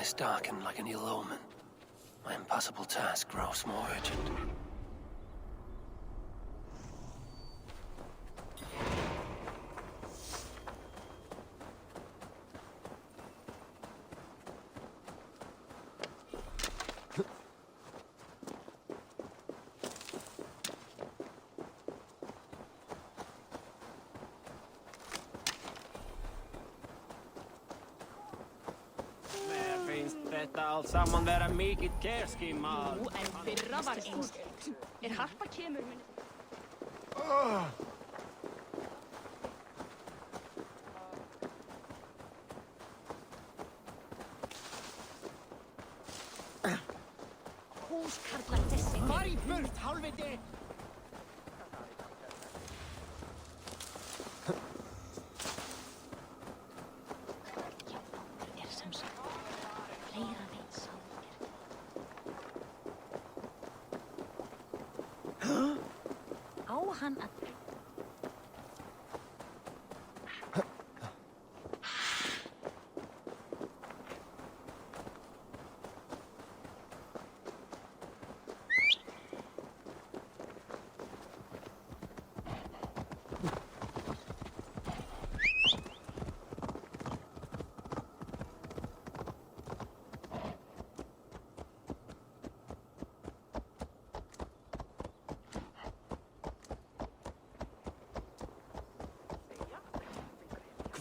skies darken like an ill omen. My impossible task grows more urgent. Þetta allt saman vera mikið kerskimal. Nú, en fyrra var einstakt. Harpa kemur minni... Húskarlar þessi. Far í burt, hálfviti! Hann að...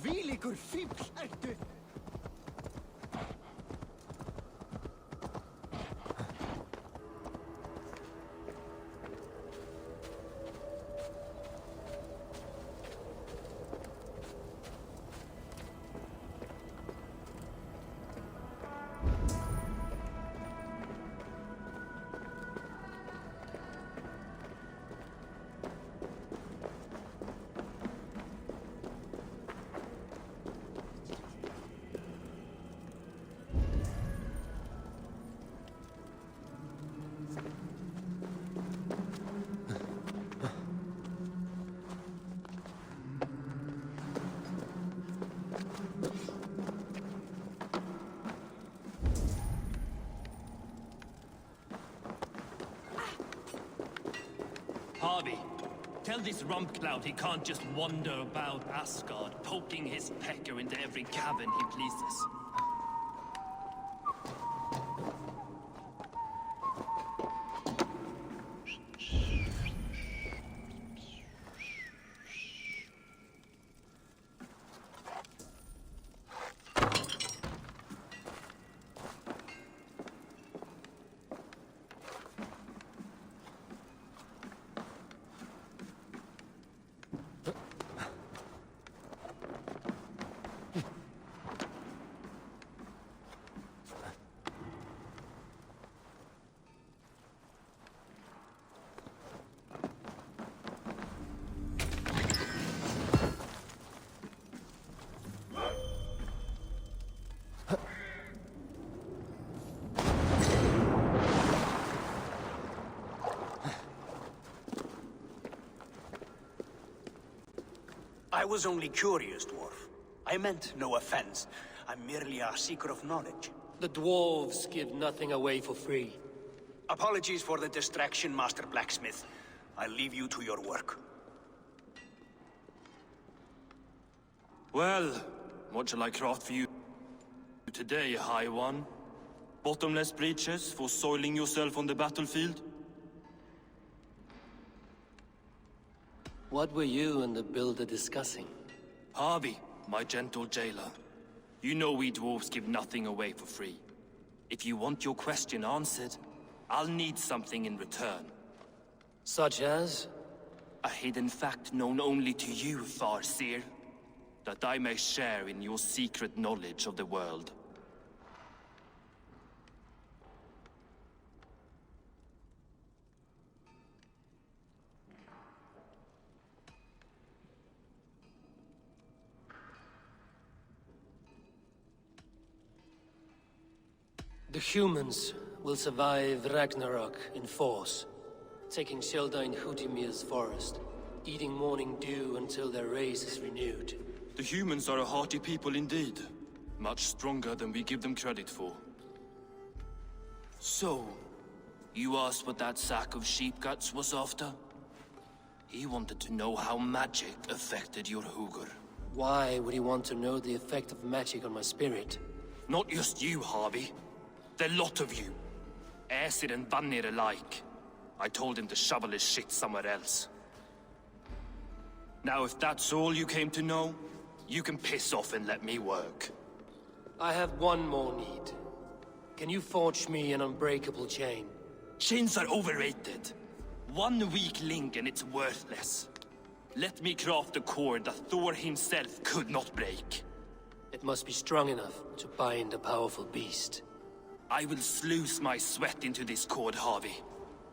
Hvílíkur fífl ertu! Harvey, tell this rumpcloud he can't just wander about Asgard, poking his pecker into every cavern he pleases. I was only curious, dwarf. I meant no offense. I'm merely a seeker of knowledge. The dwarves give nothing away for free. Apologies for the distraction, Master Blacksmith. I'll leave you to your work. Well, what shall I craft for you today, High One? Bottomless breeches for soiling yourself on the battlefield? What were you and the builder discussing? Harvey, my gentle jailer. You know we dwarves give nothing away for free. If you want your question answered, I'll need something in return. Such as? A hidden fact known only to you, Farseer. That I may share in your secret knowledge of the world. The humans will survive Ragnarok in force, taking shelter in Hutimir's forest, eating morning dew until their race is renewed. The humans are a hearty people indeed. Much stronger than we give them credit for. So, you asked what that sack of sheep guts was after? He wanted to know how magic affected your Hugr. Why would he want to know the effect of magic on my spirit? Not just you, Harvey. The lot of you. Aesir and Vanir alike. I told him to shovel his shit somewhere else. Now, if that's all you came to know, you can piss off and let me work. I have one more need. Can you forge me an unbreakable chain? Chains are overrated. One weak link and it's worthless. Let me craft a cord that Thor himself could not break. It must be strong enough to bind a powerful beast. I will sluice my sweat into this cord, Harvey.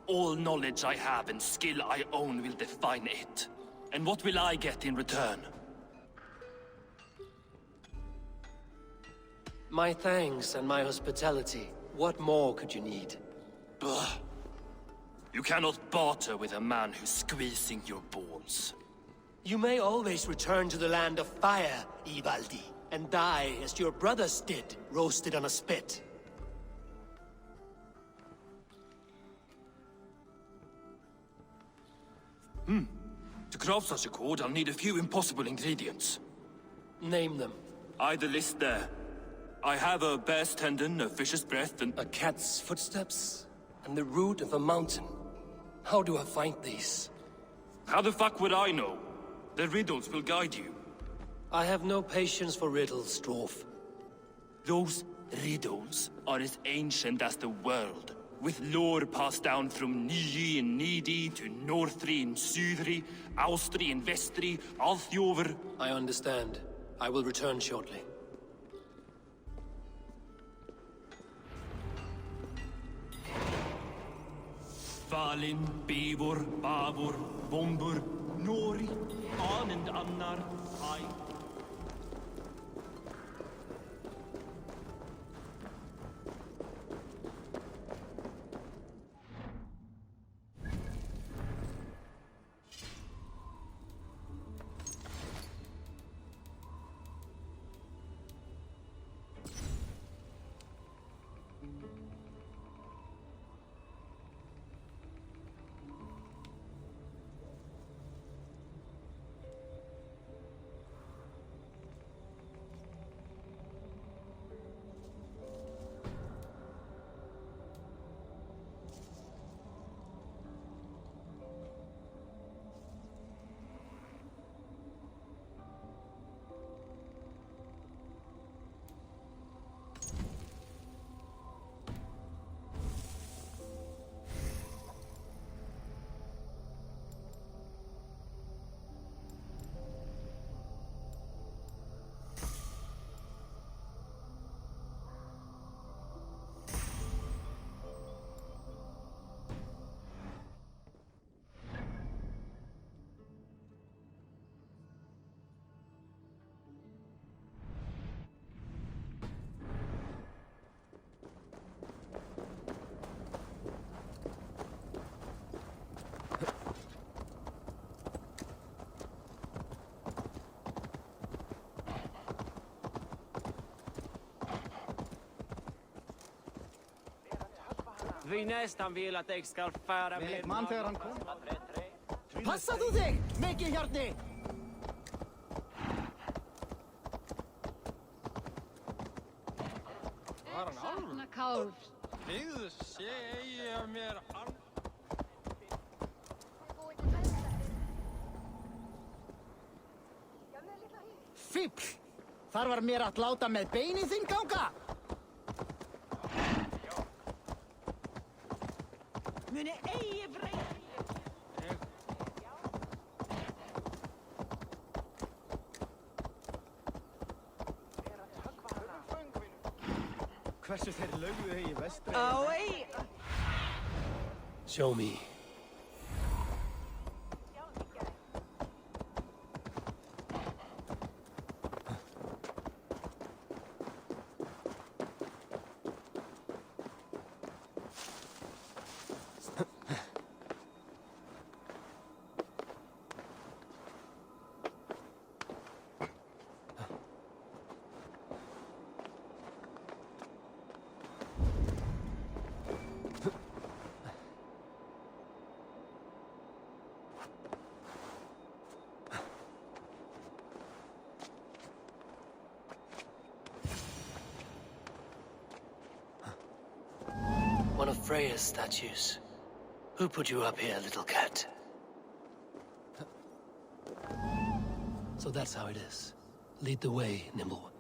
All knowledge I have and skill I own will define it. And what will I get in return? My thanks and my hospitality. What more could you need? Ugh. You cannot barter with a man who's squeezing your balls. You may always return to the land of fire, Ivaldi, and die as your brothers did, roasted on a spit. To craft such a cord, I'll need a few impossible ingredients. Name them. The list there. I have a bear's tendon, a fish's breath, and... A cat's footsteps, and the root of a mountain. How do I find these? How the fuck would I know? The riddles will guide you. I have no patience for riddles, Dwarf. Those riddles are as ancient as the world, with lore passed down from Niji and Nidi to Northri and Sudri, Austri and Vestri, Althjover. I understand. I will return shortly. Falin, Beivor, Bavor, Bombur, Nori, Anand Annar, I... Vi nästan vill att jag ska fara med Man þegar hann kom. Passa þú þig, Megi Hjarni! Var hann alveg? Þarna kálf. Byggðu segja mér hann. Fíbl! Þar var mér að láta með beinið þinn ganga! Muni eigi breyta! Hversu þeir lögðu þig í vestri? Á ei! Show me. Freya's statues. Who put you up here, little cat? So that's how it is. Lead the way, Nimble One.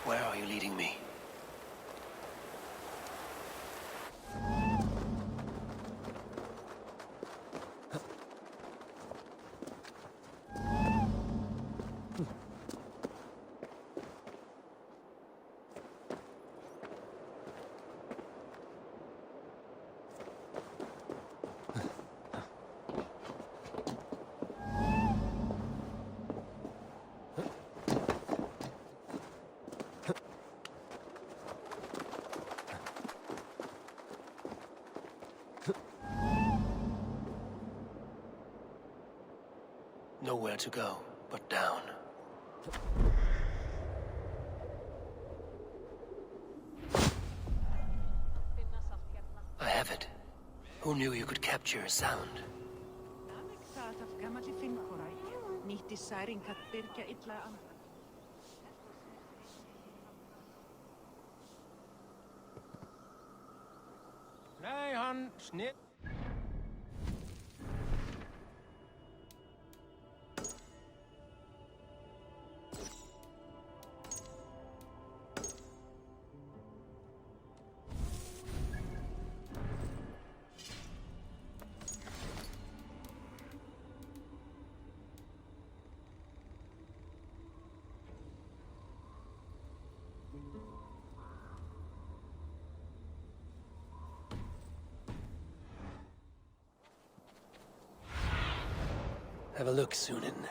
Where are you leading me? Nowhere to go but down. I have it. Who knew you could capture a sound? Nei, hann snið... Have a look, Sunan.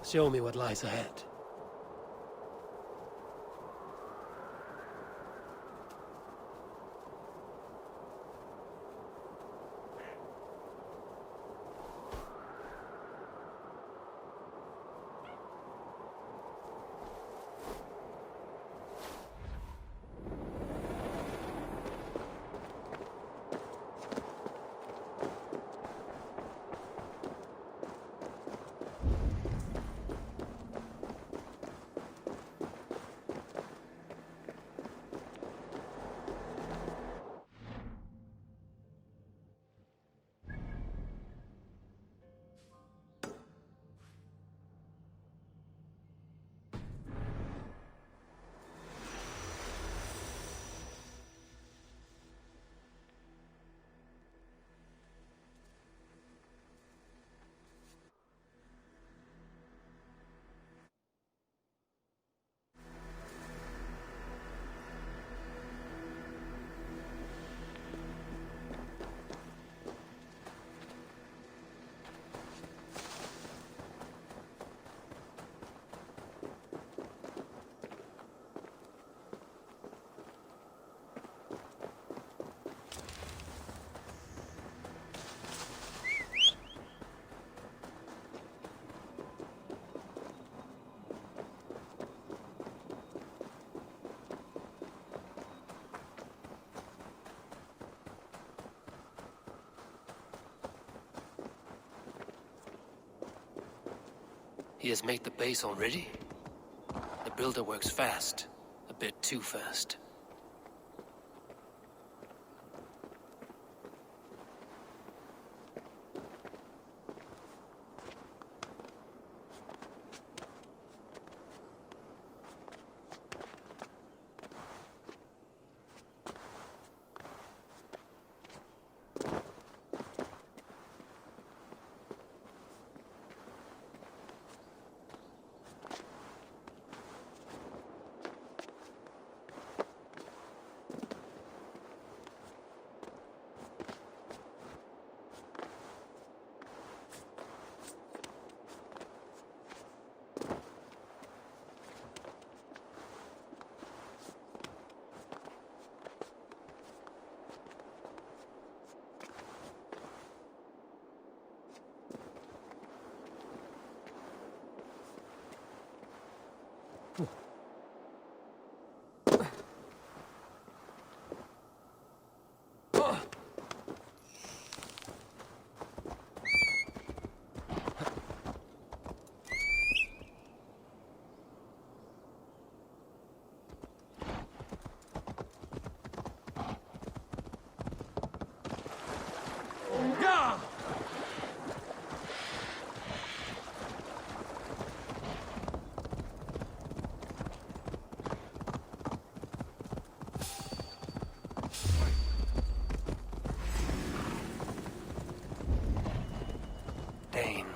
Show me what lies ahead. He has made the base already? The builder works fast. A bit too fast.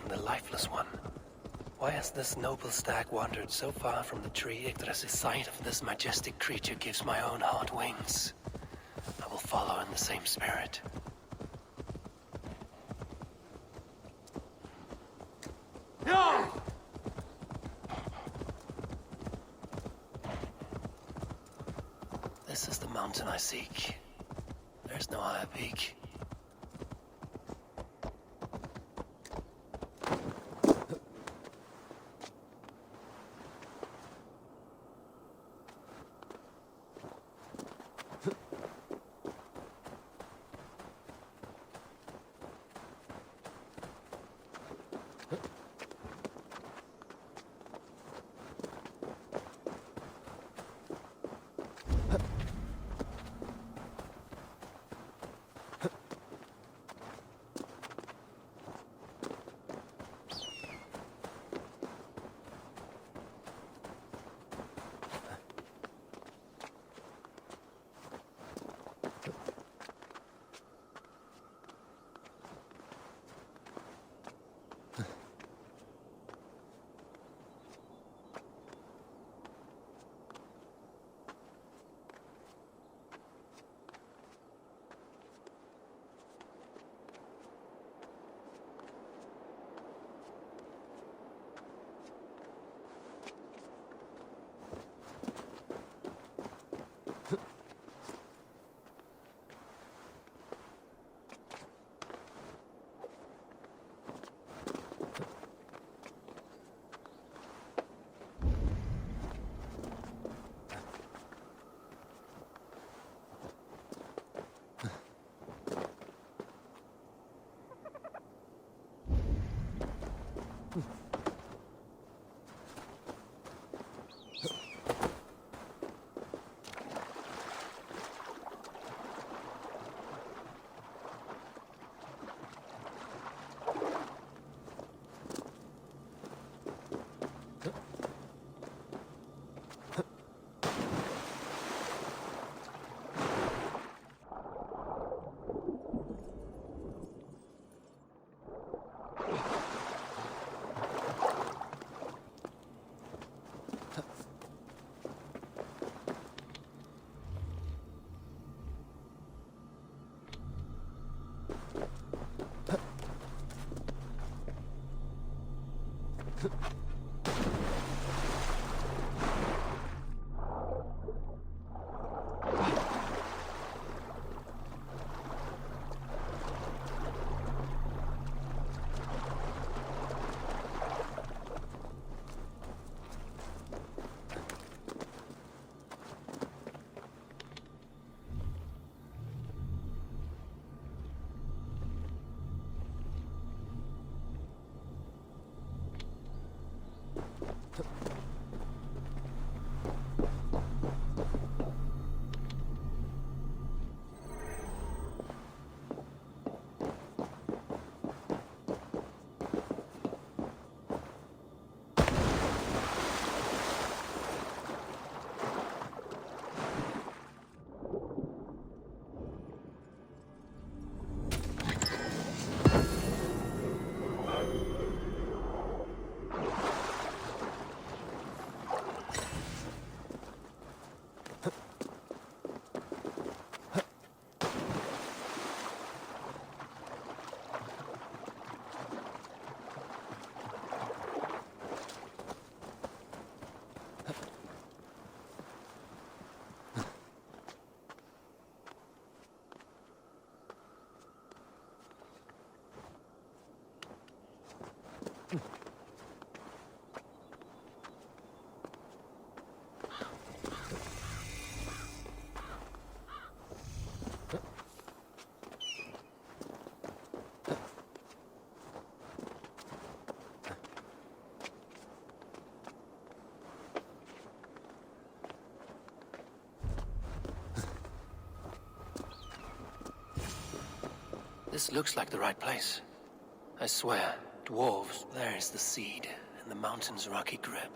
The lifeless one. Why has this noble stag wandered so far from the tree? Yggdrasil? The sight of this majestic creature gives my own heart wings. I will follow in the same spirit. This is the mountain I seek. There's no higher peak. This looks like the right place. I swear, dwarves, there is the seed, and the mountain's rocky grip.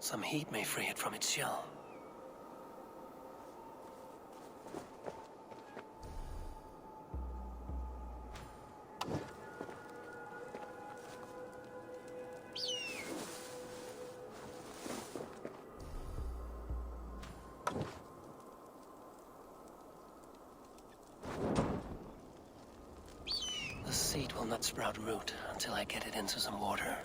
Some heat may free it from its shell. The seed will not sprout root until I get it into some water.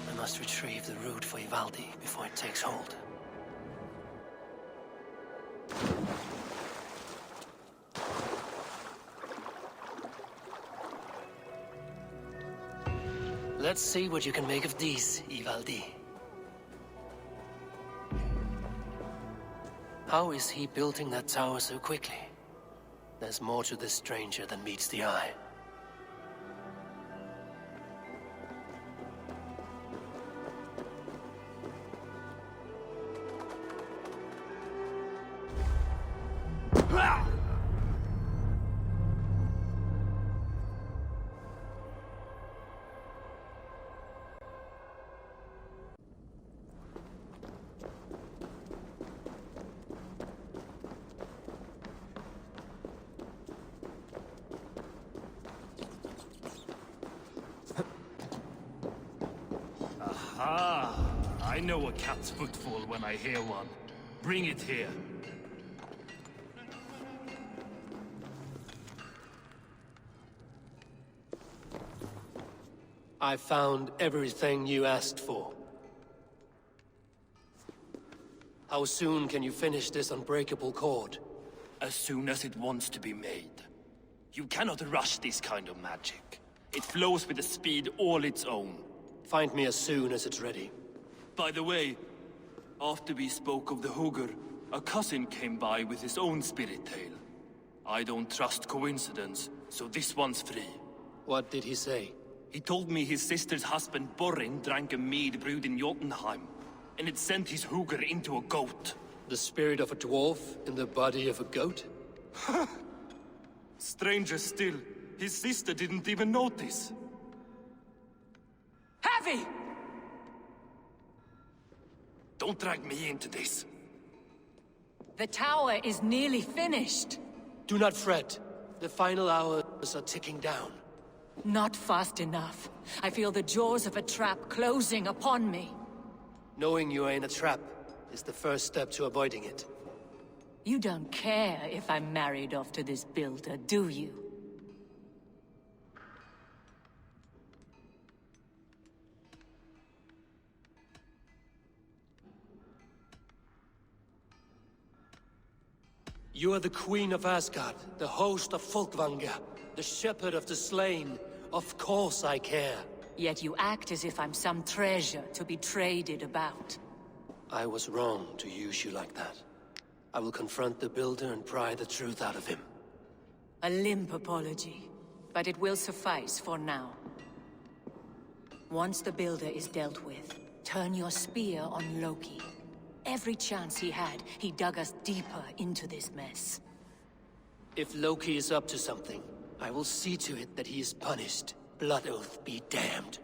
I must retrieve the root for Ivaldi before it takes hold. Let's see what you can make of these, Ivaldi. How is he building that tower so quickly? There's more to this stranger than meets the eye. I know a cat's footfall when I hear one. Bring it here. I found everything you asked for. How soon can you finish this unbreakable cord? As soon as it wants to be made. You cannot rush this kind of magic. It flows with a speed all its own. Find me as soon as it's ready. By the way, after we spoke of the Hugr, a cousin came by with his own spirit tale. I don't trust coincidence, so this one's free. What did he say? He told me his sister's husband Borin drank a mead brewed in Jotunheim, and it sent his Hugr into a goat. The spirit of a dwarf in the body of a goat? Stranger still, his sister didn't even notice. Heavy! Don't drag me into this. The tower is nearly finished. Do not fret. The final hours are ticking down. Not fast enough. I feel the jaws of a trap closing upon me. Knowing you are in a trap is the first step to avoiding it. You don't care if I'm married off to this builder, do you? You are the Queen of Asgard, the host of Folkvanga, the shepherd of the slain. Of course I care. Yet you act as if I'm some treasure to be traded about. I was wrong to use you like that. I will confront the Builder and pry the truth out of him. A limp apology, but it will suffice for now. Once the Builder is dealt with, turn your spear on Loki. Every chance he had, he dug us deeper into this mess. If Loki is up to something, I will see to it that he is punished. Blood Oath be damned.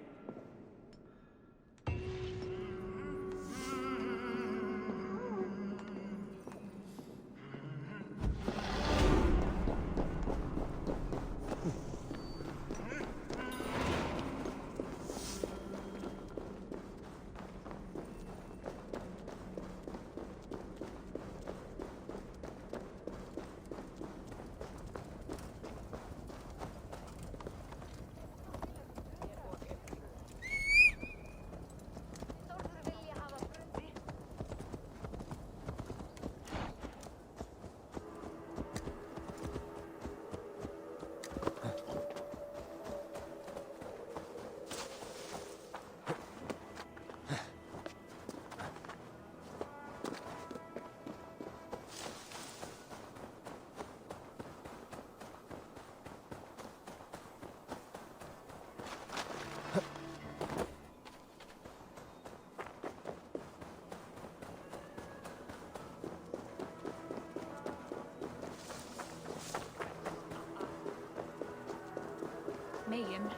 Megan.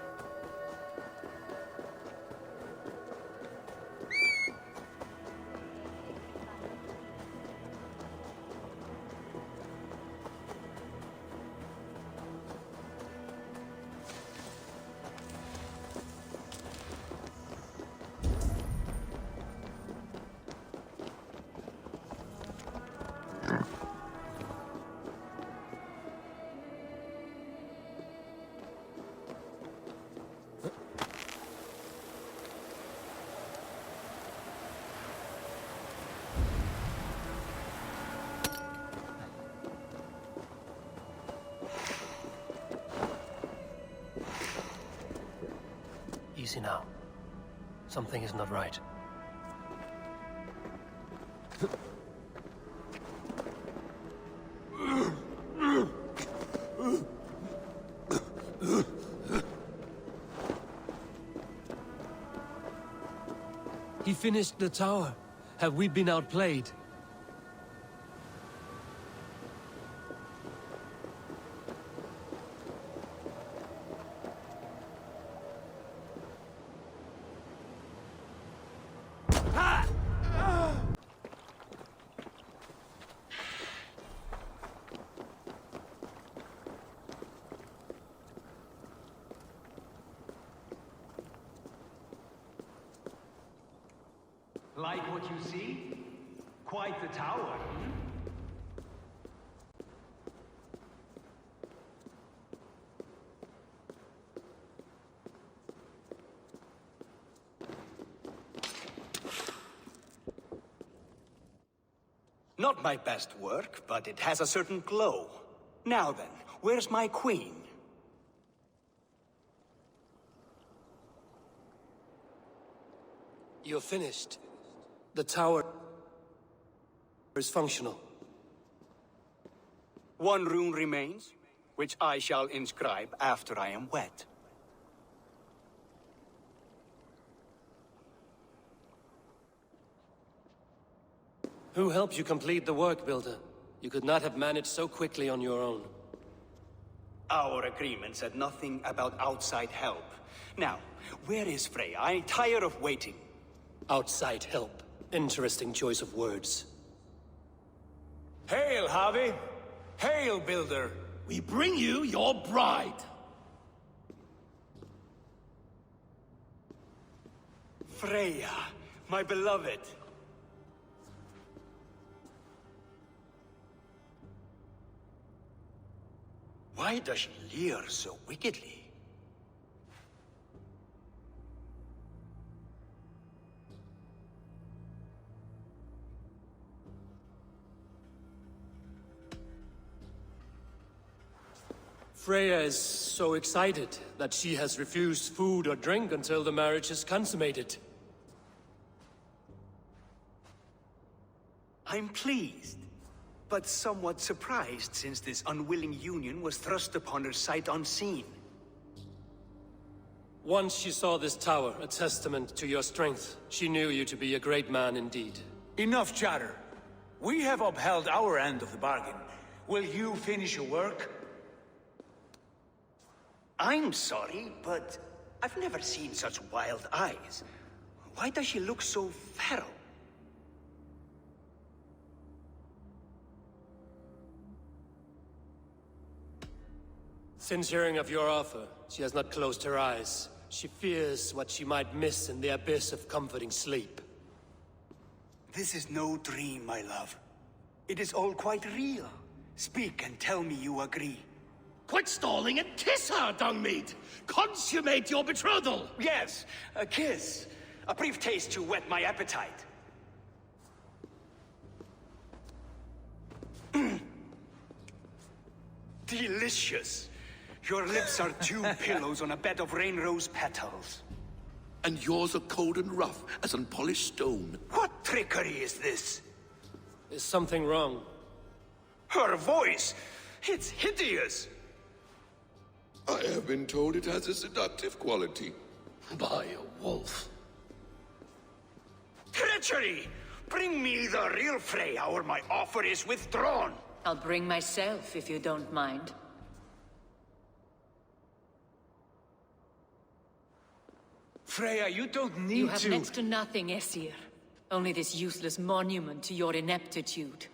Easy now. Something is not right. He finished the tower. Have we been outplayed? Like what you see? Quite the tower. Not my best work, but it has a certain glow. Now then, where's my queen? You're finished. The tower is functional. One rune remains, which I shall inscribe after I am wet. Who helped you complete the work, Builder? You could not have managed so quickly on your own. Our agreement said nothing about outside help. Now, where is Freya? I'm tired of waiting. Outside help. Interesting choice of words. Hail, Harvey! Hail, Builder! We bring you your bride! Freya, my beloved. Why does she leer so wickedly? Freya is so excited that she has refused food or drink until the marriage is consummated. I'm pleased, but somewhat surprised since this unwilling union was thrust upon her sight unseen. Once she saw this tower, a testament to your strength, she knew you to be a great man indeed. Enough chatter. We have upheld our end of the bargain. Will you finish your work? I'm sorry, but I've never seen such wild eyes. Why does she look so feral? Since hearing of your offer, she has not closed her eyes. She fears what she might miss in the abyss of comforting sleep. This is no dream, my love. It is all quite real. Speak and tell me you agree. Quit stalling and kiss her, Dungmeat! Consummate your betrothal! Yes, a kiss. A brief taste to whet my appetite. Delicious. Your lips are two pillows on a bed of rain rose petals. And yours are cold and rough as unpolished stone. What trickery is this? Is something wrong? Her voice! It's hideous! I have been told it has a seductive quality. By a wolf. Treachery! Bring me the real Freya or my offer is withdrawn! I'll bring myself if you don't mind. Freya, you don't need You have to... next to nothing, Aesir. Only this useless monument to your ineptitude.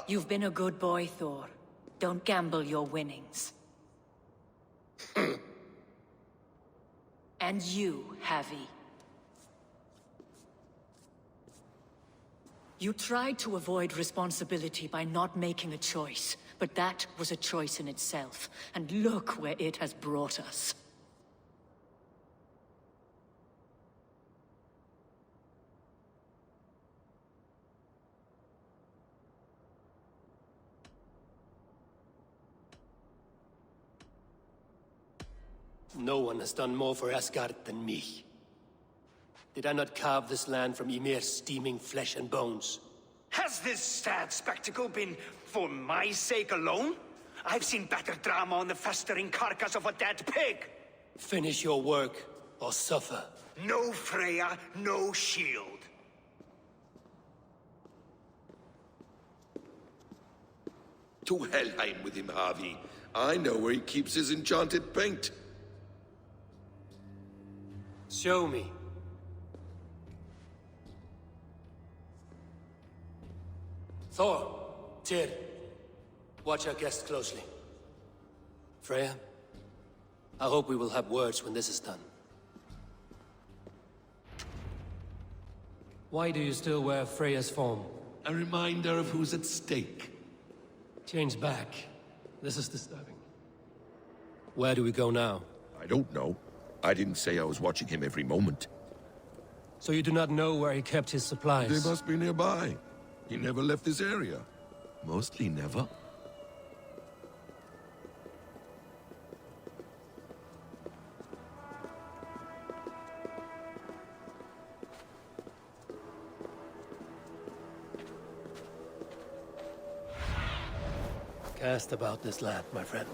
You've been a good boy, Thor. Don't gamble your winnings. And you, Havi. You tried to avoid responsibility by not making a choice, but that was a choice in itself, and look where it has brought us. No one has done more for Asgard than me. Did I not carve this land from Ymir's steaming flesh and bones? Has this sad spectacle been for my sake alone? I've seen better drama on the festering carcass of a dead pig! Finish your work, or suffer. No Freya, no shield. To Helheim with him, Harvey. I know where he keeps his enchanted paint. Show me. Thor, Tyr, watch our guest closely. Freya, I hope we will have words when this is done. Why do you still wear Freya's form? A reminder of who's at stake. Change back. This is disturbing. Where do we go now? I don't know. I didn't say I was watching him every moment. So you do not know where he kept his supplies? They must be nearby. He never left this area. Mostly never. Cast about this land, my friend.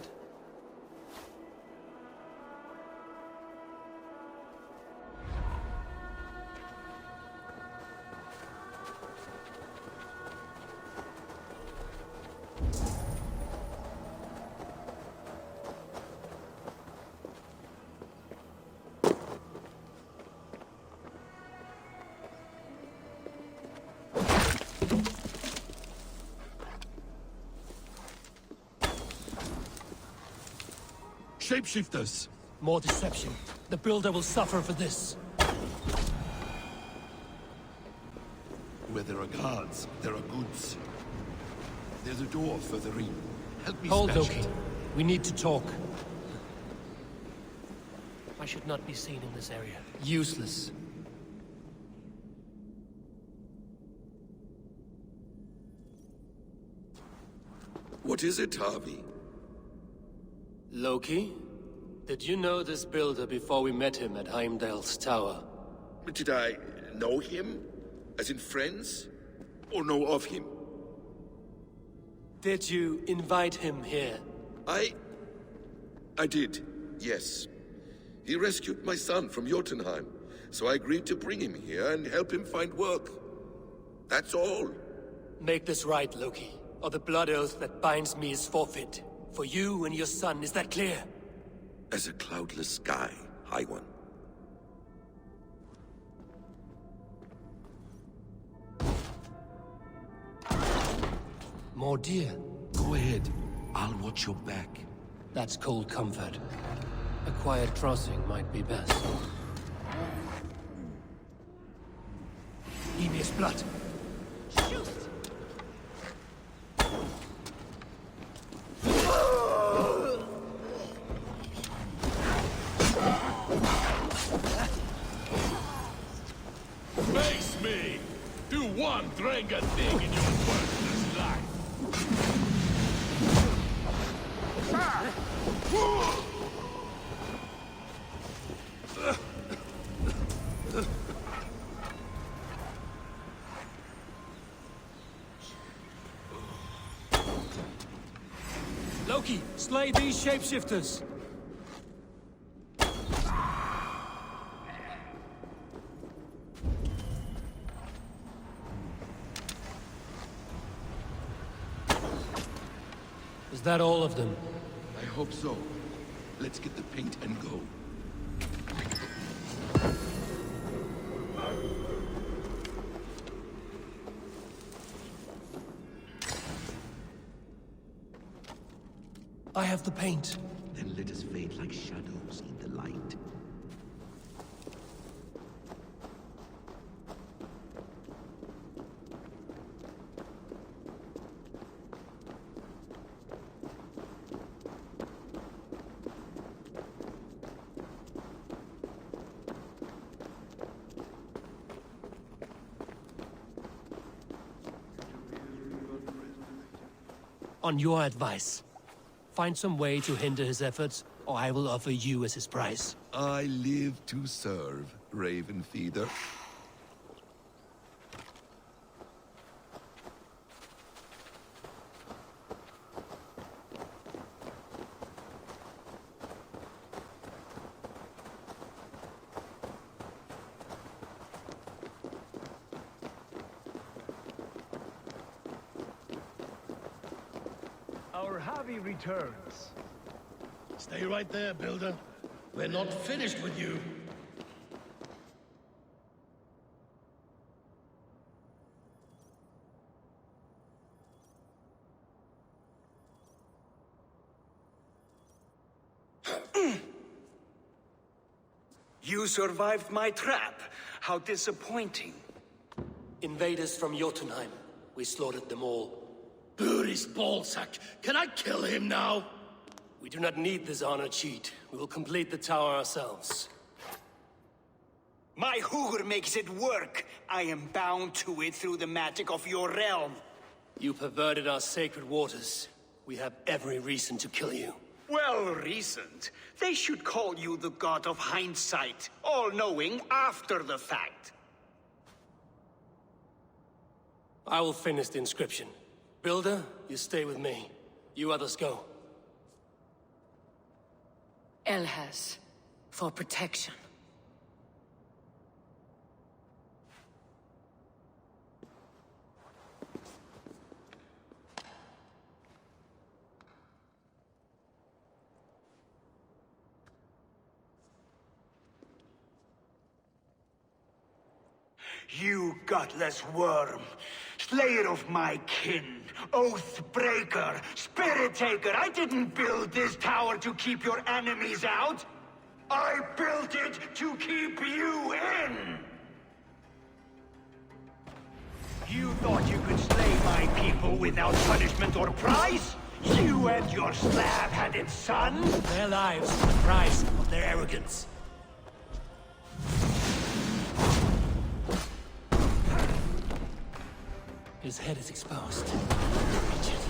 Shapeshifters! More deception. The Builder will suffer for this. Where there are guards, there are goods. There's a door further in. Help me Hold, smash Loki. it. We need to talk. I should not be seen in this area. Useless. What is it, Harvey? Loki? Did you know this builder before we met him at Heimdall's tower? Did I know him? As in friends? Or know of him? Did you invite him here? I did, yes. He rescued my son from Jotunheim, so I agreed to bring him here and help him find work. That's all. Make this right, Loki, or the blood oath that binds me is forfeit. For you and your son, is that clear? As a cloudless sky, High One. More deer. Go ahead. I'll watch your back. That's cold comfort. A quiet crossing might be best. Evious blood. Shoot! Face me! Do one Drenga thing in your worthless life! Loki, slay these shapeshifters! Is that all of them? I hope so. Let's get the paint and go. I have the paint. Then let us fade like shadows in the light. On your advice, find some way to hinder his efforts, or I will offer you as his prize. I live to serve, Raven Feeder. Our Javi returns. Stay right there, Builder. We're not finished with you. You survived my trap. How disappointing. Invaders from Jotunheim. We slaughtered them all. Buri's ballsack. Can I kill him now? We do not need this honor cheat. We will complete the tower ourselves. My Hugr makes it work. I am bound to it through the magic of your realm. You perverted our sacred waters. We have every reason to kill you. Well reasoned. They should call you the god of hindsight, all-knowing after the fact. I will finish the inscription. Builder, you stay with me. You others go. Elhas, for protection. You gutless worm, slayer of my kin, oath breaker, spirit taker. I didn't build this tower to keep your enemies out. I built it to keep you in. You thought you could slay my people without punishment or prize? You and your slab-handed son? Their lives are the price of their arrogance. His head is exposed. Reach it.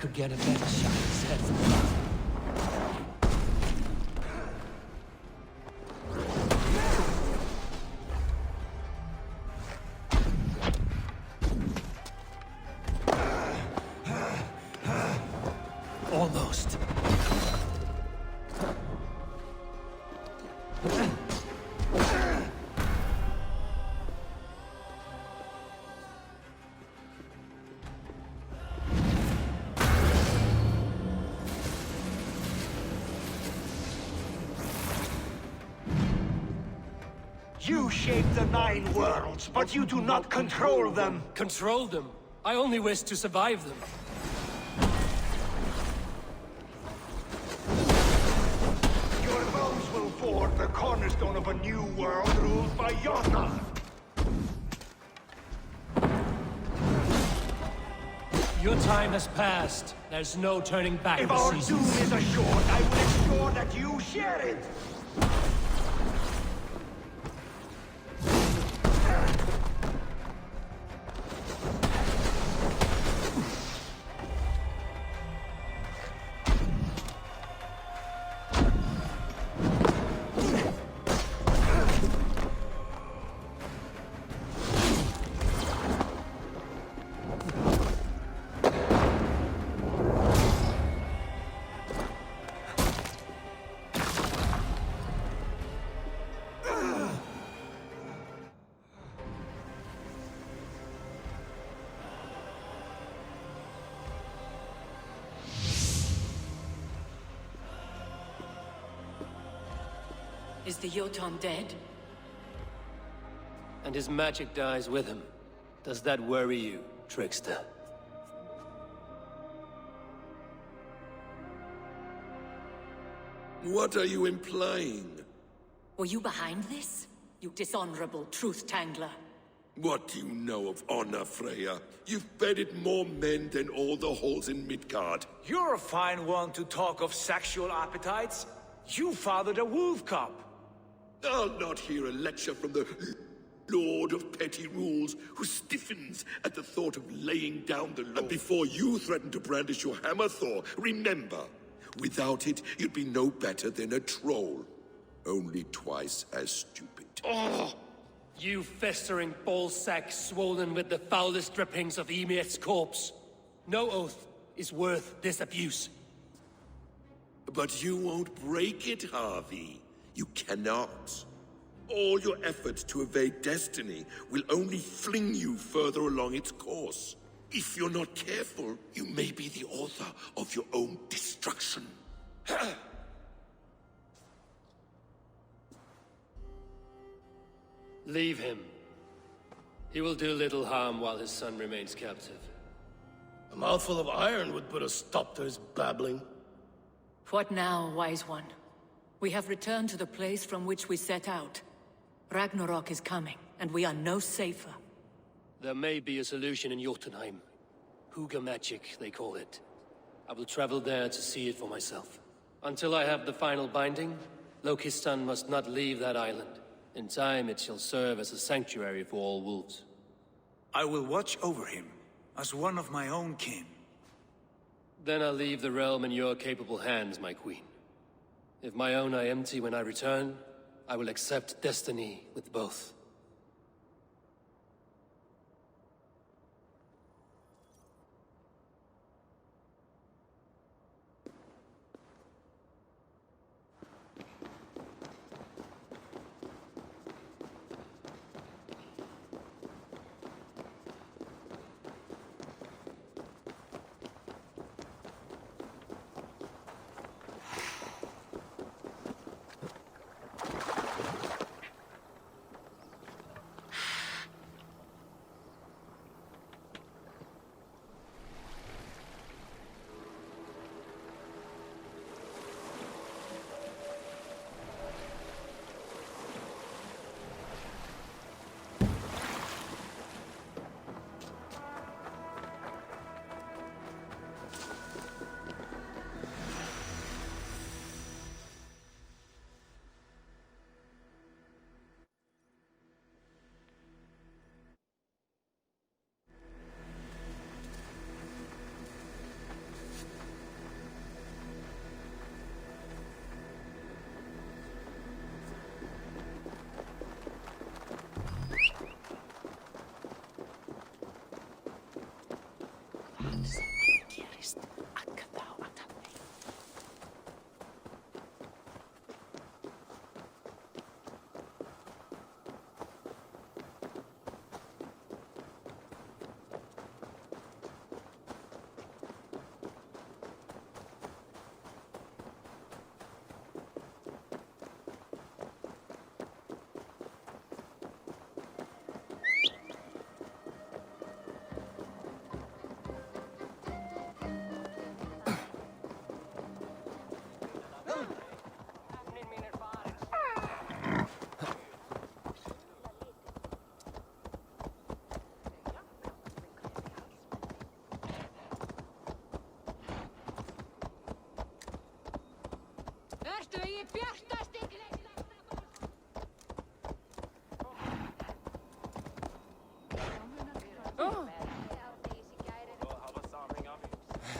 could get a better shot at his head from above. Almost. You shape the 9 worlds, but you do not control them. Control them? I only wish to survive them. Your bones will form the cornerstone of a new world ruled by Jotnar. Your time has passed. There's no turning back. If our doom is assured, I will ensure that you share it. Is the Jotun dead? And his magic dies with him. Does that worry you, trickster? What are you implying? Were you behind this? You dishonorable truth-tangler. What do you know of honor, Freya? You've bedded more men than all the halls in Midgard. You're a fine one to talk of sexual appetites. You fathered a wolf cub. I'll not hear a lecture from the Lord of Petty Rules, who stiffens at the thought of laying down the law. And before you threaten to brandish your hammer, Thor, remember, without it, you'd be no better than a troll. Only twice as stupid. Oh! You festering ballsack swollen with the foulest drippings of Ymir's corpse. No oath is worth this abuse. But you won't break it, Harvey. You cannot. All your efforts to evade destiny will only fling you further along its course. If you're not careful, you may be the author of your own destruction. Leave him. He will do little harm while his son remains captive. A mouthful of iron would put a stop to his babbling. What now, wise one? We have returned to the place from which we set out. Ragnarok is coming, and we are no safer. There may be a solution in Jotunheim. Hugger magic, they call it. I will travel there to see it for myself. Until I have the final binding, Loki's son must not leave that island. In time, it shall serve as a sanctuary for all wolves. I will watch over him, as one of my own kin. Then I'll leave the realm in your capable hands, my queen. If my own are empty when I return, I will accept destiny with both.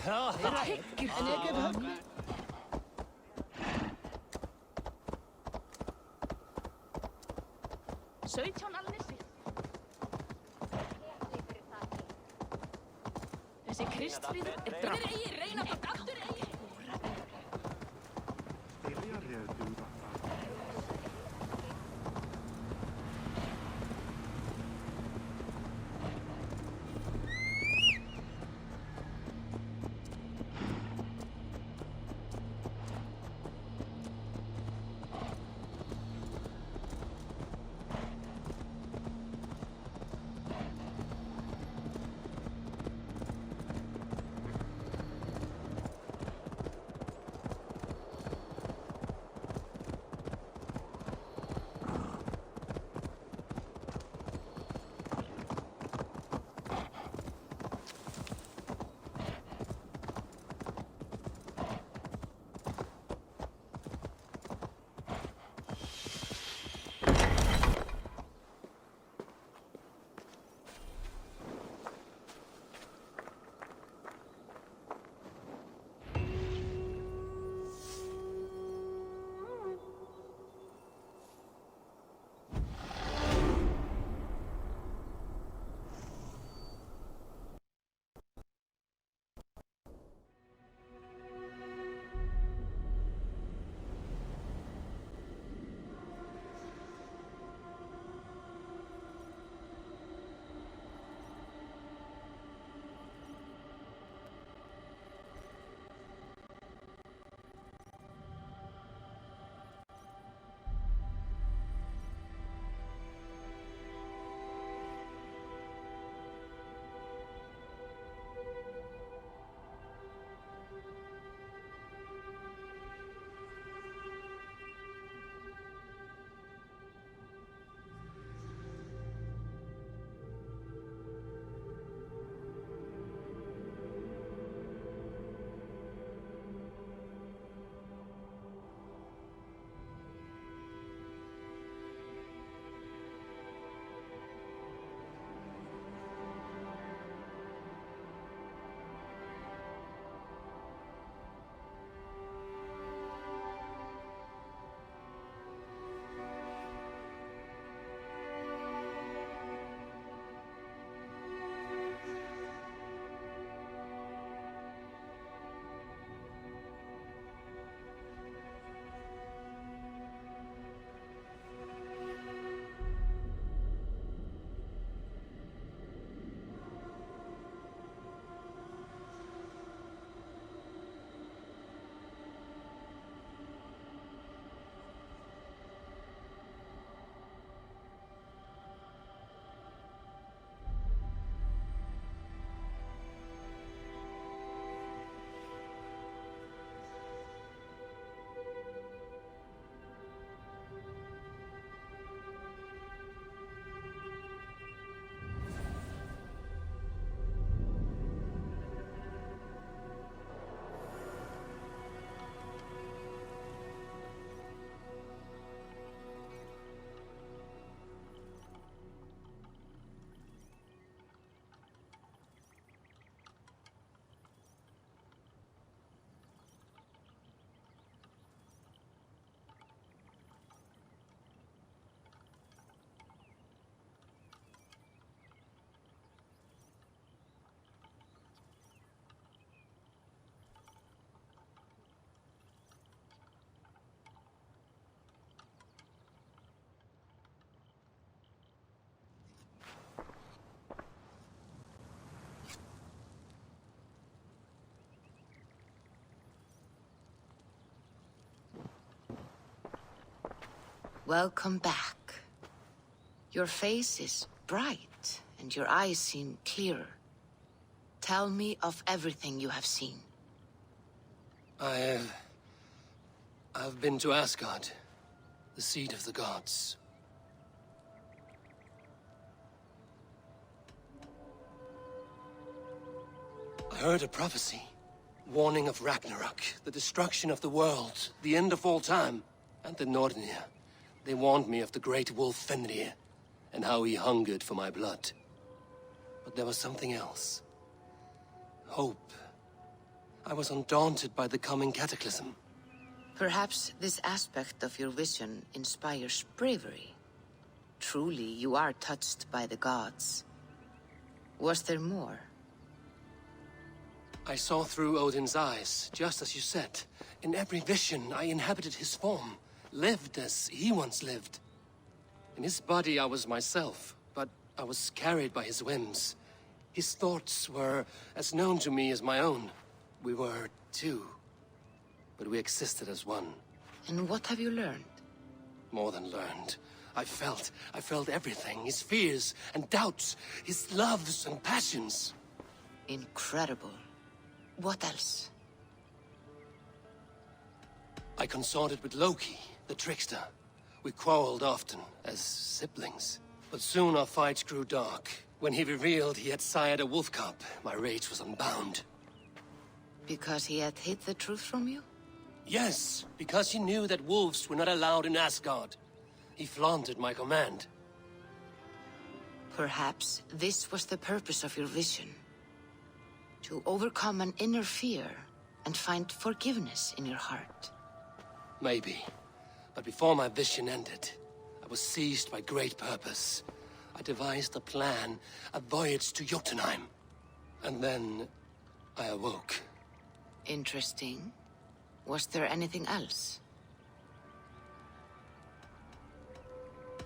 Ja, hej. En egen höfn. 17 alnissi. Þessi Kristfríður er byrðir eigi, reyna það aftur eigi. Welcome back. Your face is bright, and your eyes seem clearer. Tell me of everything you have seen. I've been to Asgard, the seat of the gods. I heard a prophecy, warning of Ragnarok, the destruction of the world, the end of all time. and the Nornir. They warned me of the great wolf Fenrir, and how he hungered for my blood. But there was something else. Hope. I was undaunted by the coming cataclysm. Perhaps this aspect of your vision inspires bravery. Truly, you are touched by the gods. Was there more? I saw through Odin's eyes, just as you said. In every vision, I inhabited his form, lived as he once lived. In his body, I was myself, but I was carried by his whims. His thoughts were as known to me as my own. We were two, but we existed as one. And what have you learned? More than learned. I felt everything. His fears and doubts, his loves and passions. Incredible. What else? I consorted with Loki, the trickster. We quarreled often, as siblings. But soon our fights grew dark. When he revealed he had sired a wolf cub, my rage was unbound. Because he had hid the truth from you? Yes, because he knew that wolves were not allowed in Asgard. He flaunted my command. Perhaps this was the purpose of your vision. To overcome an inner fear and find forgiveness in your heart. Maybe. But before my vision ended, I was seized by great purpose. I devised a plan, a voyage to Jotunheim. And then I awoke. Interesting. Was there anything else?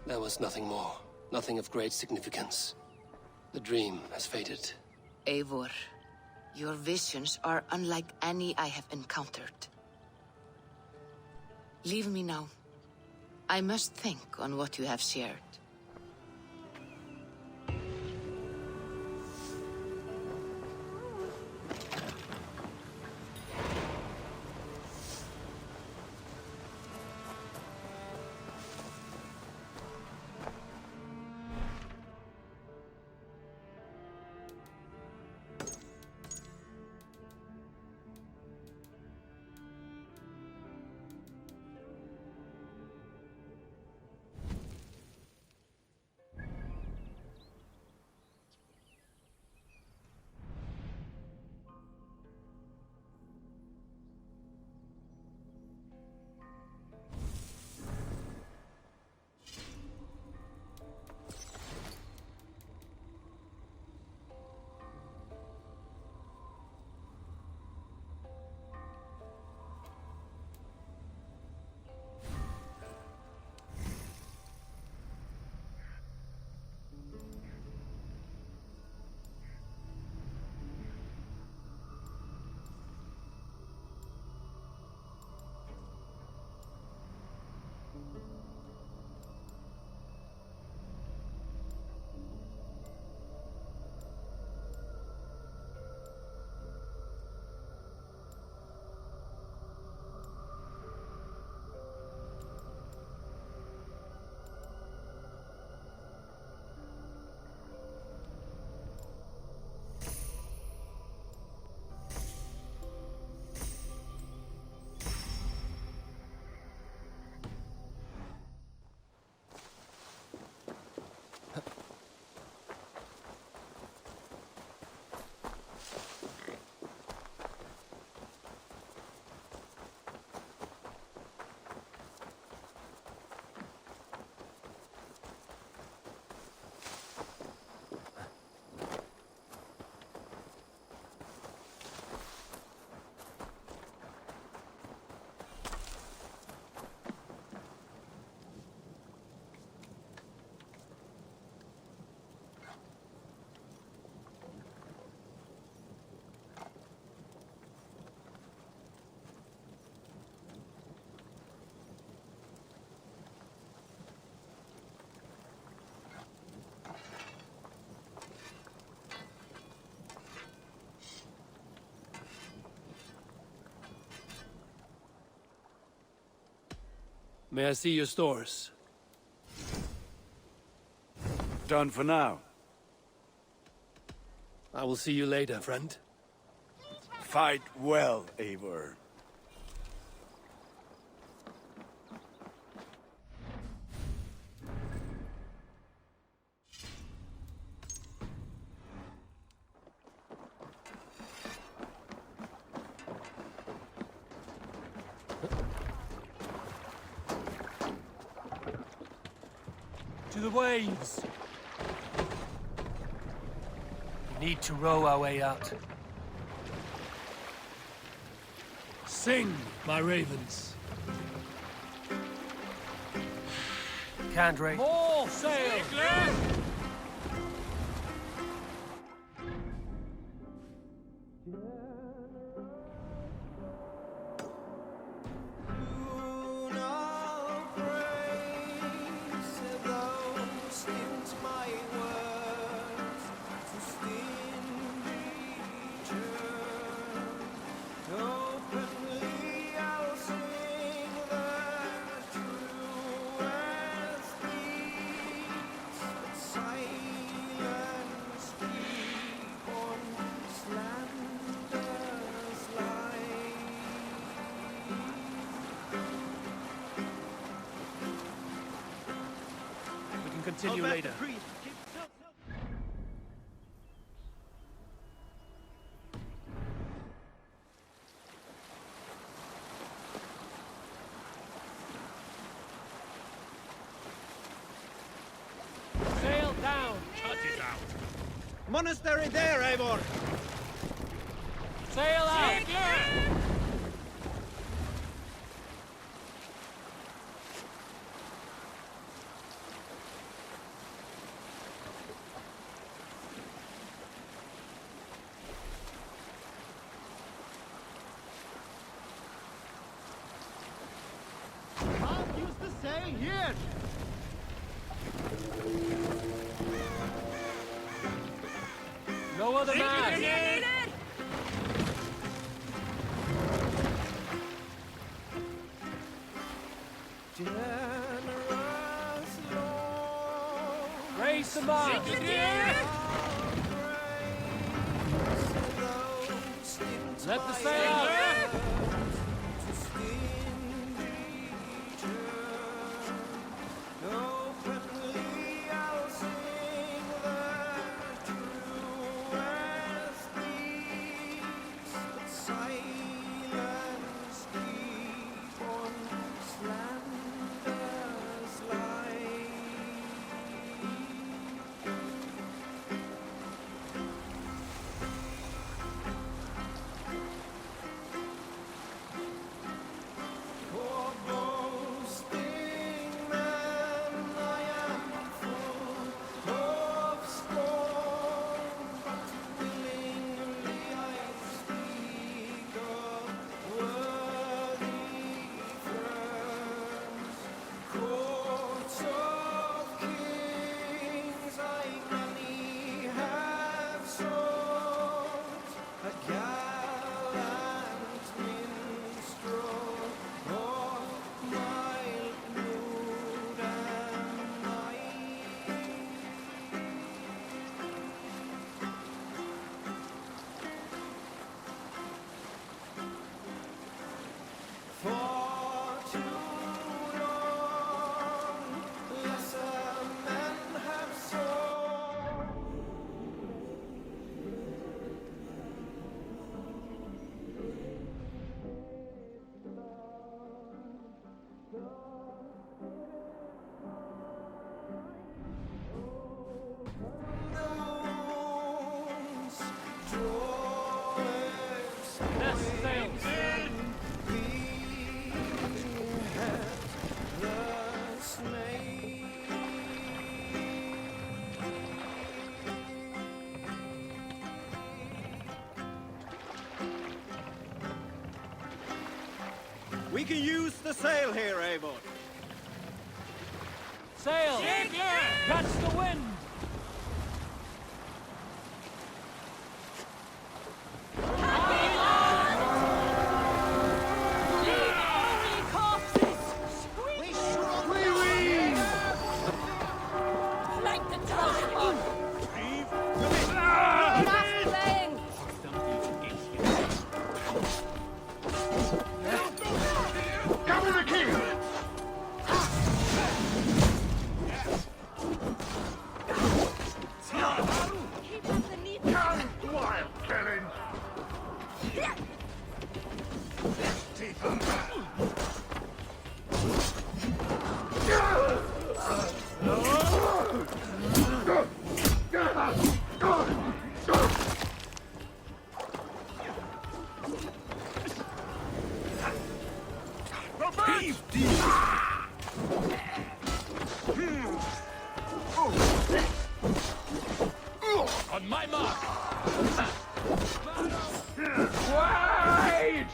There was nothing more. Nothing of great significance. The dream has faded. Eivor, your visions are unlike any I have encountered. Leave me now. I must think on what you have shared. May I see your stores? Done for now. I will see you later, friend. Fight well, Eivor. To the waves! We need to row our way out. Sing, my ravens. Candre. More sail! Continue later. Sail down! Cut it out! Monastery there, Eivor! Sail out! Can't use the sail here! No other man! Raise the mast! Let the sail out! We can use the sail here, Eivor. Sail! Catch the wind! On my mark! Wide!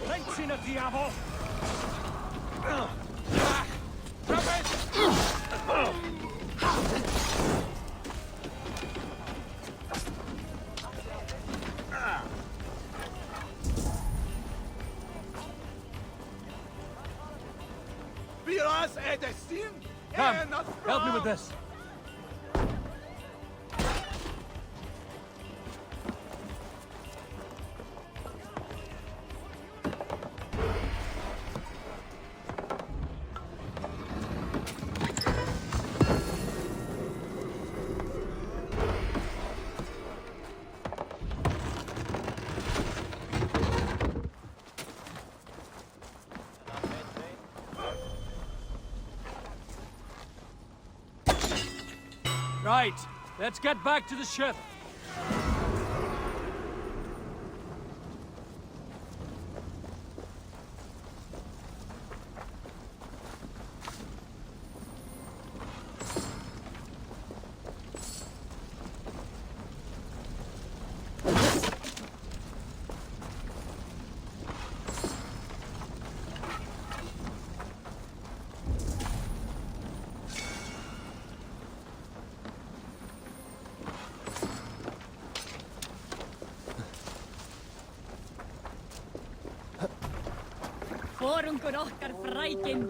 Lencina, diavol! Come, Help me with this. Right, let's get back to the ship. Forungur okkar frækin.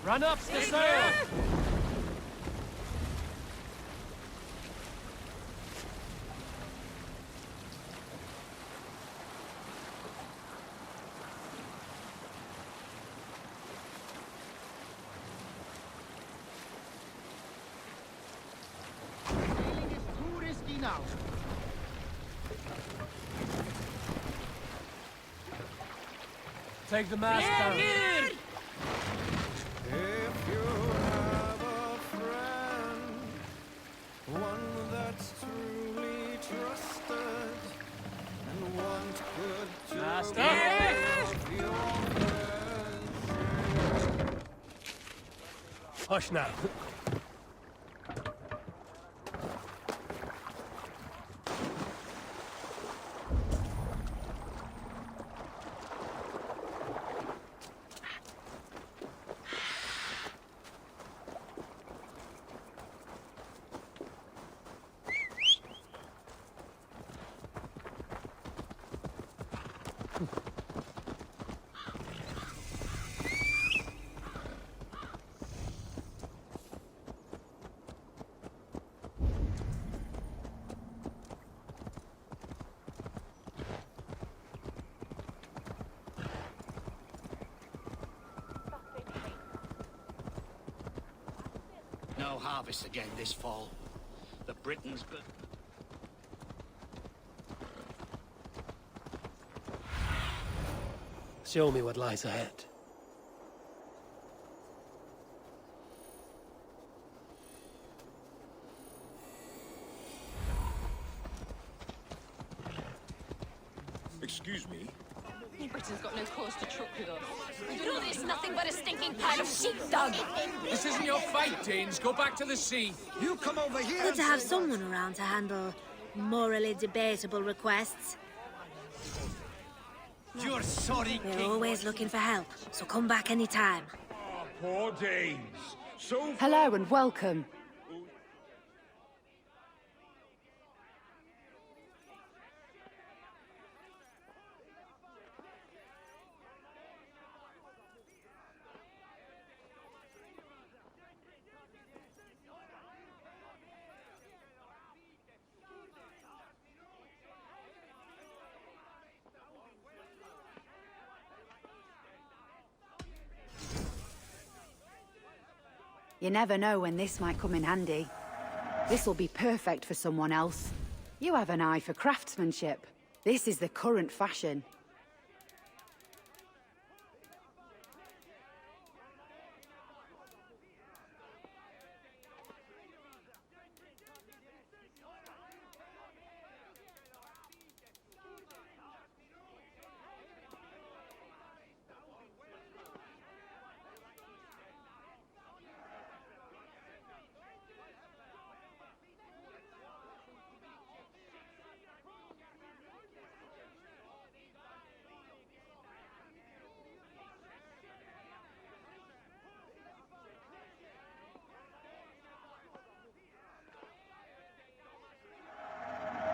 Run up the sail! Sailing is too risky now. Take the mast down. If you have a friend, one that's truly trusted, and want good to Mast all up! of your friends. Hush now. No harvest again this fall. The Britons... Show me what lies ahead. Excuse me? Britain's got no cause to truck with us. You know there's nothing but a stinking pile of sheepdog. This isn't your fight, Danes. Go back to the sea. You come over here. Good to have someone around to handle morally debatable requests. You're sorry, We're King. always looking for help, so come back anytime. Poor Danes. So... Hello and welcome. You never know when this might come in handy. This'll be perfect for someone else. You have an eye for craftsmanship. This is the current fashion.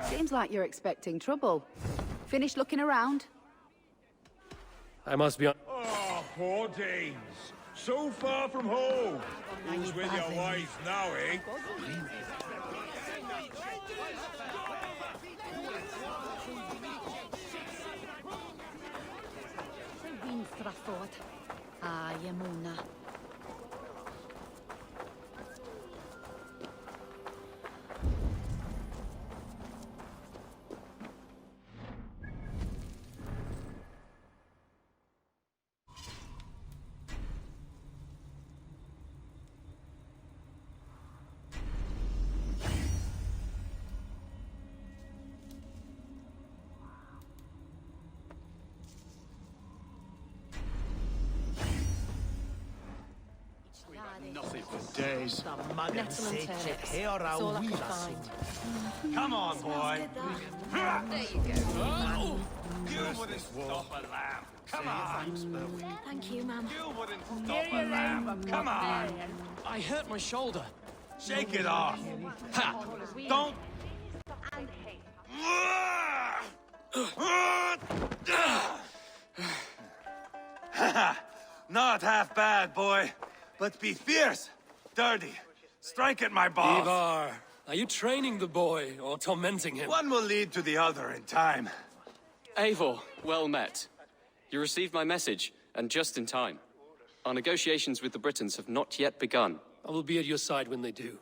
Seems like you're expecting trouble. Finished looking around? I must be on... Oh, poor Danes. So far from home. Who's with your wife now, eh? Ah, Yamuna. Nothing for days. Nettle and turnips. That's all I can find. Come on, boy. There you go. You wouldn't stop a lamb. Come on. Thank you, ma'am. You wouldn't stop a lamb. Come on. I hurt my shoulder. Shake it off. Ha! Don't. Not half bad, boy. But be fierce, dirty. Strike at my balls. Ivar, are you training the boy or tormenting him? One will lead to the other in time. Eivor, well met. You received my message, and just in time. Our negotiations with the Britons have not yet begun. I will be at your side when they do.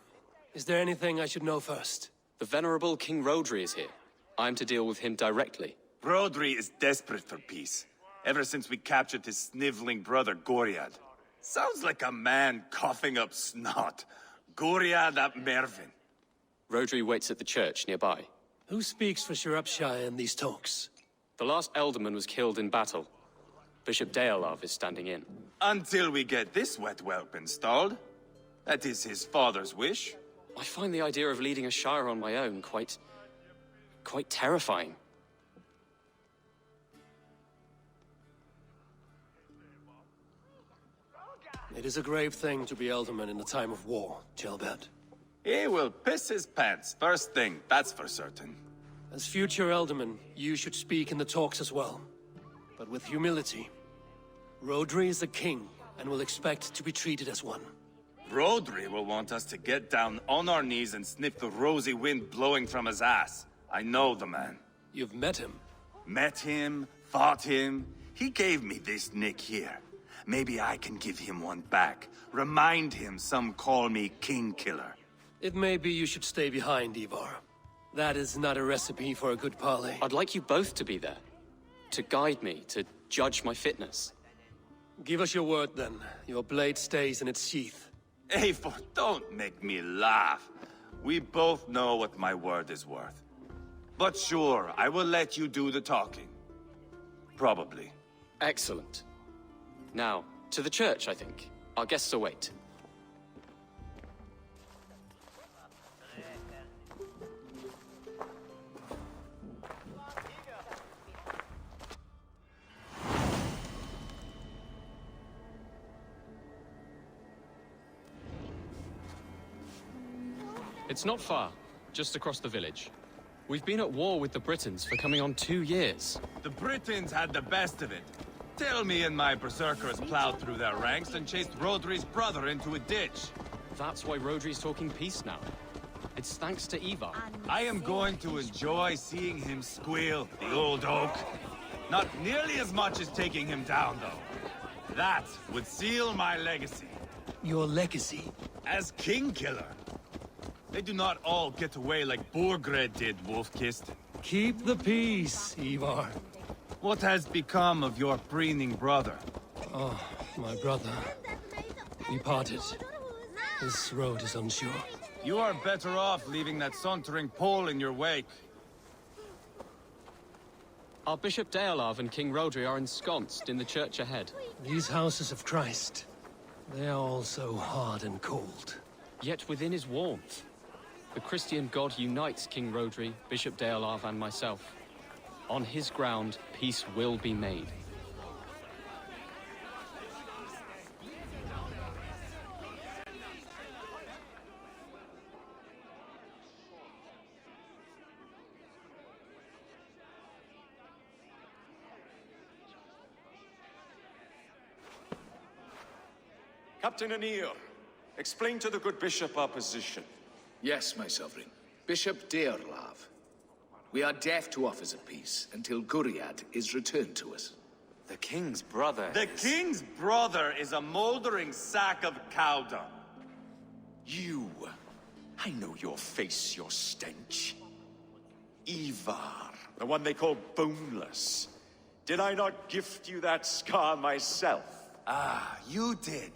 Is there anything I should know first? The venerable King Rodri is here. I am to deal with him directly. Rodri is desperate for peace, ever since we captured his sniveling brother Goriad. Sounds like a man coughing up snot. Goriad ap Mervin. Rodri waits at the church nearby. Who speaks for Shropshire in these talks? The last alderman was killed in battle. Bishop Deolav is standing in. Until we get this wet whelp installed. That is his father's wish. I find the idea of leading a shire on my own quite terrifying. It is a grave thing to be alderman in a time of war, Gelbert. He will piss his pants, first thing, that's for certain. As future alderman, you should speak in the talks as well. But with humility. Rodri is the king, and will expect to be treated as one. Rodri will want us to get down on our knees and sniff the rosy wind blowing from his ass. I know the man. You've met him? Met him, fought him. He gave me this nick here. Maybe I can give him one back. Remind him some call me King Killer. It may be you should stay behind, Ivar. That is not a recipe for a good parley. I'd like you both to be there. To guide me, to judge my fitness. Give us your word, then. Your blade stays in its sheath. Eivor, don't make me laugh. We both know what my word is worth. But sure, I will let you do the talking. Probably. Excellent. Now, to the church, I think. Our guests await. It's not far, just across the village. We've been at war with the Britons for coming on 2 years. The Britons had the best of it. Tell me and my berserkers plowed through their ranks and chased Rodri's brother into a ditch. That's why Rodri's talking peace now. It's thanks to Ivar. I am going to enjoy seeing him squeal, the old oak. Not nearly as much as taking him down, though. That would seal my legacy. Your legacy? As King Killer. They do not all get away like Borgred did, Wolf-Kissed. Keep the peace, Ivar. What has become of your preening brother? Oh, my brother. We parted. This road is unsure. You are better off leaving that sauntering Pole in your wake. Our Bishop Deolav and King Rodri are ensconced in the church ahead. These houses of Christ, they are all so hard and cold. Yet within his warmth, the Christian God unites King Rodri, Bishop Deolav, and myself. On his ground, peace will be made. Captain Anir, explain to the good bishop our position. Yes, my sovereign. Bishop Deolav. We are deaf to offers of peace until Guriad is returned to us. The king's brother The king's brother is a moldering sack of cow dung. You. I know your face, your stench. Ivar, the one they call Boneless. Did I not gift you that scar myself? Ah, you did.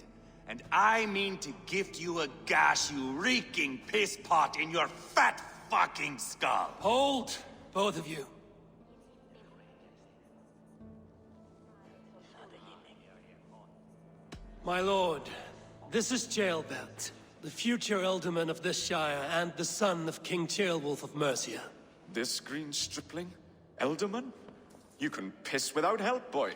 And I mean to gift you a gash, you reeking piss pot in your fat fucking skull. Hold, both of you. My lord, this is Jailbelt, the future alderman of this shire and the son of King Ceolwulf of Mercia. This green stripling? Elderman? You can piss without help, boy.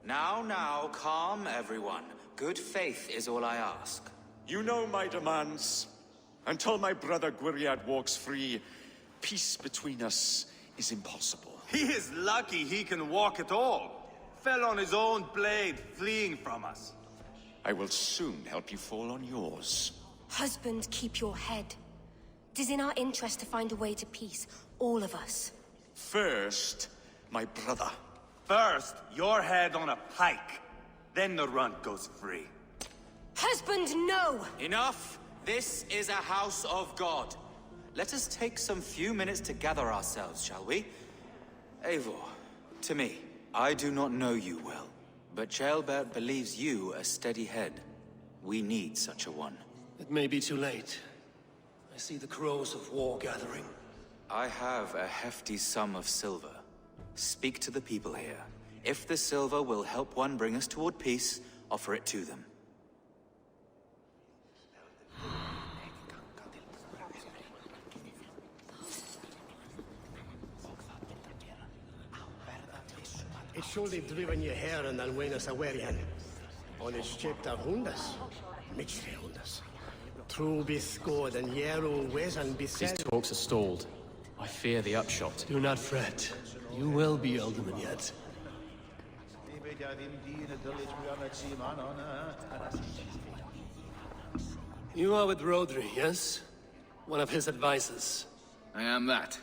Now, calm everyone. Good faith is all I ask. You know my demands. Until my brother Gwiriad walks free, peace between us is impossible. He is lucky he can walk at all. Fell on his own blade, fleeing from us. I will soon help you fall on yours. Husband, keep your head. It is in our interest to find a way to peace, all of us. First, my brother. First, your head on a pike. Then the runt goes free. Husband, no! Enough! This is a house of God. Let us take some few minutes to gather ourselves, shall we? Eivor, to me, I do not know you well, but Ceolbert believes you a steady head. We need such a one. It may be too late. I see the crows of war gathering. I have a hefty sum of silver. Speak to the people here. If the silver will help one bring us toward peace, offer it to them. It surely driven your hair and alwenas awerian. On its shaped of hundas. Mixed hundas. True biscord and yeru wesan These bisel. talks are stalled. I fear the upshot. Do not fret. You will be alderman yet. You are with Rodri, yes? One of his advisors. I am that.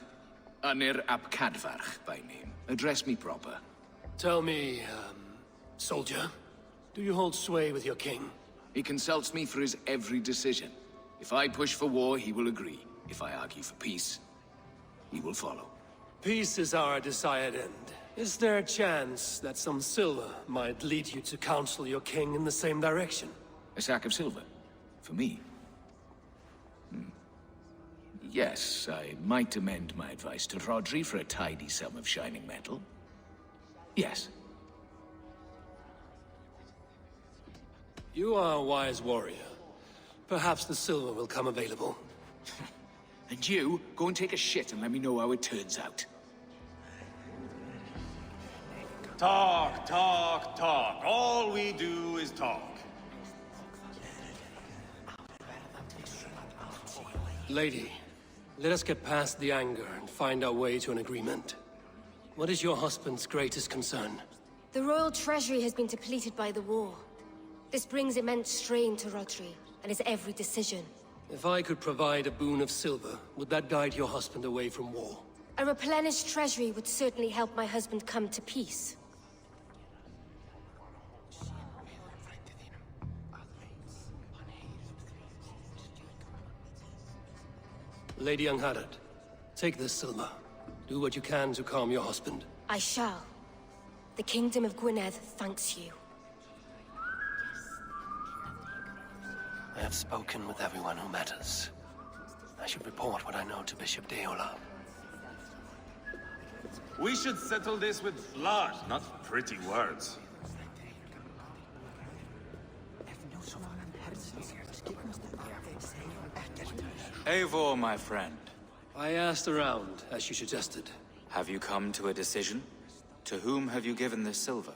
Anir ap Cadfarch by name. Address me proper. Tell me, soldier, do you hold sway with your king? He consults me for his every decision. If I push for war, he will agree. If I argue for peace, he will follow. Peace is our desired end. Is there a chance that some silver might lead you to counsel your king in the same direction? A sack of silver? For me? Yes, I might amend my advice to Rodri for a tidy sum of shining metal. Yes. You are a wise warrior. Perhaps the silver will come available. And you, go and take a shit and let me know how it turns out. Talk, talk, talk. All we do is talk. Lady, let us get past the anger and find our way to an agreement. What is your husband's greatest concern? The royal treasury has been depleted by the war. This brings immense strain to Rodri and his every decision. If I could provide a boon of silver, would that guide your husband away from war? A replenished treasury would certainly help my husband come to peace. Lady Angharad, take this silver. Do what you can to calm your husband. I shall. The Kingdom of Gwynedd thanks you. I have spoken with everyone who matters. I should report what I know to Bishop Deola. We should settle this with blood, not pretty words. Eivor, my friend. I asked around, as you suggested. Have you come to a decision? To whom have you given this silver?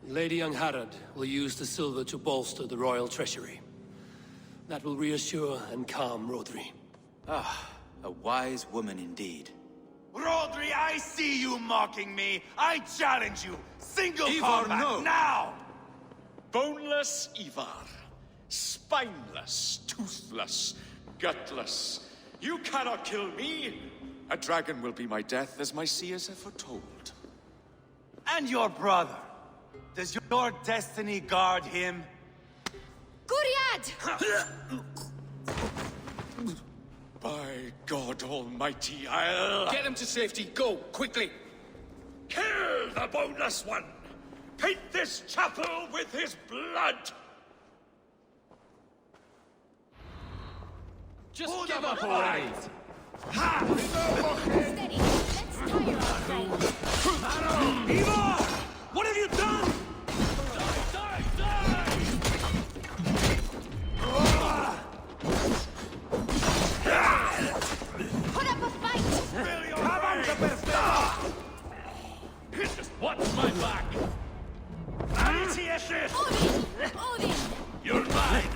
Lady Angharad will use the silver to bolster the royal treasury. That will reassure and calm Rodri. Ah, a wise woman indeed. Rodri, I see you mocking me! I challenge you! Single Ivar, combat, no. now! Boneless Ivar. Spineless, toothless, gutless. You cannot kill me! A dragon will be my death, as my seers have foretold. And your brother. Does your destiny guard him? Guriad! By God Almighty, I'll... Get him to safety. Go, quickly. Kill the boneless one! Paint this chapel with his blood! Just give up already! Steady. Let's tire ourselves. Ivar! What have you done? Put up a fight! Watch my back! Odin! Odin! You're mine!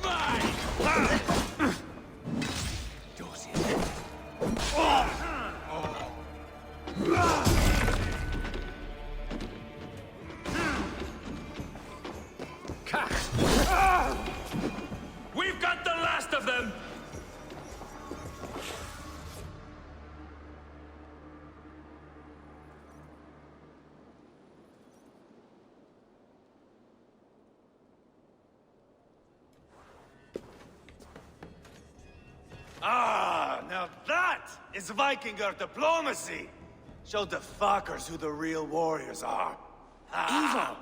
Mine! We've got the last of them! Ah, now that is Vikinger diplomacy! Show the fuckers who the real warriors are. Ivar,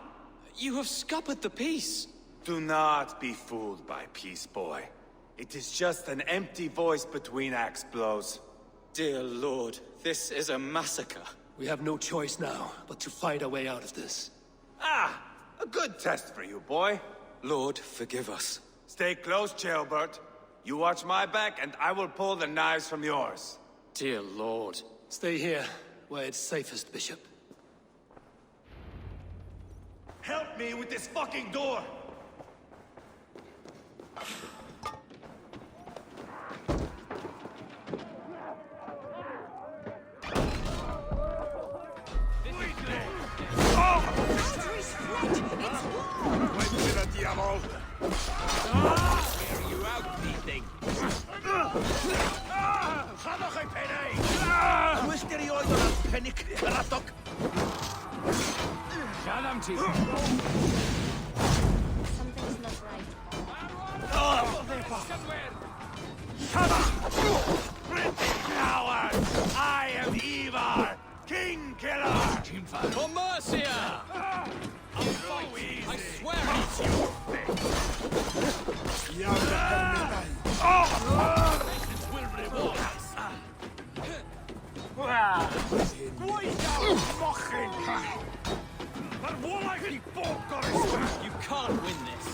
you have scuppered the peace. Do not be fooled by peace, boy. It is just an empty voice between axe blows. Dear Lord, this is a massacre. We have no choice now, but to fight our way out of this. Ah, a good test for you, boy. Lord, forgive us. Stay close, Jailbert. You watch my back, and I will pull the knives from yours. Dear Lord. Stay here, where it's safest, Bishop. Help me with this fucking door! Something's not right. Coward! I am Ivar, King Killer! For Mercia! I'll fight. I swear Vengeance will reward us. You can't win this.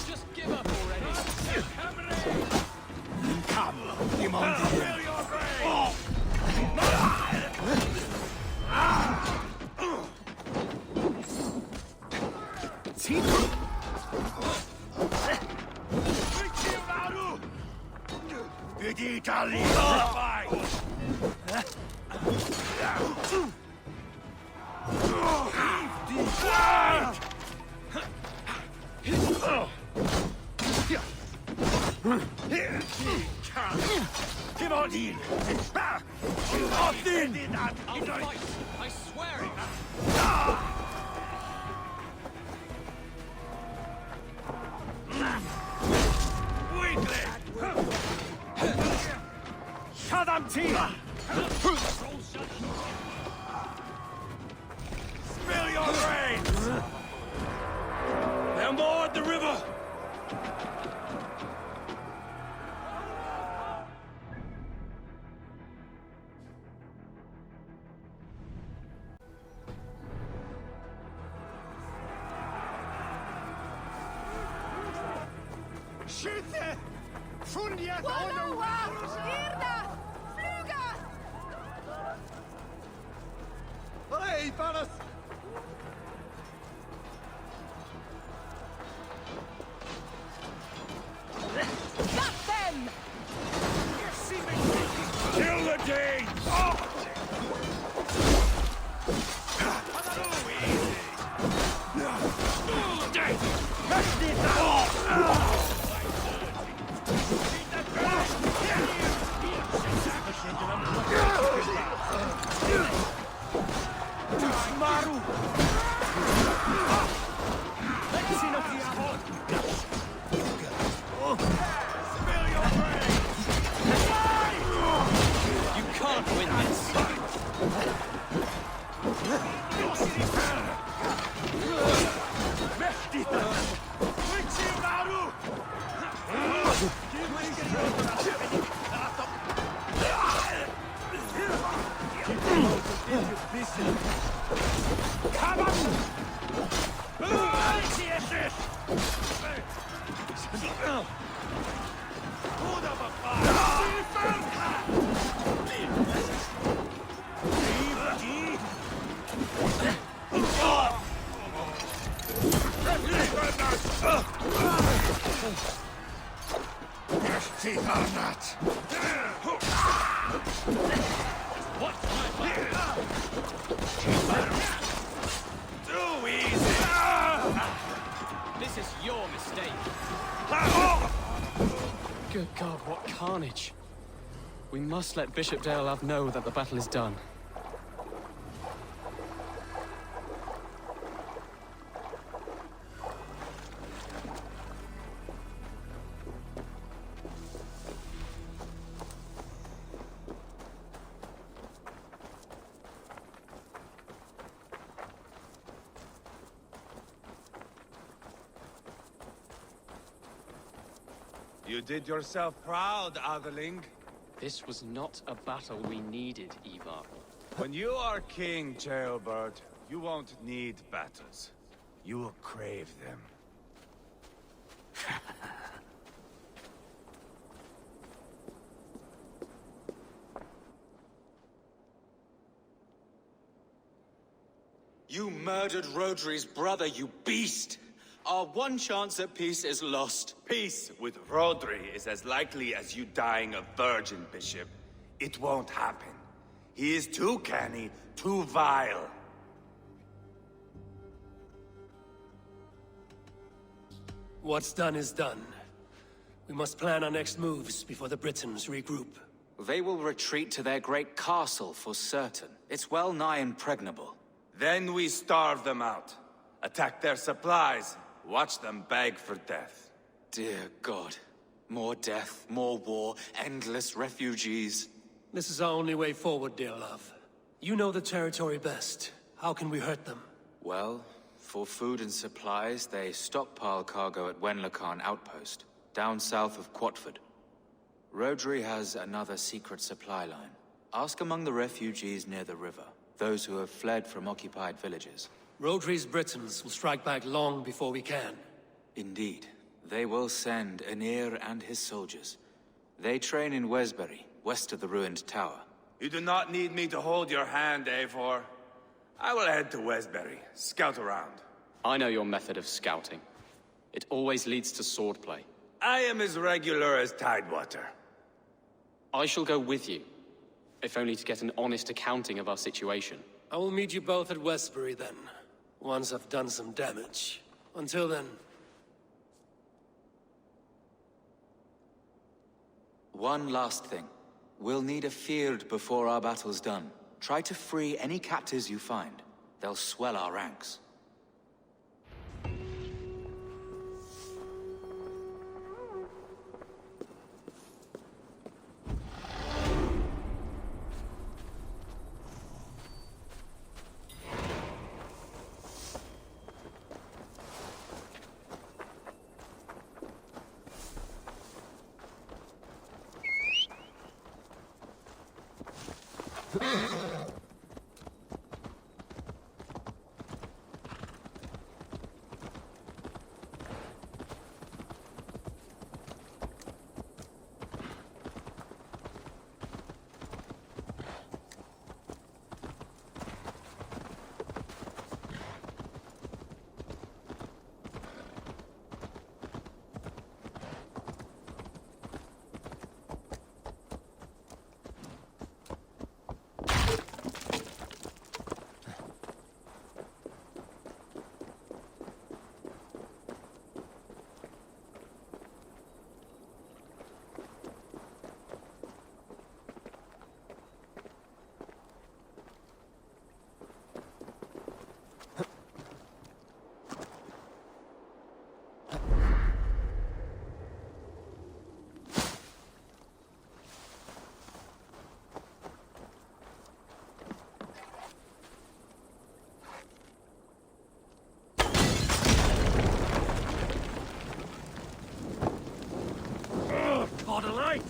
Just give up already. Come on in! Off in! I'll fight! I swear it! Weakling! Shut them teeth! Spill your brains! They're moored the river! Schütze! Fundiert Wallowa! Irda! Fluga! Hey, Paras! Got them! Kill the Danes! You can't win this! Too easy! This is your mistake! Good God, what carnage! We must let Bishop Deolav know that the battle is done. You did yourself proud, Atheling. This was not a battle we needed, Ivar. When you are king, Jailbird, you won't need battles. You will crave them. You murdered Rodri's brother, you beast! Our one chance at peace is lost. Peace with Rodri is as likely as you dying a virgin, Bishop. It won't happen. He is too canny, too vile. What's done is done. We must plan our next moves before the Britons regroup. They will retreat to their great castle for certain. It's well nigh impregnable. Then we starve them out. Attack their supplies. Watch them beg for death. Dear God. More death, more war, endless refugees. This is our only way forward, Deolav. You know the territory best. How can we hurt them? Well, for food and supplies, they stockpile cargo at Wenlacan Outpost, down south of Quatford. Rodri has another secret supply line. Ask among the refugees near the river, those who have fled from occupied villages. Rodri's Britons will strike back long before we can. Indeed. They will send Aenir and his soldiers. They train in Wesbury, west of the ruined tower. You do not need me to hold your hand, Eivor. I will head to Wesbury, scout around. I know your method of scouting. It always leads to swordplay. I am as regular as Tidewater. I shall go with you, if only to get an honest accounting of our situation. I will meet you both at Westbury then, once I've done some damage. Until then... One last thing. We'll need a field before our battle's done. Try to free any captives you find. They'll swell our ranks. For the light!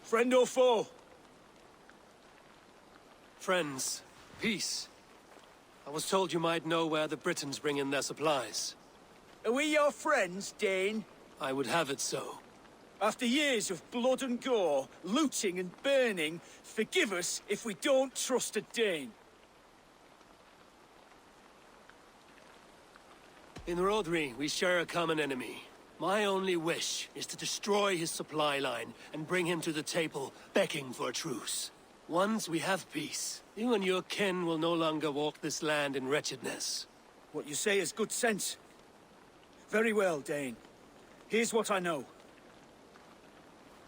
Friend or foe? Friends. Peace. I was told you might know where the Britons bring in their supplies. Are we your friends, Dane? I would have it so. After years of blood and gore, looting and burning, forgive us if we don't trust a Dane. In Rodri, we share a common enemy. My only wish is to destroy his supply line and bring him to the table, begging for a truce. Once we have peace, you and your kin will no longer walk this land in wretchedness. What you say is good sense. Very well, Dane. Here's what I know.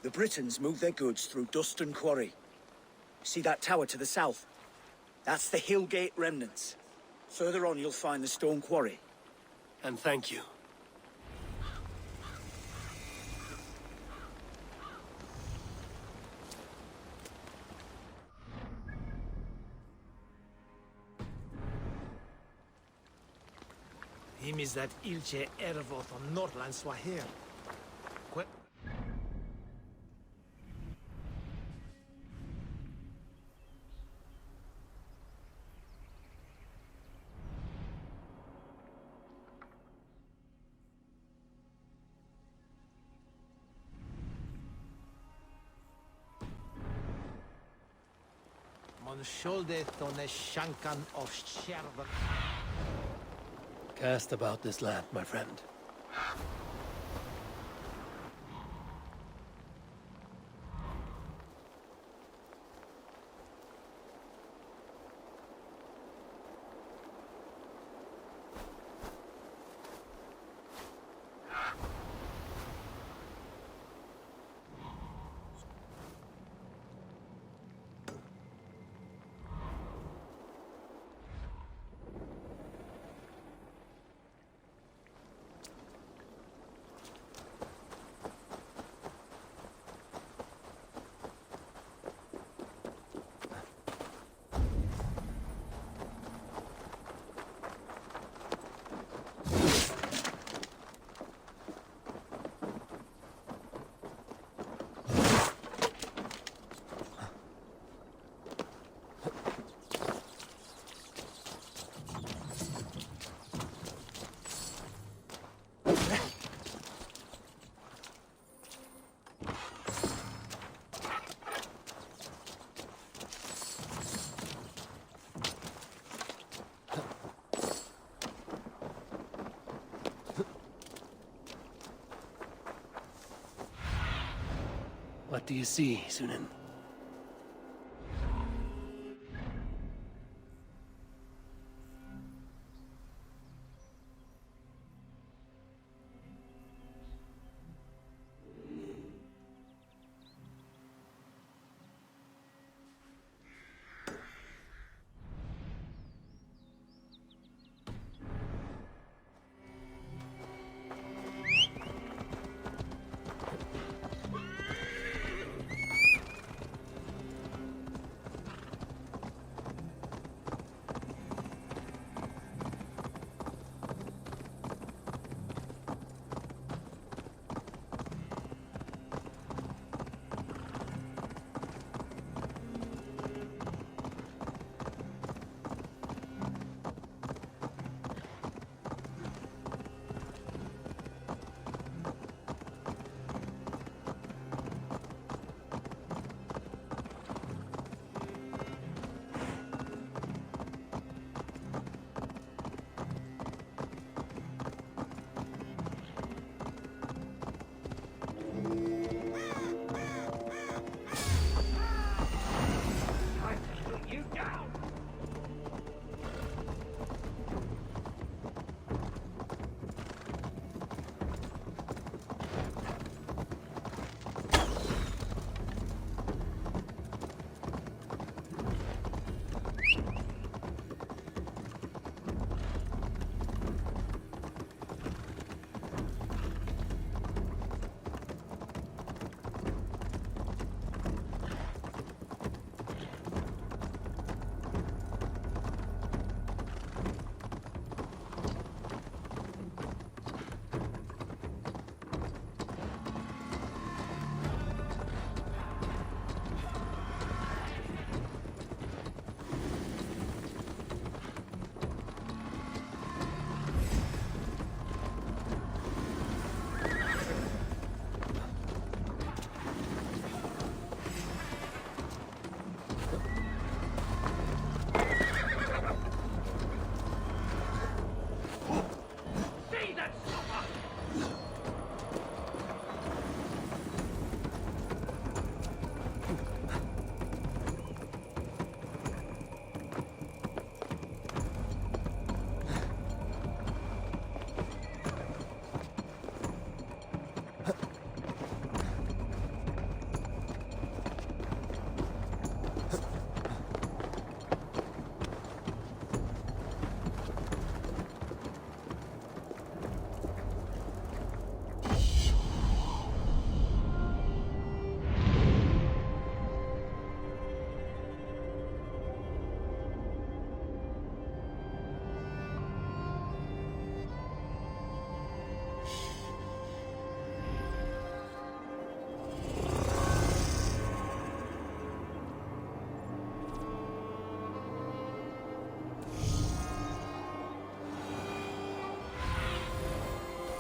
The Britons move their goods through Dustin Quarry. See that tower to the south? That's the Hillgate remnants. Further on, you'll find the stone quarry. And thank you. Him is that Ilche Ervoth on Northland Swahir. Mon shoulder thone shankan of Shervan. Cast about this land, my friend. What do you see, Sunan?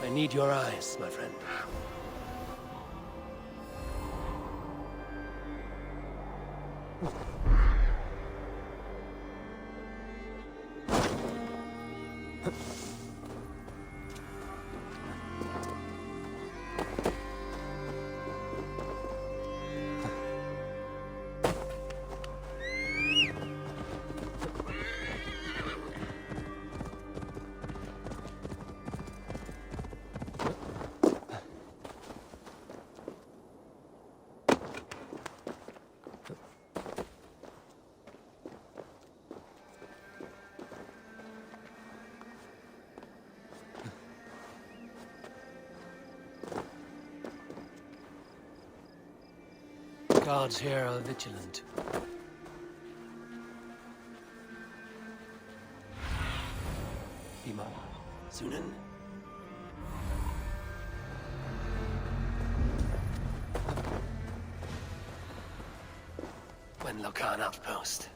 I need your eyes, my friend. Guards here are vigilant. Ima, Sunan. When Lokan outpost.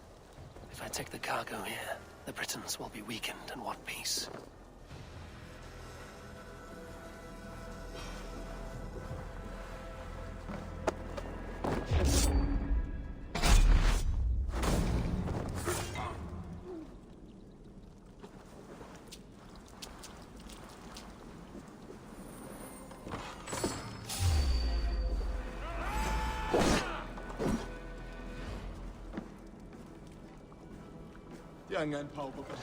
If I take the cargo here, the Britons will be weakened and want peace. Jangan pau bukan.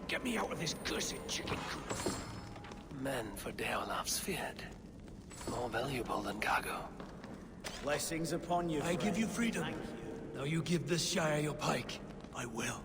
Get me out of this cursed chicken coop. Men for Deolaf's feared. More valuable than cargo. Blessings upon you, I give you freedom. Now you give this Shire your pike. I will.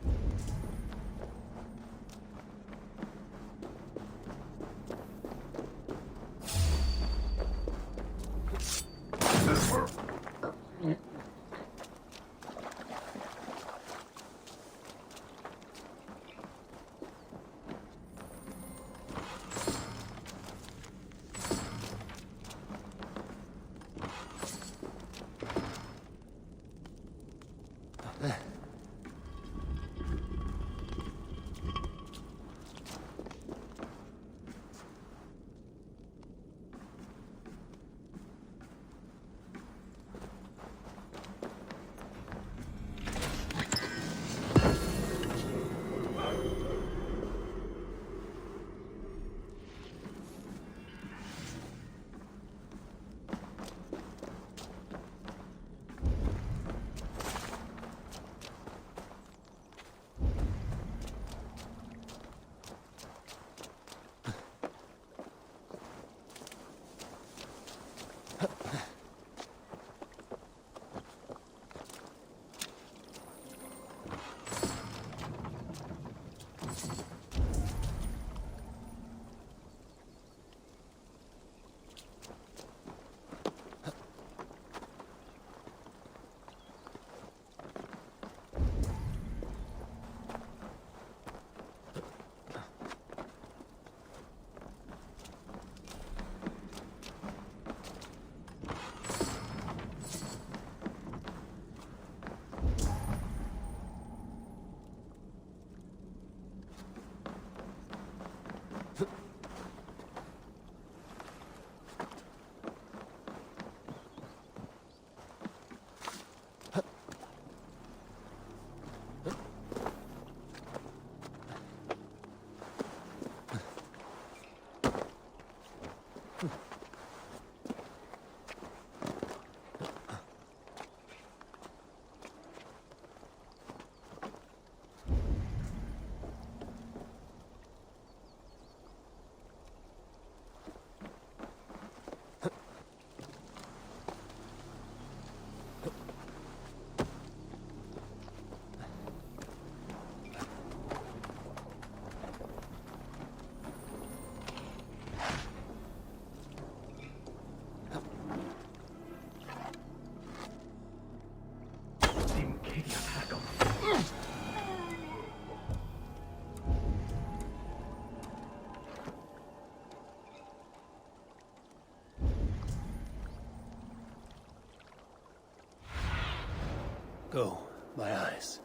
Go, my eyes.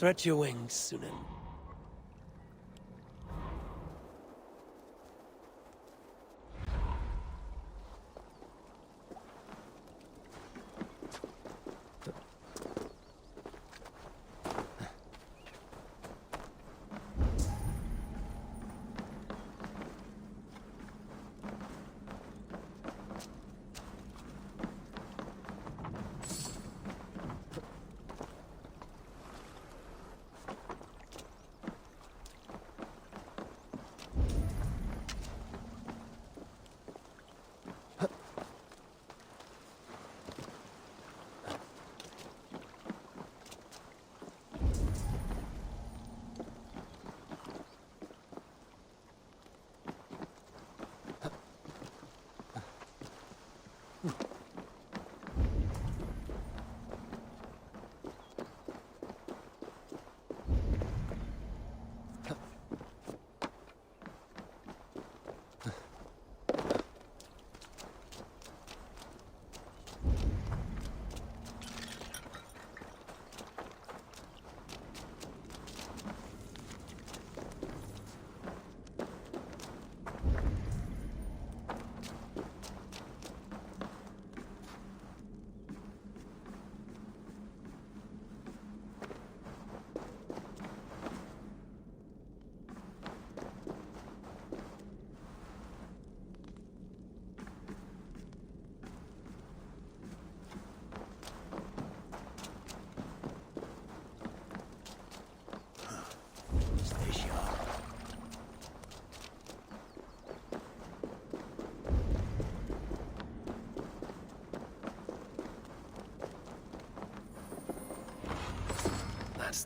Stretch your wings, Sunan.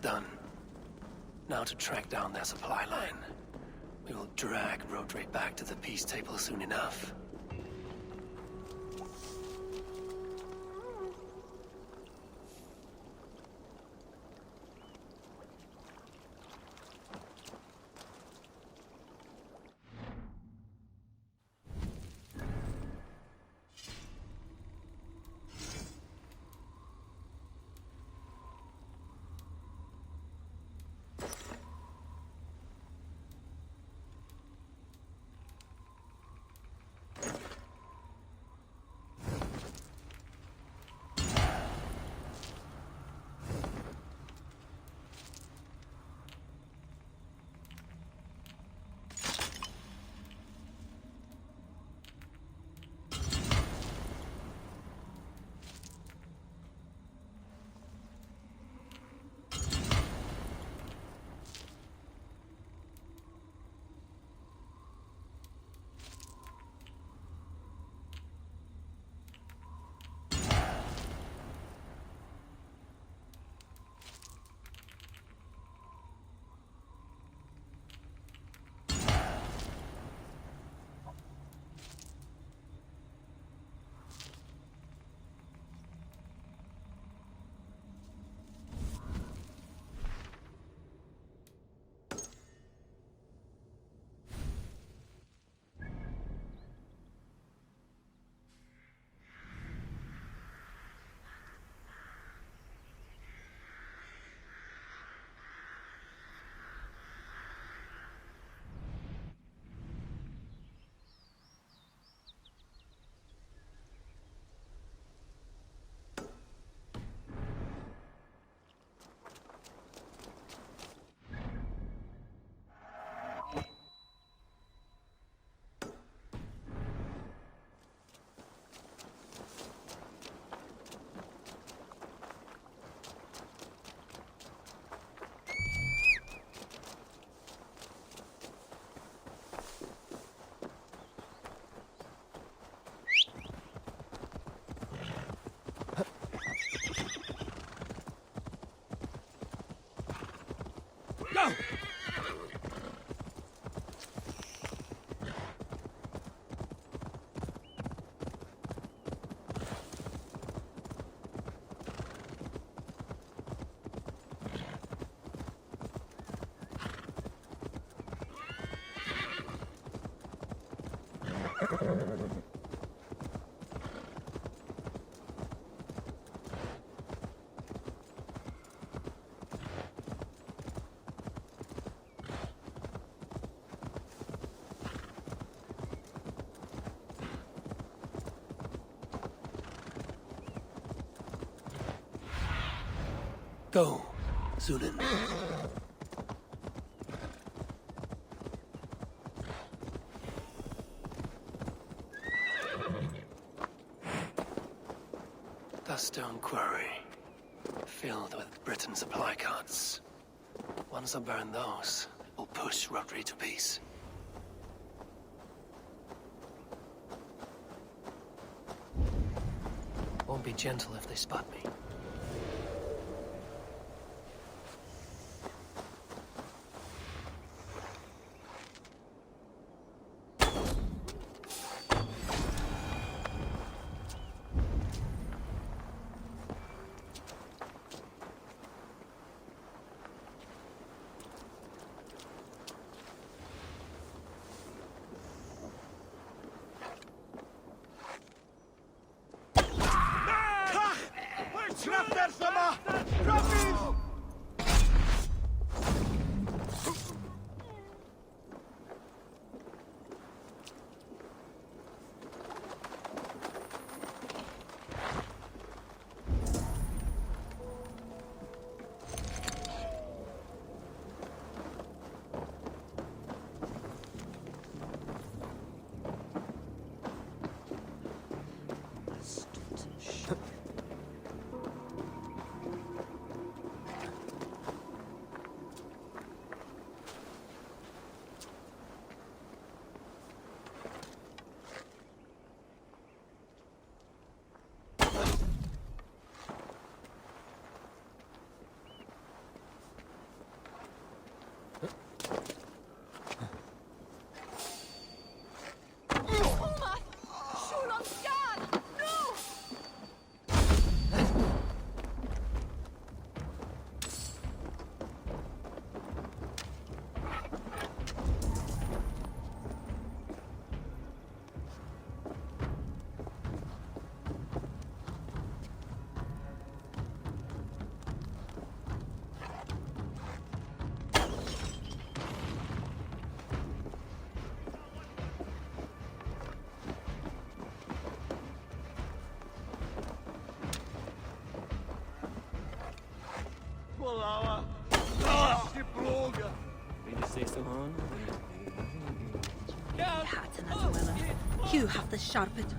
done. Now to track down their supply line. We will drag Rodri back to the peace table soon enough. Go! Go, Zulin. The stone quarry, filled with Britain supply carts. Once I burn those, we'll push Rodri to peace. Won't be gentle if they spot me. say so, hon. Hatten as well. You have the sharpest.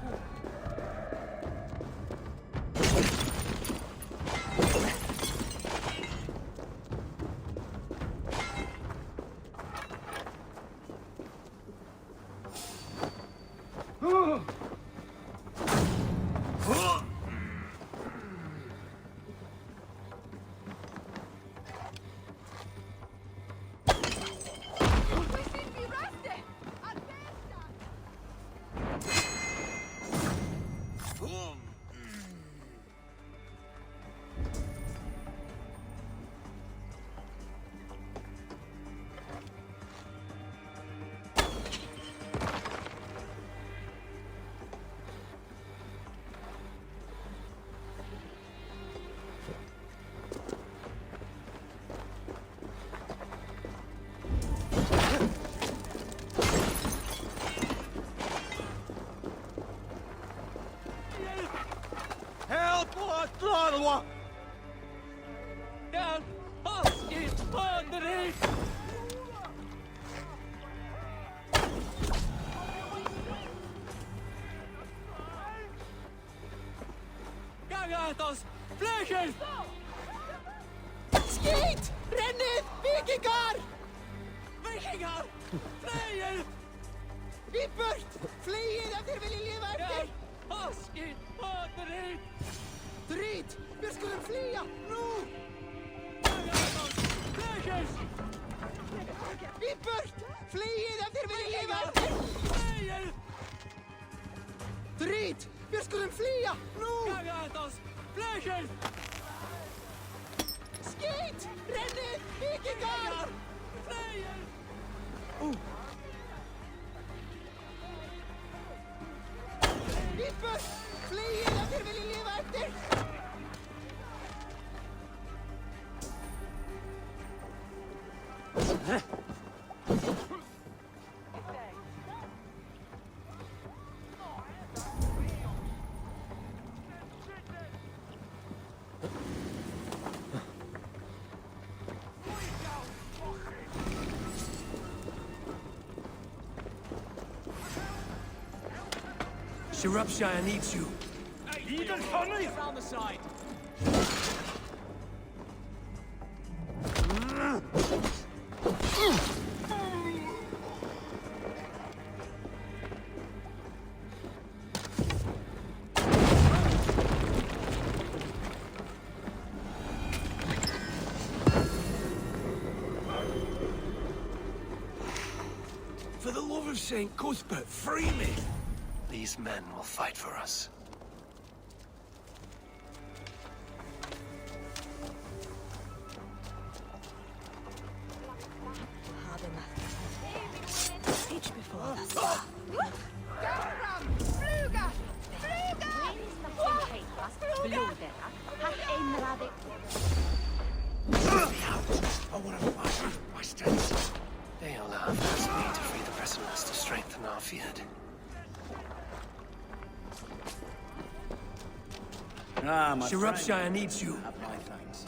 Gatos! Vleugels! Skeet! Rennið! Víkingar! Víkingar! Vleugel! Í burt! Fleið ef þér viljið lifa eftir! Skít! Drít! Drít! Við skulum flýja! Nú! Gatos! Vleugels! Í burt! Fleið ef þér viljið lifa eftir! Vleugel! Drít! Við skulum flýja! Nú! Gatos! Vleugels! Skít! Rennið! Víkingar! Vleugel! Í burt! Fleið ef þér viljið lifa eftir! Shropshire needs you. Even funny! Around the side. For the love of Saint Cuthbert, free me! These men will fight for us. Teach before us. Garram! Fluga! I want to flash my strength. They'll ask me to free the prisoners to strengthen our field. Shropshire needs you. My thanks.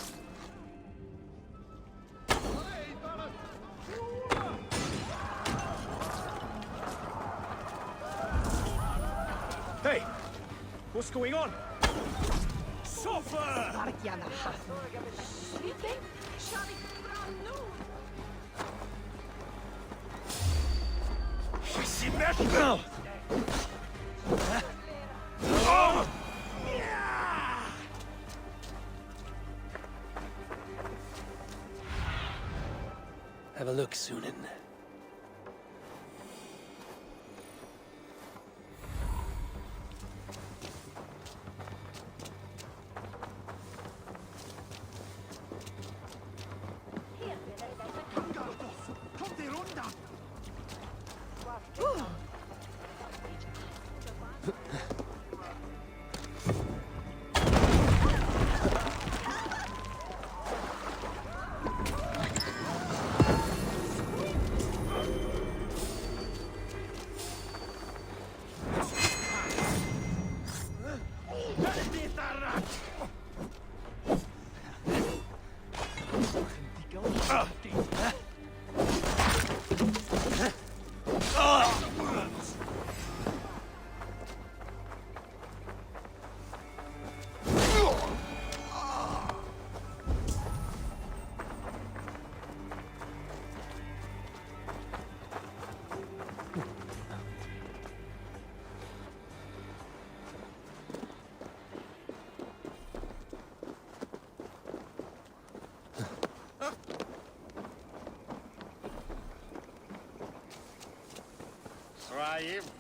Hey! What's going on? Suffer! Have a look, Sunan.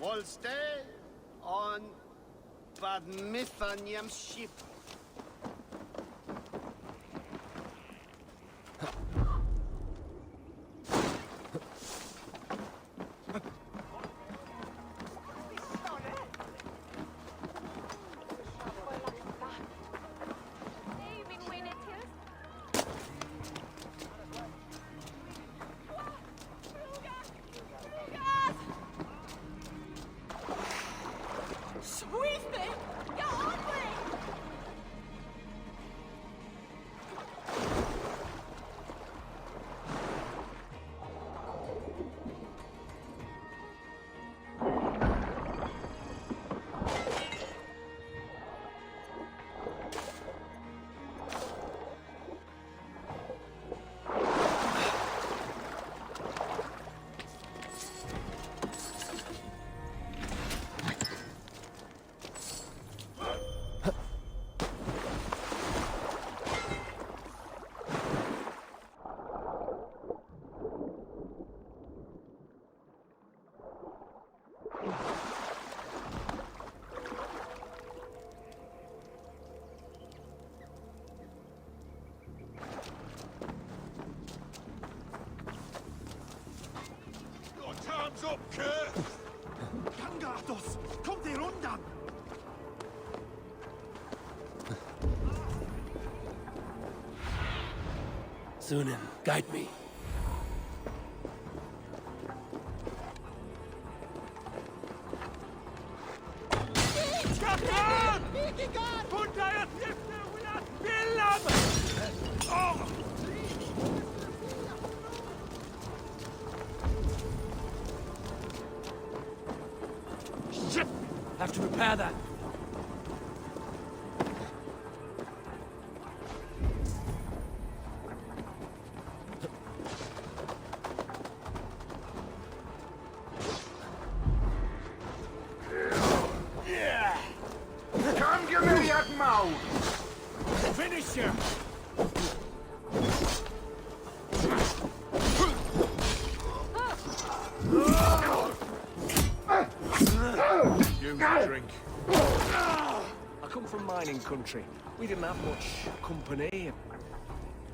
Volste on Badmithanium ship. Time's up, Kurt! Kangatos! Kommt ihr undan! Sunan, guide me. Shit! Have to repair that. Come give me that mouth! Finish him! You drink. I come from mining country. We didn't have much company,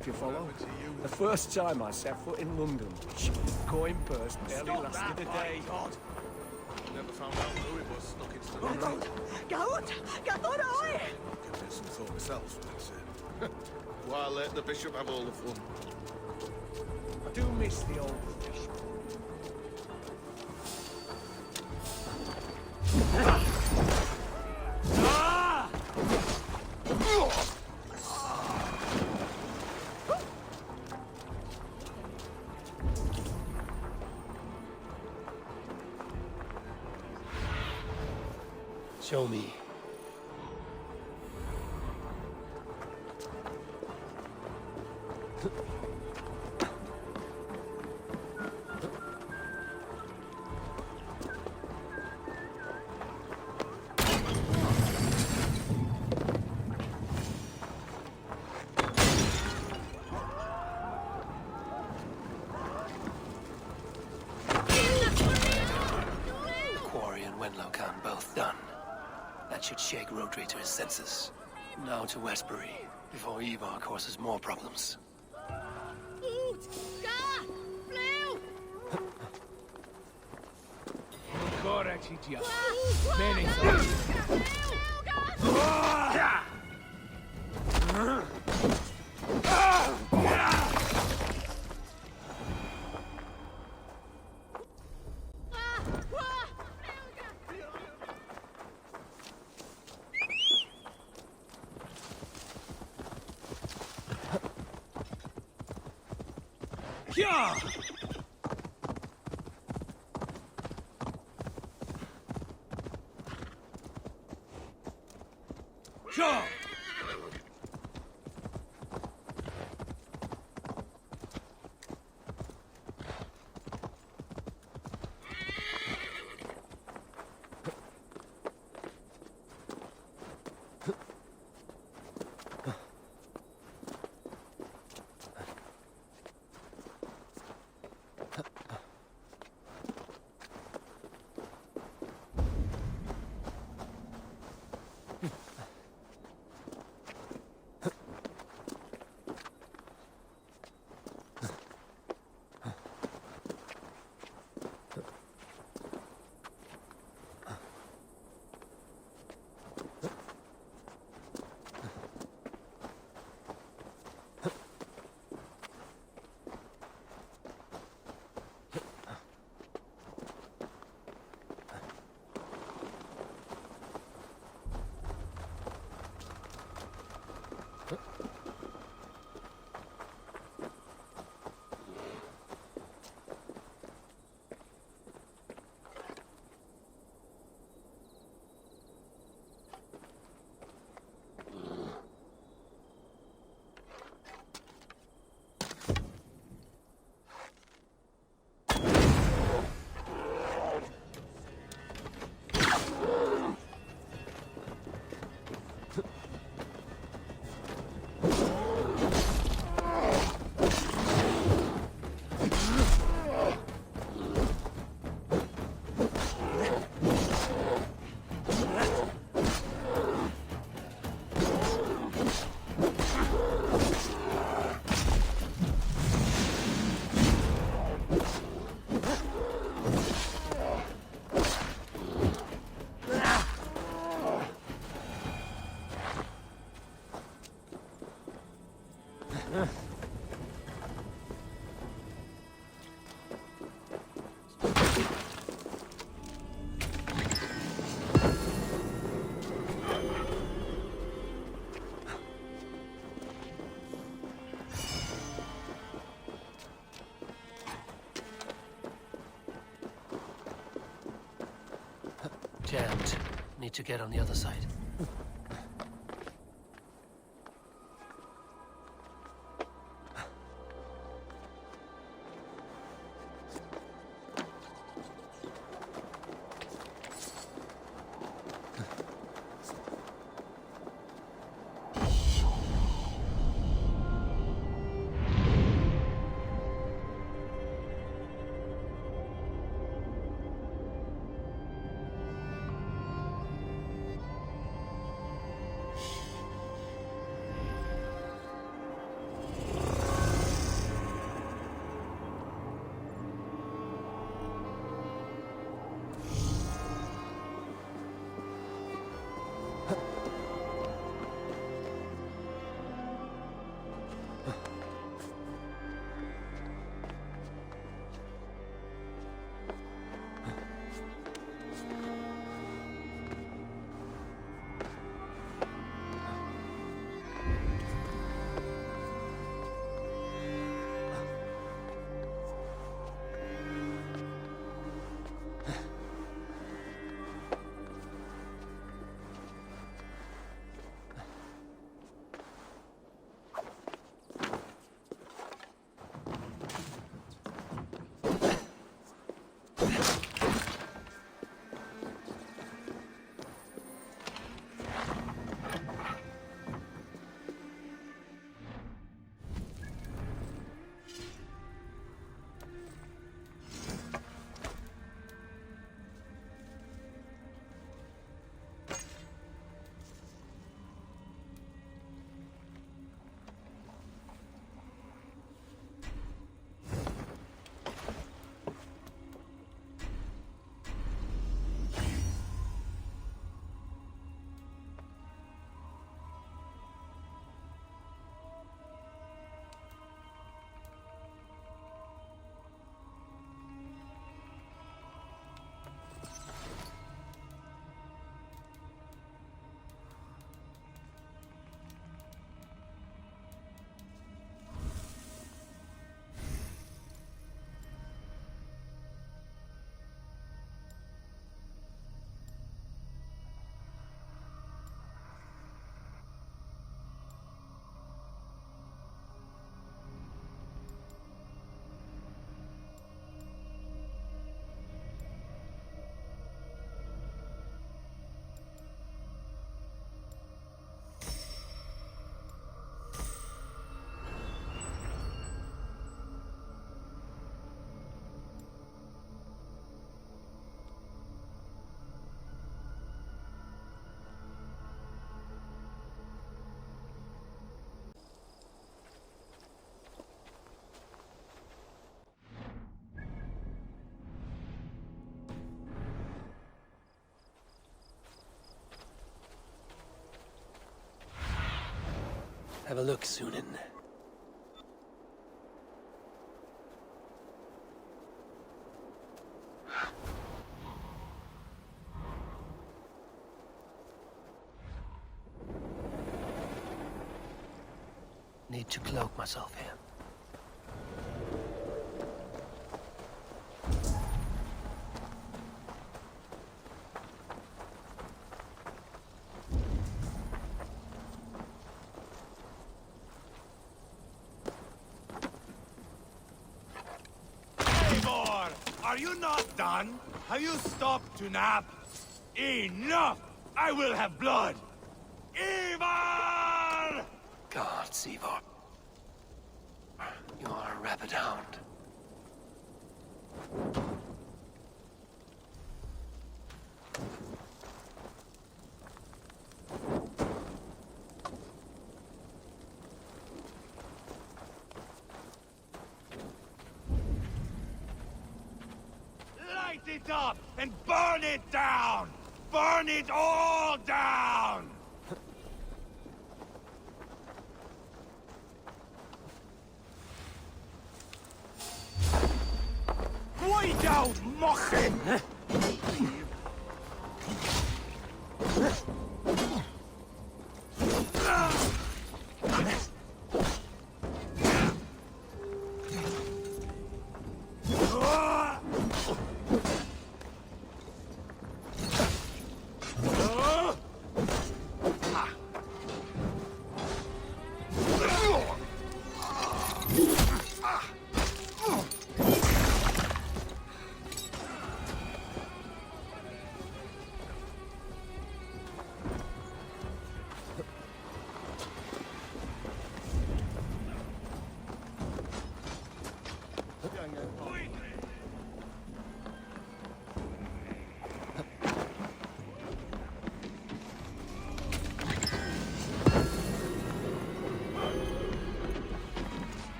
if you follow. The first time I set foot in London, coin purse barely lasted a day. God. Never found out who it was snuck into the room. Give me some thought myself, that's it. Why let the bishop have all the fun? I do miss the old fish. Show me. Quarry and Wenlocan both done. That should shake Rodri to his senses. Now to Westbury, before Ivar causes more problems. Yeah! Sure! Jammed. Need to get on the other side. Have a look, Sunan. Need to cloak myself here. Are you not done? Have you stopped to nap? Enough! I will have blood! Evil! God, Ivor. You are a rabid hound. Light it up and burn it down! Burn it all down!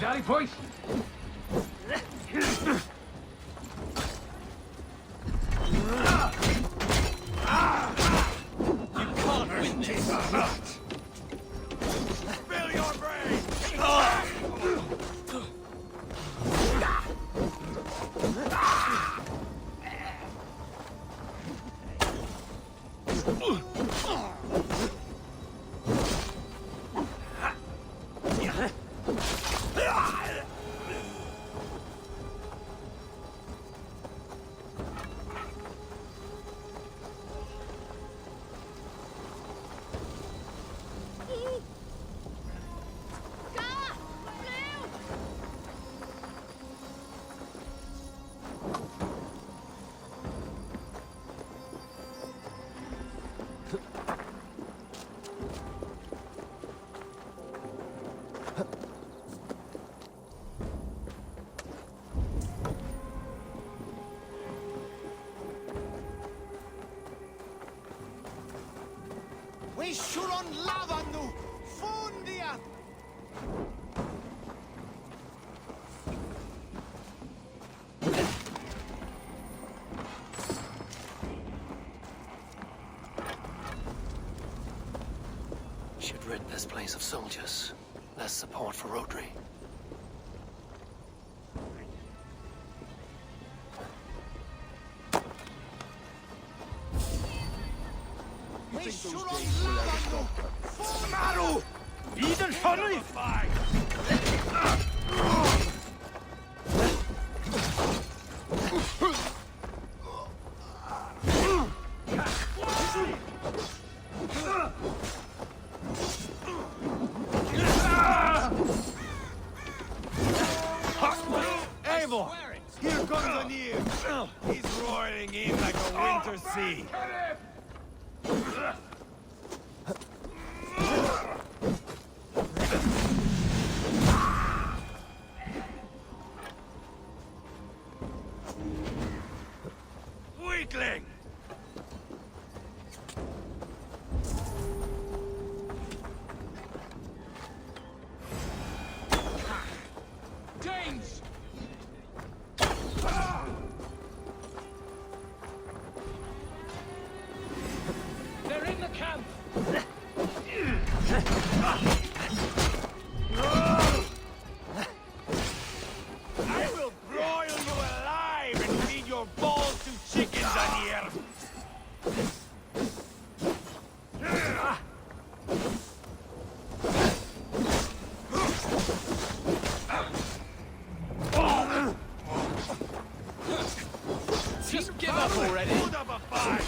Daddy point. You can't win this. Spill your brains! We should on lava nu! Fundia! Should rid this place of soldiers. Less support for Rodri. We should on lava nu! Maru! Eden Henry! Eivor! Here comes Anir! He's roiling in like a winter sea. Weakling! James! They're in the camp! I will broil you alive and feed your balls to chickens, Anir! Just give up already. Put up a fight!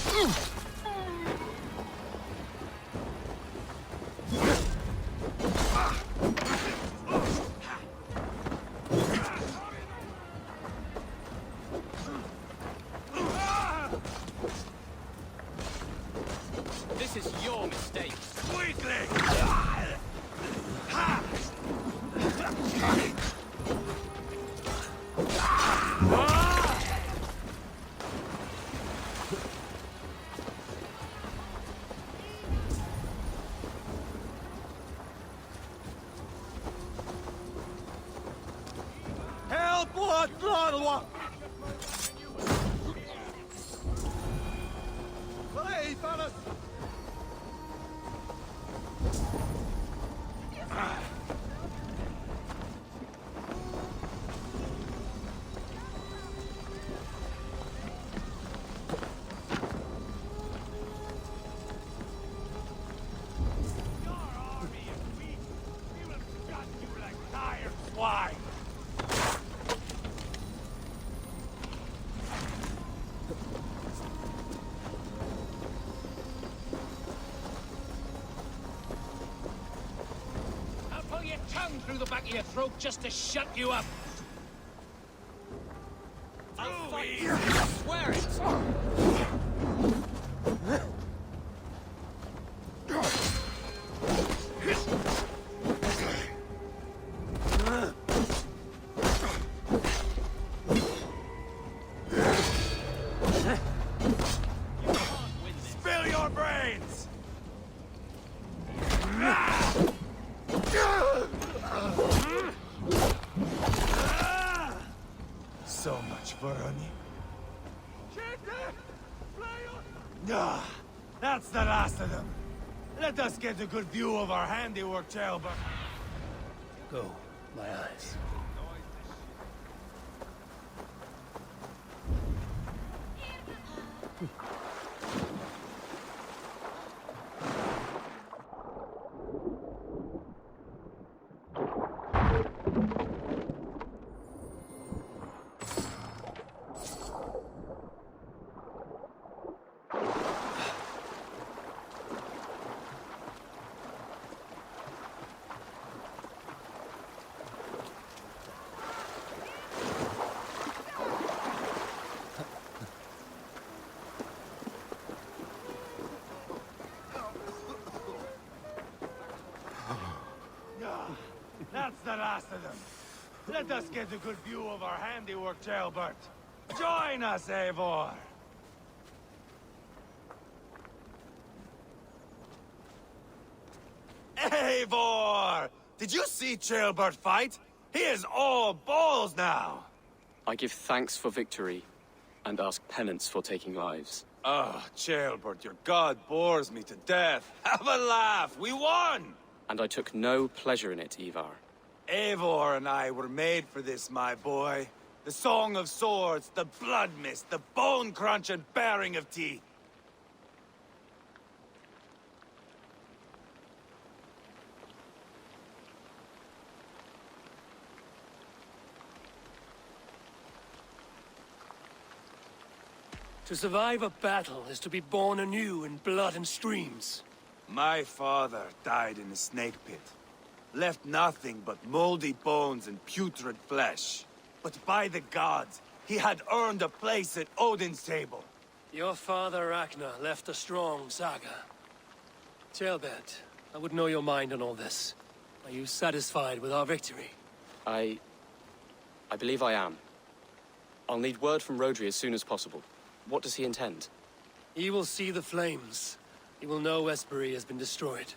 This is your mistake. Weakling! Help! What? Hey, fellas! Why? I'll pull your tongue through the back of your throat just to shut you up! I'll fight you. I swear it! Spill your brains! much for honey. Ah, that's the last of them. Let us get a good view of our handiwork, Jailbird. Go, my eyes. That's the last of them. Let us get a good view of our handiwork, Jailbird. Join us, Eivor! Eivor! Did you see Jailbird fight? He is all balls now! I give thanks for victory, and ask penance for taking lives. Ah, Jailbird, your god bores me to death. Have a laugh! We won! And I took no pleasure in it, Ivar. Eivor and I were made for this, my boy. The song of swords, the blood mist, the bone crunch and baring of teeth. To survive a battle is to be born anew in blood and streams. My father died in a snake pit. Left nothing but moldy bones and putrid flesh. But by the gods, he had earned a place at Odin's table. Your father Ragnar left a strong saga. Tailbert, I would know your mind on all this. Are you satisfied with our victory? I believe I am. I'll need word from Rodri as soon as possible. What does he intend? He will see the flames. He will know Espery has been destroyed.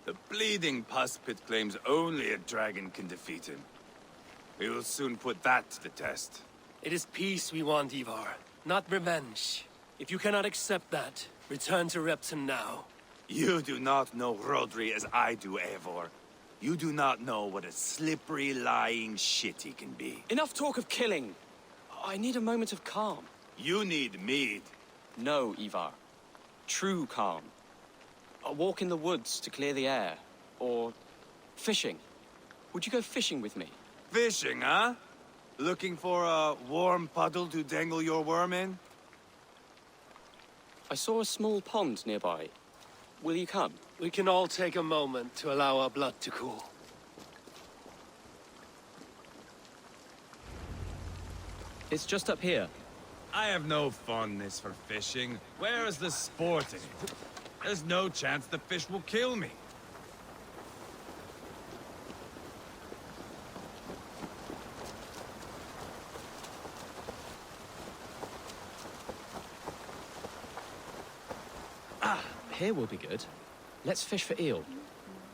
The bleeding pus pit claims only a dragon can defeat him. We will soon put that to the test. It is peace we want, Ivar, not revenge. If you cannot accept that, return to Repton now. You do not know Rodri as I do, Eivor. You do not know what a slippery, lying shit he can be. Enough talk of killing! I need a moment of calm. You need mead. No, Ivar. True calm. A walk in the woods to clear the air. Or fishing. Would you go fishing with me? Fishing, huh? Looking for a warm puddle to dangle your worm in? I saw a small pond nearby. Will you come? We can all take a moment to allow our blood to cool. It's just up here. I have no fondness for fishing. Where is the sport in it? There's no chance the fish will kill me. Here will be good. Let's fish for eel.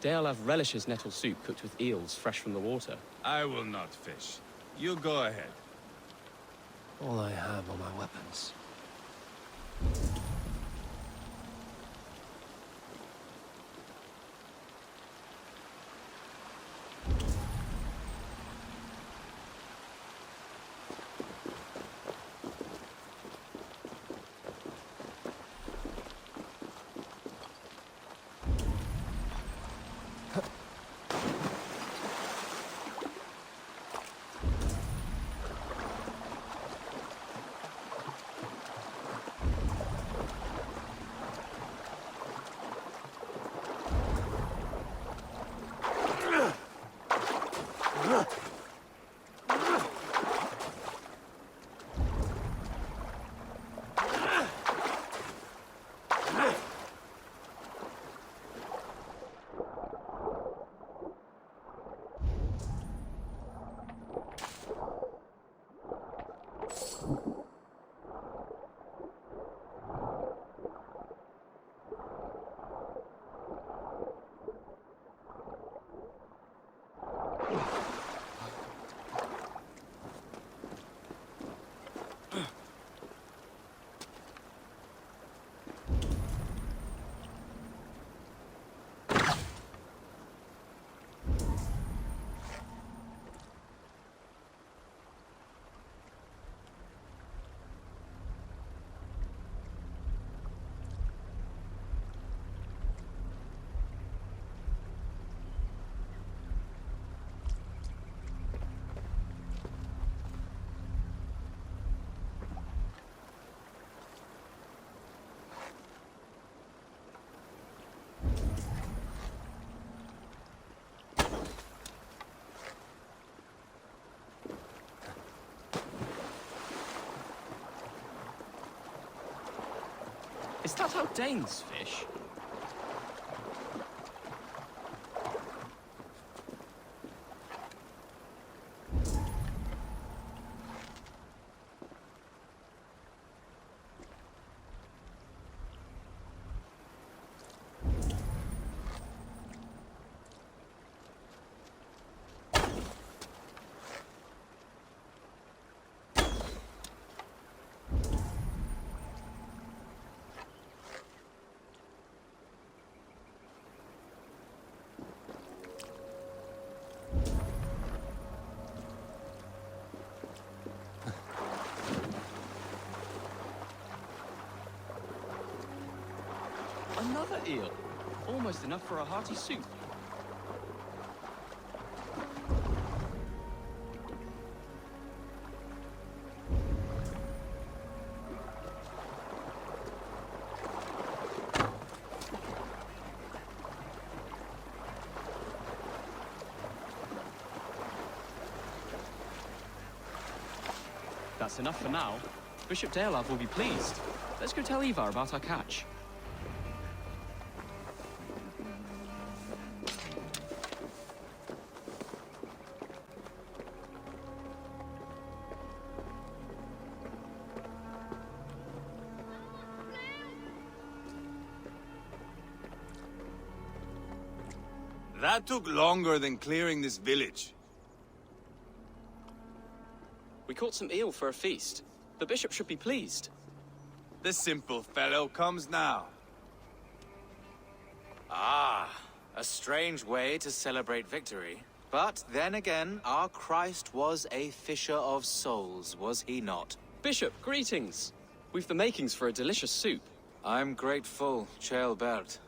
Deolav relishes nettle soup cooked with eels fresh from the water. I will not fish. You go ahead. All I have are my weapons. Is that how Danes fish? Another eel. Almost enough for a hearty soup. That's enough for now. Bishop Deolav will be pleased. Let's go tell Ivar about our catch. That took longer than clearing this village. We caught some eel for a feast. The bishop should be pleased. The simple fellow comes now. Ah, a strange way to celebrate victory. But then again, our Christ was a fisher of souls, was he not? Bishop, greetings. We've the makings for a delicious soup. I'm grateful, Ceolbert,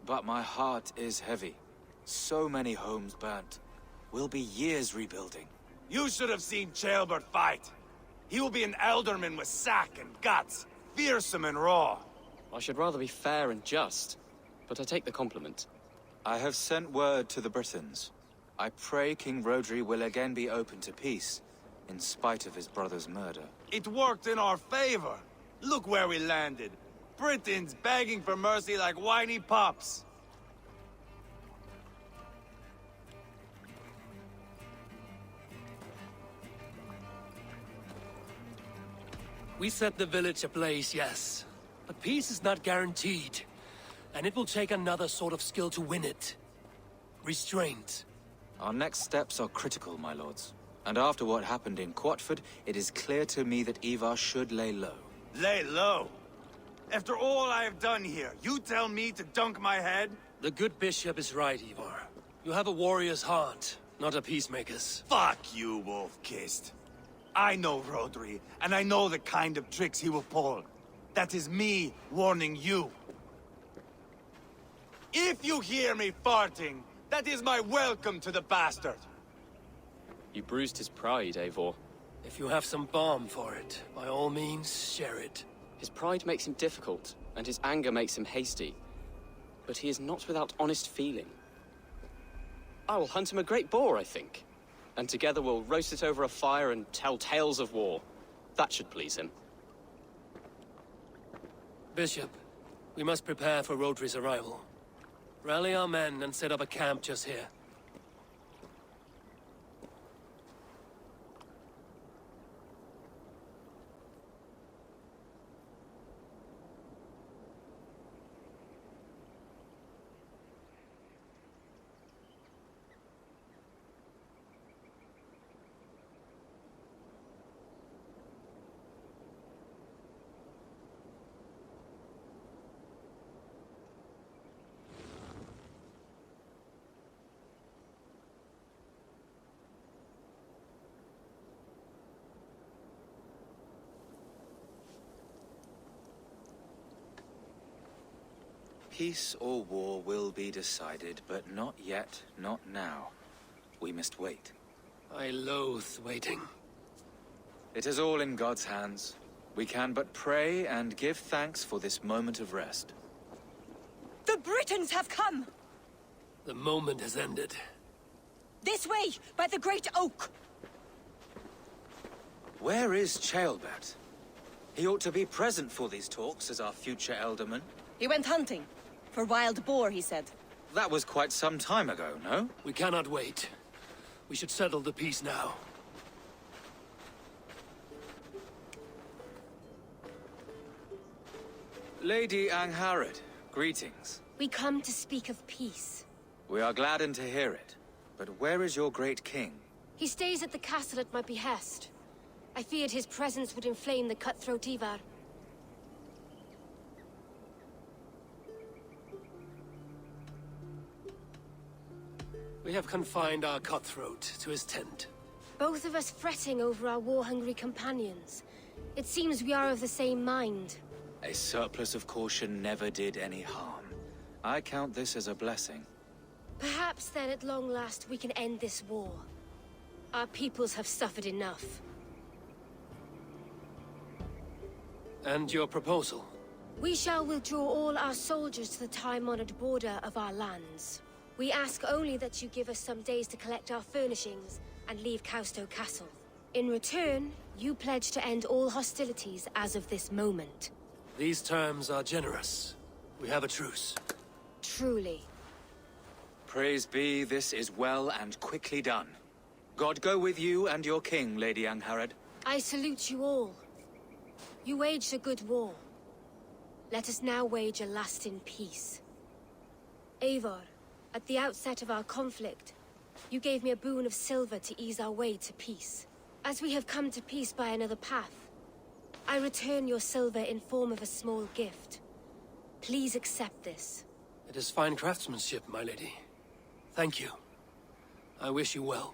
but my heart is heavy. So many homes burnt. We'll be years rebuilding. You should have seen Ceolbert fight. He will be an alderman with sack and guts, fearsome and raw. I should rather be fair and just, but I take the compliment. I have sent word to the Britons. I pray King Rodri will again be open to peace, in spite of his brother's murder. It worked in our favor. Look where we landed. Britons begging for mercy like whiny pups. We set the village ablaze, yes. But peace is not guaranteed. And it will take another sort of skill to win it. Restraint. Our next steps are critical, my lords. And after what happened in Quatford, it is clear to me that Ivar should lay low. Lay low? After all I have done here, you tell me to dunk my head? The good bishop is right, Ivar. You have a warrior's heart, not a peacemaker's. Fuck you, wolf-kissed. I know Rodri, and I know the kind of tricks he will pull. That is me warning you. If you hear me farting, that is my welcome to the bastard. You bruised his pride, Eivor. If you have some balm for it, by all means, share it. His pride makes him difficult, and his anger makes him hasty. But he is not without honest feeling. I will hunt him a great boar, I think. And together we'll roast it over a fire and tell tales of war. That should please him. Bishop, we must prepare for Rodri's arrival. Rally our men and set up a camp just here. Peace or war will be decided, but not yet, not now. We must wait. I loathe waiting. It is all in God's hands. We can but pray and give thanks for this moment of rest. The Britons have come! The moment has ended. This way, by the Great Oak! Where is Ceolbert? He ought to be present for these talks as our future elderman. He went hunting. For wild boar, he said. That was quite some time ago, no? We cannot wait. We should settle the peace now. Lady Angharad, greetings. We come to speak of peace. We are gladdened to hear it. But where is your great king? He stays at the castle at my behest. I feared his presence would inflame the cutthroat Ivar. We have confined our cutthroat to his tent. Both of us fretting over our war-hungry companions. It seems we are of the same mind. A surplus of caution never did any harm. I count this as a blessing. Perhaps then at long last we can end this war. Our peoples have suffered enough. And your proposal? We shall withdraw all our soldiers to the time-honored border of our lands. We ask only that you give us some days to collect our furnishings and leave Kausto Castle. In return, you pledge to end all hostilities as of this moment. These terms are generous. We have a truce. Truly. Praise be, this is well and quickly done. God go with you and your king, Lady Angharad. I salute you all. You waged a good war. Let us now wage a lasting peace. Eivor, at the outset of our conflict, you gave me a boon of silver to ease our way to peace. As we have come to peace by another path, I return your silver in form of a small gift. Please accept this. It is fine craftsmanship, my lady. Thank you. I wish you well.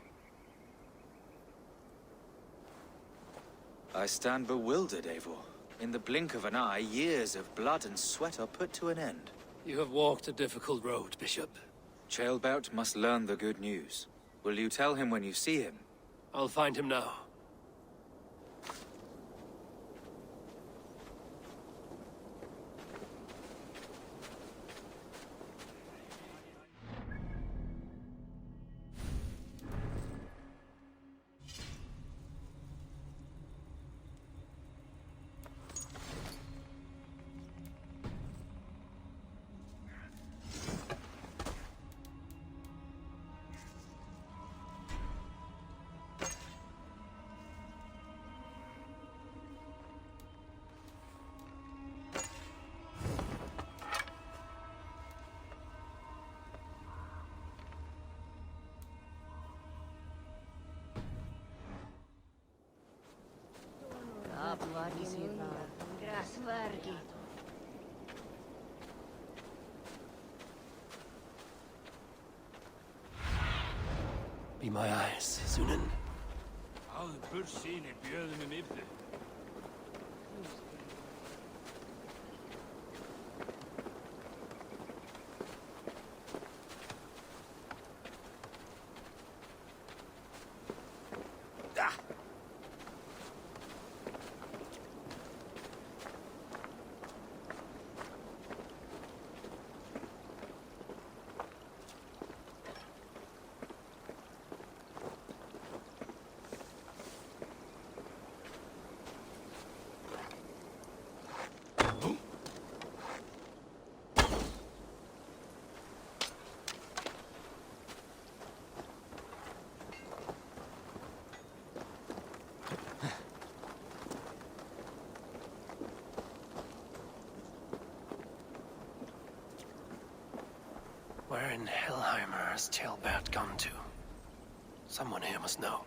I stand bewildered, Eivor. In the blink of an eye, years of blood and sweat are put to an end. You have walked a difficult road, Bishop. Ceolbert must learn the good news. Will you tell him when you see him? I'll find him now. Be my eyes, Sunan. Where in Hellheimer has Ceolbert gone to? Someone here must know.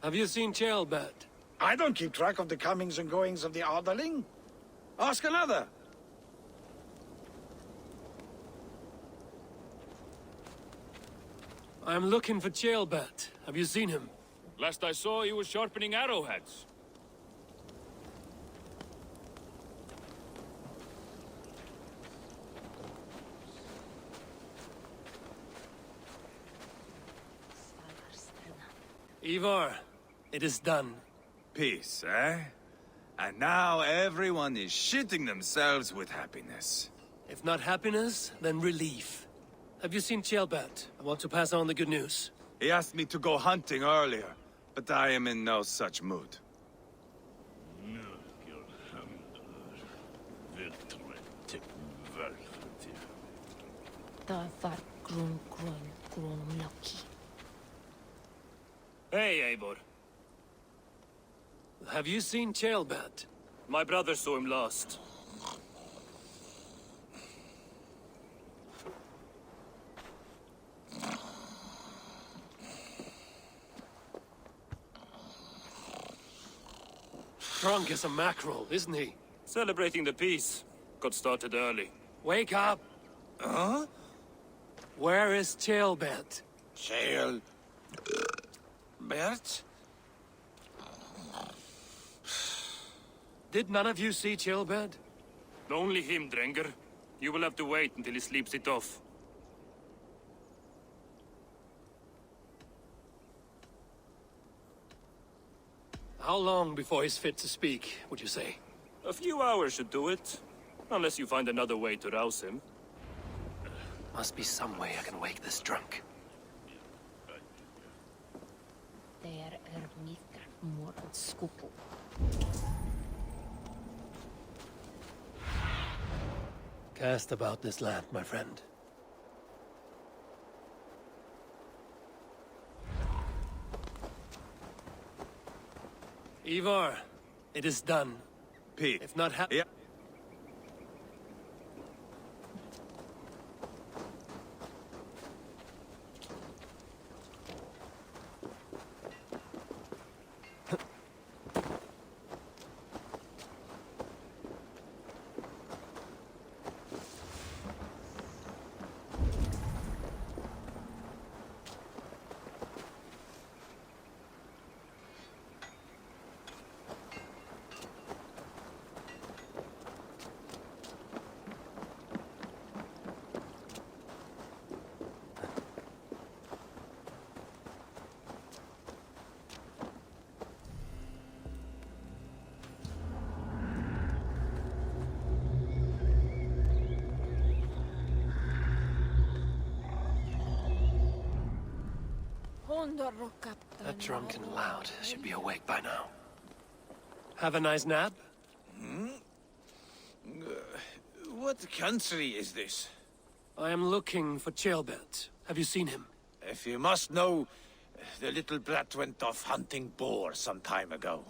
Have you seen Ceolbert? I don't keep track of the comings and goings of the Arderling. Ask another. I'm looking for Ceolbert. Have you seen him? Last I saw, he was sharpening arrowheads. Ivar, it is done. Peace, eh? And now everyone is shitting themselves with happiness. If not happiness, then relief. Have you seen Kjellbat? I want to pass on the good news. He asked me to go hunting earlier, but I am in no such mood. Hey, Eivor. Have you seen Kjellbat? My brother saw him last. Drunk as a mackerel, isn't he? Celebrating the peace. Got started early. Wake up! Huh? Where is Kjellbat? Bert? Did none of you see Kjellbat? Only him, Drenger. You will have to wait until he sleeps it off. How long before he's fit to speak, would you say? A few hours should do it. Unless you find another way to rouse him. Must be some way I can wake this drunk. Cast about this land, my friend. Ivar, it is done. Pete. If not Yeah. That drunken lout should be awake by now. Have a nice nap? What country is this? I am looking for Kjellbat. Have you seen him? If you must know, the little brat went off hunting boar some time ago.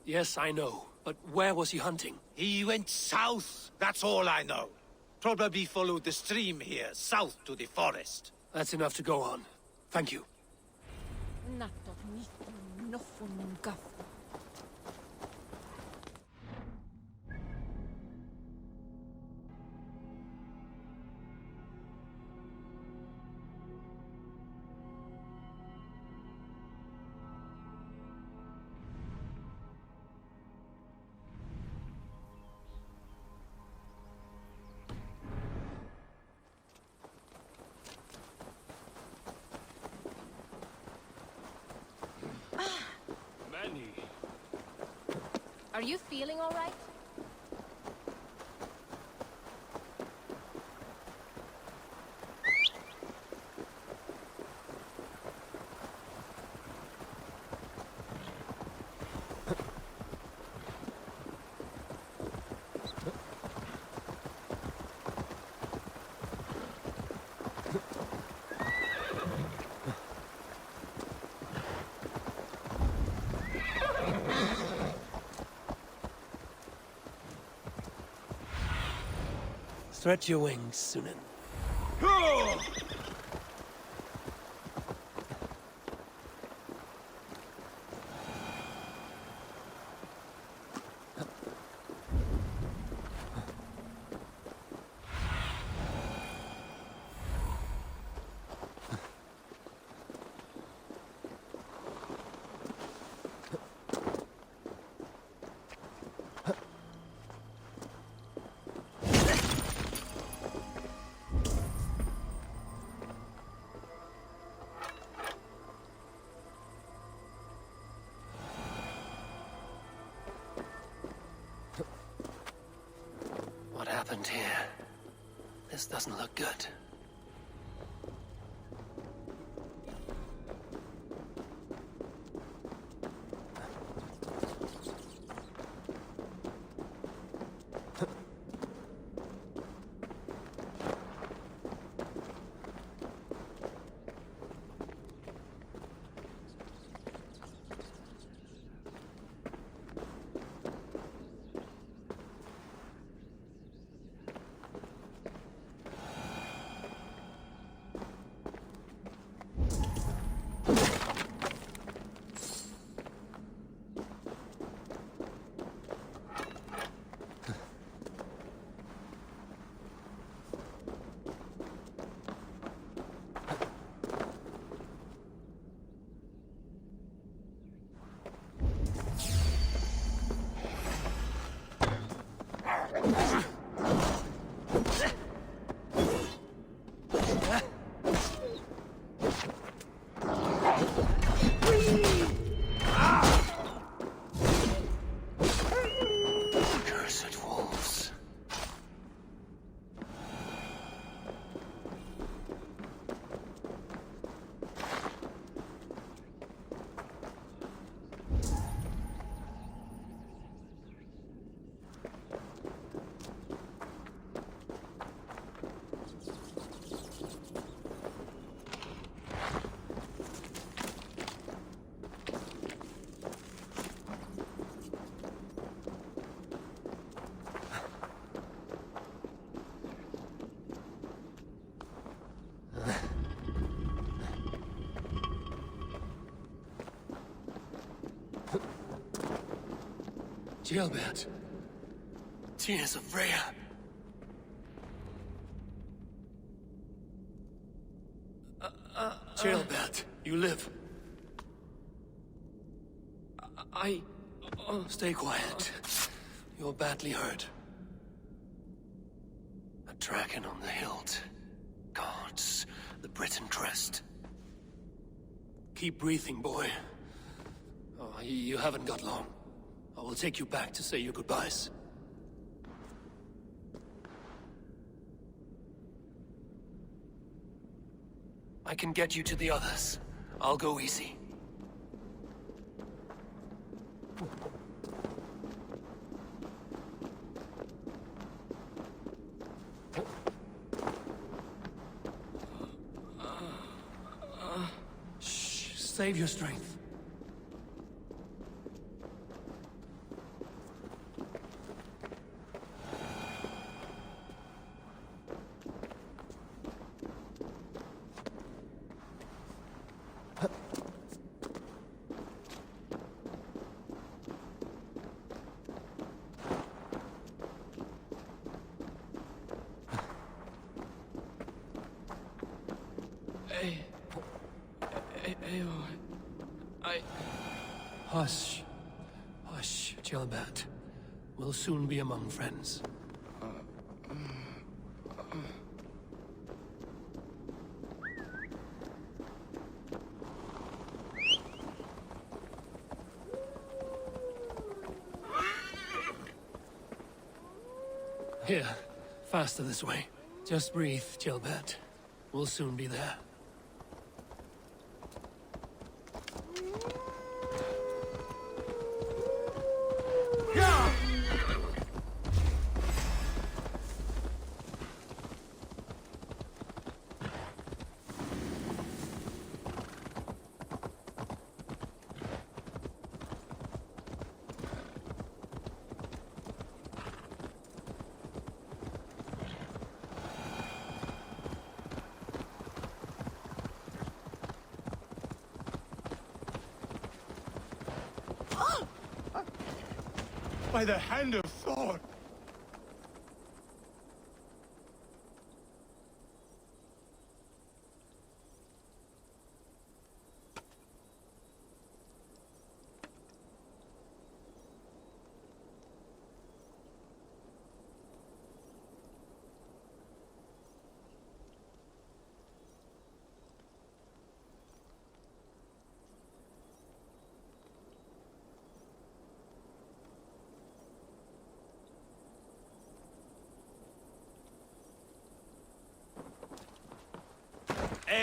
Yes, I know. But where was he hunting? He went south, that's all I know. Probably followed the stream here, south to the forest. That's enough to go on. Thank you. Are you feeling all right? Stretch your wings, Sunan. happened here? This doesn't look good. Gilbert. Tears of Freya. Gilbert, you live. Stay quiet. You're badly hurt. A dragon on the hilt. Gods, the Britain crest. Keep breathing, boy. Oh, you haven't got long. I will take you back to say your goodbyes. I can get you to the others. I'll go easy. Shh, save your strength. Hush. Hush, Gilbert. We'll soon be among friends. Here, faster this way. Just breathe, Gilbert. We'll soon be there. By the hand of Thor!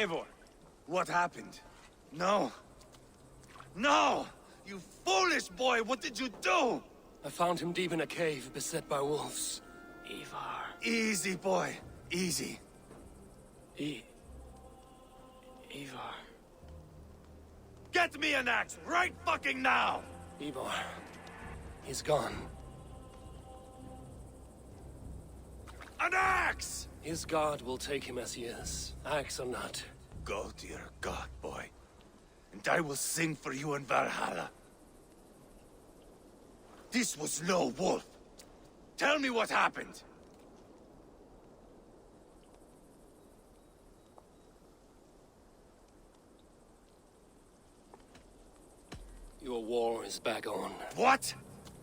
Eivor, what happened? No. No! You foolish boy, what did you do? I found him deep in a cave, beset by wolves. Ivar. Easy, boy. Easy. Ivar. Get me an axe, right fucking now! Ivar. He's gone. An axe! His god will take him as he is, axe or not. Go to your god, boy. And I will sing for you in Valhalla. This was no wolf. Tell me what happened. Your war is back on. What?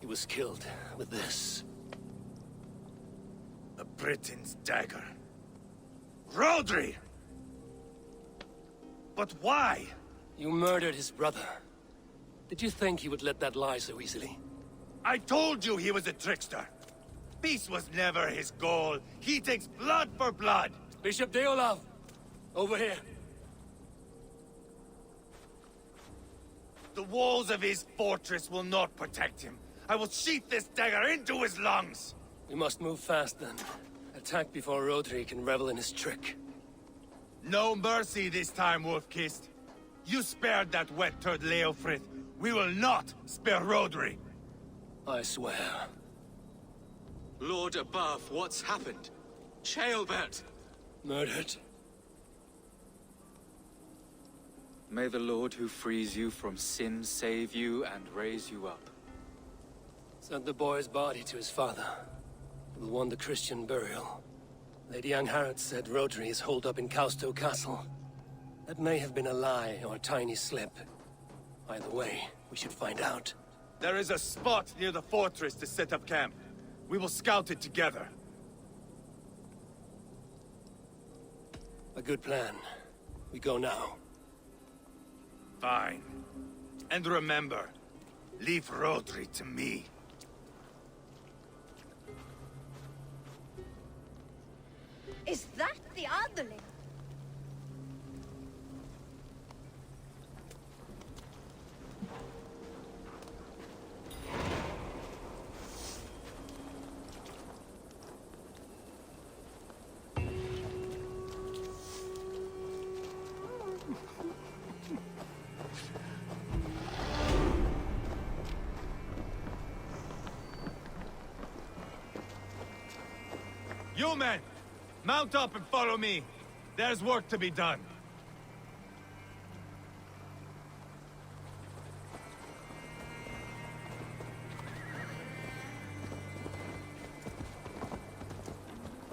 He was killed with this. A Briton's dagger. Rodri! But why? You murdered his brother. Did you think he would let that lie so easily? I told you he was a trickster. Peace was never his goal. He takes blood for blood. Bishop Deolav, over here. The walls of his fortress will not protect him. I will sheath this dagger into his lungs. We must move fast then. Attack before Rodri can revel in his trick. No mercy this time, Wolf-Kissed. You spared that wet turd Leofrith. We will not spare Rodri. I swear. Lord above, what's happened? Ceolbert! Murdered. May the Lord who frees you from sin save you and raise you up. Sent the boy's body to his father. He will want the Christian burial. Lady Angharad said Rodri is holed up in Kausto Castle. That may have been a lie or a tiny slip. Either way, we should find out. There is a spot near the fortress to set up camp. We will scout it together. A good plan. We go now. Fine. And remember, leave Rodri to me. Is that the Underling? You men! Mount up and follow me. There's work to be done.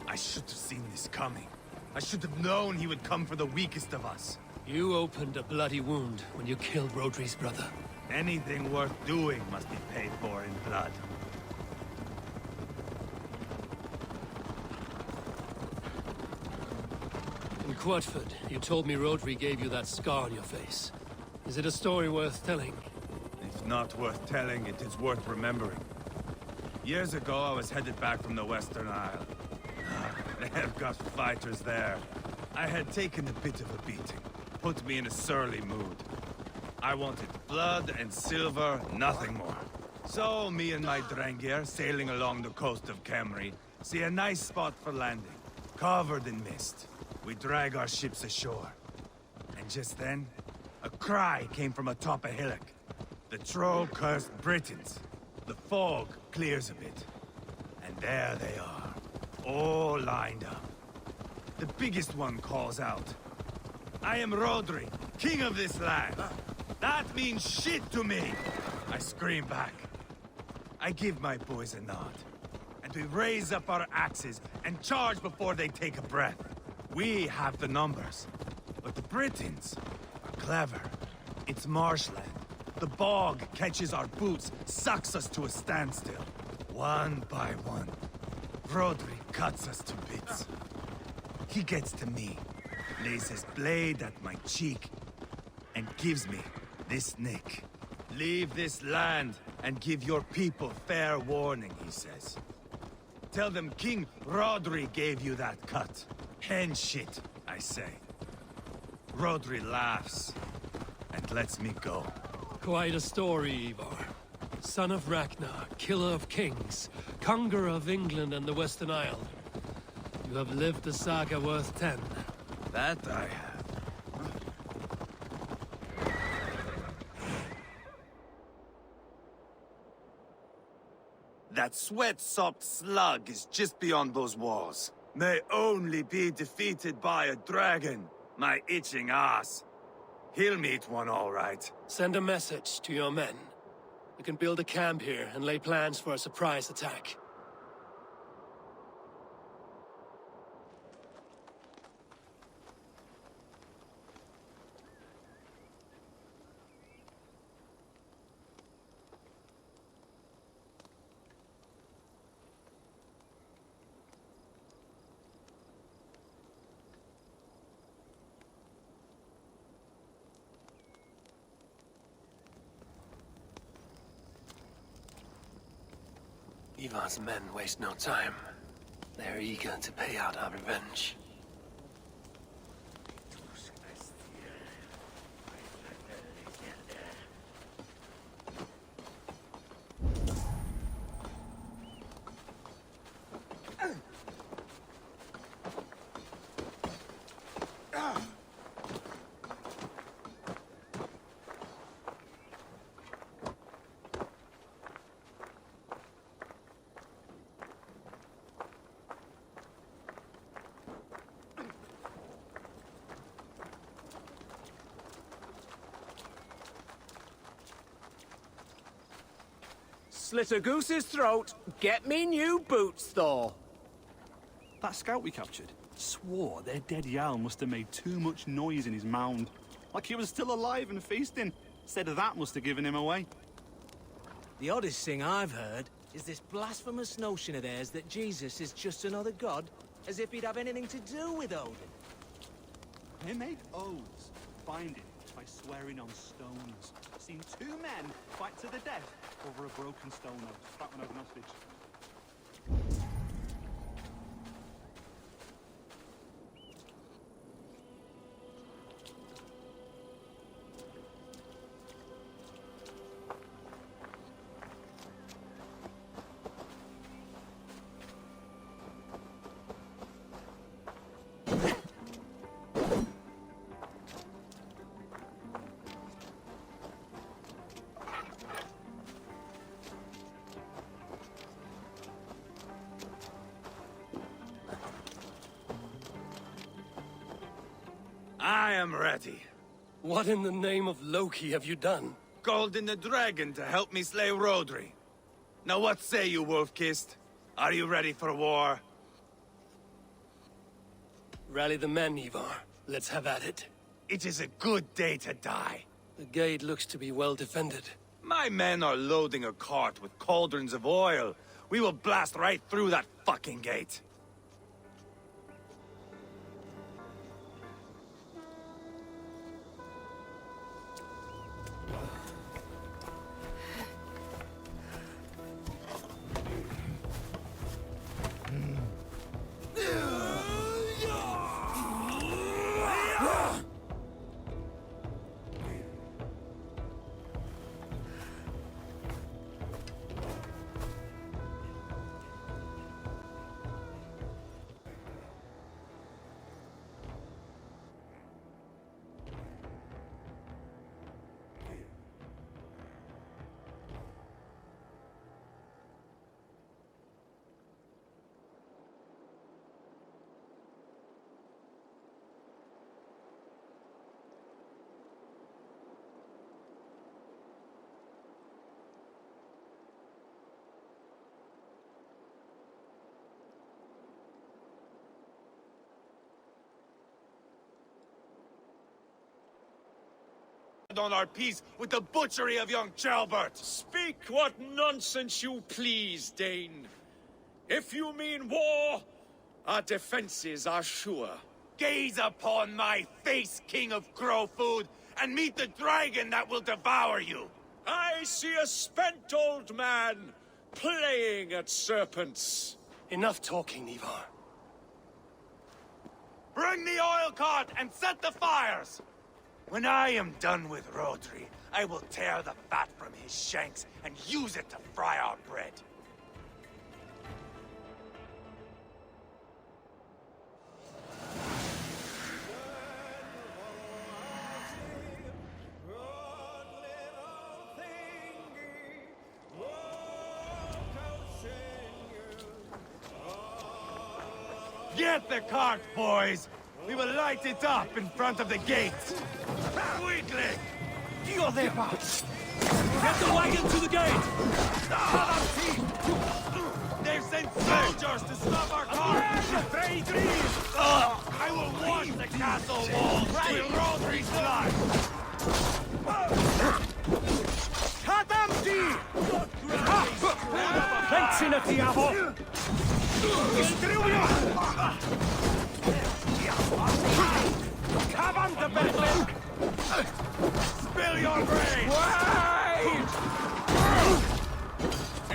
I should have seen this coming. I should have known he would come for the weakest of us. You opened a bloody wound when you killed Rodri's brother. Anything worth doing must be paid for in blood. In Quadford, you told me Rodri gave you that scar on your face. Is it a story worth telling? If not worth telling, it is worth remembering. Years ago, I was headed back from the Western Isle. They have got fighters there. I had taken a bit of a beating. Put me in a surly mood. I wanted blood and silver, nothing more. So, me and my Drengir, sailing along the coast of Kemri, see a nice spot for landing, covered in mist. We drag our ships ashore. And just then, a cry came from atop a hillock. The troll-cursed Britons. The fog clears a bit. And there they are, all lined up. The biggest one calls out, "I am Rodri, king of this land. That means shit to me!" I scream back. I give my boys a nod. And we raise up our axes and charge before they take a breath. We have the numbers, but the Britons are clever. It's marshland. The bog catches our boots, sucks us to a standstill. One by one, Rodri cuts us to bits. He gets to me, lays his blade at my cheek, and gives me this nick. Leave this land and give your people fair warning, he says. Tell them King Rodri gave you that cut. Hen shit, I say. Rodri laughs and lets me go. Quite a story, Ivar. Son of Ragnar, killer of kings, conqueror of England and the Western Isle. You have lived a saga worth 10. That I have. That sweat-sopped slug is just beyond those walls. May only be defeated by a dragon, my itching ass. He'll meet one all right. Send a message to your men. We can build a camp here and lay plans for a surprise attack. Ivar's men waste no time. They're eager to pay out our revenge. Slit a goose's throat, get me new boots, Thor. That scout we captured swore their dead Jarl must have made too much noise in his mound. Like he was still alive and feasting. Said that must have given him away. The oddest thing I've heard is this blasphemous notion of theirs that Jesus is just another god, as if he'd have anything to do with Odin. They made oaths, binding by swearing on stones. Seen two men fight to the death over a broken stone oath. That one over an hostage. I am ready. What in the name of Loki have you done? Called in the dragon to help me slay Rodri. Now what say you, Wolf-Kissed? Are you ready for war? Rally the men, Ivar. Let's have at it. It is a good day to die. The gate looks to be well defended. My men are loading a cart with cauldrons of oil. We will blast right through that fucking gate. On our peace with the butchery of young Chalbert. Speak what nonsense you please, Dane. If you mean war, our defenses are sure. Gaze upon my face, King of Crow Food, and meet the dragon that will devour you. I see a spent old man playing at serpents. Enough talking, Ivar. Bring the oil cart and set the fires! When I am done with Rodri, I will tear the fat from his shanks and use it to fry our bread. Get the cart, boys! We will light it up in front of the gates! Quickly! Get the wagon to the gate! They've sent soldiers to stop our cars! I will wash the castle walls with Rodri's blood! Kadamti! Pęcina diavol! Spill your brains! Wait!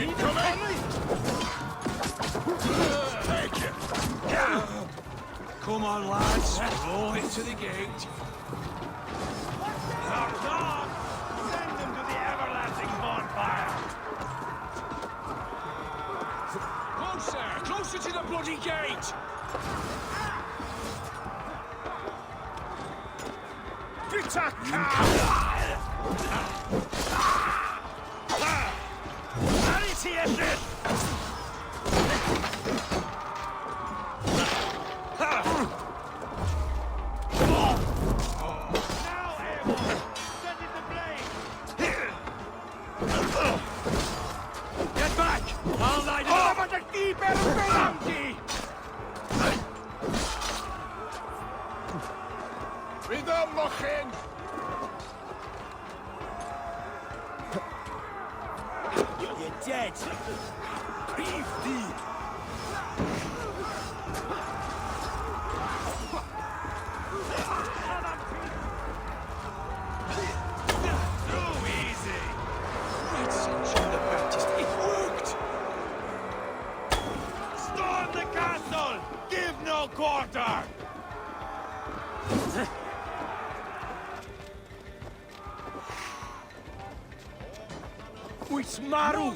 Incoming! Take it! Come on, lads. Roll it to the gate. Knock, knock! Send them to the everlasting bonfire! Closer! Closer to the bloody gate! Get back! I'll light it up! Vida mochen! You're dead! Beef deep! Too easy! Red St. John the Baptist, it worked! Storm the castle! Give no quarter! Wyt marw!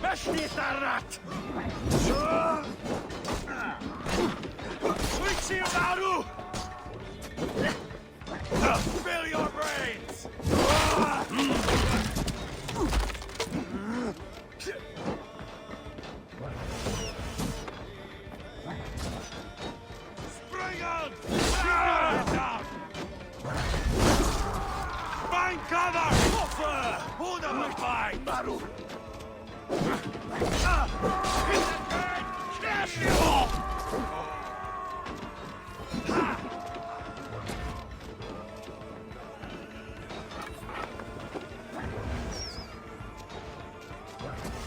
Felly rat! Wyt sy'n marw! Spill your brains! Spring out! Keep your head down! Find cover! Who the fight? Maru!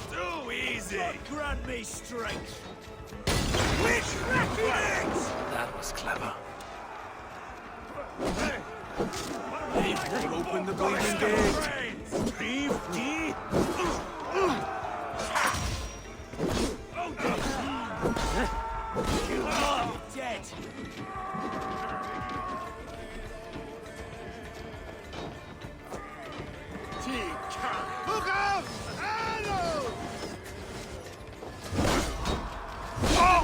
Too easy! God grant me strength! Which reckonings? That was clever. Open the golden gate! Leave me! You are dead! Look out! Arrow!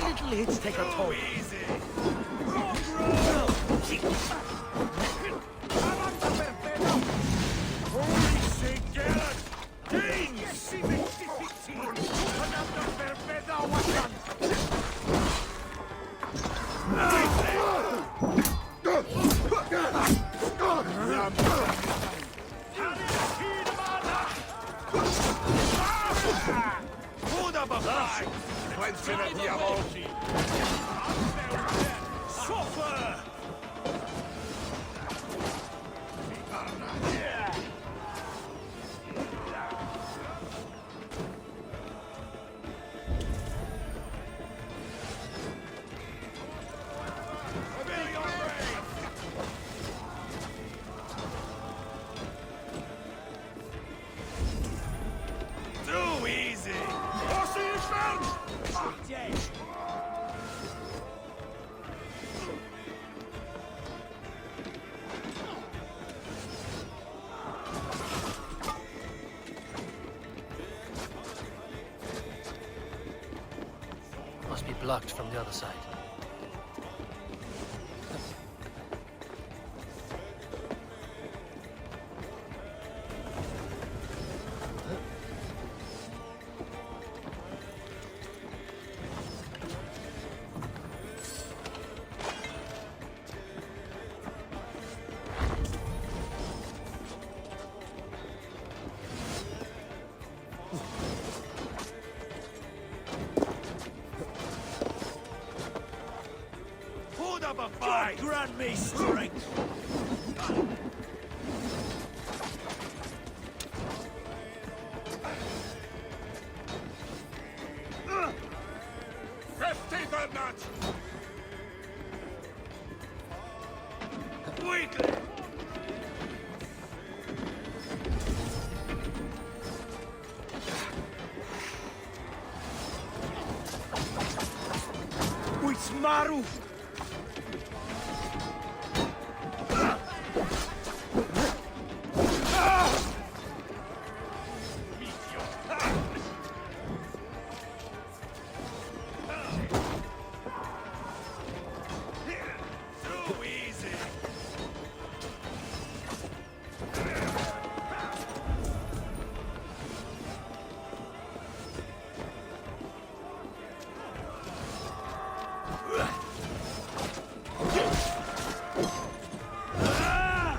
Little hits take a toll. Easy! Too easy! Dead! blocked from the other side. God grant me strength! Heftig or not? Weakly! Uitsmaru!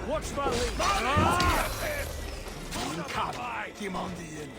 Watch my lead! Timondien!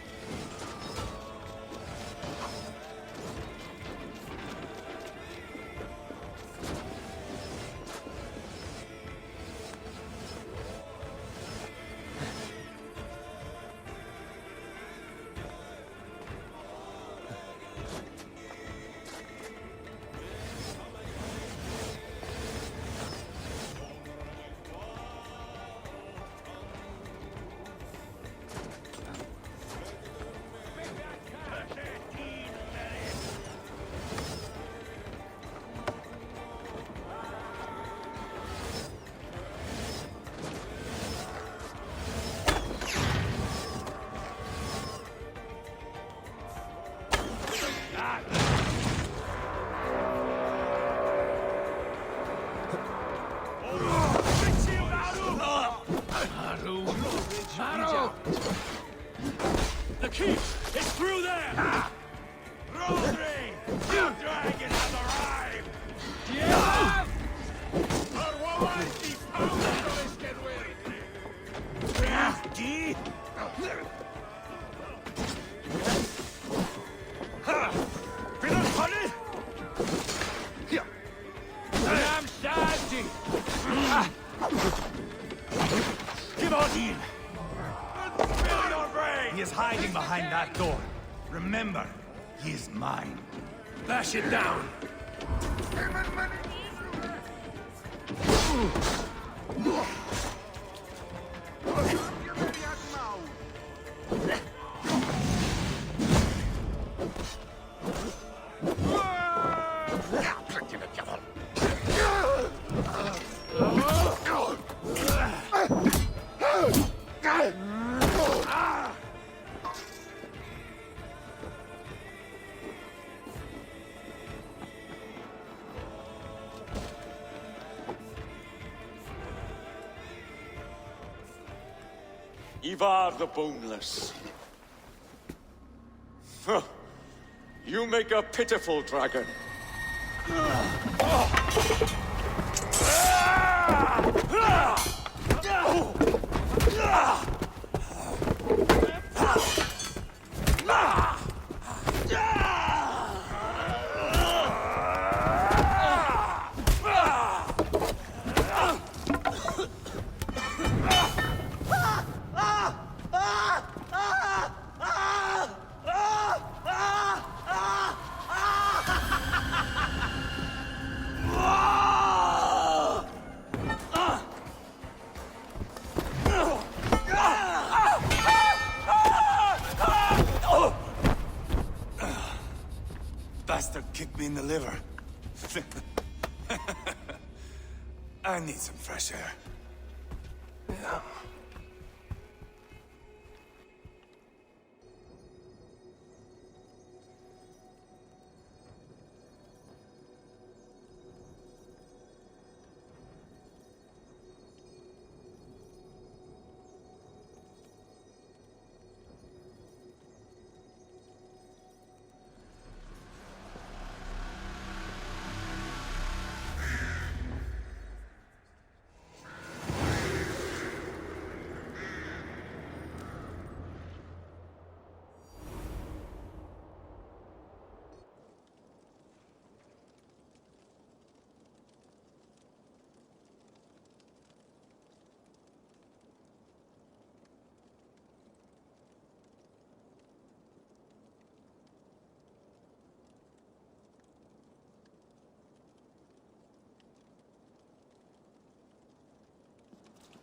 The key is through there! Rodri! You dragon has arrived! Yeah! Crafty! Vill du ha det? Ja! I'm starting! Give on in! He is hiding behind that door. Remember, he is mine. Bash it down! Ivar the Boneless. Huh. You make a pitiful dragon. Bastard kicked me in the liver. I need some fresh air. Yeah.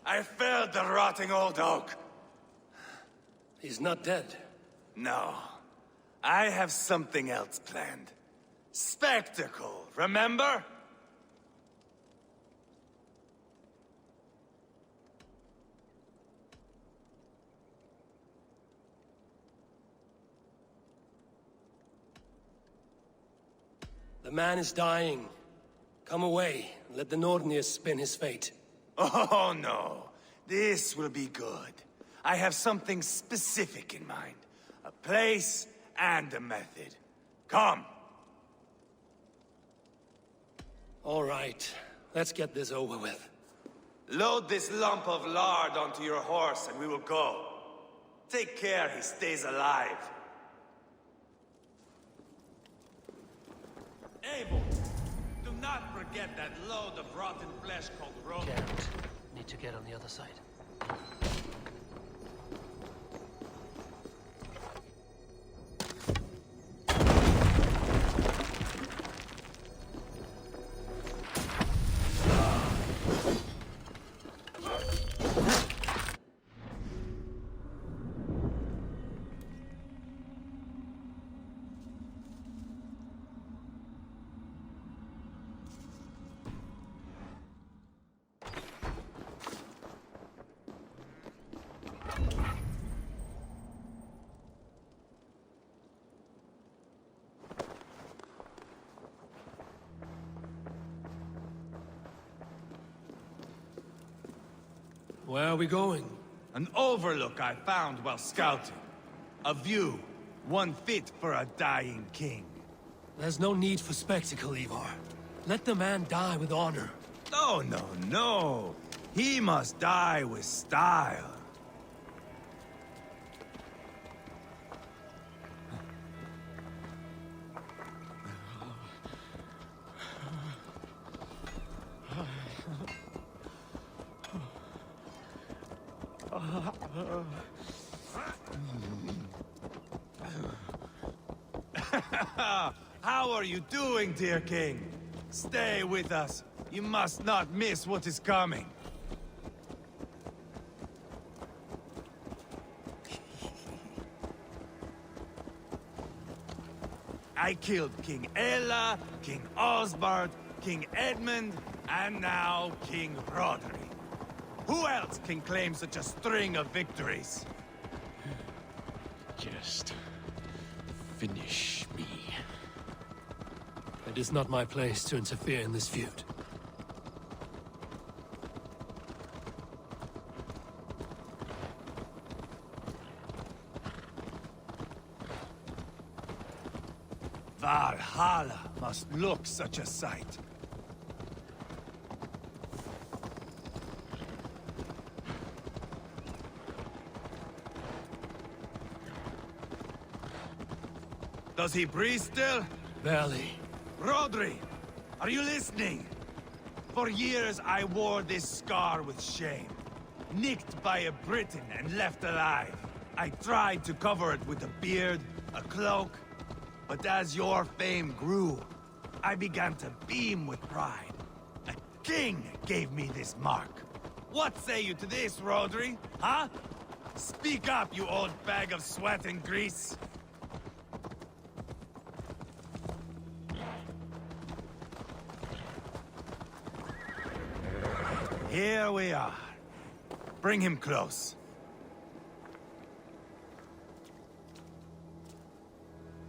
I felled the rotting old oak. He's not dead. No. I have something else planned. Spectacle, remember? The man is dying. Come away, and let the Nordnir spin his fate. Oh, no. This will be good. I have something specific in mind. A place and a method. Come. All right. Let's get this over with. Load this lump of lard onto your horse and we will go. Take care he stays alive. Abel, do not forget that load of rotten flesh called rope. Can't. Need to get on the other side. Where are we going? An overlook I found while scouting. A view, one fit for a dying king. There's no need for spectacle, Ivar. Let the man die with honor. No, no, no. He must die with style. How are you doing, dear king? Stay with us. You must not miss what is coming. I killed King Ella, King Osbert, King Edmund, and now King Rodri. Who else can claim such a string of victories? Just finish me. It is not my place to interfere in this feud. Valhalla must look such a sight. Does he breathe still? Barely. Rodri, are you listening? For years I wore this scar with shame. Nicked by a Briton and left alive. I tried to cover it with a beard, a cloak, but as your fame grew, I began to beam with pride. A king gave me this mark. What say you to this, Rodri? Huh? Speak up, you old bag of sweat and grease. Here we are. Bring him close.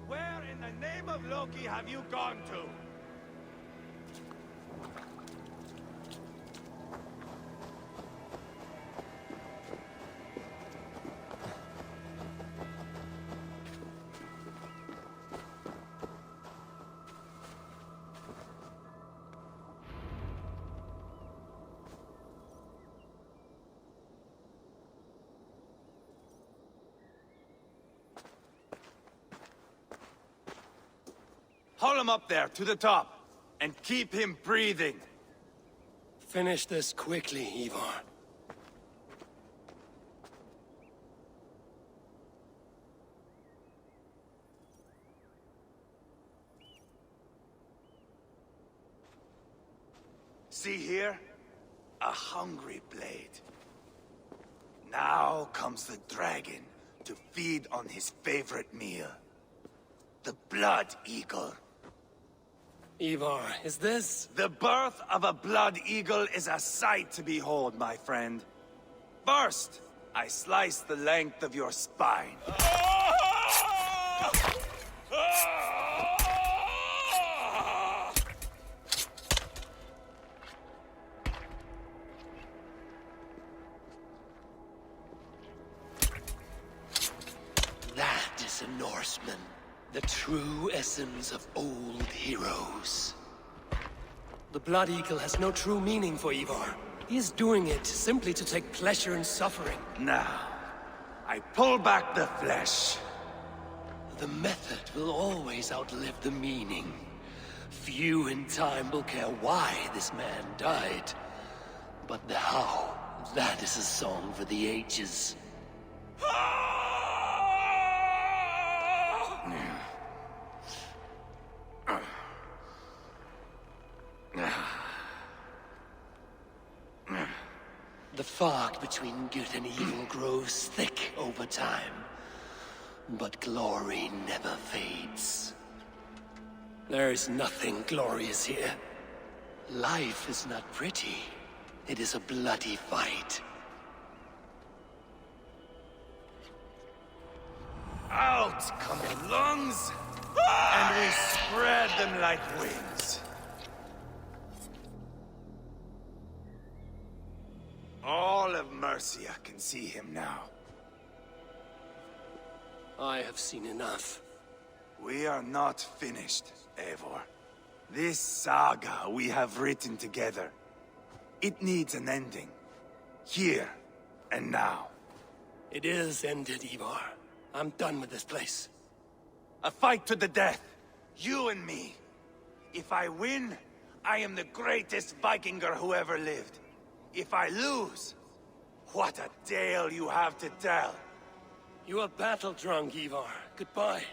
Where in the name of Loki have you gone to? Haul him up there, to the top, and keep him breathing. Finish this quickly, Ivar. See here? A hungry blade. Now comes the dragon to feed on his favorite meal. The Blood Eagle. Ivar, is this? The birth of a Blood Eagle is a sight to behold, my friend. First, I slice the length of your spine. That is a Norseman. The true essence of old heroes. The Blood Eagle has no true meaning for Ivar. He is doing it simply to take pleasure in suffering. Now, I pull back the flesh. The method will always outlive the meaning. Few in time will care why this man died. But the how, that is a song for the ages. The fog between good and evil grows thick over time. But glory never fades. There is nothing glorious here. Life is not pretty. It is a bloody fight. Out come the lungs, and we spread them like wings. All of Mercia can see him now. I have seen enough. We are not finished, Eivor. This saga we have written together, it needs an ending. Here and now. It is ended, Ivar. I'm done with this place. A fight to the death. You and me. If I win, I am the greatest Vikinger who ever lived. If I lose, what a tale you have to tell. You are battle-drunk, Ivar. Goodbye.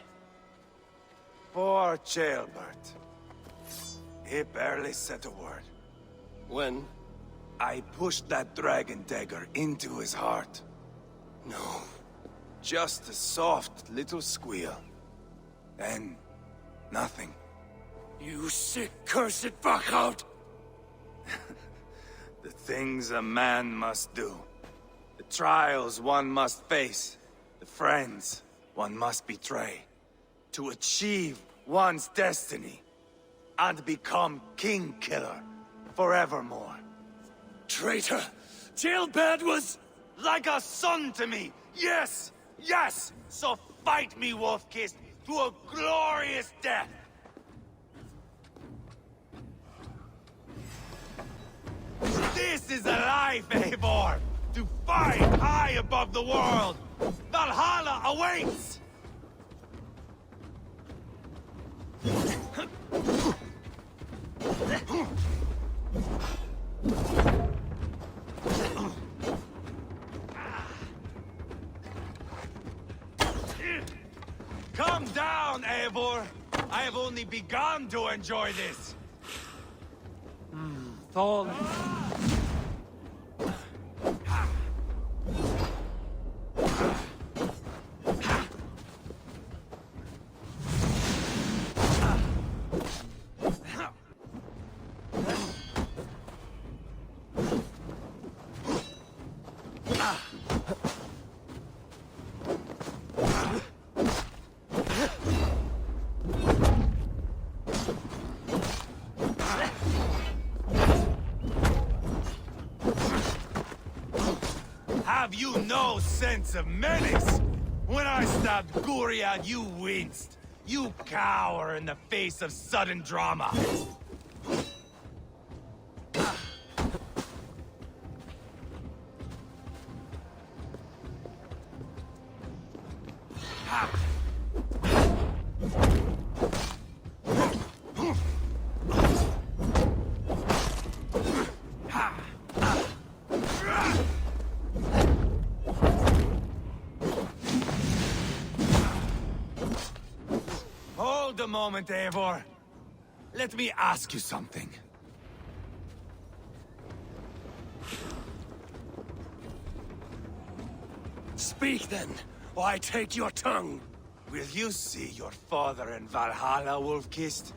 Poor Ceolbert. He barely said a word. When? I pushed that dragon dagger into his heart. No. Just a soft little squeal. Then, nothing. You sick, cursed fuck-out! The things a man must do. The trials one must face. The friends one must betray. To achieve one's destiny. And become king-killer forevermore. Traitor! Ceolbert was... like a son to me! Yes! Yes! So fight me, Wolf-Kissed, to a glorious death! This is a life, Eivor! To fight high above the world! Valhalla awaits! Come down, Eivor! I have only begun to enjoy this! Thorn. Have you no sense of menace? When I stabbed Guriad, you winced. You cower in the face of sudden drama. Hold a moment, Eivor. Let me ask you something. Speak then, or I take your tongue. Will you see your father in Valhalla, Wolf-Kissed?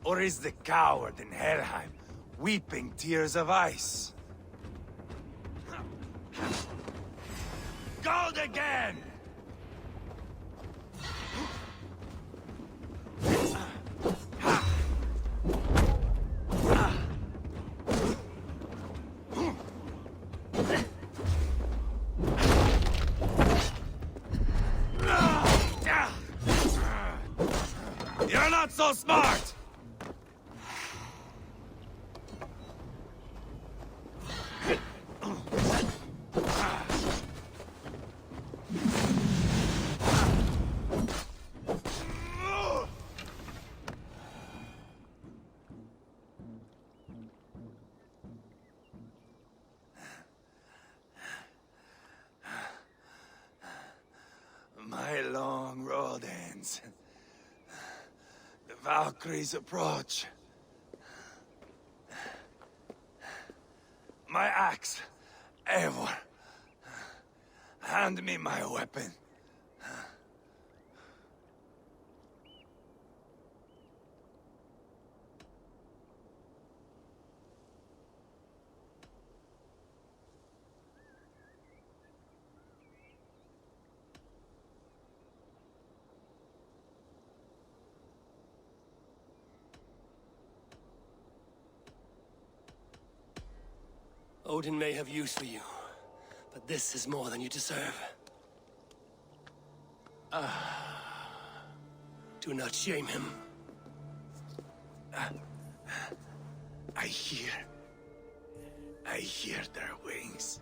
Or is the coward in Helheim weeping tears of ice? Gold again! You're not so smart! My long road ends. The Valkyries approach. My axe, Eivor. Hand me my weapon. Odin may have use for you, but this is more than you deserve. Do not shame him. I hear their wings.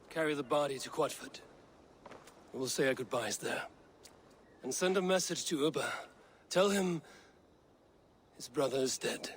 Carry the body to Quatford. We'll say our goodbyes there. And send a message to Ubba. Tell him his brother is dead.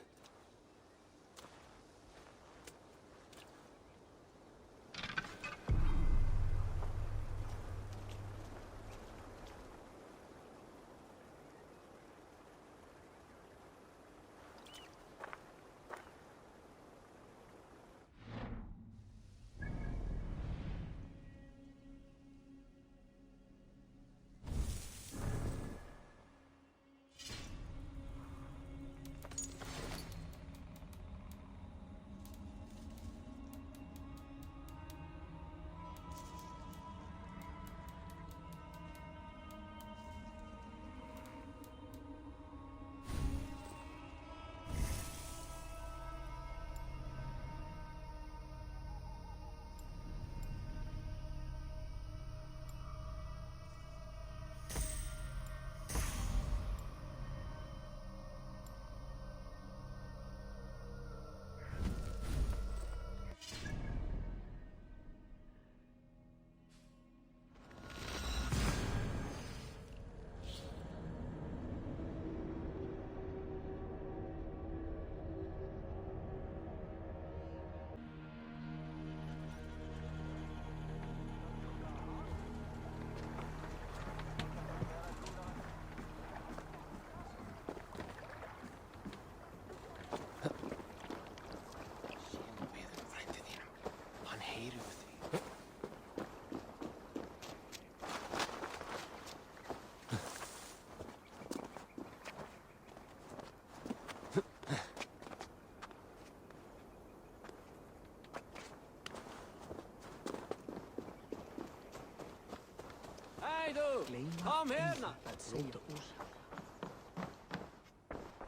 Come here now.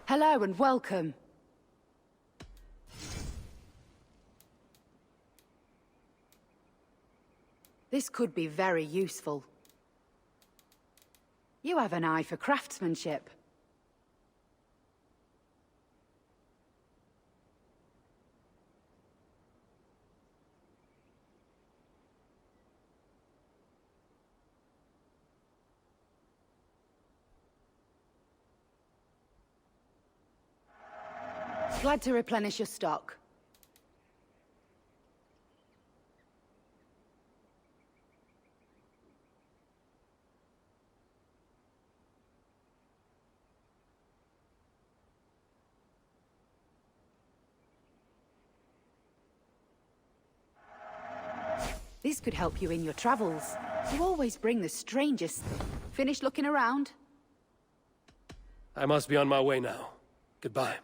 Hello and welcome. This could be very useful. You have an eye for craftsmanship. Glad to replenish your stock. This could help you in your travels. You always bring the strangest. Finished looking around? I must be on my way now. Goodbye.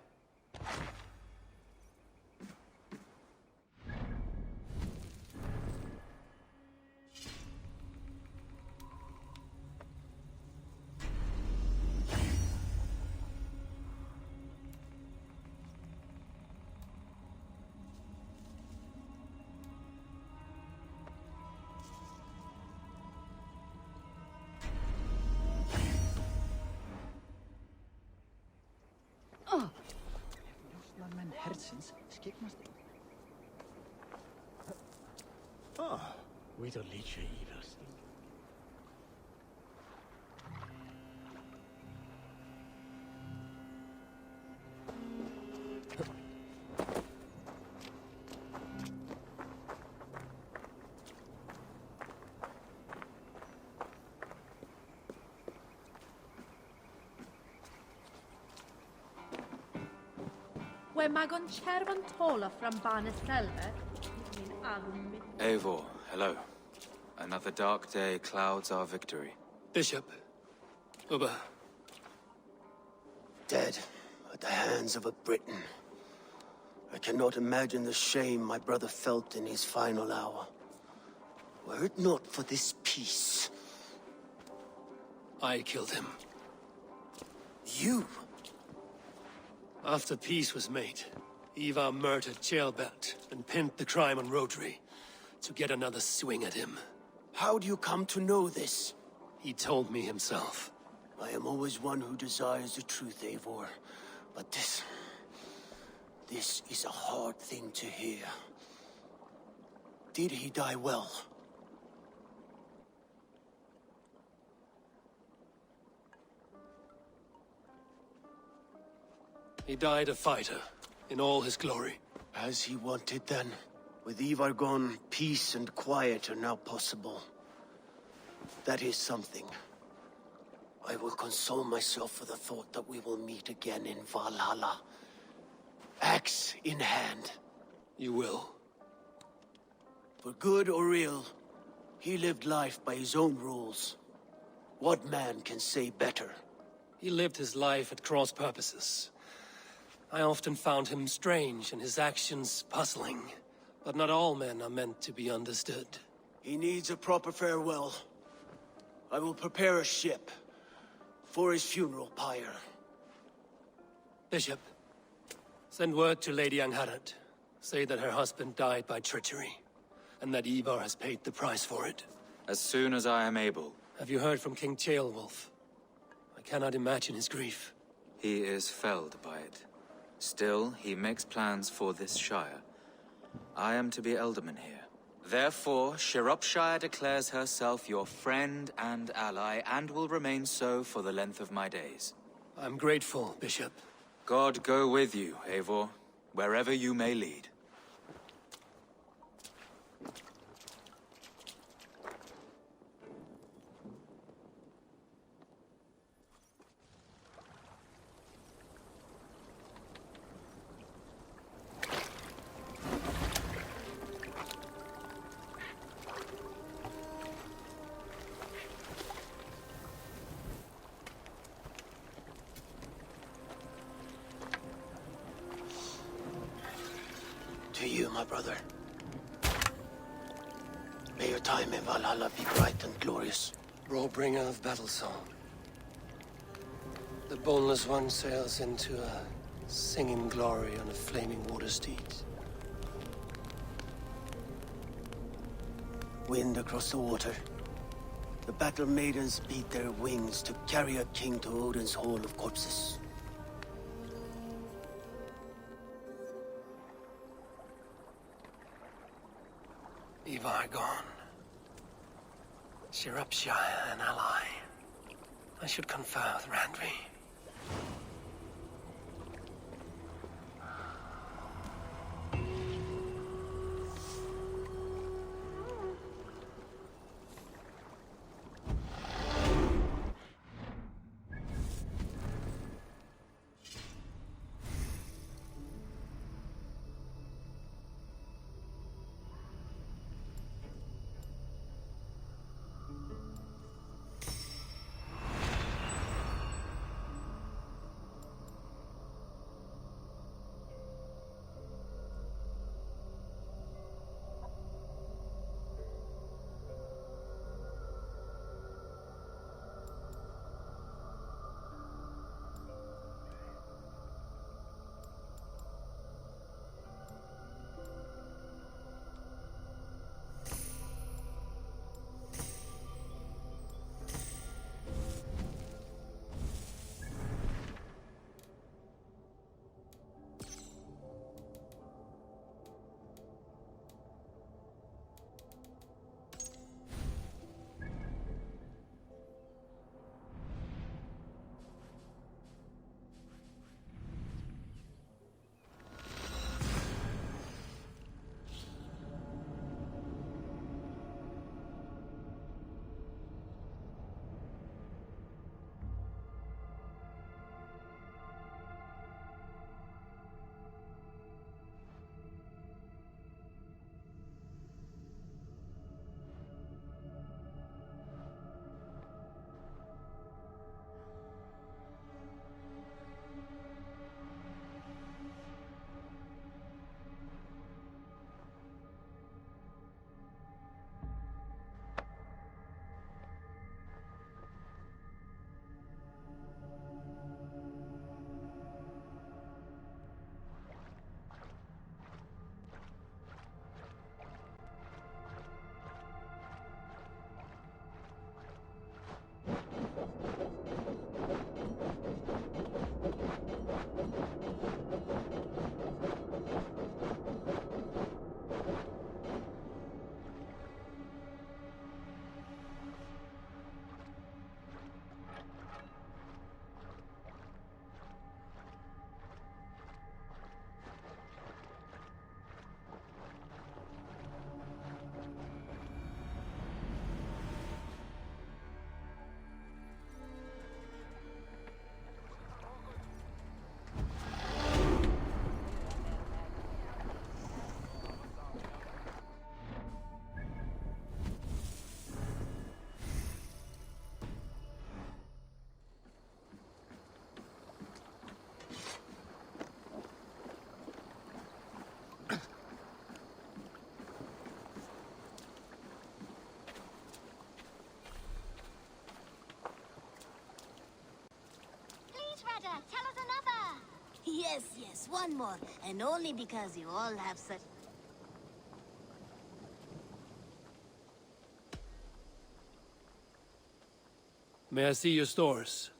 We don't lead you either. We magon chervan tola from Barnes Selva. Eivor, hello. Another dark day clouds our victory. Bishop. Uber. Dead at the hands of a Briton. I cannot imagine the shame my brother felt in his final hour. Were it not for this peace. I killed him. You? After peace was made, Ivar murdered Ceolbert and pinned the crime on Rodri to get another swing at him. How do you come to know this? He told me himself. I am always one who desires the truth, Eivor. But this is a hard thing to hear. Did he die well? He died a fighter, in all his glory. As he wanted then. With Ivar gone, peace and quiet are now possible. That is something. I will console myself for the thought that we will meet again in Valhalla. Axe in hand. You will. For good or ill, he lived life by his own rules. What man can say better? He lived his life at cross purposes. I often found him strange and his actions puzzling. But not all men are meant to be understood. He needs a proper farewell. I will prepare a ship for his funeral pyre. Bishop, send word to Lady Angharad. Say that her husband died by treachery, and that Ivar has paid the price for it. As soon as I am able. Have you heard from King Ceolwulf? I cannot imagine his grief. He is felled by it. Still, he makes plans for this shire. I am to be Elderman here. Therefore, Shropshire declares herself your friend and ally, and will remain so for the length of my days. I'm grateful, Bishop. God go with you, Eivor, wherever you may lead. To you, my brother. May your time in Valhalla be bright and glorious. Roar-bringer of battle song. The boneless one sails into a singing glory on a flaming water steed. Wind across the water. The battle maidens beat their wings to carry a king to Odin's Hall of Corpses. Ivar gone. Sirupshire, an ally. I should confer with Randvi. Tell us another! Yes, yes, one more. And only because you all have such... May I see your stores?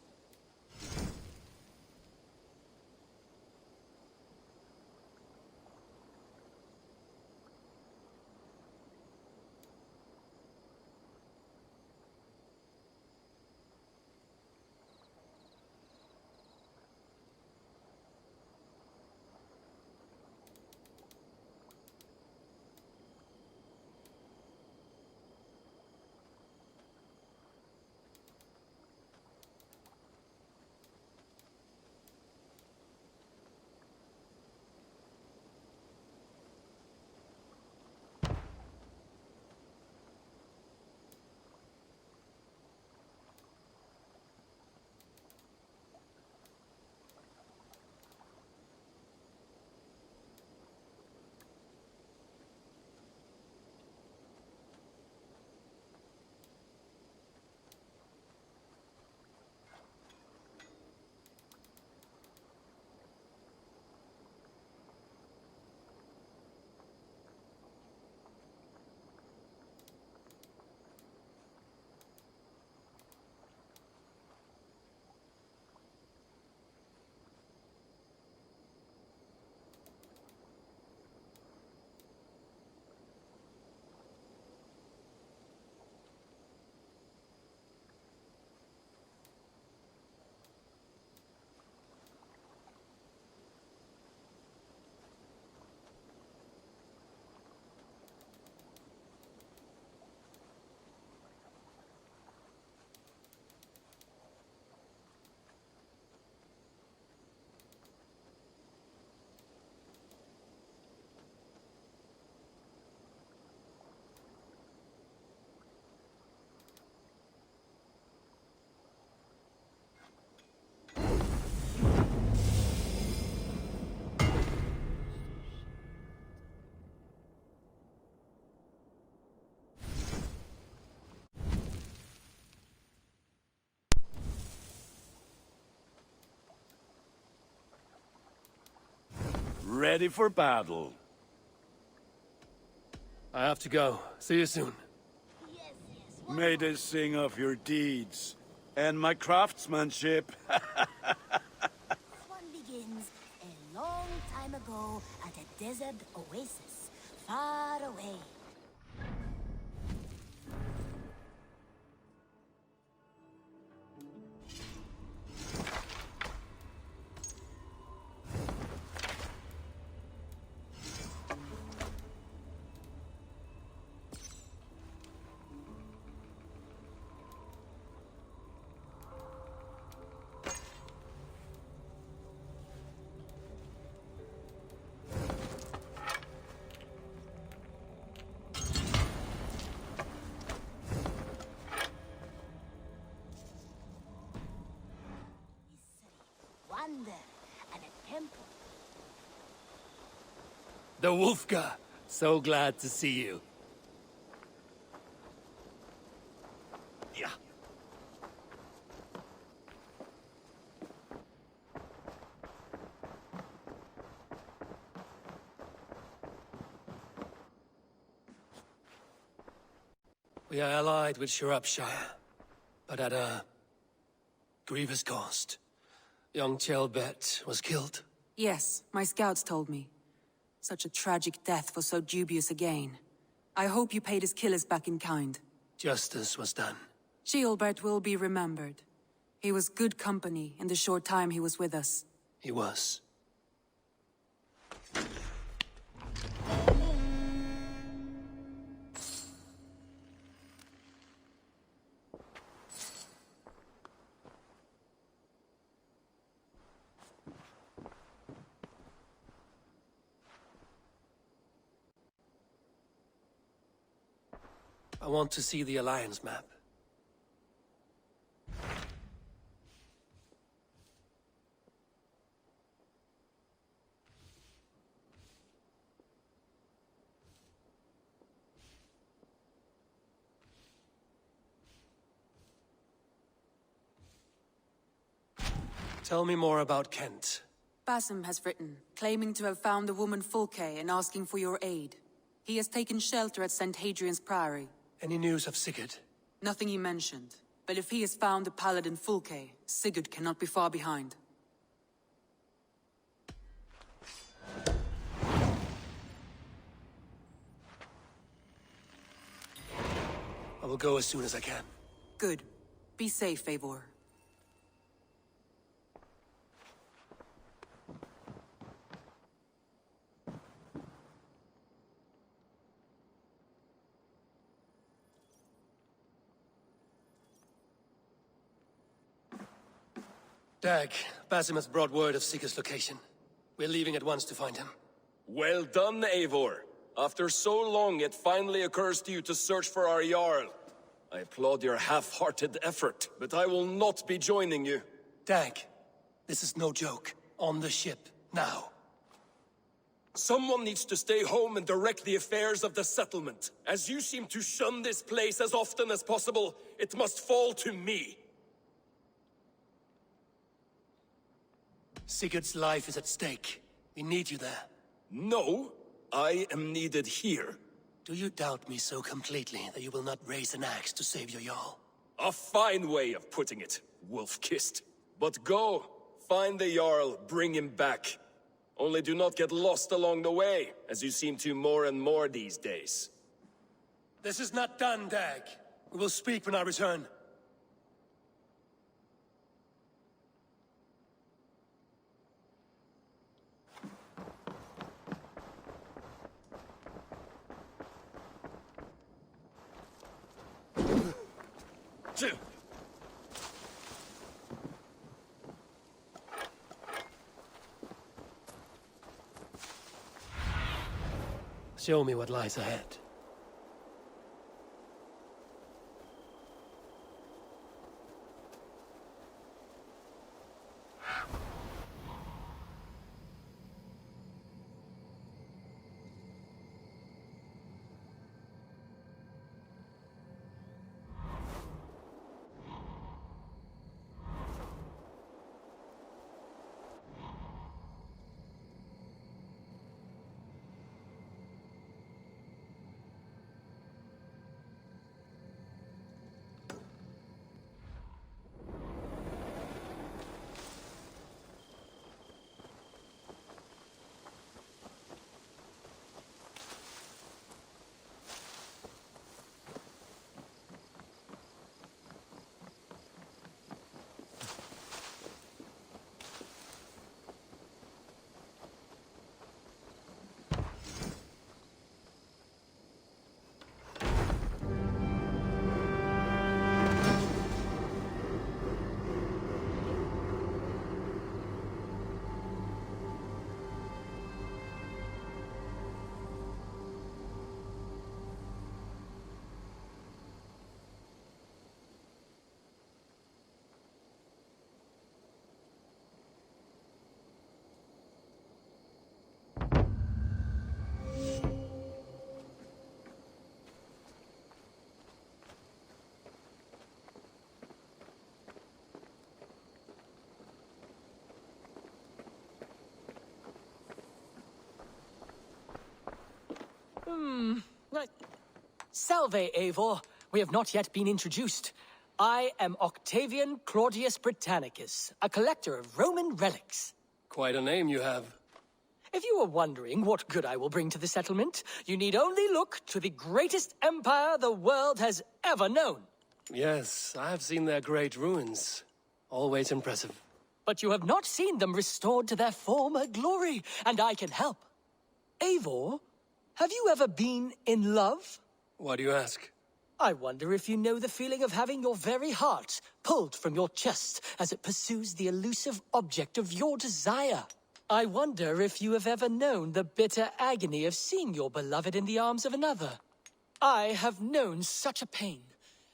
ready for battle. I have to go. See you soon. May they sing of your deeds and my craftsmanship. One begins a long time ago at a desert oasis, far away. Wonder and a temple. The Wolfka! So glad to see you. Yeah. We are allied with Shropshire, but at a grievous cost. Young Chelbet was killed. Yes, my scouts told me. Such a tragic death for so dubious a gain. I hope you paid his killers back in kind. Justice was done. Ceolbert will be remembered. He was good company in the short time he was with us. He was. I want to see the Alliance map. Tell me more about Kent. Basim has written, claiming to have found the woman Fulke and asking for your aid. He has taken shelter at St. Hadrian's Priory. Any news of Sigurd? Nothing he mentioned. But if he has found the paladin Fulke, Sigurd cannot be far behind. I will go as soon as I can. Good. Be safe, Eivor. Dag, Basim has brought word of Sigurd's location. We're leaving at once to find him. Well done, Eivor. After so long, it finally occurs to you to search for our Jarl. I applaud your half-hearted effort, but I will not be joining you. Dag, this is no joke. On the ship, now. Someone needs to stay home and direct the affairs of the settlement. As you seem to shun this place as often as possible, it must fall to me. Sigurd's life is at stake. We need you there. No, I am needed here. Do you doubt me so completely that you will not raise an axe to save your Jarl? A fine way of putting it, wolf-kissed. But go, find the Jarl, bring him back. Only do not get lost along the way, as you seem to more and more these days. This is not done, Dag. We will speak when I return. Show me what lies ahead. Right. Salve, Eivor. We have not yet been introduced. I am Octavian Claudius Britannicus, a collector of Roman relics. Quite a name you have. If you are wondering what good I will bring to the settlement, you need only look to the greatest empire the world has ever known. Yes, I have seen their great ruins. Always impressive. But you have not seen them restored to their former glory, and I can help. Eivor, have you ever been in love? Why do you ask? I wonder if you know the feeling of having your very heart pulled from your chest as it pursues the elusive object of your desire. I wonder if you have ever known the bitter agony of seeing your beloved in the arms of another. I have known such a pain,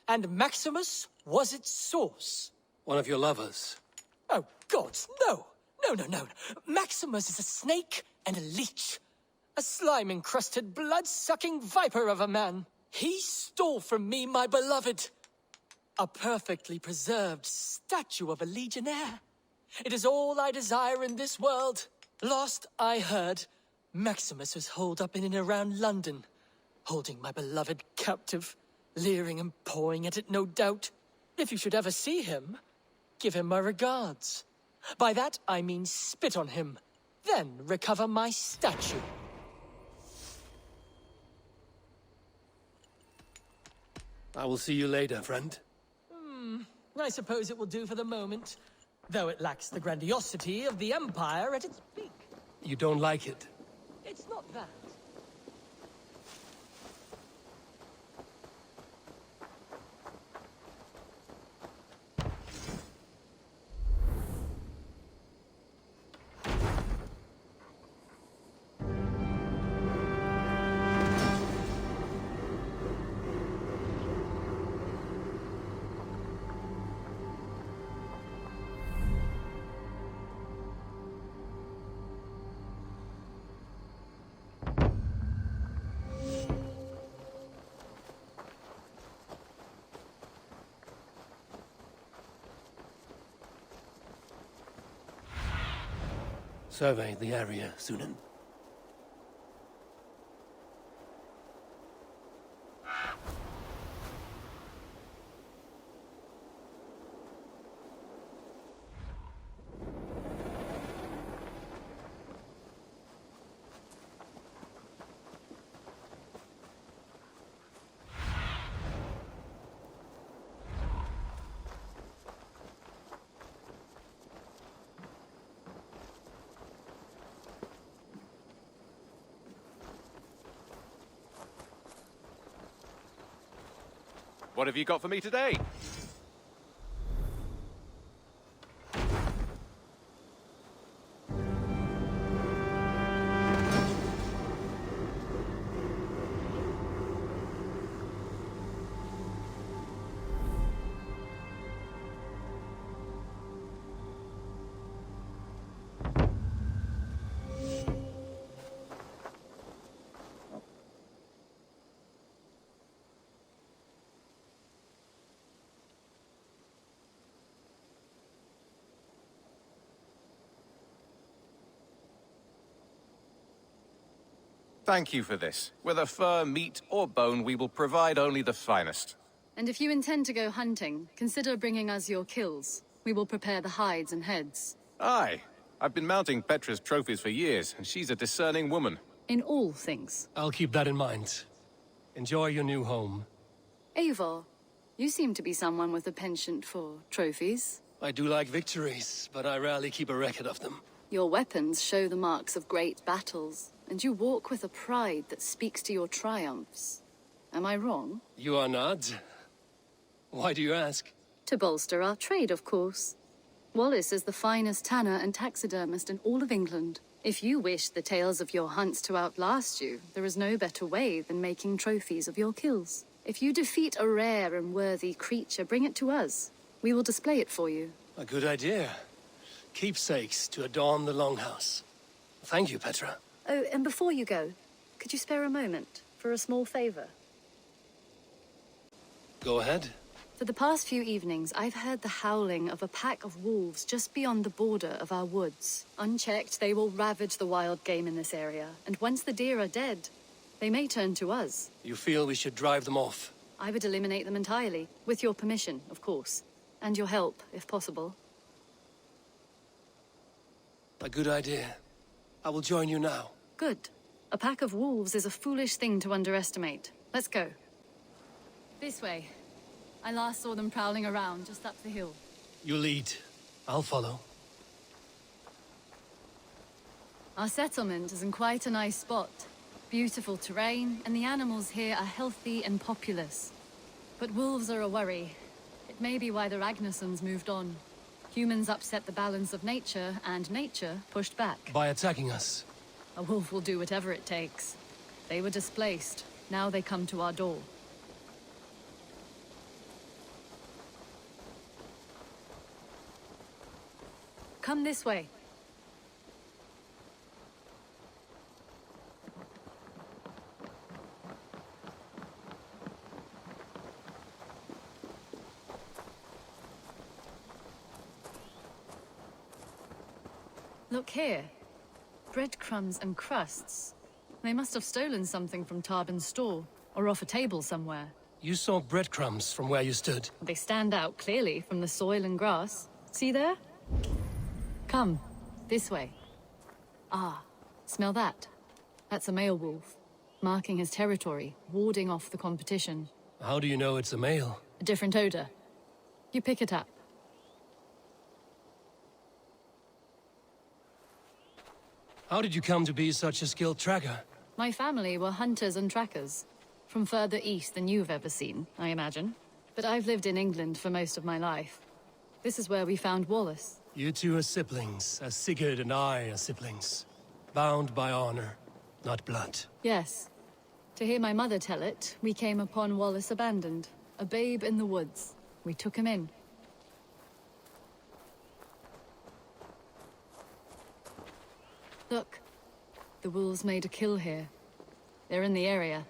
and Maximus was its source. One of your lovers? Oh, gods, no! No. Maximus is a snake and a leech. A slime-encrusted, blood-sucking viper of a man. He stole from me my beloved. A perfectly preserved statue of a legionnaire. It is all I desire in this world. Last I heard, Maximus was holed up in and around London, holding my beloved captive, leering and pawing at it, no doubt. If you should ever see him, give him my regards. By that I mean spit on him, then recover my statue. I will see you later, friend. I suppose it will do for the moment, though it lacks the grandiosity of the Empire at its peak. You don't like it? It's not that. Survey the area, Sunan. What have you got for me today? Thank you for this. Whether fur, meat, or bone, we will provide only the finest. And if you intend to go hunting, consider bringing us your kills. We will prepare the hides and heads. Aye. I've been mounting Petra's trophies for years, and she's a discerning woman. In all things. I'll keep that in mind. Enjoy your new home. Eivor, you seem to be someone with a penchant for trophies. I do like victories, but I rarely keep a record of them. Your weapons show the marks of great battles, and you walk with a pride that speaks to your triumphs. Am I wrong? You are not. Why do you ask? To bolster our trade, of course. Wallace is the finest tanner and taxidermist in all of England. If you wish the tales of your hunts to outlast you, there is no better way than making trophies of your kills. If you defeat a rare and worthy creature, bring it to us. We will display it for you. A good idea. Keepsakes to adorn the longhouse. Thank you, Petra. Oh, and before you go, could you spare a moment for a small favor? Go ahead. For the past few evenings, I've heard the howling of a pack of wolves just beyond the border of our woods. Unchecked, they will ravage the wild game in this area, and once the deer are dead, They may turn to us. You feel we should drive them off? I would eliminate them entirely, with your permission, of course. And your help, if possible. A good idea. I will join you now. Good. A pack of wolves is a foolish thing to underestimate. Let's go. This way. I last saw them prowling around just up the hill. You lead. I'll follow. Our settlement is in quite a nice spot. Beautiful terrain, and the animals here are healthy and populous. But wolves are a worry. It may be why the Ragnarsons moved on. Humans upset the balance of nature, and nature pushed back. By attacking us? A wolf will do whatever it takes. They were displaced. Now they come to our door. Come this way. Look here. Breadcrumbs and crusts. They must have stolen something from Tarbin's store, or off a table somewhere. You saw breadcrumbs from where you stood. They stand out clearly from the soil and grass. See there? Come, this way. Ah, smell that? That's a male wolf, marking his territory, warding off the competition. How do you know it's a male? A different odor. You pick it up. How did you come to be such a skilled tracker? My family were hunters and trackers. From further east than you've ever seen, I imagine. But I've lived in England for most of my life. This is where we found Wallace. You two are siblings, as Sigurd and I are siblings. Bound by honor, not blood. Yes. To hear my mother tell it, we came upon Wallace abandoned. A babe in the woods. We took him in. Look. The wolves made a kill here. They're in the area.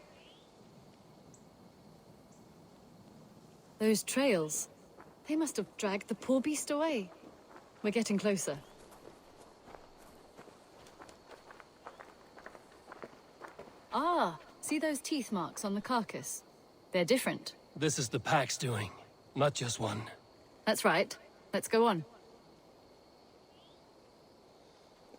Those trails. They must have dragged the poor beast away. We're getting closer. Ah, see those teeth marks on the carcass? They're different. This is the pack's doing, not just one. That's right. Let's go on.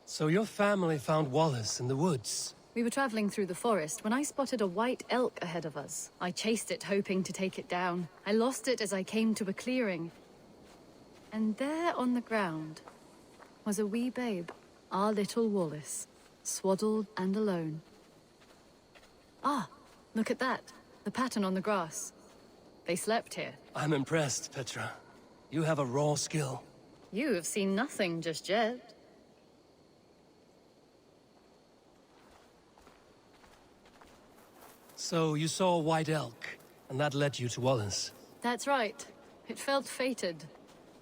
So your family found Wallace in the woods? We were traveling through the forest when I spotted a white elk ahead of us. I chased it, hoping to take it down. I lost it as I came to a clearing. And there on the ground was a wee babe, our little Wallace, swaddled and alone. Ah, look at that. The pattern on the grass. They slept here. I'm impressed, Petra. You have a raw skill. You have seen nothing just yet. So you saw a white elk, and that led you to Wallace? That's right. It felt fated.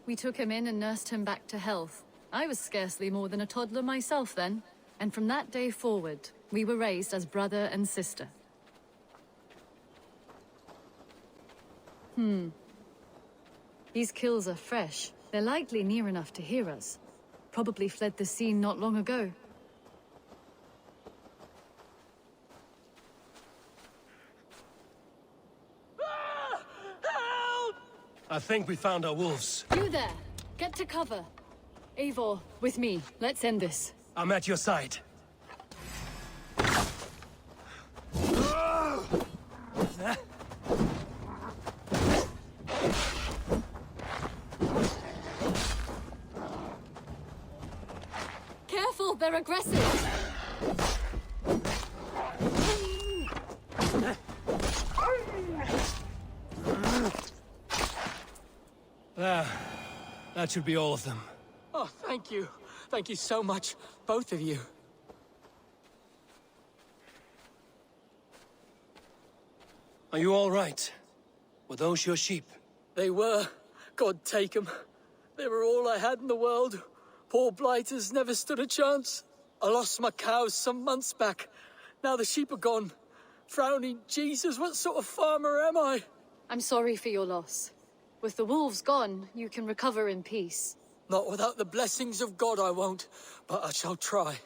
We took him in and nursed him back to health. I was scarcely more than a toddler myself then. And from that day forward, we were raised as brother and sister. These kills are fresh. They're likely near enough to hear us. Probably fled the scene not long ago. I think we found our wolves. You there! Get to cover. Eivor, with me. Let's end this. I'm at your side. Careful, they're aggressive! There. That should be all of them. Oh, thank you. Thank you so much, both of you. Are you all right? Were those your sheep? They were. God take them. They were all I had in the world. Poor blighters never stood a chance. I lost my cows some months back. Now the sheep are gone. Frowning Jesus, what sort of farmer am I? I'm sorry for your loss. With the wolves gone, you can recover in peace. Not without the blessings of God I won't, but I shall try.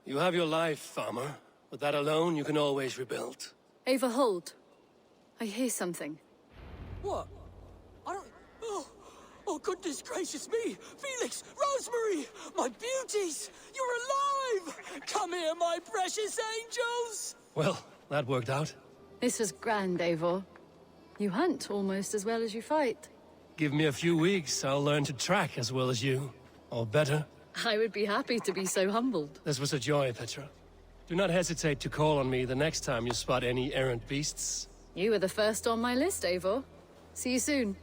You have your life, farmer. With that alone, you can always rebuild. Ava, hold. I hear something. What? I don't... Oh, goodness gracious me! Felix! Rosemary! My beauties! You're alive! Come here, my precious angels! Well, that worked out. This was grand, Eivor. You hunt almost as well as you fight. Give me a few weeks, I'll learn to track as well as you. Or better. I would be happy to be so humbled. This was a joy, Petra. Do not hesitate to call on me the next time you spot any errant beasts. You were the first on my list, Eivor. See you soon.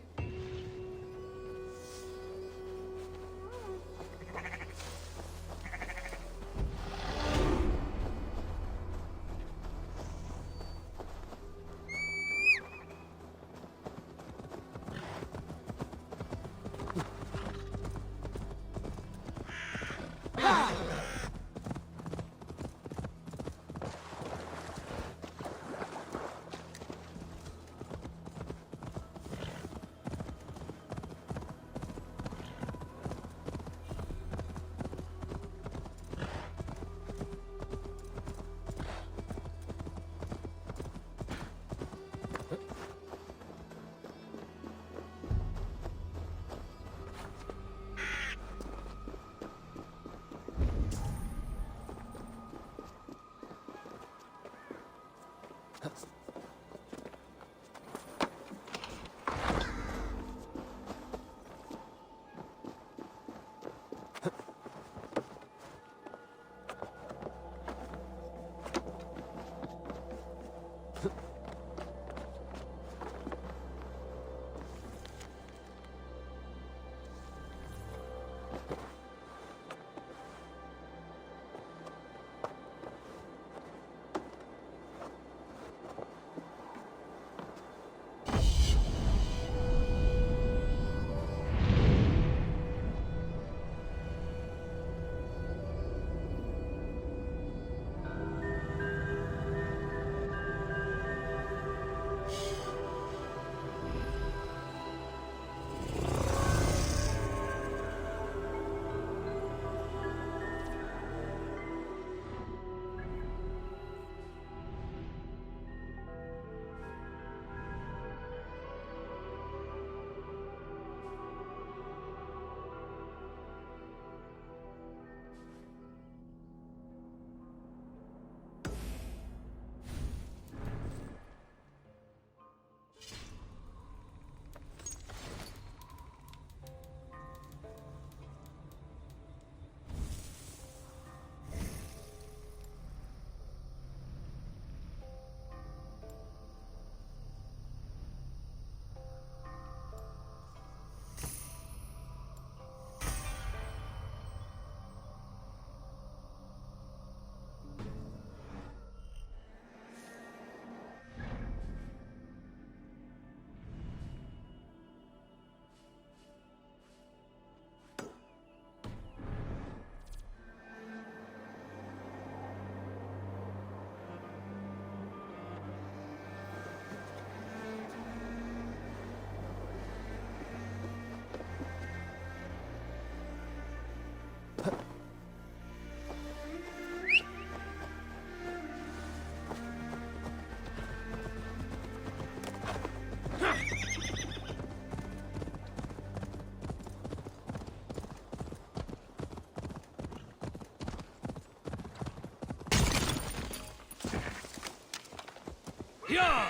Yeah!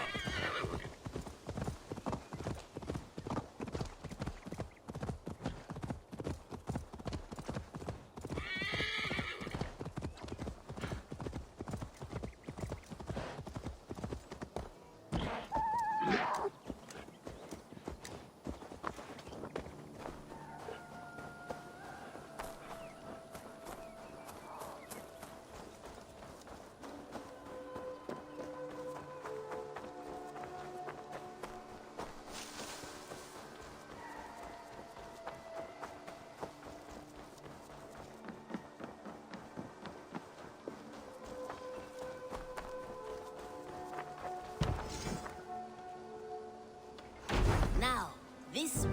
Now, this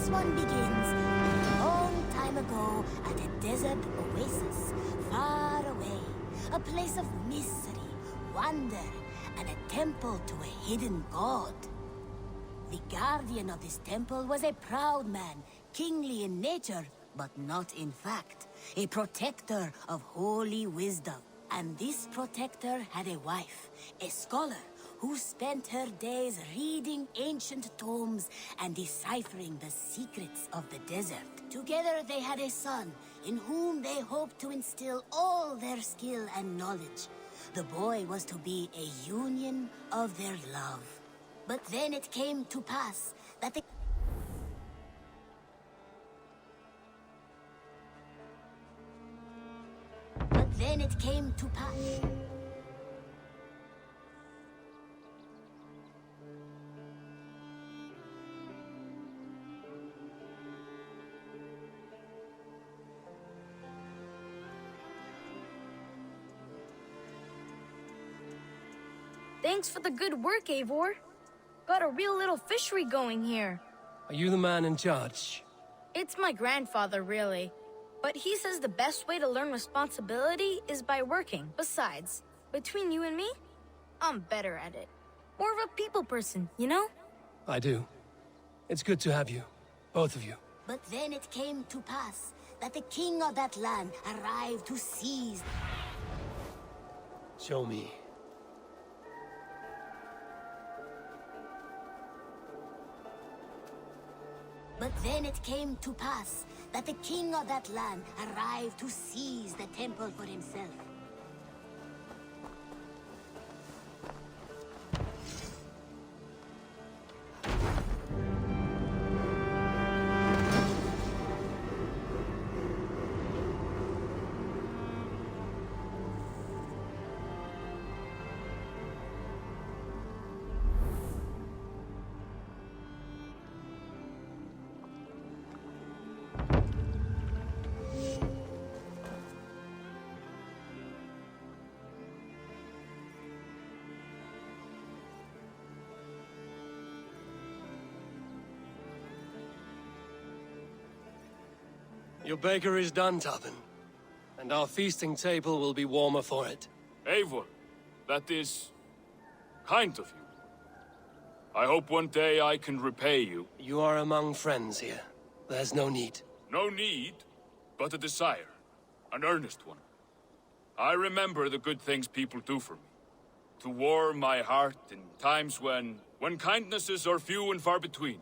one begins a long time ago at a desert oasis, far away. A place of mystery, wonder, and a temple to a hidden god. The guardian of this temple was a proud man, kingly in nature, but not in fact. A protector of holy wisdom. And this protector had a wife, a scholar, who spent her days reading ancient tomes and deciphering the secrets of the desert. Together they had a son, in whom they hoped to instill all their skill and knowledge. The boy was to be a union of their love. But then it came to pass that the... But then it came to pass... Thanks for the good work, Eivor. Got a real little fishery going here. Are you the man in charge? It's my grandfather, really. But he says the best way to learn responsibility is by working. Besides, between you and me, I'm better at it. More of a people person, you know? I do. It's good to have you. Both of you. But then it came to pass that the king of that land arrived to seize... Show me. But then it came to pass that the king of that land arrived to seize the temple for himself. Your baker is done, Tobin. And our feasting table will be warmer for it. Eivor, that is... kind of you. I hope one day I can repay you. You are among friends here. There's no need. No need, but a desire. An earnest one. I remember the good things people do for me. To warm my heart in times when kindnesses are few and far between.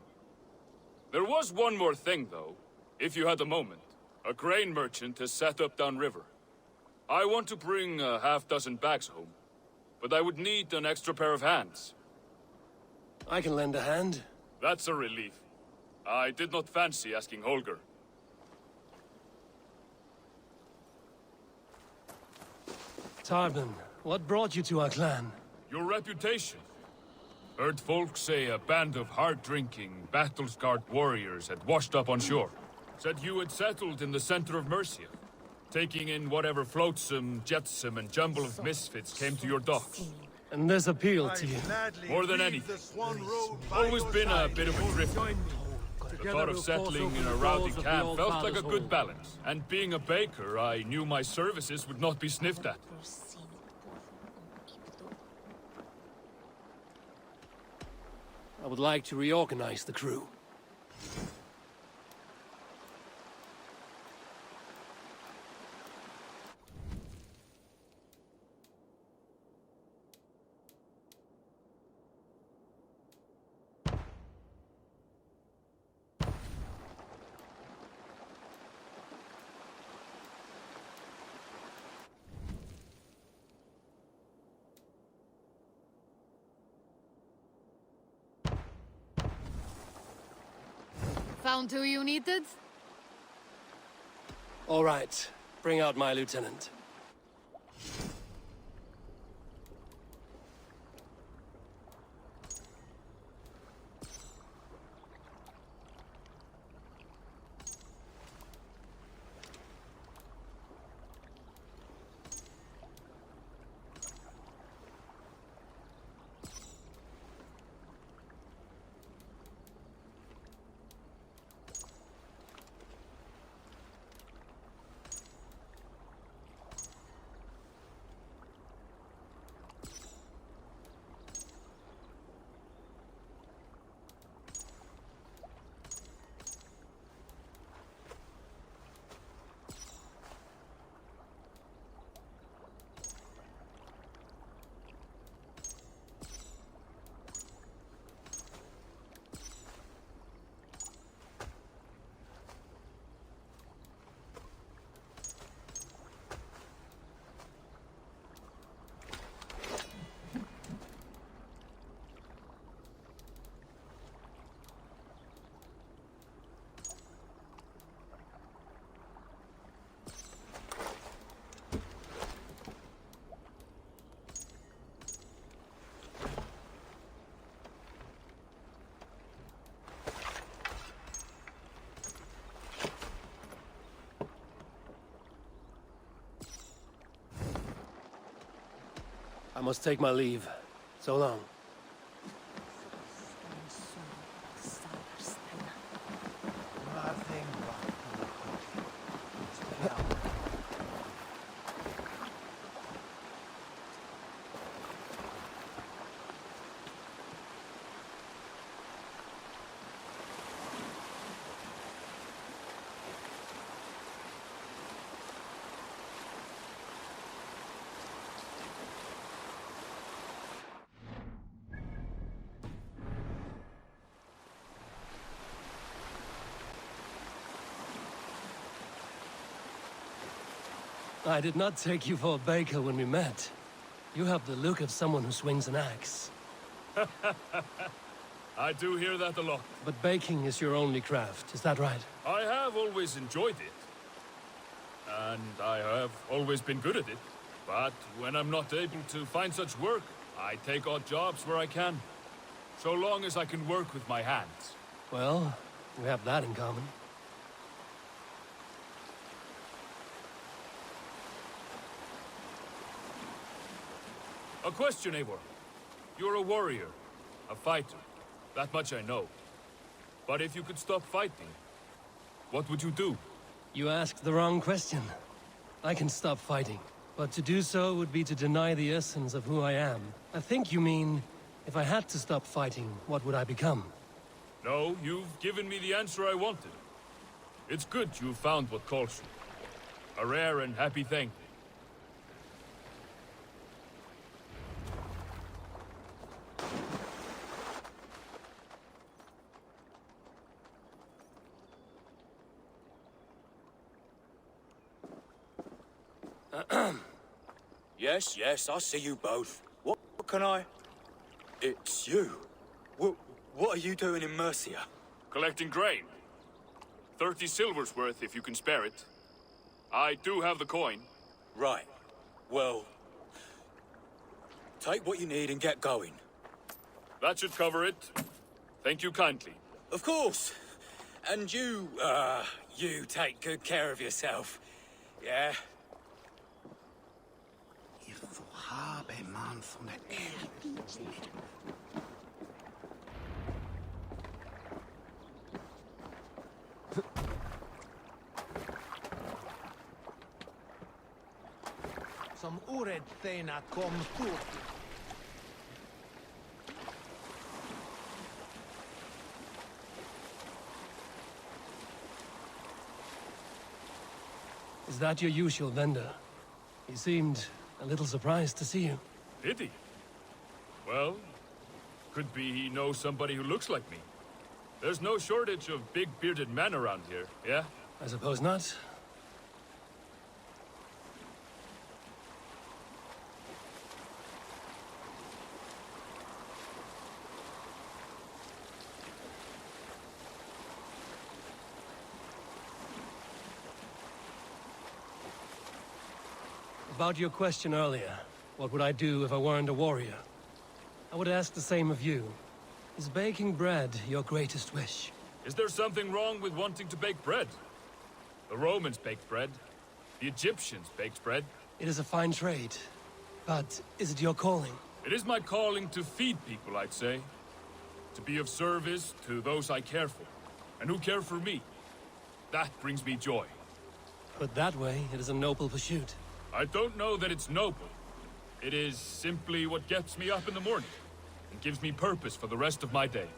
There was one more thing, though, if you had a moment. A grain merchant has set up downriver. I want to bring a half-dozen bags home, but I would need an extra pair of hands. I can lend a hand. That's a relief. I did not fancy asking Holger. Tarbin, what brought you to our clan? Your reputation. Heard folk say a band of hard-drinking, battle-scarred warriors had washed up on shore. Said you had settled in the center of Mercia, taking in whatever flotsam, jetsam, and jumble of misfits came to your docks. And this appealed to you? More than anything. Always been a bit of a drifter. The thought of settling in a rowdy camp felt like a good balance. And being a baker, I knew my services would not be sniffed at. I would like to reorganize the crew. Found who you needed? All right. Bring out my lieutenant. I must take my leave. So long. I did not take you for a baker when we met. You have the look of someone who swings an axe. I do hear that a lot. But baking is your only craft, is that right? I have always enjoyed it. And I have always been good at it. But when I'm not able to find such work, I take odd jobs where I can. So long as I can work with my hands. Well, we have that in common. A question, Eivor. You're a warrior, a fighter. That much I know. But if you could stop fighting, what would you do? You asked the wrong question. I can stop fighting, but to do so would be to deny the essence of who I am. I think you mean, if I had to stop fighting, what would I become? No, you've given me the answer I wanted. It's good you've found what calls you. A rare and happy thing. Yes, I see you both. What can I... It's you. What are you doing in Mercia? Collecting grain. 30 silver's worth if you can spare it. I do have the coin. Right. Well... Take what you need and get going. That should cover it. Thank you kindly. Of course. And you take good care of yourself. Yeah? Som orädd thena kom tur. Is that your usual vendor? He seemed a little surprised to see you. Did he? Well, could be he knows somebody who looks like me. There's no shortage of big bearded men around here, yeah? I suppose not. About your question earlier, what would I do if I weren't a warrior? I would ask the same of you. Is baking bread your greatest wish? Is there something wrong with wanting to bake bread? The Romans baked bread. The Egyptians baked bread. It is a fine trade. But is it your calling? It is my calling to feed people, I'd say. To be of service to those I care for, and who care for me. That brings me joy. Put that way, it is a noble pursuit. I don't know that it's noble. It is simply what gets me up in the morning, and gives me purpose for the rest of my day.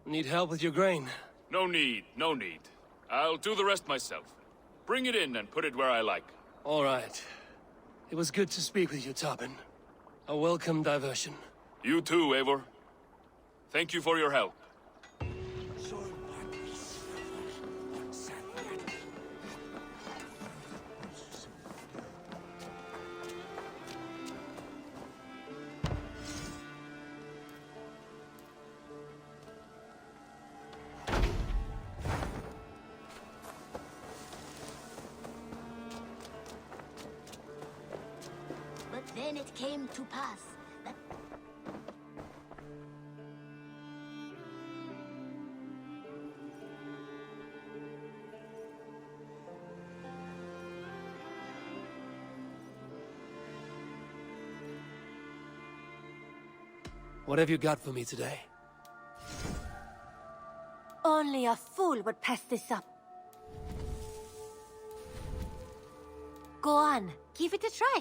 Need help with your grain? No need, no need. I'll do the rest myself. Bring it in and put it where I like. All right. It was good to speak with you, Tobin. A welcome diversion. You too, Eivor. Thank you for your help. But then it came to pass that... What have you got for me today? Only a fool would pass this up. Go on, give it a try.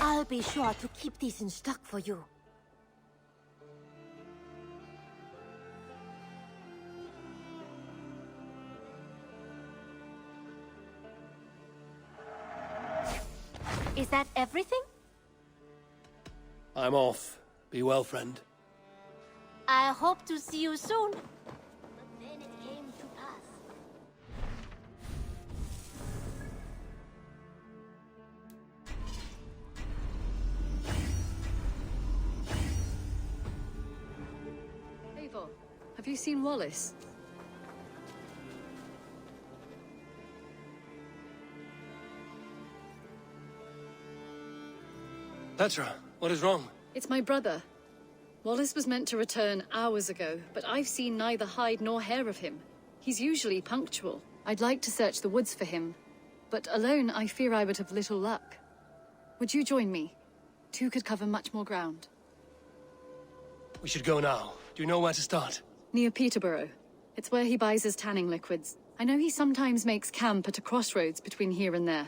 I'll be sure to keep these in stock for you. Is that everything? I'm off. Be well, friend. I hope to see you soon. Then it came to pass. Eivor, have you seen Wallace? Petra, what is wrong? It's my brother. Wallace was meant to return hours ago, but I've seen neither hide nor hair of him. He's usually punctual. I'd like to search the woods for him, but alone I fear I would have little luck. Would you join me? Two could cover much more ground. We should go now. Do you know where to start? Near Peterborough. It's where he buys his tanning liquids. I know he sometimes makes camp at a crossroads between here and there.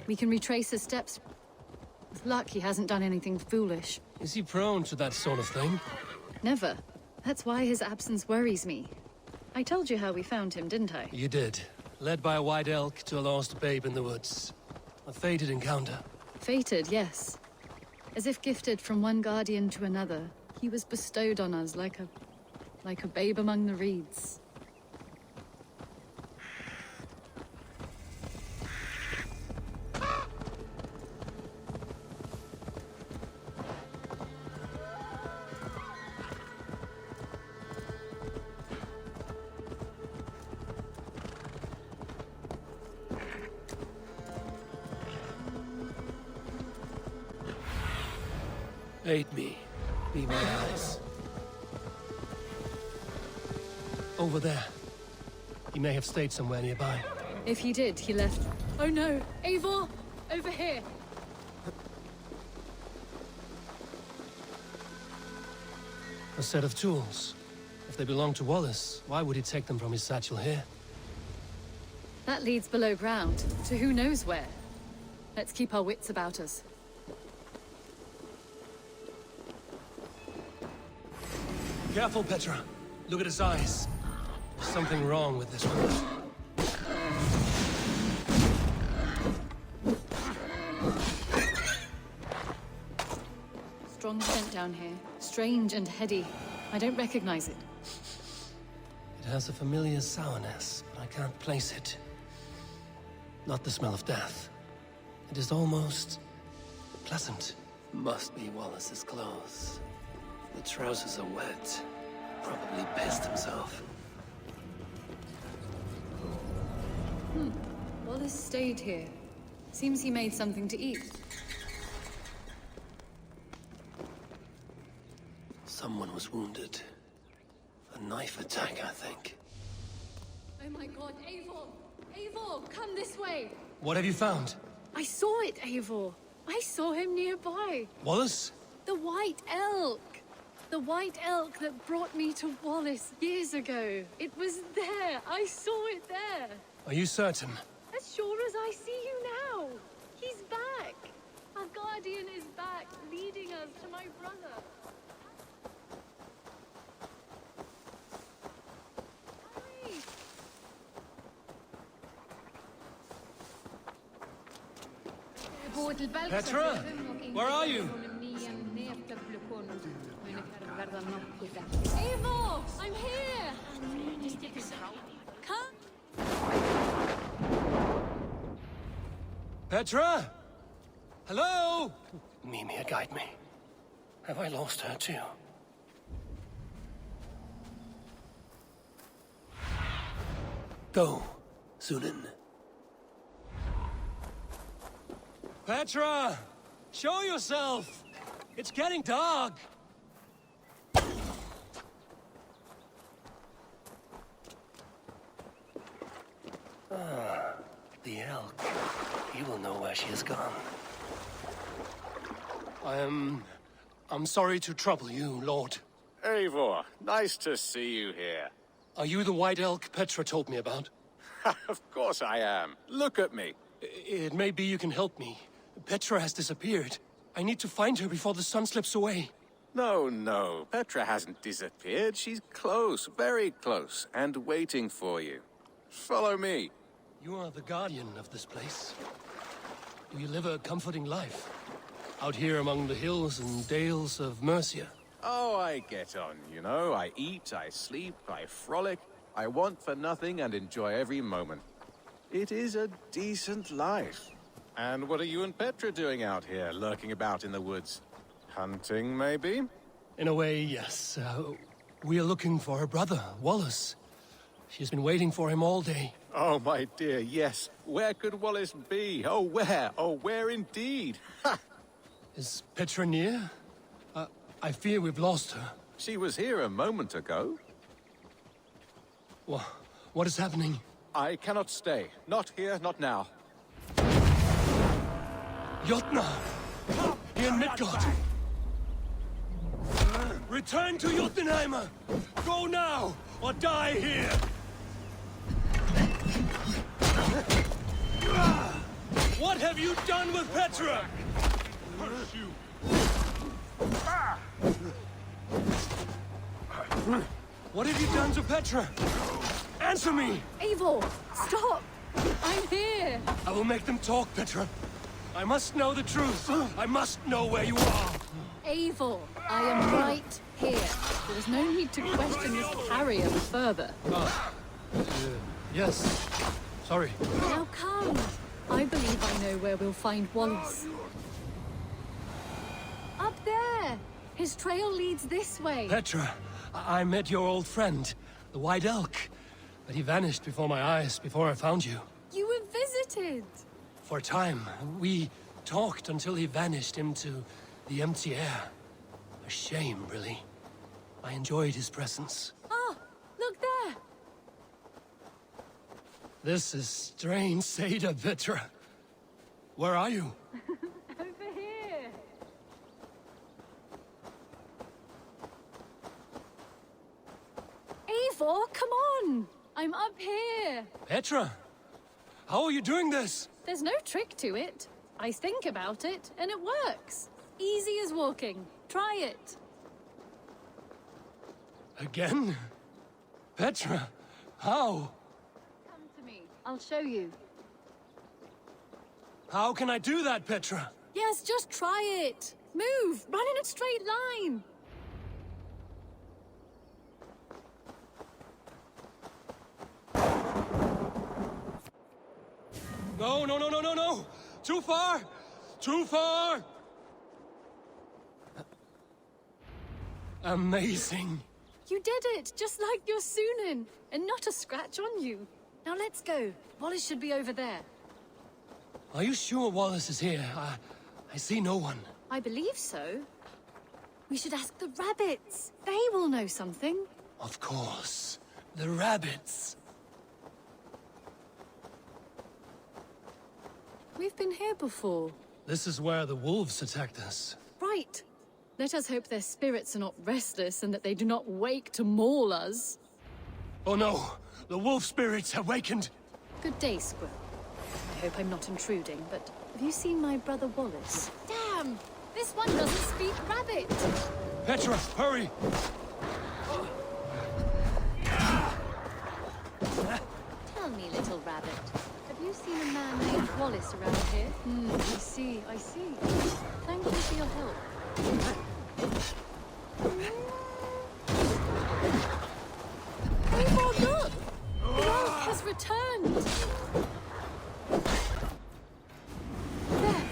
We can retrace his steps. With luck, he hasn't done anything foolish. Is he prone to that sort of thing? Never. That's why his absence worries me. I told you how we found him, didn't I? You did. Led by a white elk to a lost babe in the woods. A fated encounter. Fated, yes. As if gifted from one guardian to another, he was bestowed on us like a babe among the reeds. Aid me. Be my eyes. Over there. He may have stayed somewhere nearby. If he did, he left... Oh no! Eivor! Over here! A set of tools. If they belong to Wallace, why would he take them from his satchel here? That leads below ground, to who knows where. Let's keep our wits about us. Careful, Petra. Look at his eyes. There's something wrong with this one. Strong scent down here. Strange and heady. I don't recognize it. It has a familiar sourness, but I can't place it. Not the smell of death. It is almost pleasant. Must be Wallace's clothes. The trousers are wet. Probably pissed himself. Wallace stayed here. Seems he made something to eat. Someone was wounded. A knife attack, I think. Oh my god, Eivor! Eivor, come this way! What have you found? I saw it, Eivor. I saw him nearby. Wallace? The White Elk! The White Elk that brought me to Wallace years ago. It was there. I saw it there. Are you certain? As sure as I see you now. He's back. Our guardian is back, leading us to my brother. Petra? Where are you? Eivor! I'm here! Come! Petra? Hello? Mimir, guide me. Have I lost her too? Go, Sunan. Petra! Show yourself! It's getting dark! Ah, the elk. He will know where she has gone. I'm sorry to trouble you, Lord. Eivor, nice to see you here. Are you the White Elk Petra told me about? Of course I am. Look at me. It may be you can help me. Petra has disappeared. I need to find her before the sun slips away. No. Petra hasn't disappeared. She's close, very close, and waiting for you. Follow me. You are the guardian of this place. Do you live a comforting life? Out here among the hills and dales of Mercia? Oh, I get on, you know. I eat, I sleep, I frolic. I want for nothing and enjoy every moment. It is a decent life. And what are you and Petra doing out here, lurking about in the woods? Hunting, maybe? In a way, yes. We are looking for her brother, Wallace. She's been waiting for him all day. Oh, my dear, yes. Where could Wallace be? Oh, where? Oh, where indeed? Ha! Is Petra near? I fear we've lost her. She was here a moment ago. What is happening? I cannot stay. Not here, not now. Jotnar! In Midgard! Return to Jotunheimer! Go now, or die here! What have you done with Petra? What have you done to Petra? Answer me! Eivor, stop! I'm here! I will make them talk, Petra. I must know the truth. I must know where you are. Eivor, I am right here. There is no need to question this carrier further. Yes. Sorry. Now come. I believe I know where we'll find Wallace. Up there! His trail leads this way. Petra, I met your old friend, the White Elk. But he vanished before my eyes, before I found you. You were visited. For a time, we talked until he vanished into the empty air. A shame, really. I enjoyed his presence. Ah, look there! This is strange, Seda, Petra. Where are you? Over here. Eivor, come on! I'm up here. Petra, how are you doing this? There's no trick to it. I think about it, and it works. Easy as walking. Try it. Again? Petra, How? Come to me. I'll show you. How can I do that, Petra? Yes, just try it. Move! Run in a straight line! No, no, no, no, no, no! Too far! Too far! Amazing. You did it, just like your Sunan, and not a scratch on you. Now let's go. Wallace should be over there. Are you sure Wallace is here? I see no one. I believe so. We should ask the rabbits. They will know something. Of course. The rabbits. We've been here before. This is where the wolves attacked us. Right. Let us hope their spirits are not restless and that they do not wake to maul us. Oh no! The wolf spirits have wakened! Good day, Squirrel. I hope I'm not intruding, but have you seen my brother Wallace? Damn! This one doesn't speak rabbit! Petra, hurry! Tell me, little rabbit, have you seen a man named Wallace around here? I see, I see. Thank you for your help. Eivor, look! The elk has returned! There!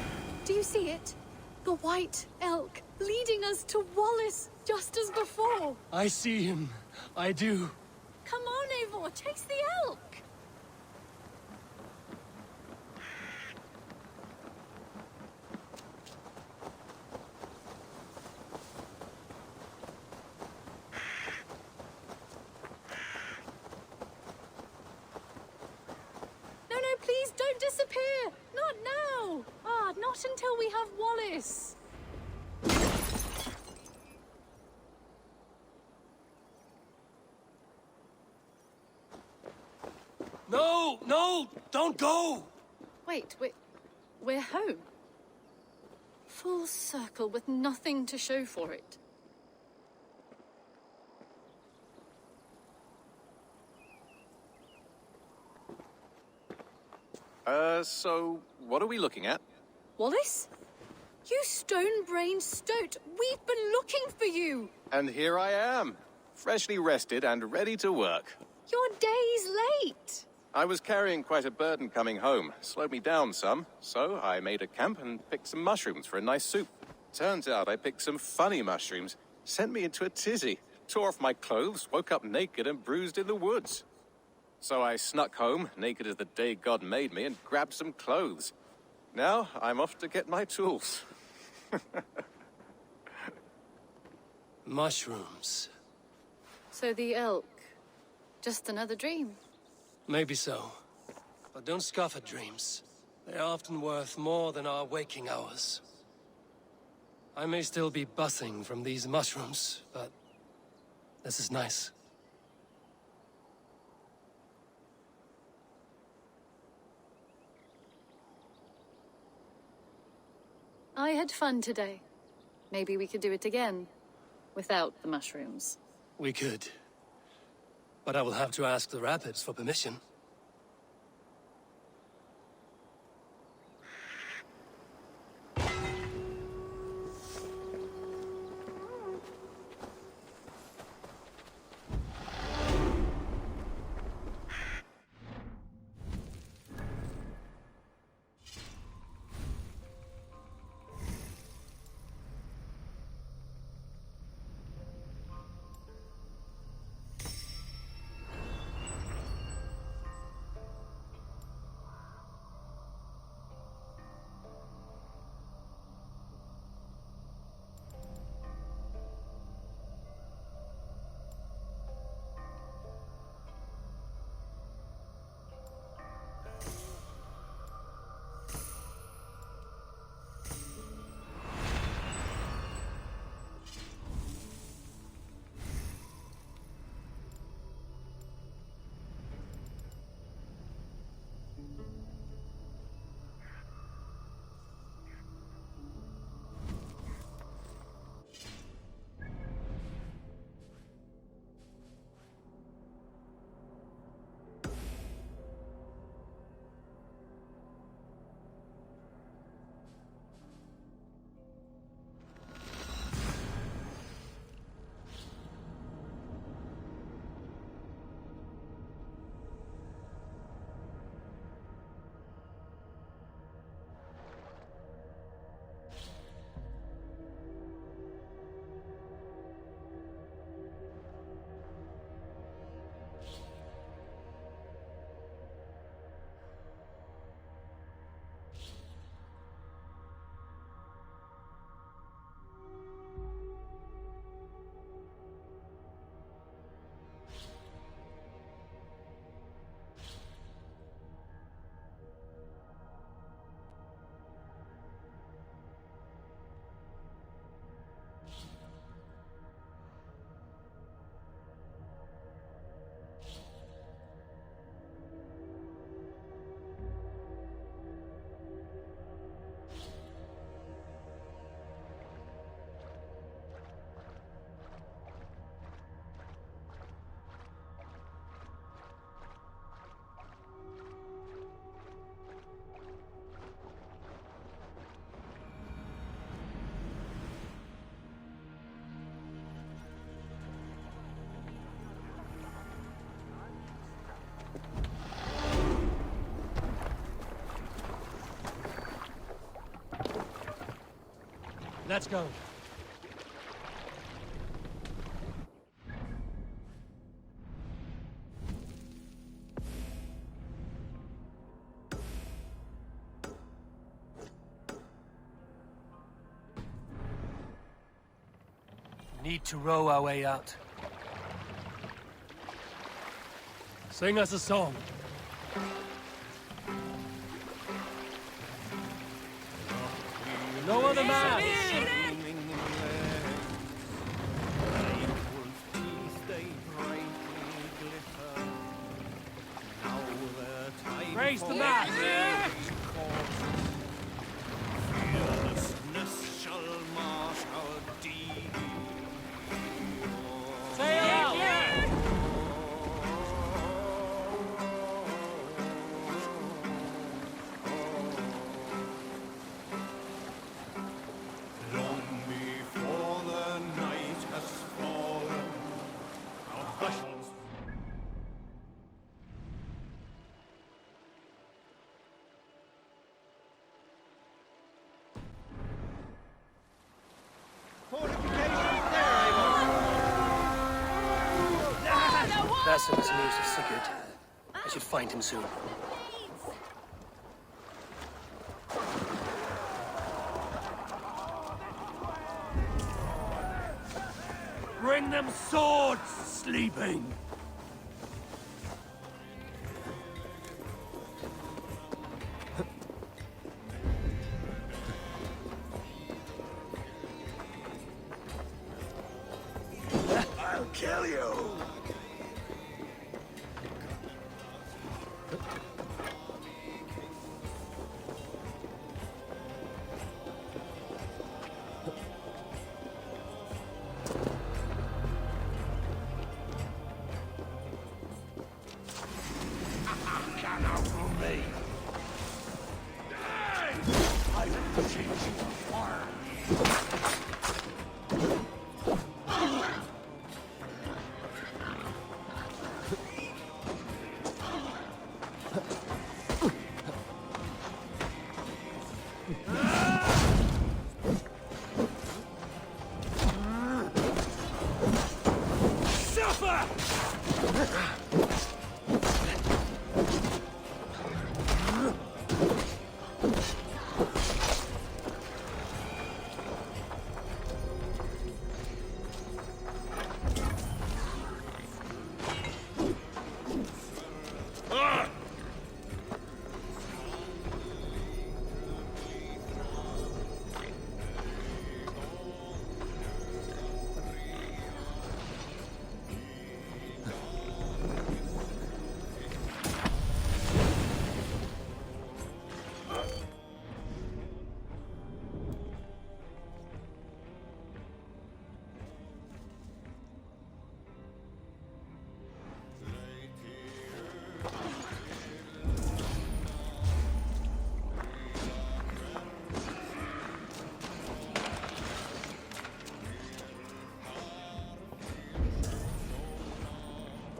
Do you see it? The white elk leading us to Wallace, just as before! I see him. I do. Come on, Eivor, chase the elk! Please don't disappear! Not now! Not until we have Wallace! No! No! Don't go! Wait, we're home. Full circle with nothing to show for it. So what are we looking at? Wallace? You stone-brained stoat! We've been looking for you! And here I am, freshly rested and ready to work. You're days late! I was carrying quite a burden coming home, slowed me down some, so I made a camp and picked some mushrooms for a nice soup. Turns out I picked some funny mushrooms, sent me into a tizzy, tore off my clothes, woke up naked and bruised in the woods. So I snuck home, naked as the day God made me, and grabbed some clothes. Now I'm off to get my tools. Mushrooms. So the elk, just another dream? Maybe so. But don't scoff at dreams. They're often worth more than our waking hours. I may still be buzzing from these mushrooms, but this is nice. I had fun today. Maybe we could do it again, without the mushrooms. We could. But I will have to ask the rabbits for permission. Let's go. Need to row our way out. Sing us a song. No other man! Raise the mast! Fearlessness shall mark our deed. Sail out! Long before the night has fallen, our vessels. Basilis's news of Sigurd. I should find him soon. Bring them swords, sleeping! I'll kill you!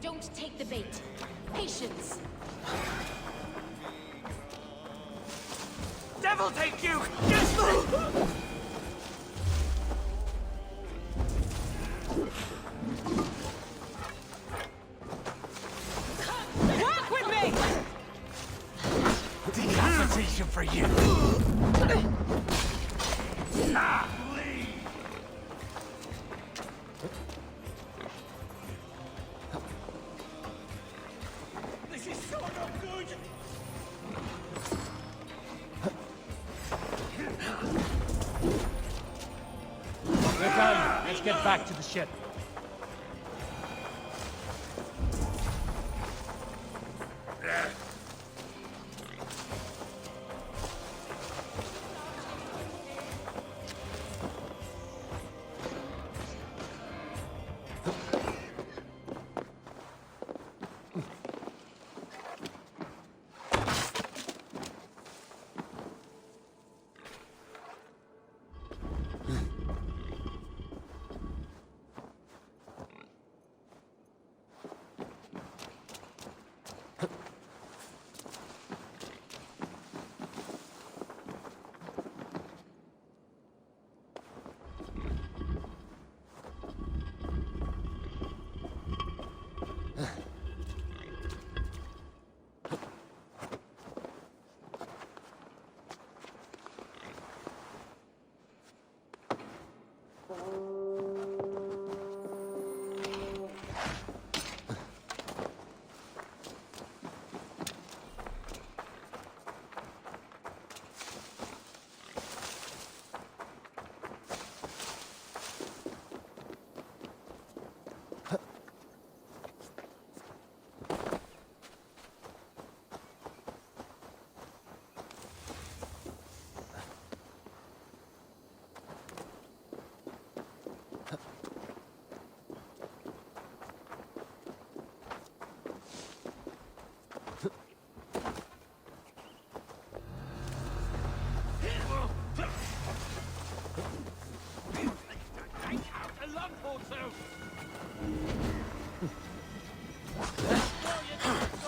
Don't take the bait. Patience. Devil take you! Walk with me! Decapitation for you! This is so not good! We're done. Let's get back to the ship.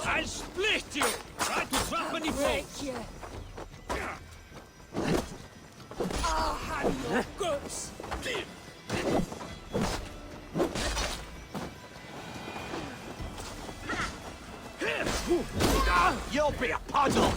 I'll split you! Try to drop any bolts! I'll have your goods! You'll be a puzzle!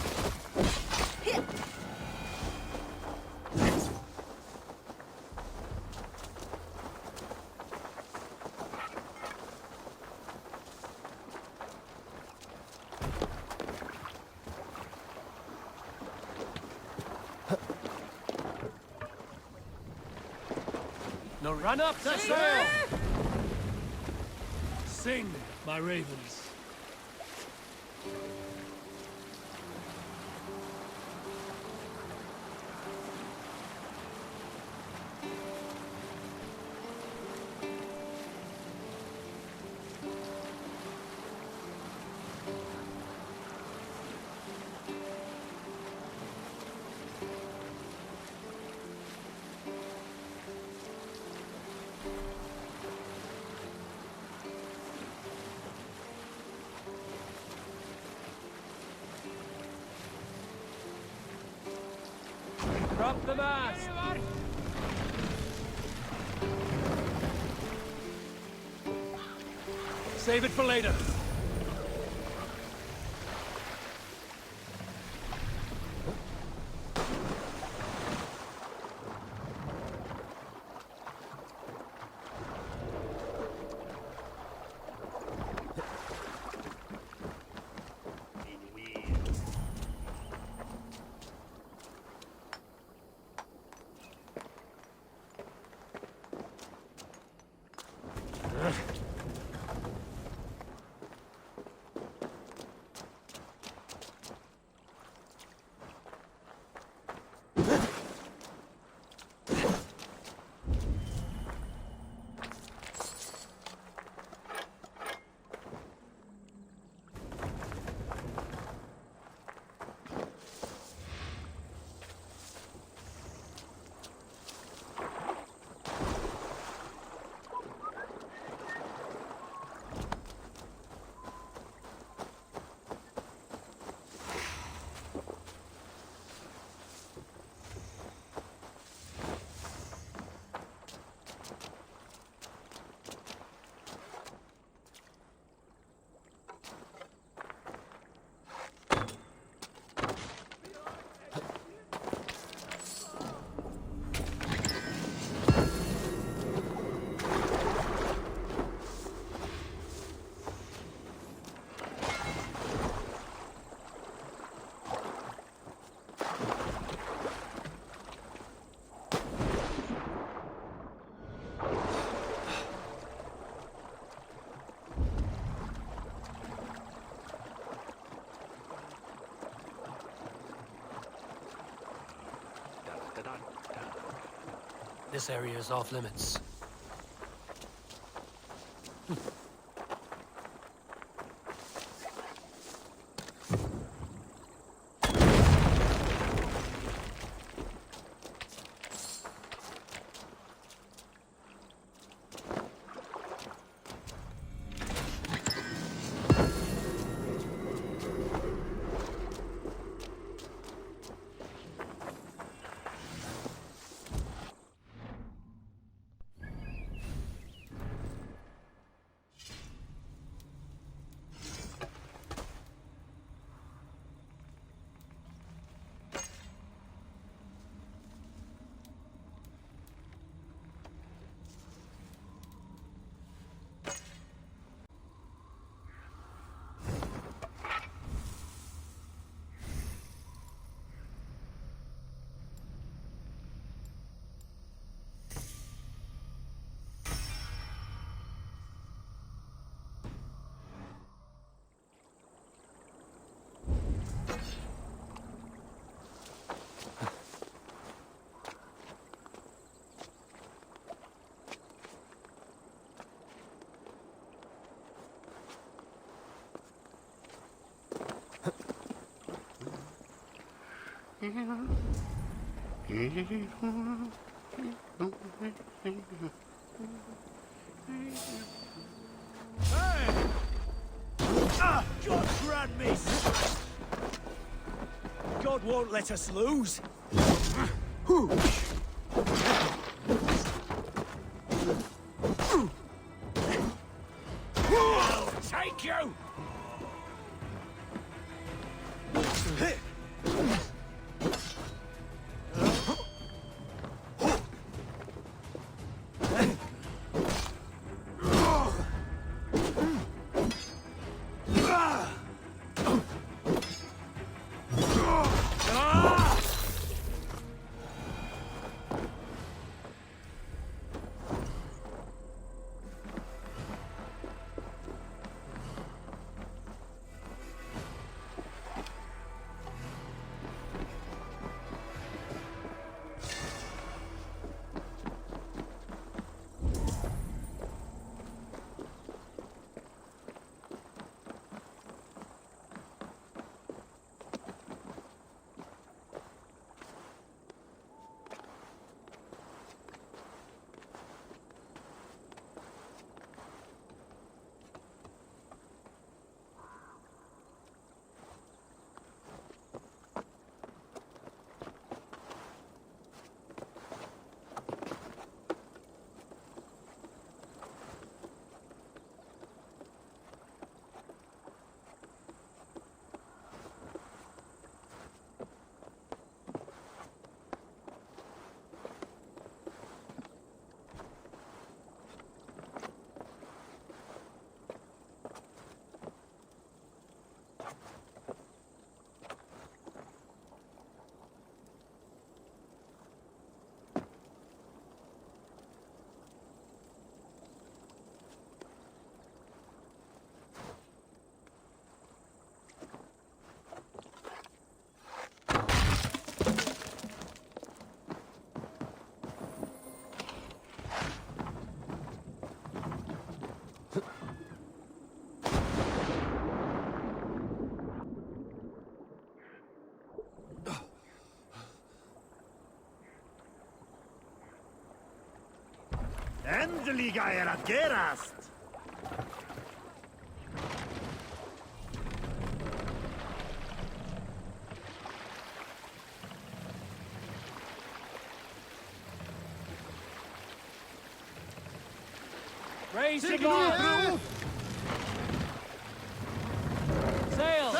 Now run up the sail! Sing, my ravens. Drop the mast! Save it for later. This area is off limits. God grant me strength! God won't let us lose! I'll take you! Endelig er at gerast! Raise the bar! Sail!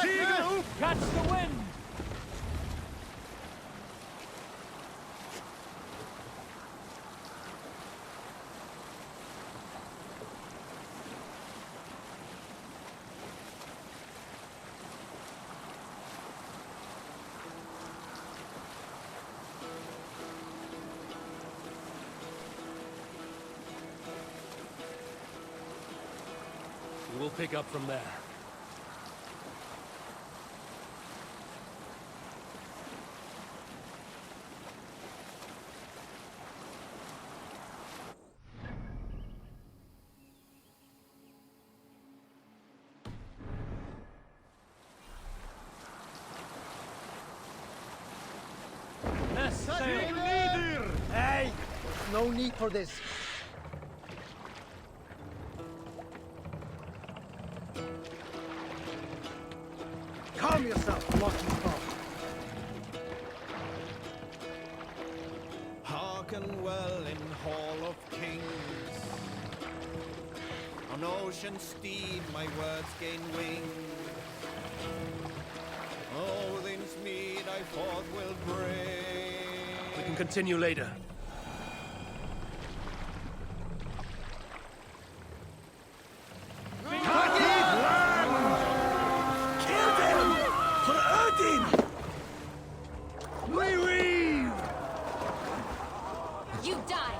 Catch the wind! We'll pick up from there. Hey! No need for this. Calm yourself, walking pop. Hearken well in Hall of Kings. On ocean steed my words gain wing. Odin's mead I forth will bring. We can continue later. You die!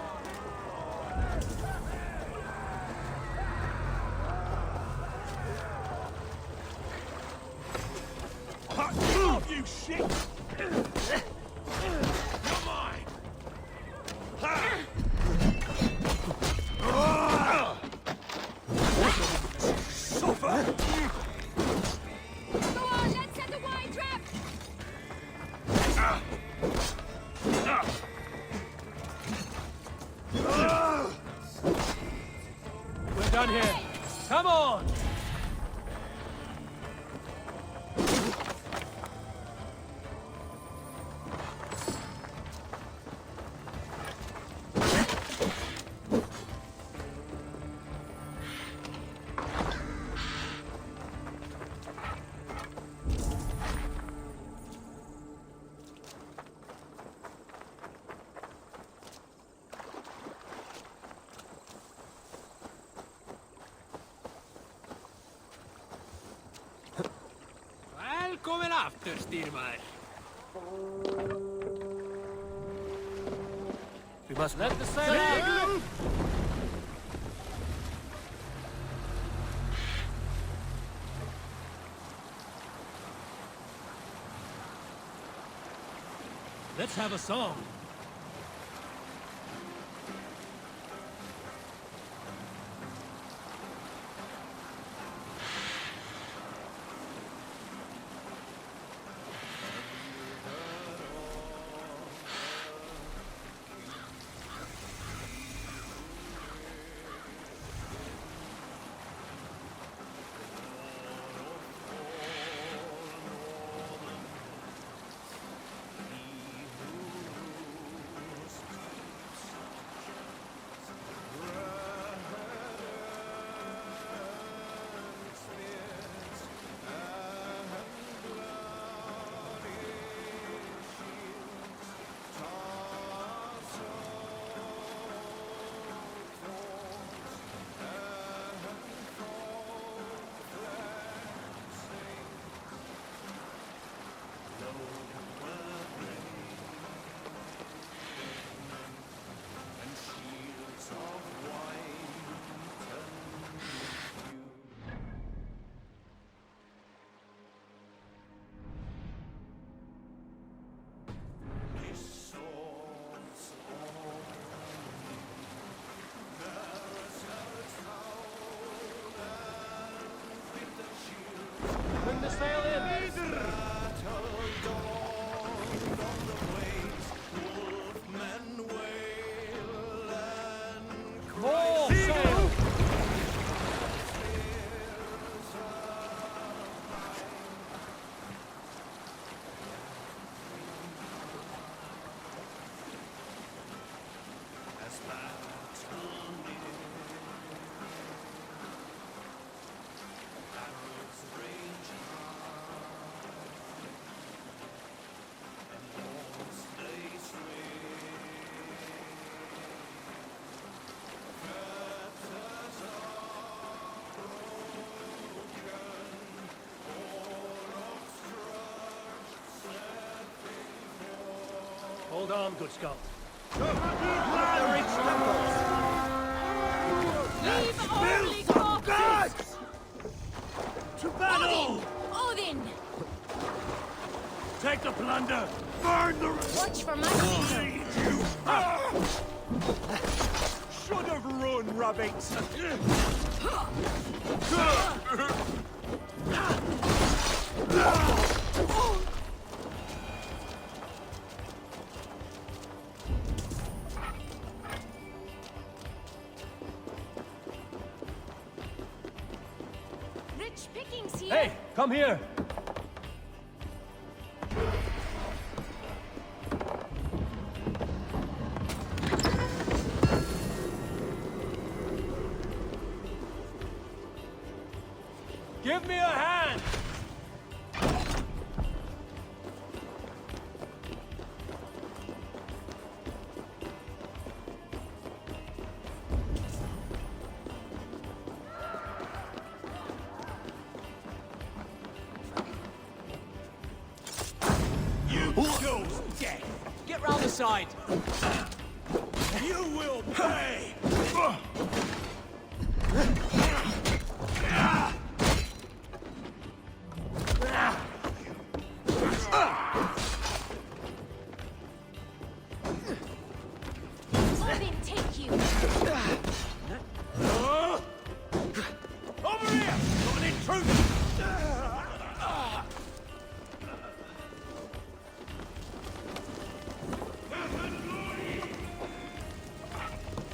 You shit! You're mine! We're done here. Come on! Välkommen after, Styrmar. We must let the sail out. Let's have a song. Bring the sail in! More sail! Hold on, good Scott. Leave only corpses! To battle! Odin! Take the plunder! Burn the... Watch for my feet! Should have run, rabbits! Rich pickings here! Hey, come here! Give me a hand! You chose death! Get round the side! You will pay! Odin, take you! Over here! Got an intruder!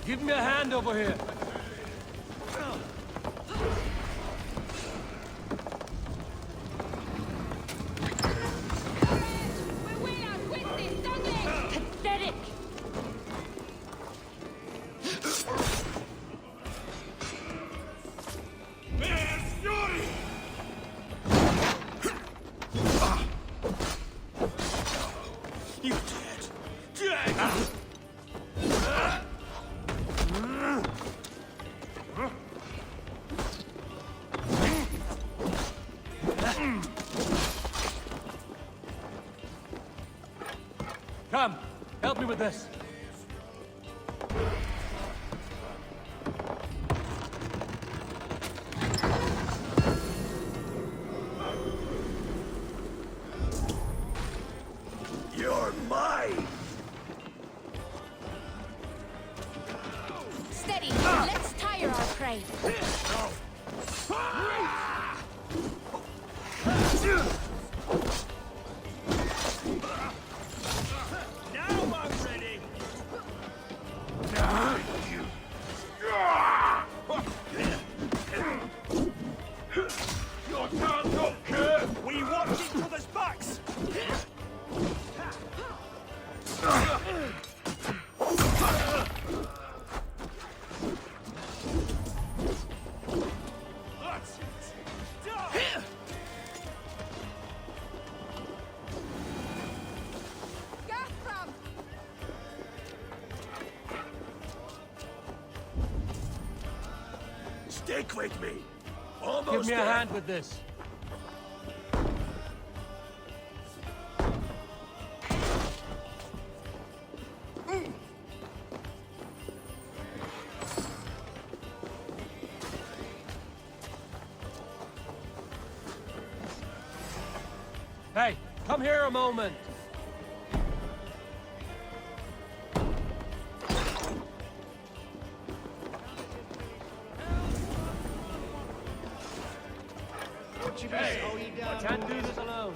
Give me a hand over here. Pathetic! You dead! Dead! Come, help me with this. You're mine! Steady! Let's tire our prey. Now I'm ready! Your time don't care! We watch each other's backs! That's it! Die! Stick with me! Almost Give me a there. hand with this. Hey, come here a moment. Hey, I can't do this alone.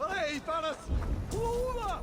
Hey, fellas! Over!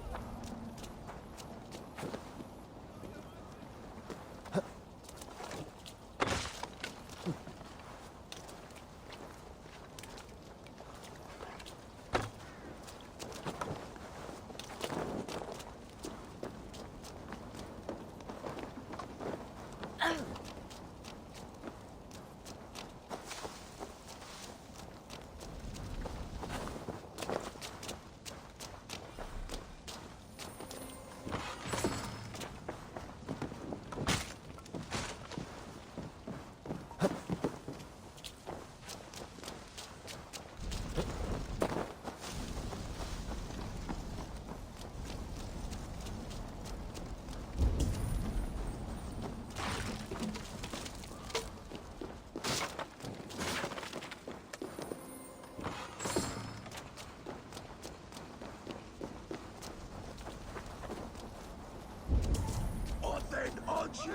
On you!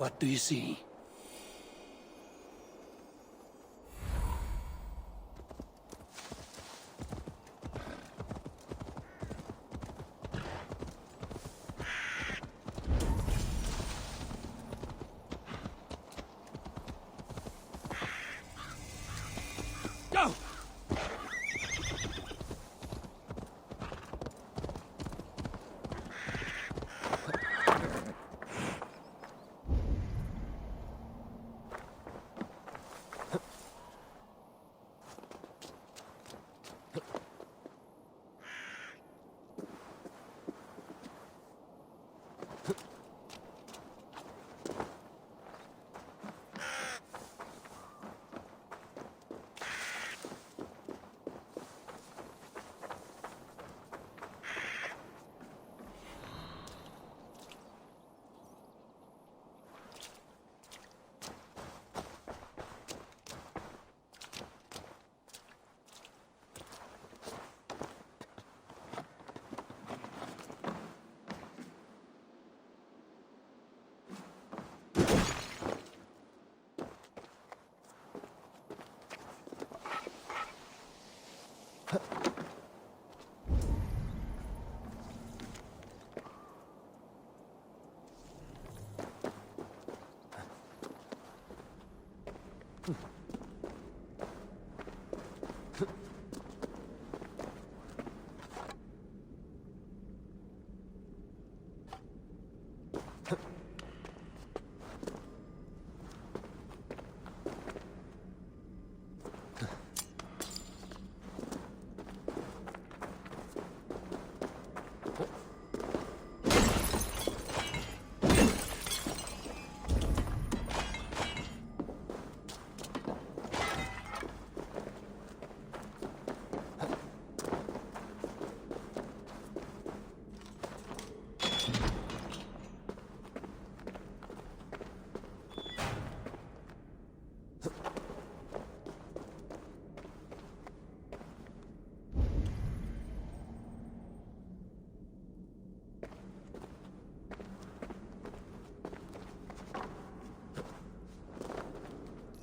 What do you see? Go!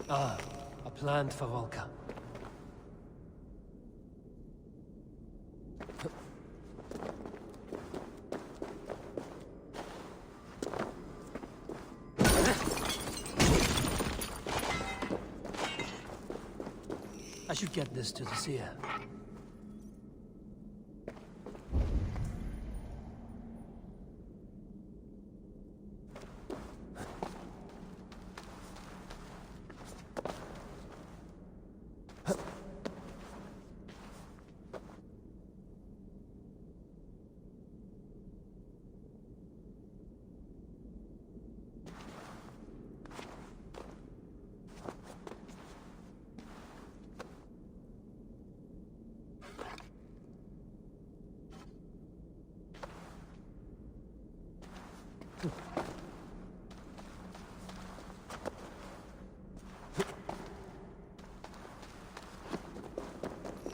Ah, a plant for Volca. I should get this to the seer.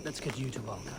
Let's get you to Volca.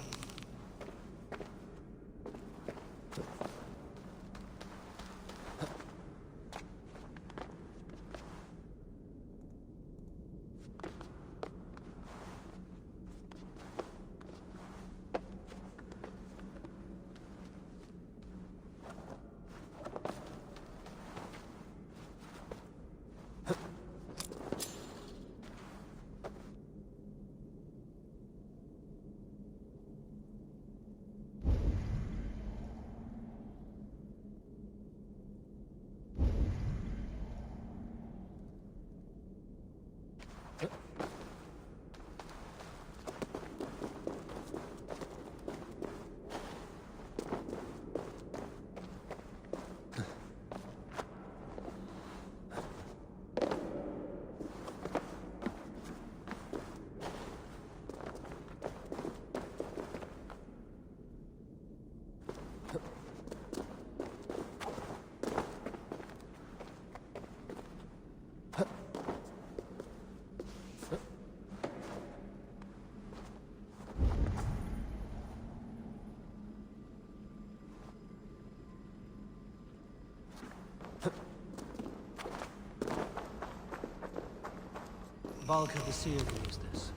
Valka the Seer used this.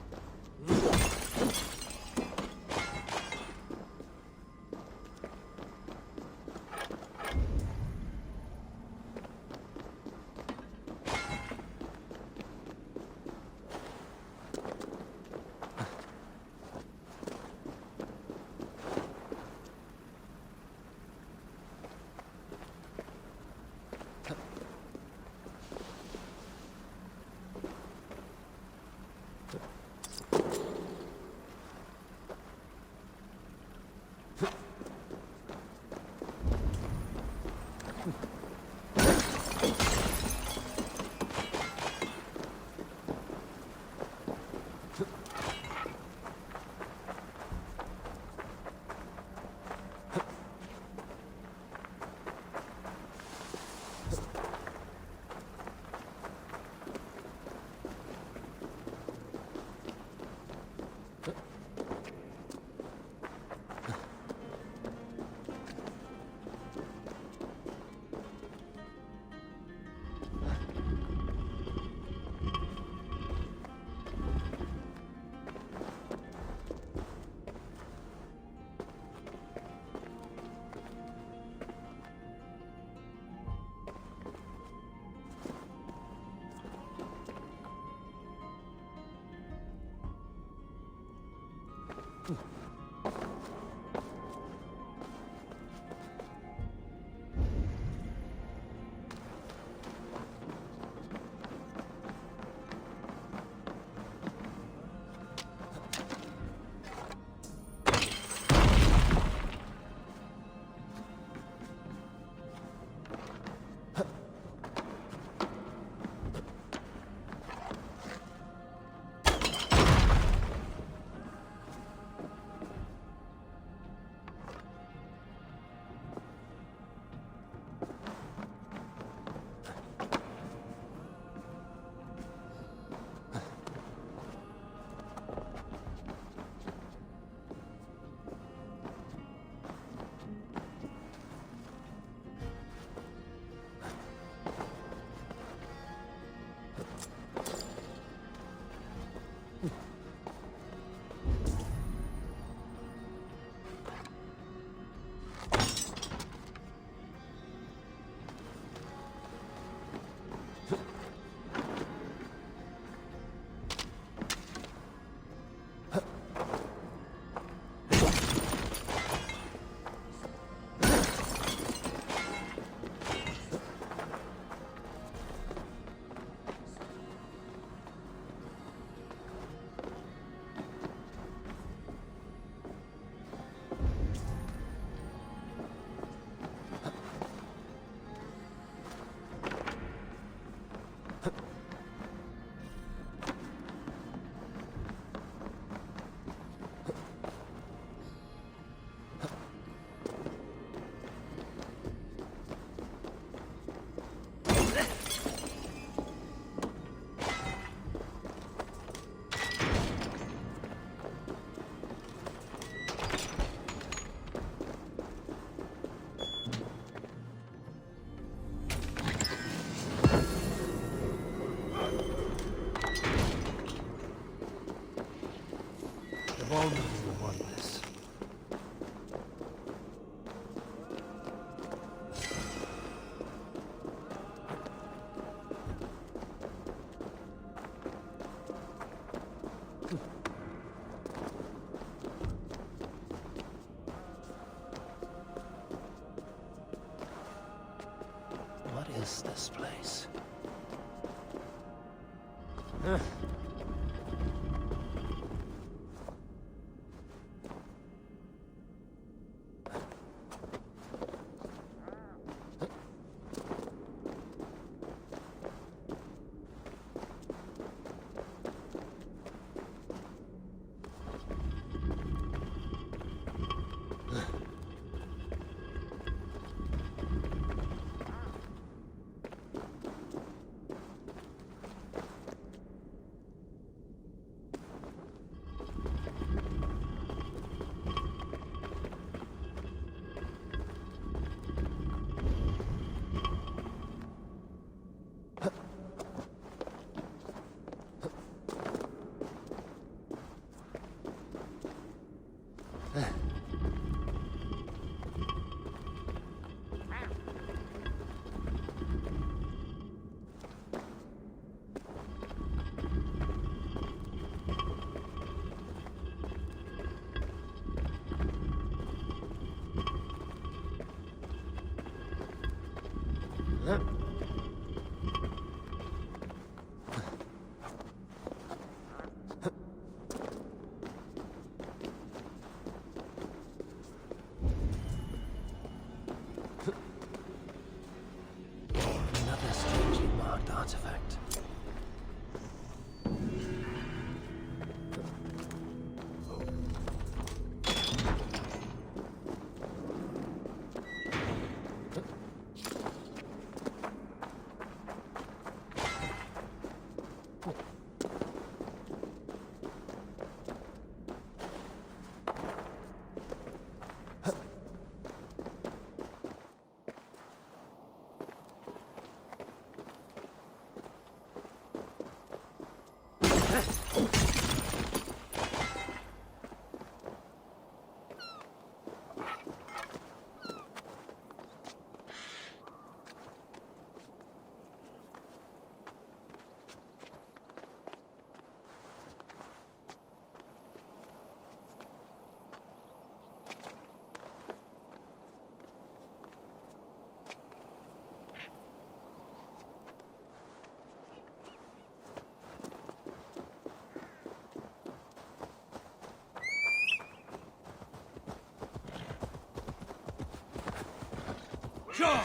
Wonders. What is this place? Another strangely marked artifact. Sure!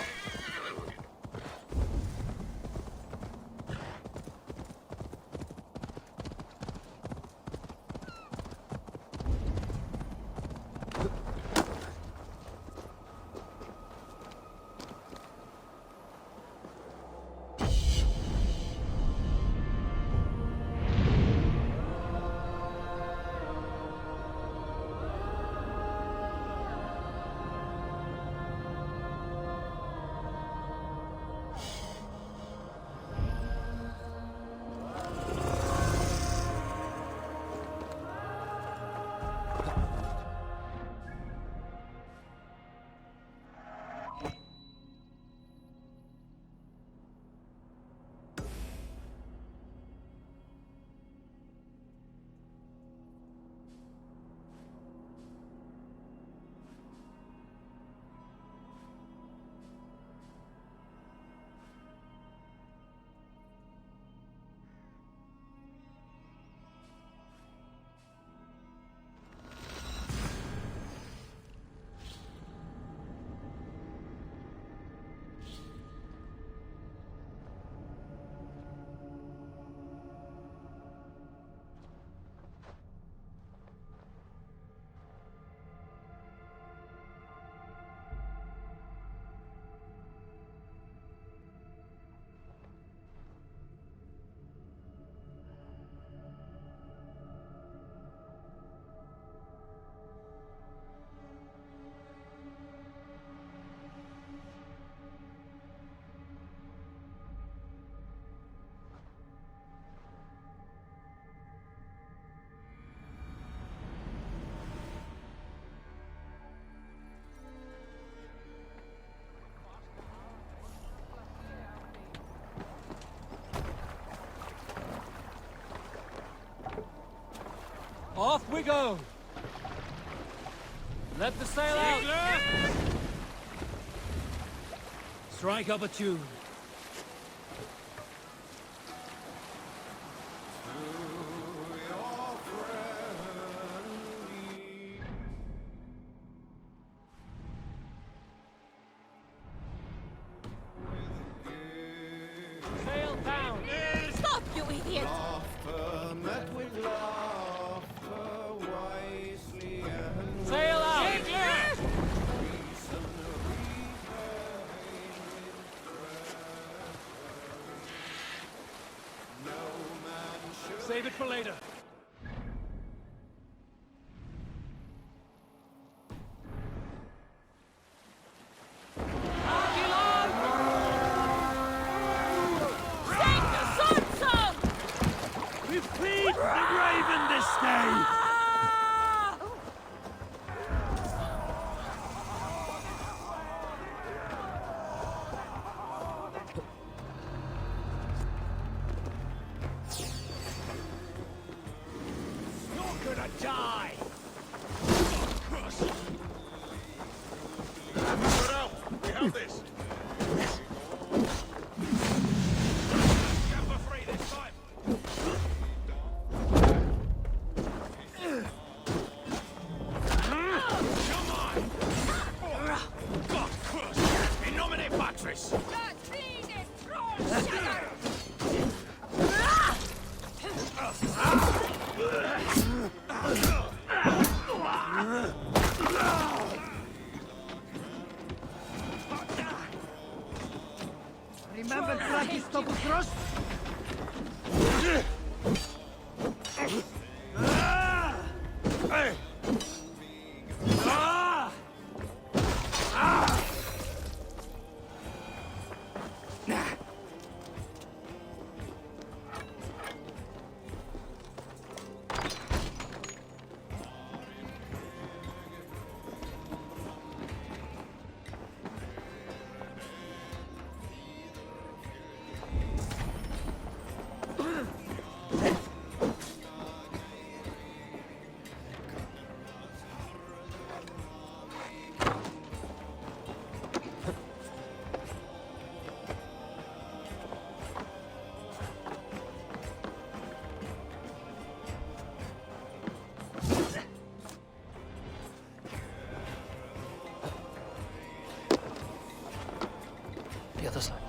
Off we go! Let the sail out! Strike up a tune. Sail down! Stop, you idiot! Sail out! Save it for later. Feed the raven this day! mattress! Remember Frankie's double thrust? Hey! The other side.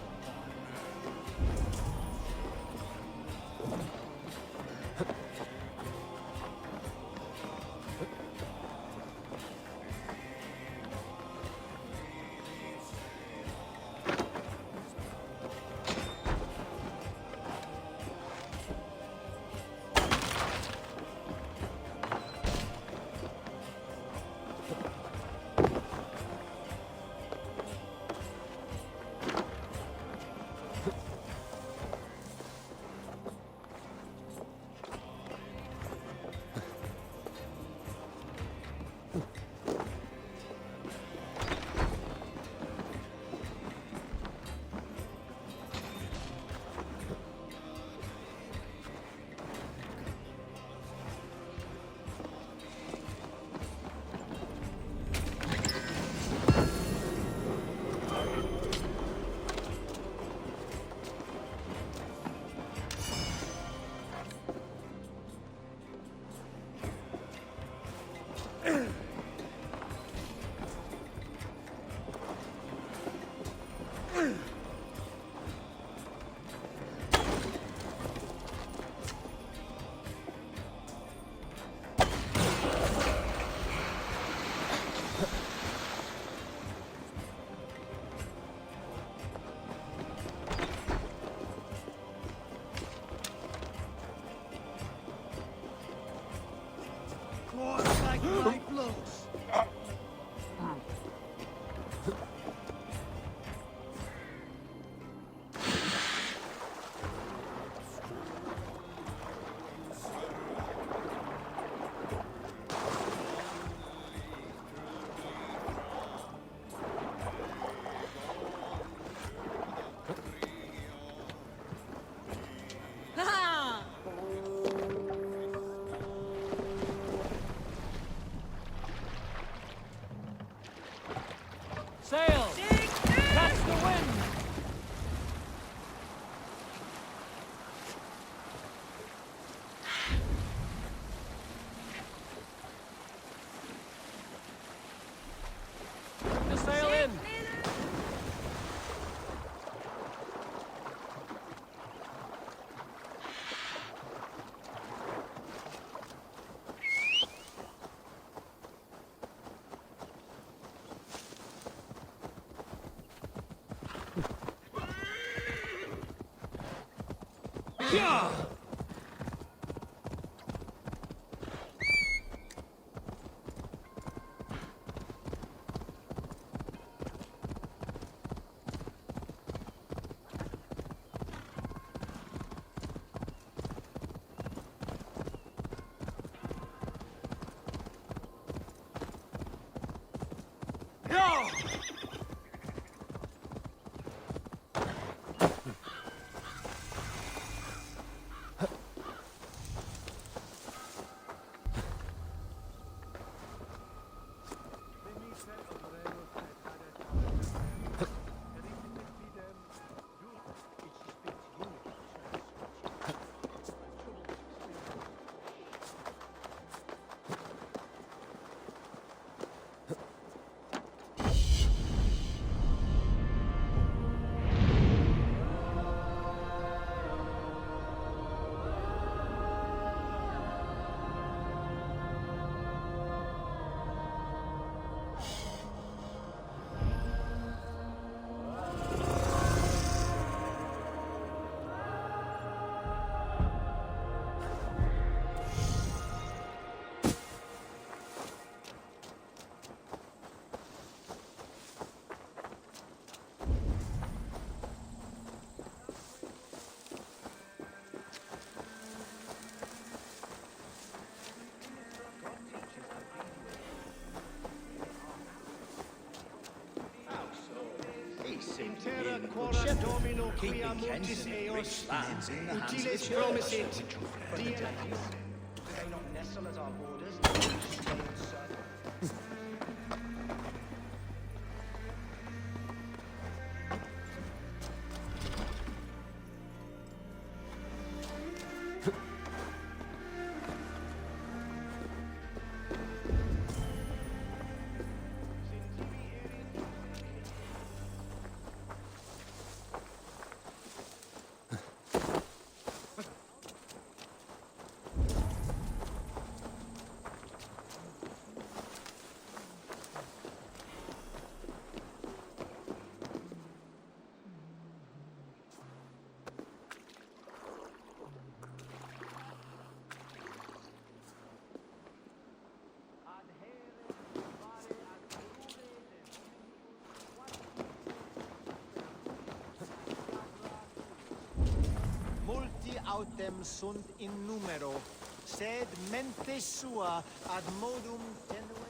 Claws like my blows. Sail! Catch the wind! Bring the sail in! Yeah! Terra cora domino quia multis eos utiles promisit. Do they not nestle at our borders? Multi autem sunt in numero, sed mente sua ad modum tenue.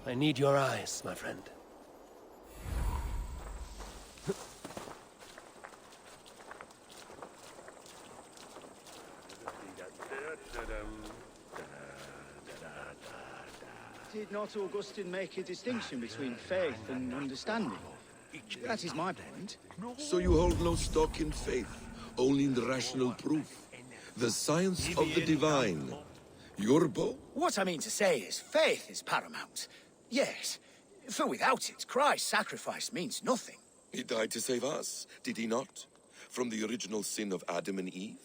I need your eyes, my friend. Did not Augustine make a distinction between faith and understanding? That is my point. So you hold no stock in faith, only in the rational proof. The science of the divine. Your bow? What I mean to say is, faith is paramount. Yes, for without it, Christ's sacrifice means nothing. He died to save us, did he not? From the original sin of Adam and Eve?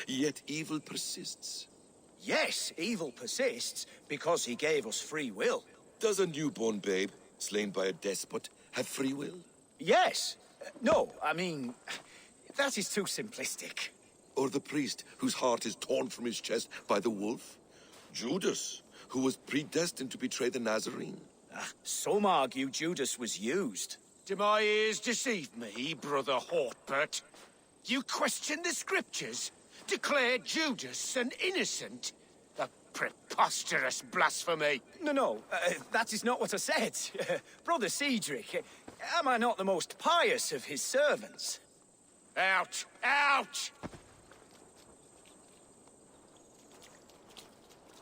Yet evil persists. Yes, evil persists because he gave us free will. Does a newborn babe, slain by a despot, have free will? Yes. No, I mean, that is too simplistic. Or the priest whose heart is torn from his chest by the wolf? Judas, who was predestined to betray the Nazarene? Some argue Judas was used. Do my ears deceive me, Brother Hortbert? You question the scriptures? Declare Judas an innocent? A preposterous blasphemy! No, that is not what I said. Brother Cedric, am I not the most pious of his servants? Out! Out!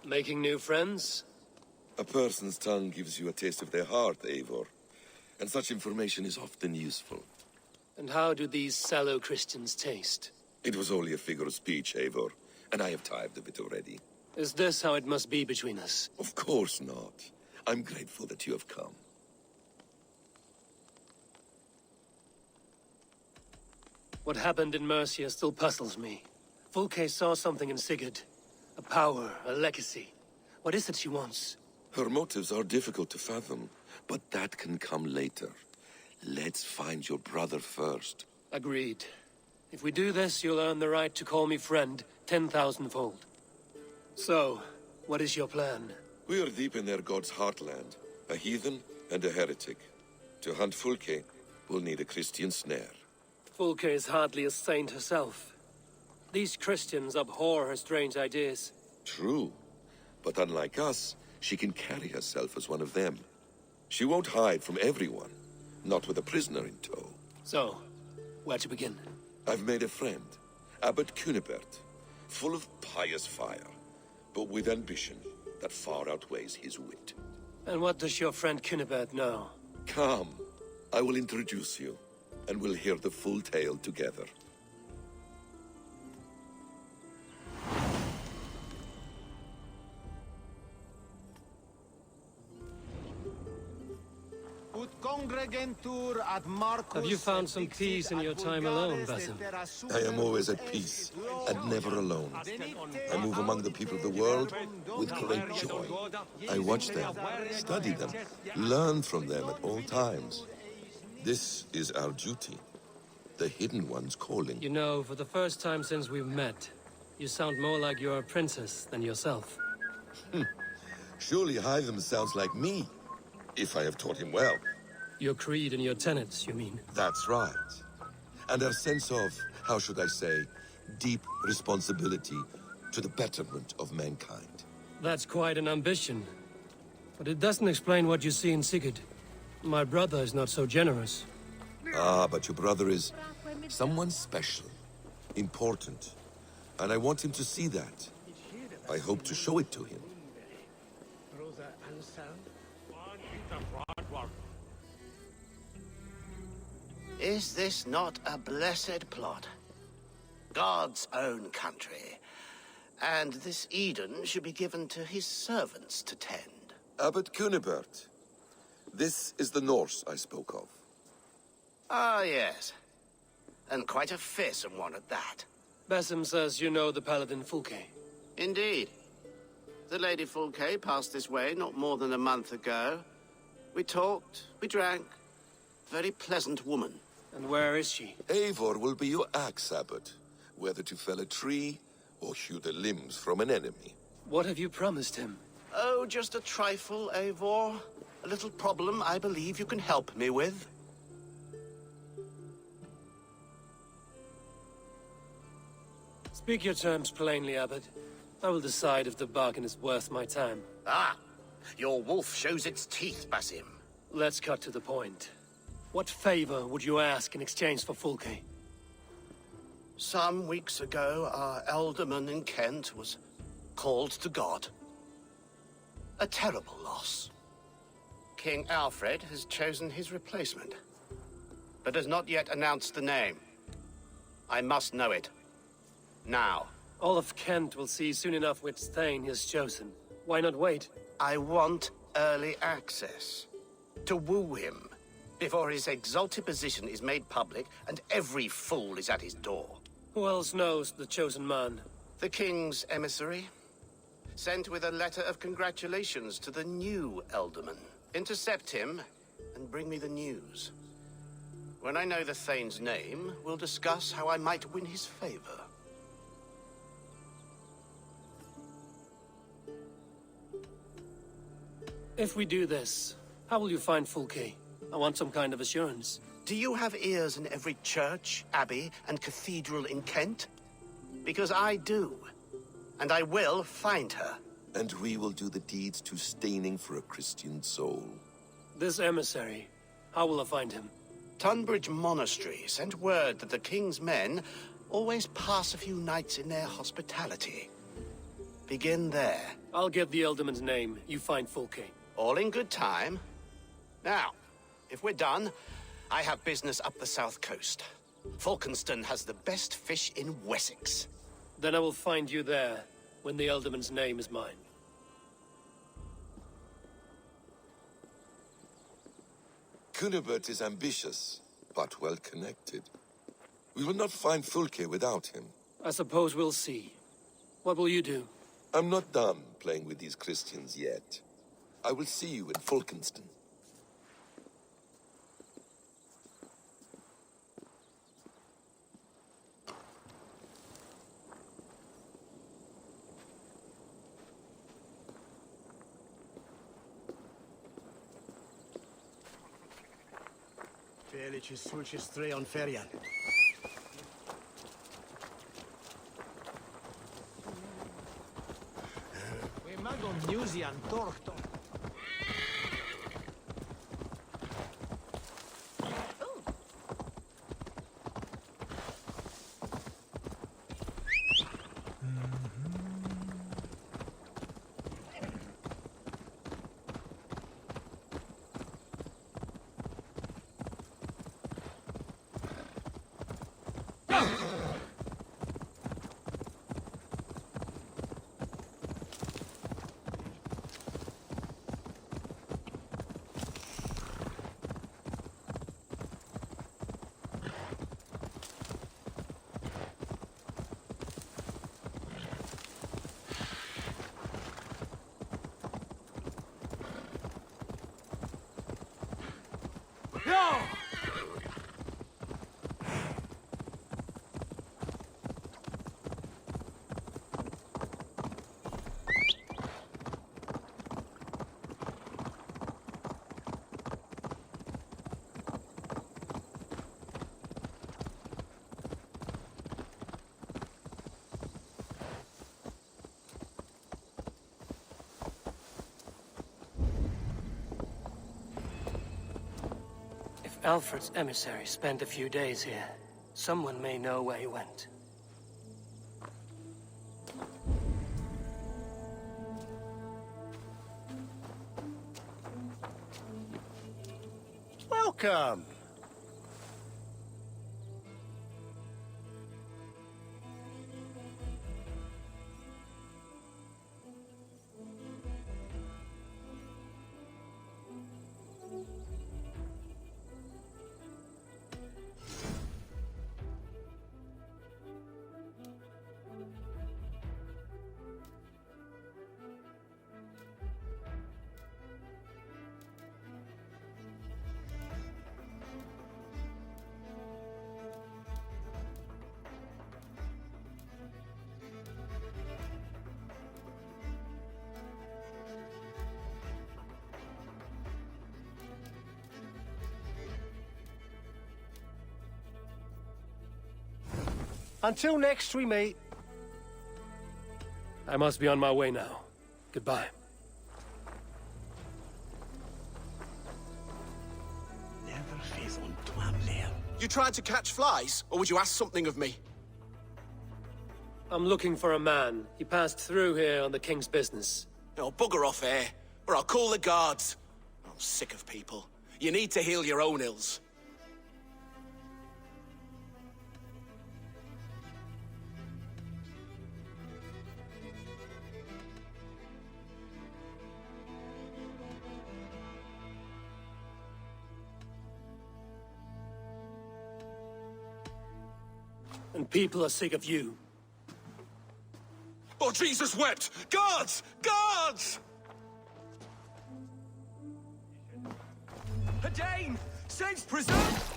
Making new friends? A person's tongue gives you a taste of their heart, Eivor. And such information is often useful. And how do these sallow Christians taste? It was only a figure of speech, Eivor, and I have tired of it already. Is this how it must be between us? Of course not. I'm grateful that you have come. What happened in Mercia still puzzles me. Fulke saw something in Sigurd. A power, a legacy. What is it she wants? Her motives are difficult to fathom, but that can come later. Let's find your brother first. Agreed. If we do this, you'll earn the right to call me friend 10,000-fold. So, what is your plan? We are deep in their god's heartland. A heathen and a heretic. To hunt Fulke, we'll need a Christian snare. Fulke is hardly a saint herself. These Christians abhor her strange ideas. True. But unlike us, she can carry herself as one of them. She won't hide from everyone. Not with a prisoner in tow. So, where to begin? I've made a friend, Abbot Cunibert, full of pious fire, but with ambition that far outweighs his wit. And what does your friend Cunibert know? Come, I will introduce you, and we'll hear the full tale together. Have you found some peace in your time alone, Basim? I am always at peace, and never alone. I move among the people of the world with great joy. I watch them, study them, learn from them at all times. This is our duty. The Hidden One's calling. You know, for the first time since we've met, you sound more like you're a princess than yourself. Surely Hytham sounds like me, if I have taught him well. Your creed and your tenets, you mean? That's right. And our sense of, how should I say, deep responsibility to the betterment of mankind. That's quite an ambition. But it doesn't explain what you see in Sigurd. My brother is not so generous. Ah, but your brother is someone special, important. And I want him to see that. I hope to show it to him. Is this not a blessed plot? God's own country. And this Eden should be given to his servants to tend. Abbot Cunibert. This is the Norse I spoke of. Ah, yes. And quite a fearsome one at that. Basim says you know the paladin Fulke. Indeed. The Lady Fulke passed this way not more than a month ago. We talked, we drank. Very pleasant woman. And where is she? Eivor will be your axe, Abbot. Whether to fell a tree or hew the limbs from an enemy. What have you promised him? Oh, just a trifle, Eivor. A little problem I believe you can help me with. Speak your terms plainly, Abbot. I will decide if the bargain is worth my time. Ah! Your wolf shows its teeth, Basim. Let's cut to the point. What favor would you ask in exchange for Fulke? Some weeks ago, our alderman in Kent was called to God. A terrible loss. King Alfred has chosen his replacement, but has not yet announced the name. I must know it. Now. All of Kent will see soon enough which Thane he has chosen. Why not wait? I want early access. To woo him, before his exalted position is made public and every fool is at his door. Who else knows the chosen man? The king's emissary, sent with a letter of congratulations to the new alderman. Intercept him and bring me the news. When I know the Thane's name, we'll discuss how I might win his favor. If we do this, how will you find Fulke? I want some kind of assurance. Do you have ears in every church, abbey, and cathedral in Kent? Because I do. And I will find her. And we will do the deeds too staining for a Christian soul. This emissary, how will I find him? Tunbridge Monastery sent word that the king's men always pass a few nights in their hospitality. Begin there. I'll get the Elderman's name. You find Fulke. All in good time. Now, if we're done, I have business up the south coast. Falkenston has the best fish in Wessex. Then I will find you there, when the Elderman's name is mine. Cunibert is ambitious, but well-connected. We will not find Fulke without him. I suppose we'll see. What will you do? I'm not done playing with these Christians yet. I will see you in Falkenston. Felicis sulcis treon ferian. We mago musian torto. Alfred's emissary spent a few days here. Someone may know where he went. Welcome. Until next we meet. I must be on my way now. Goodbye. You trying to catch flies, or would you ask something of me? I'm looking for a man. He passed through here on the king's business. Oh, bugger off here, or I'll call the guards. I'm sick of people. You need to heal your own ills. And people are sick of you. Oh, Jesus wept! Guards! Guards! Hadain! Saints preserve!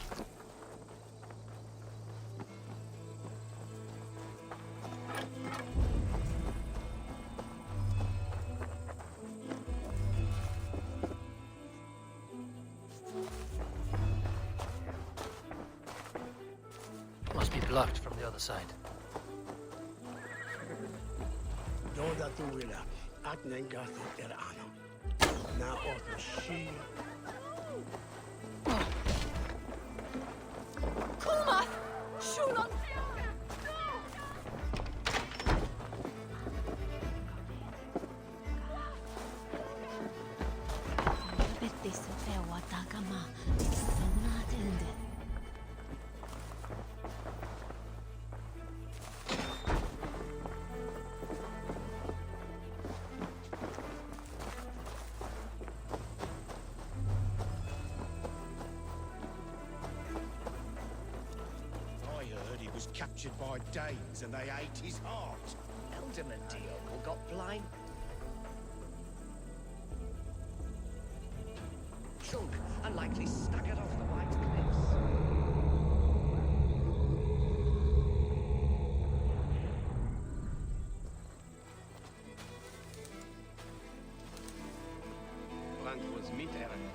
Must be blocked from the other side. Doda tuila, at nengathi ano. Na other she. Kuma! Shulon! Bette se fewa takama. Sonatende. Captured by Danes and they ate his heart. Elderman Diogo got blind. Drunk and likely staggered off the white cliffs. Brand was meat errand.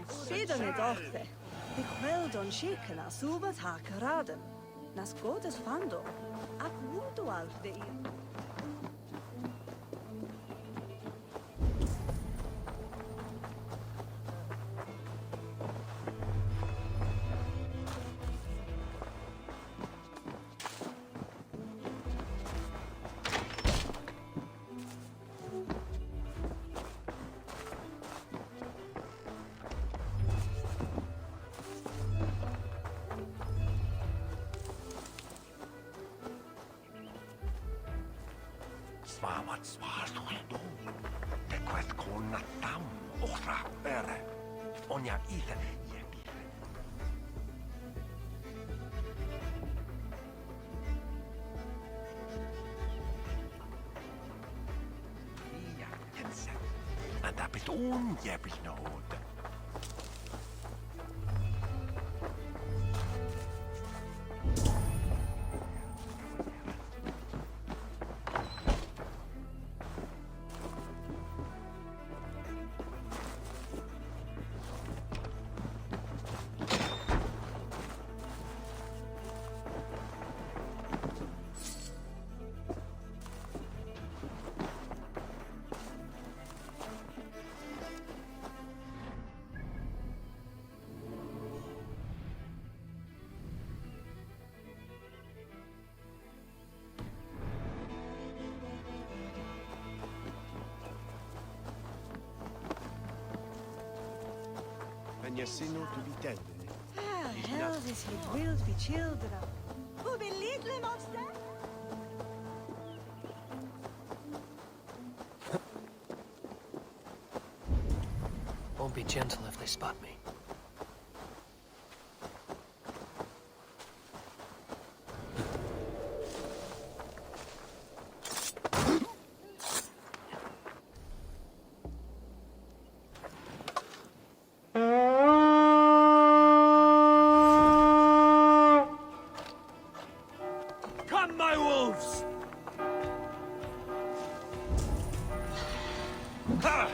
Sidan i dochte. De kweldon shikena subat ha karaden. Nas godes fando. Ak wudu alf de in. Svamat svarsuhdu. Te quest konnatam ohra ere. Onja iten jepire. Ja, jensen. En dat bit onjepig nood. And you sinno to be tended. Ah, hell, this it will be children. Who be little monster? Won't be gentle if they spot me. Come, my wolves! Ha!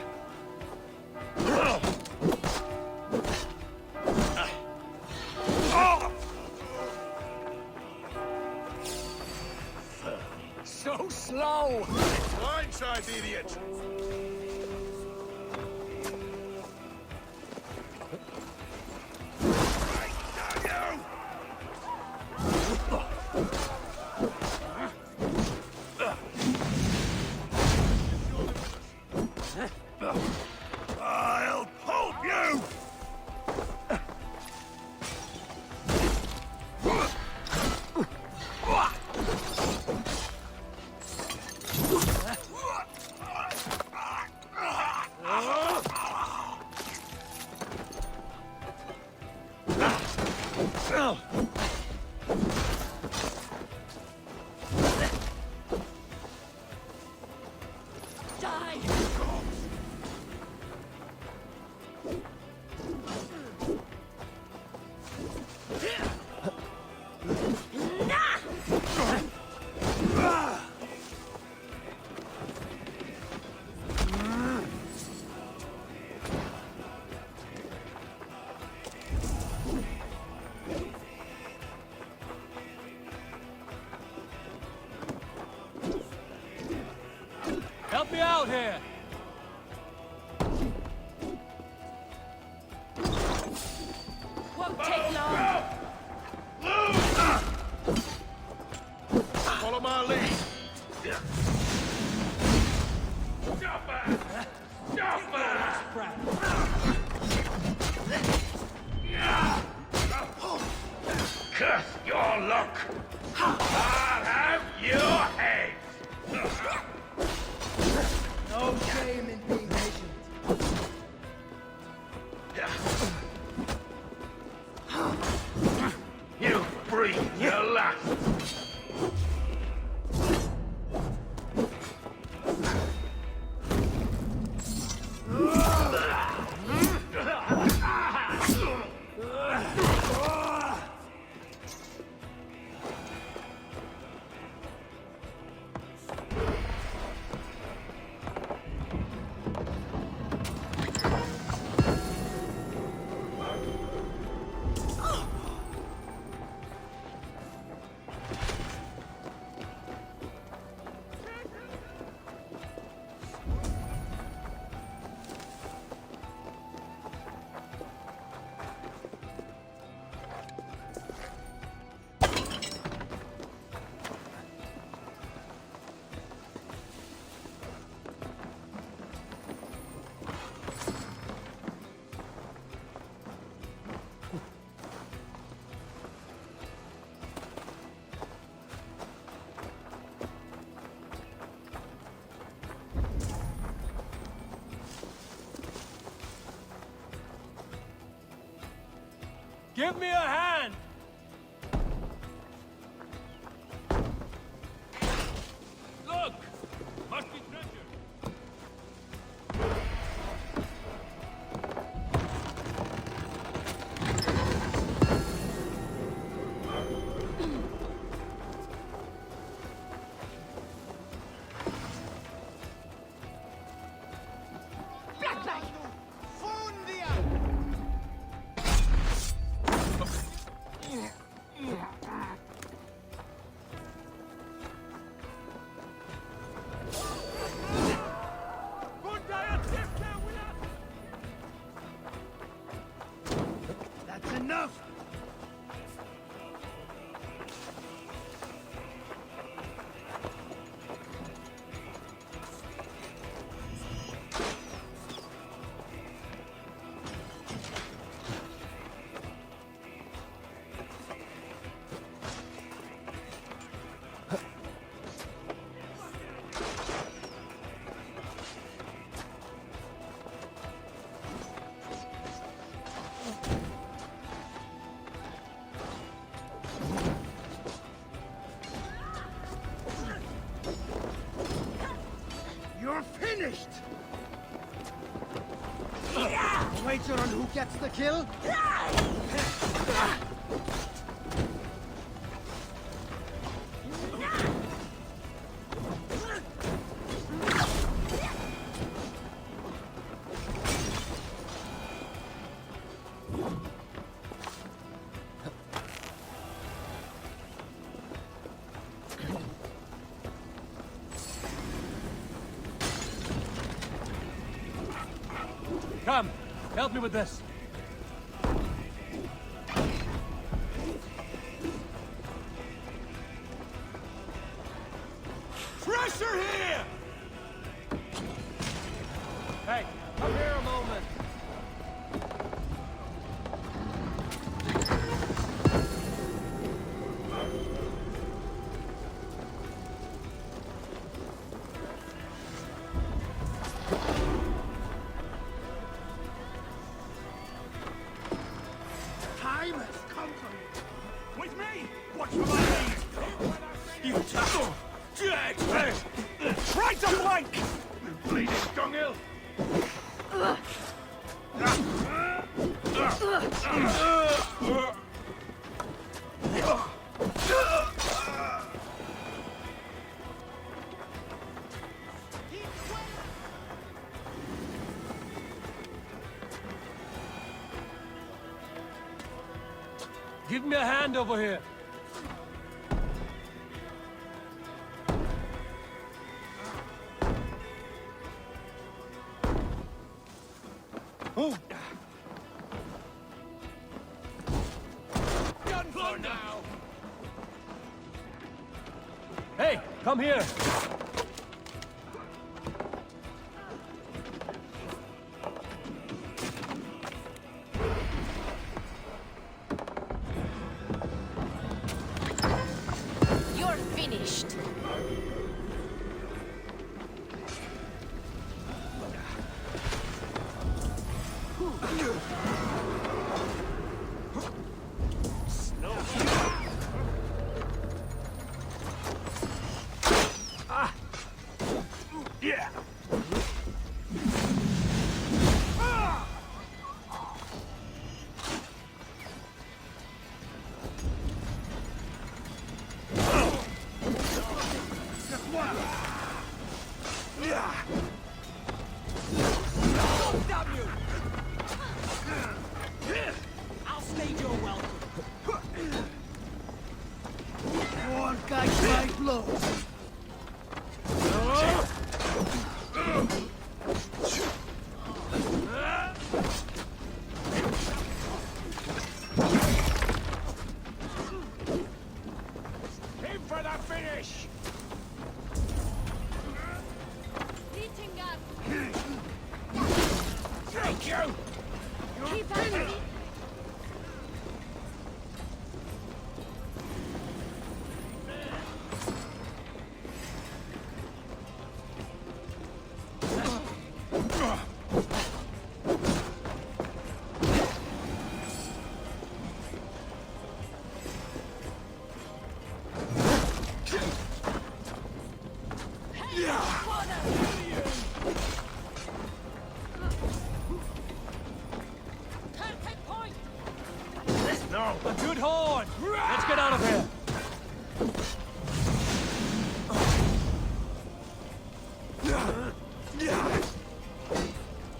So slow! Blindside, idiot! I'll pulp you! Help me out here! Won't take long. Follow my lead. Curse your luck! I'll have your head! No shame in being patient. You breathe your last! Give me a hand! Look! Must be treasure! That's enough! You're finished! Wager on who gets the kill? Come, help me with this. Pressure here! Hey, come here a moment. Time has come for you. With me! Watch for my lead! You tackle! Dead! Try to flank! Bleeding dunghill! Give me a hand over here. Oh! Done for now! Hey, come here. You're finished. Yeah! Damn you! I'll stage your welcome. One guy's my blows. Aim for the finish! Thank you! Keep on. No, a good horn. Let's get out of here.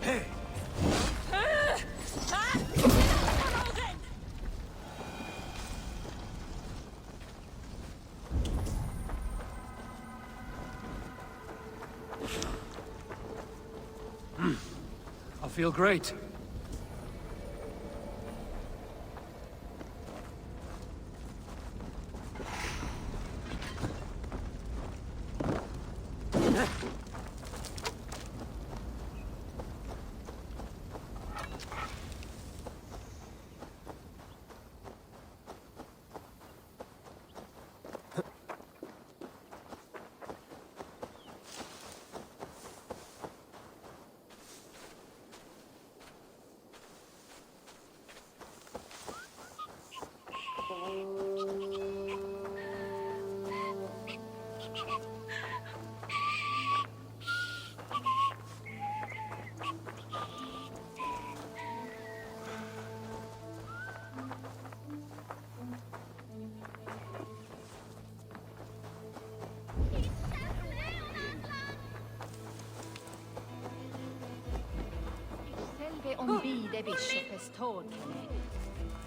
Hey! I feel great.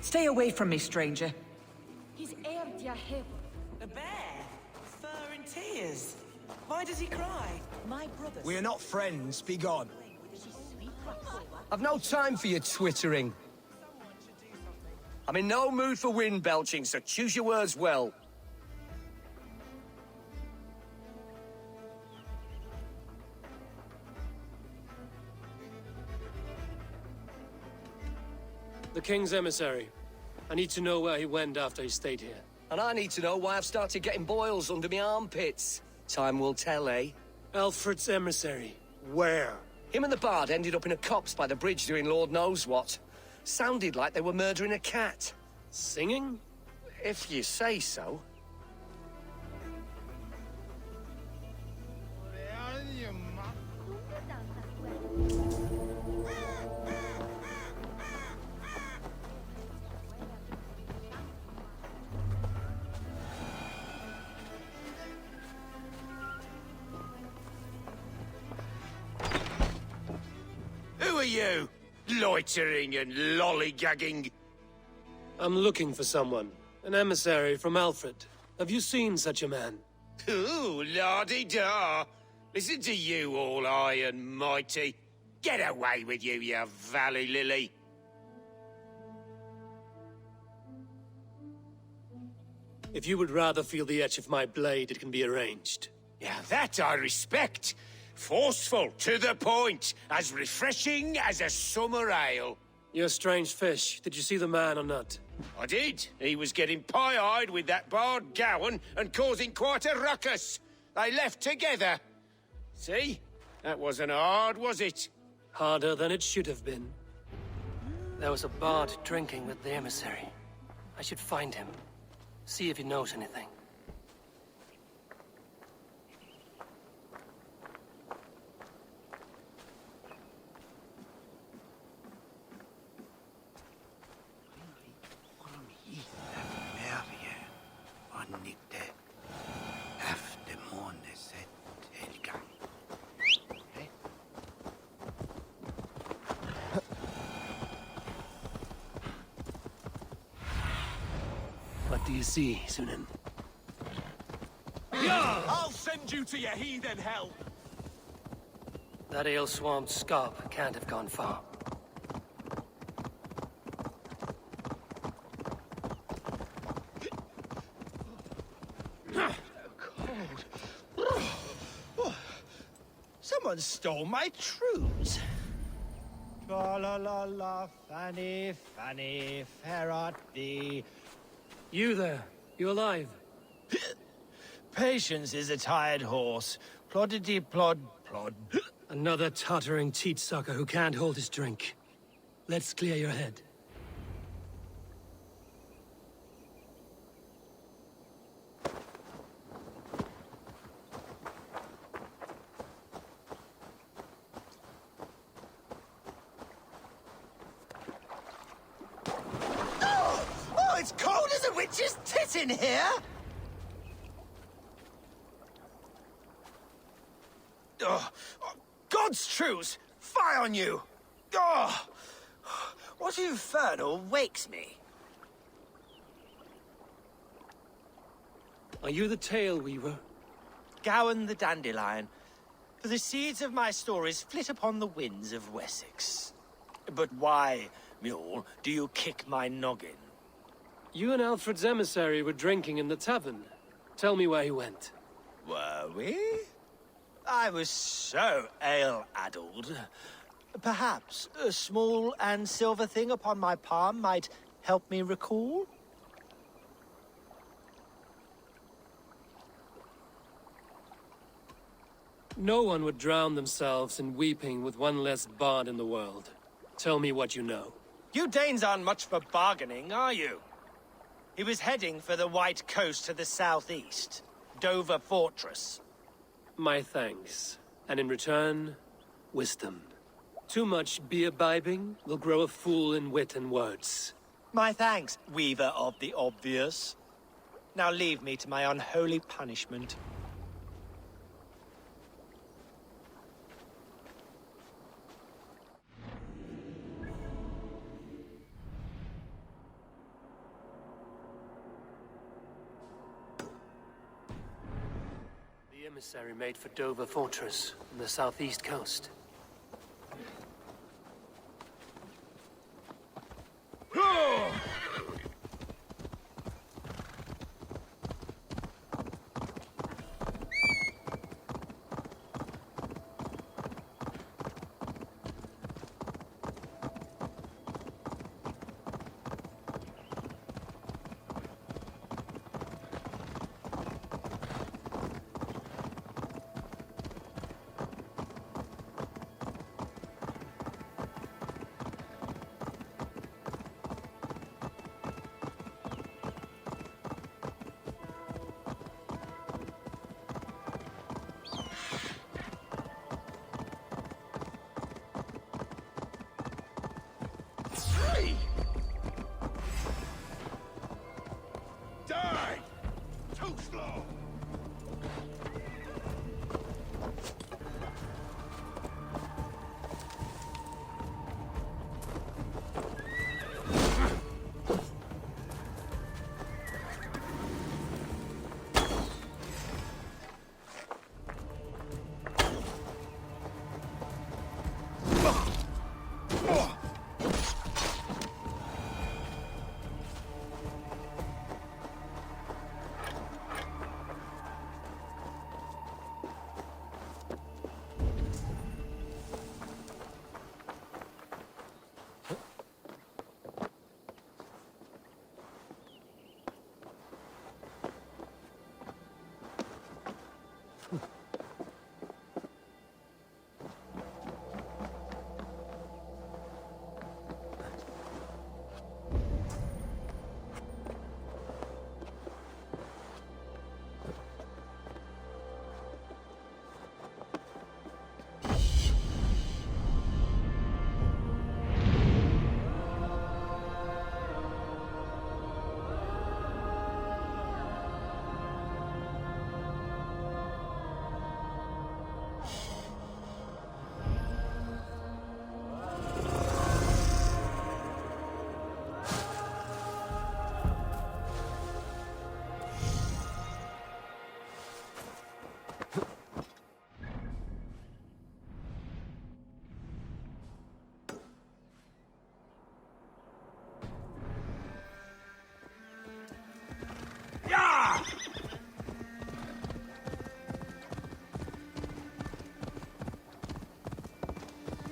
Stay away from me, stranger. A bear? Fur and tears. Why does he cry? My brother. We're not friends. Be gone. I've no time for your twittering. I'm in no mood for wind belching, so choose your words well. The King's emissary. I need to know where he went after he stayed here. And I need to know why I've started getting boils under my armpits. Time will tell, eh? Alfred's emissary. Where? Him and the bard ended up in a copse by the bridge doing Lord knows what. Sounded like they were murdering a cat. Singing? If you say so. Who are you? Loitering and lollygagging? I'm looking for someone. An emissary from Alfred. Have you seen such a man? Ooh, la-di-da. Listen to you, all high and mighty. Get away with you, you valley lily. If you would rather feel the edge of my blade, it can be arranged. Yeah, that I respect. Forceful, to the point, as refreshing as a summer ale. You're a strange fish. Did you see the man or not? I did. He was getting pie-eyed with that bard Gowan and causing quite a ruckus. They left together. See? That wasn't hard, was it? Harder than it should have been. There was a bard drinking with the emissary. I should find him. See if he knows anything. What do you see, Sunan? I'll send you to your heathen hell! That ale-swamped scarp can't have gone far. Someone stole my truths. Tra-la-la-la, Fanny, Fanny, fair art thee. You there, you alive? Patience is a tired horse. Ploddity plod plod. Another tottering teat-sucker who can't hold his drink. Let's clear your head. Oh, it's cold as a witch's tit in here! Oh, God's truths! Fie on you! Oh, what infernal wakes me? Are you the tale weaver? Gowan the dandelion. For the seeds of my stories flit upon the winds of Wessex. But why, mule, do you kick my noggin? You and Alfred's emissary were drinking in the tavern. Tell me where he went. Were we? I was so ale-addled. Perhaps a small and silver thing upon my palm might help me recall? No one would drown themselves in weeping with one less bard in the world. Tell me what you know. You Danes aren't much for bargaining, are you? He was heading for the White Coast to the southeast. Dover Fortress. My thanks. And in return, wisdom. Too much beer-bibbing will grow a fool in wit and words. My thanks, weaver of the obvious. Now leave me to my unholy punishment. The emissary made for Dover Fortress on the southeast coast. Die! Too slow!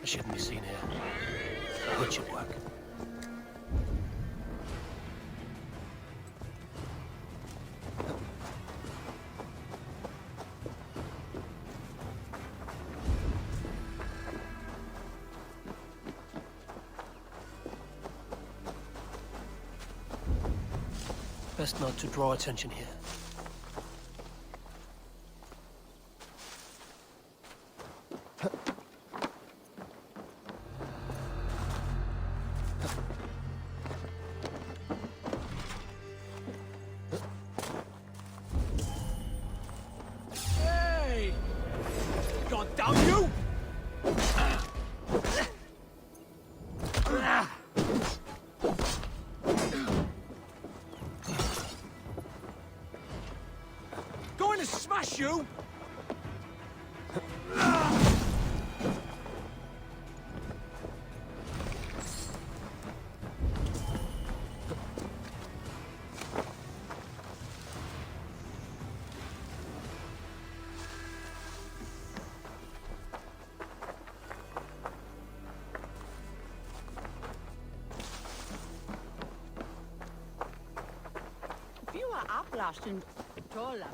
I shouldn't be seen here. The hood should work. Best not to draw attention here. Hey! God damn you! Going to smash you! You are uplasting Tola, man.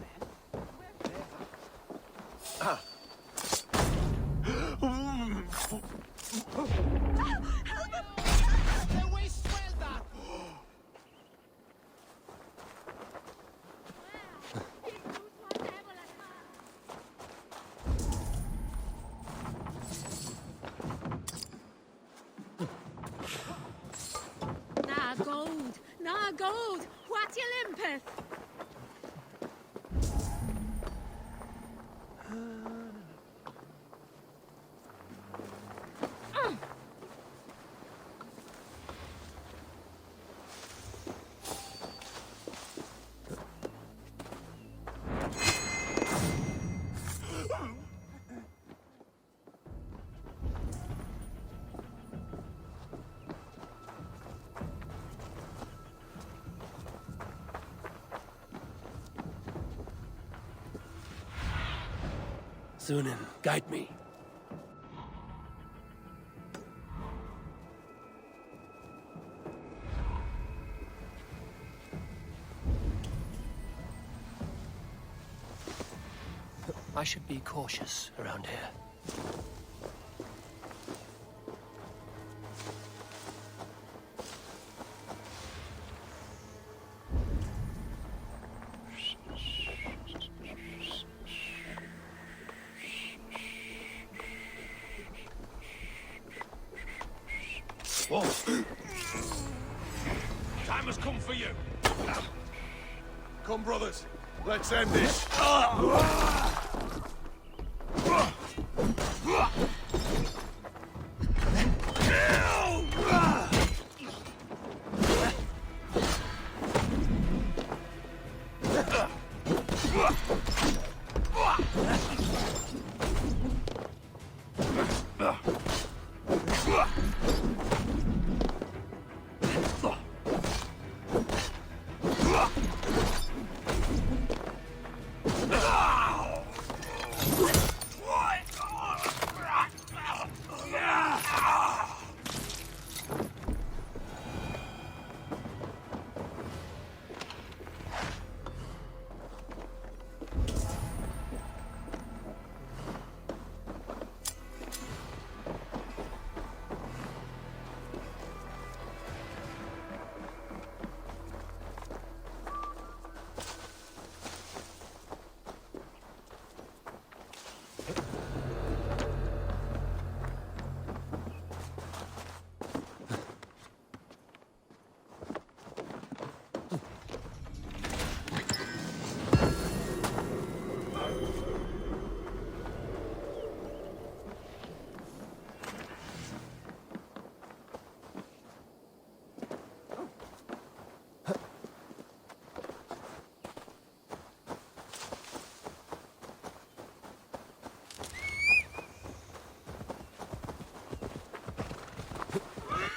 Nah, gold! What's your limpeth? Zunin, guide me. I should be cautious around here. Time has come for you. Come, brothers. Let's end this.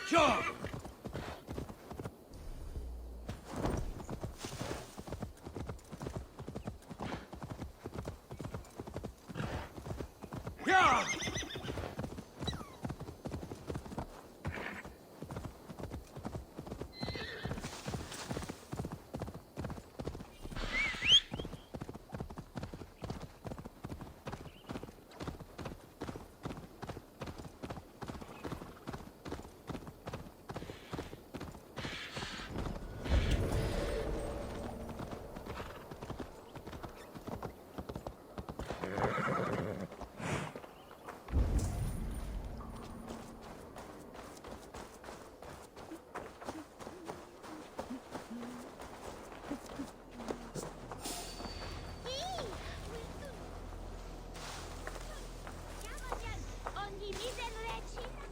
Sure. Yeah.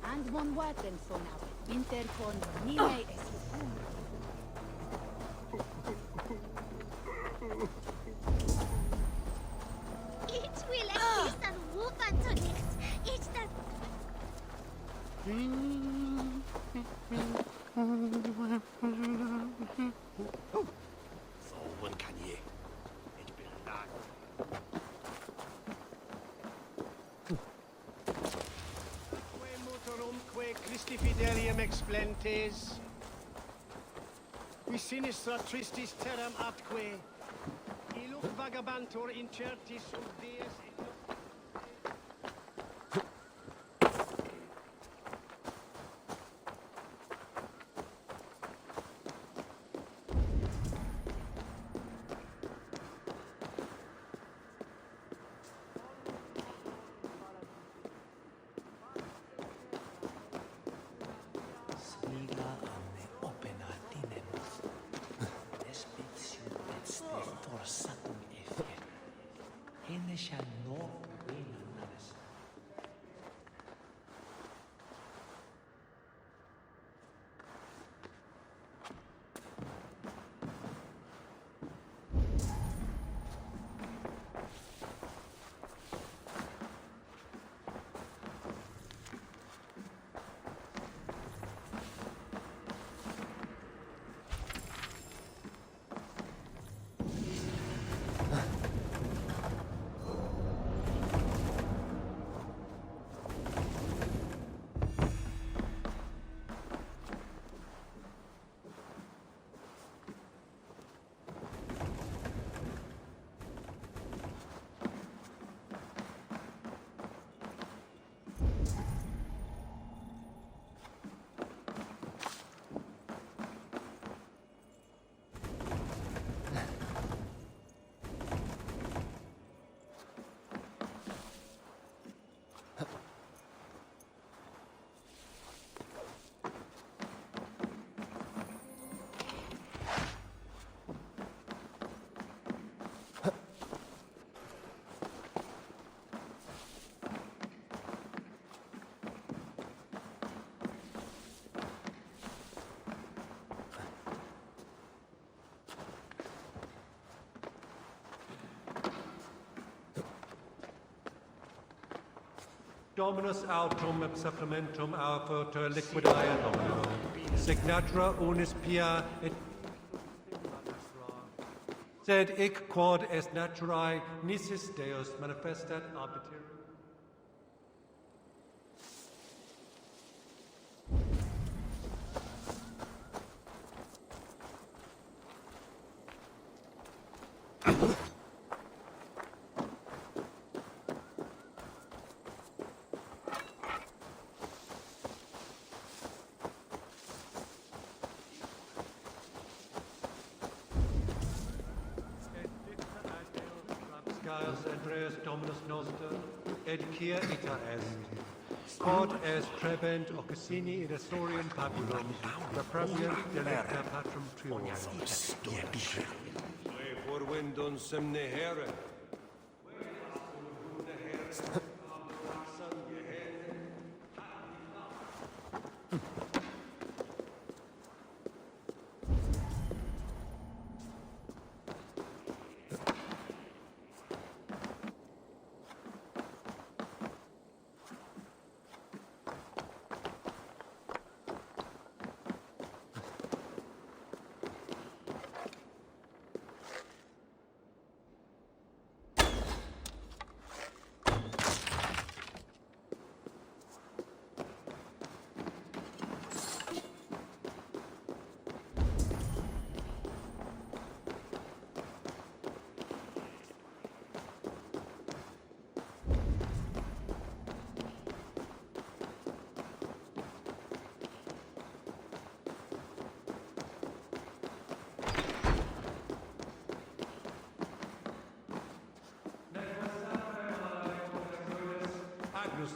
And one weapon for now. Winter con Nime es. Ich will es nicht an Wufern zu nichts. Ich das... So one can ye. Ich bin da. Motorumque Christi fidelium explentes. Qui sinistra tristis terram atque. Illuc vagabantur incertis sub dies et Dominus autum supplementum alpha liquidae domino. Signatura unis pia et sed hic quod est naturae nisis Deus manifestat arbiter. Andreas Dominus Noster, et quia ita est. Quod est trebent occasini in Astorian papulum, repreviant delicta patrum trium. Forvendum semnehere.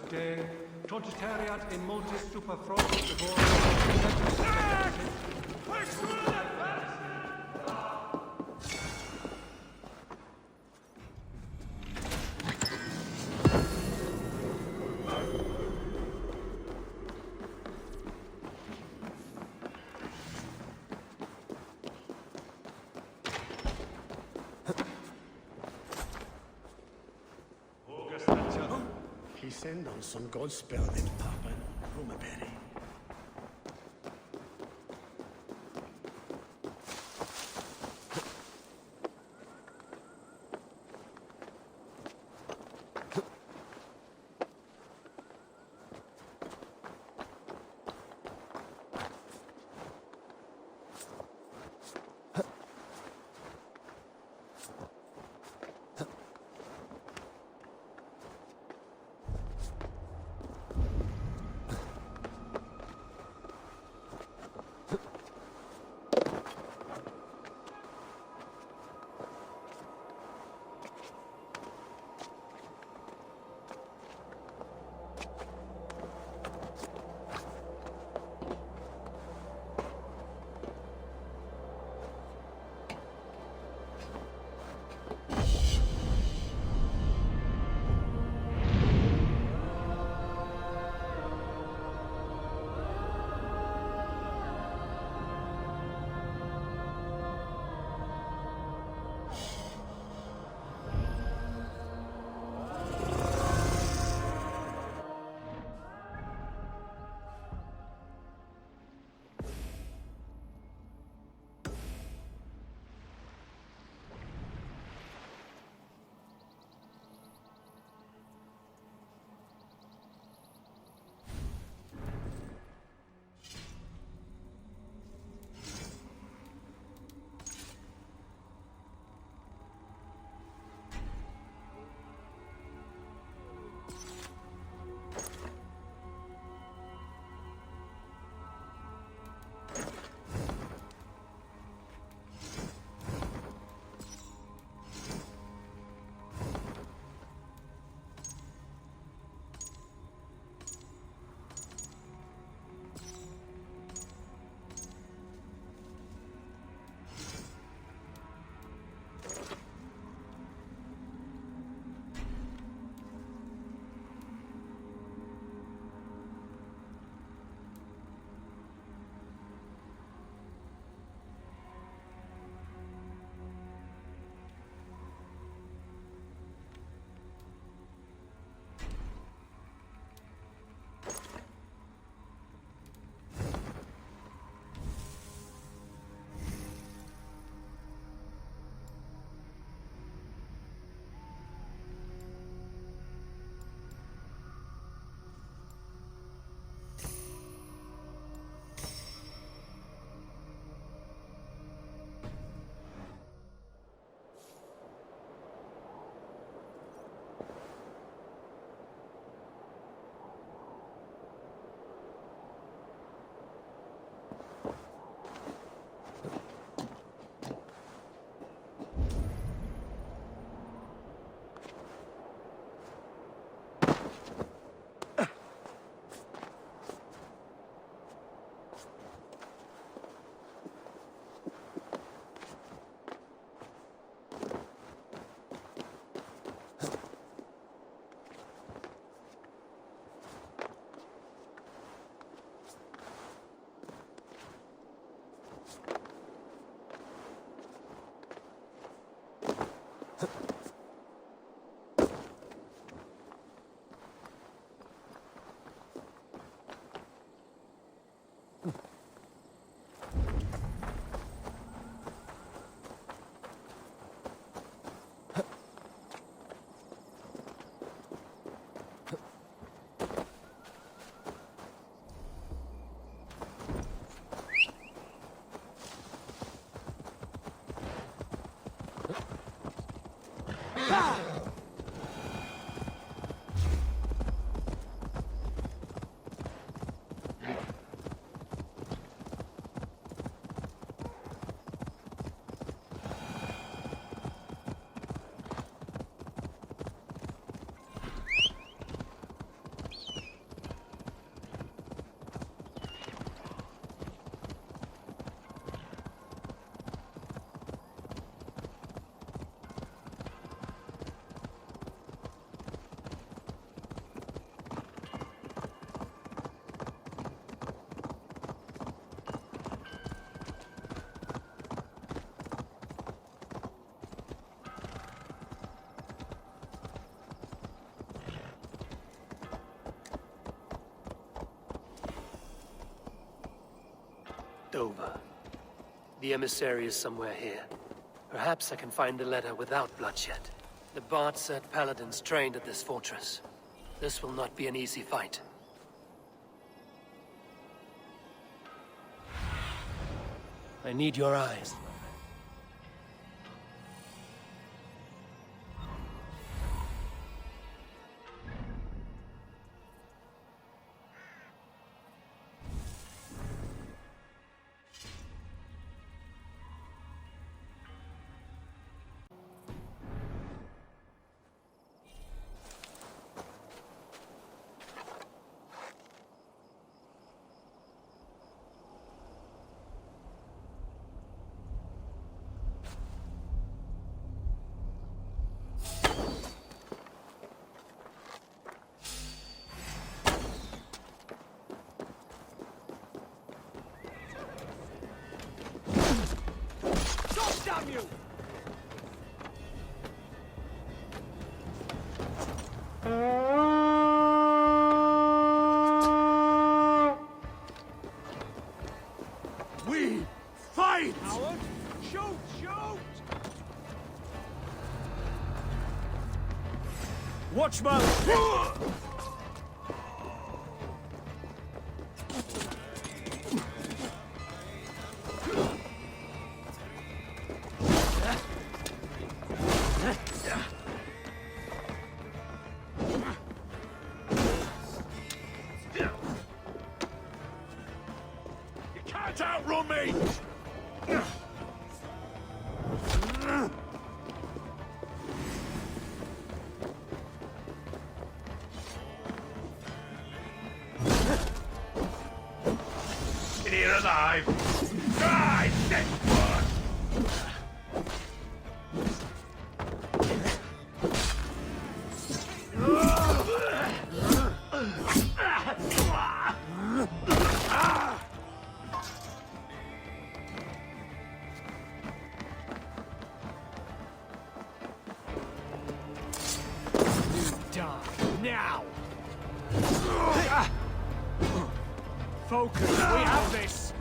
De totitariat in multis superfrontis He send on some godspell in Papa Rumaberry. over. The emissary is somewhere here. Perhaps I can find the letter without bloodshed. The Bard said paladins trained at this fortress. This will not be an easy fight. I need your eyes. Damn you! We fight! Howard, shoot! Shoot! Watchman! Outrun me! Get here alive! Die, dead one! Now! Focus, we have this!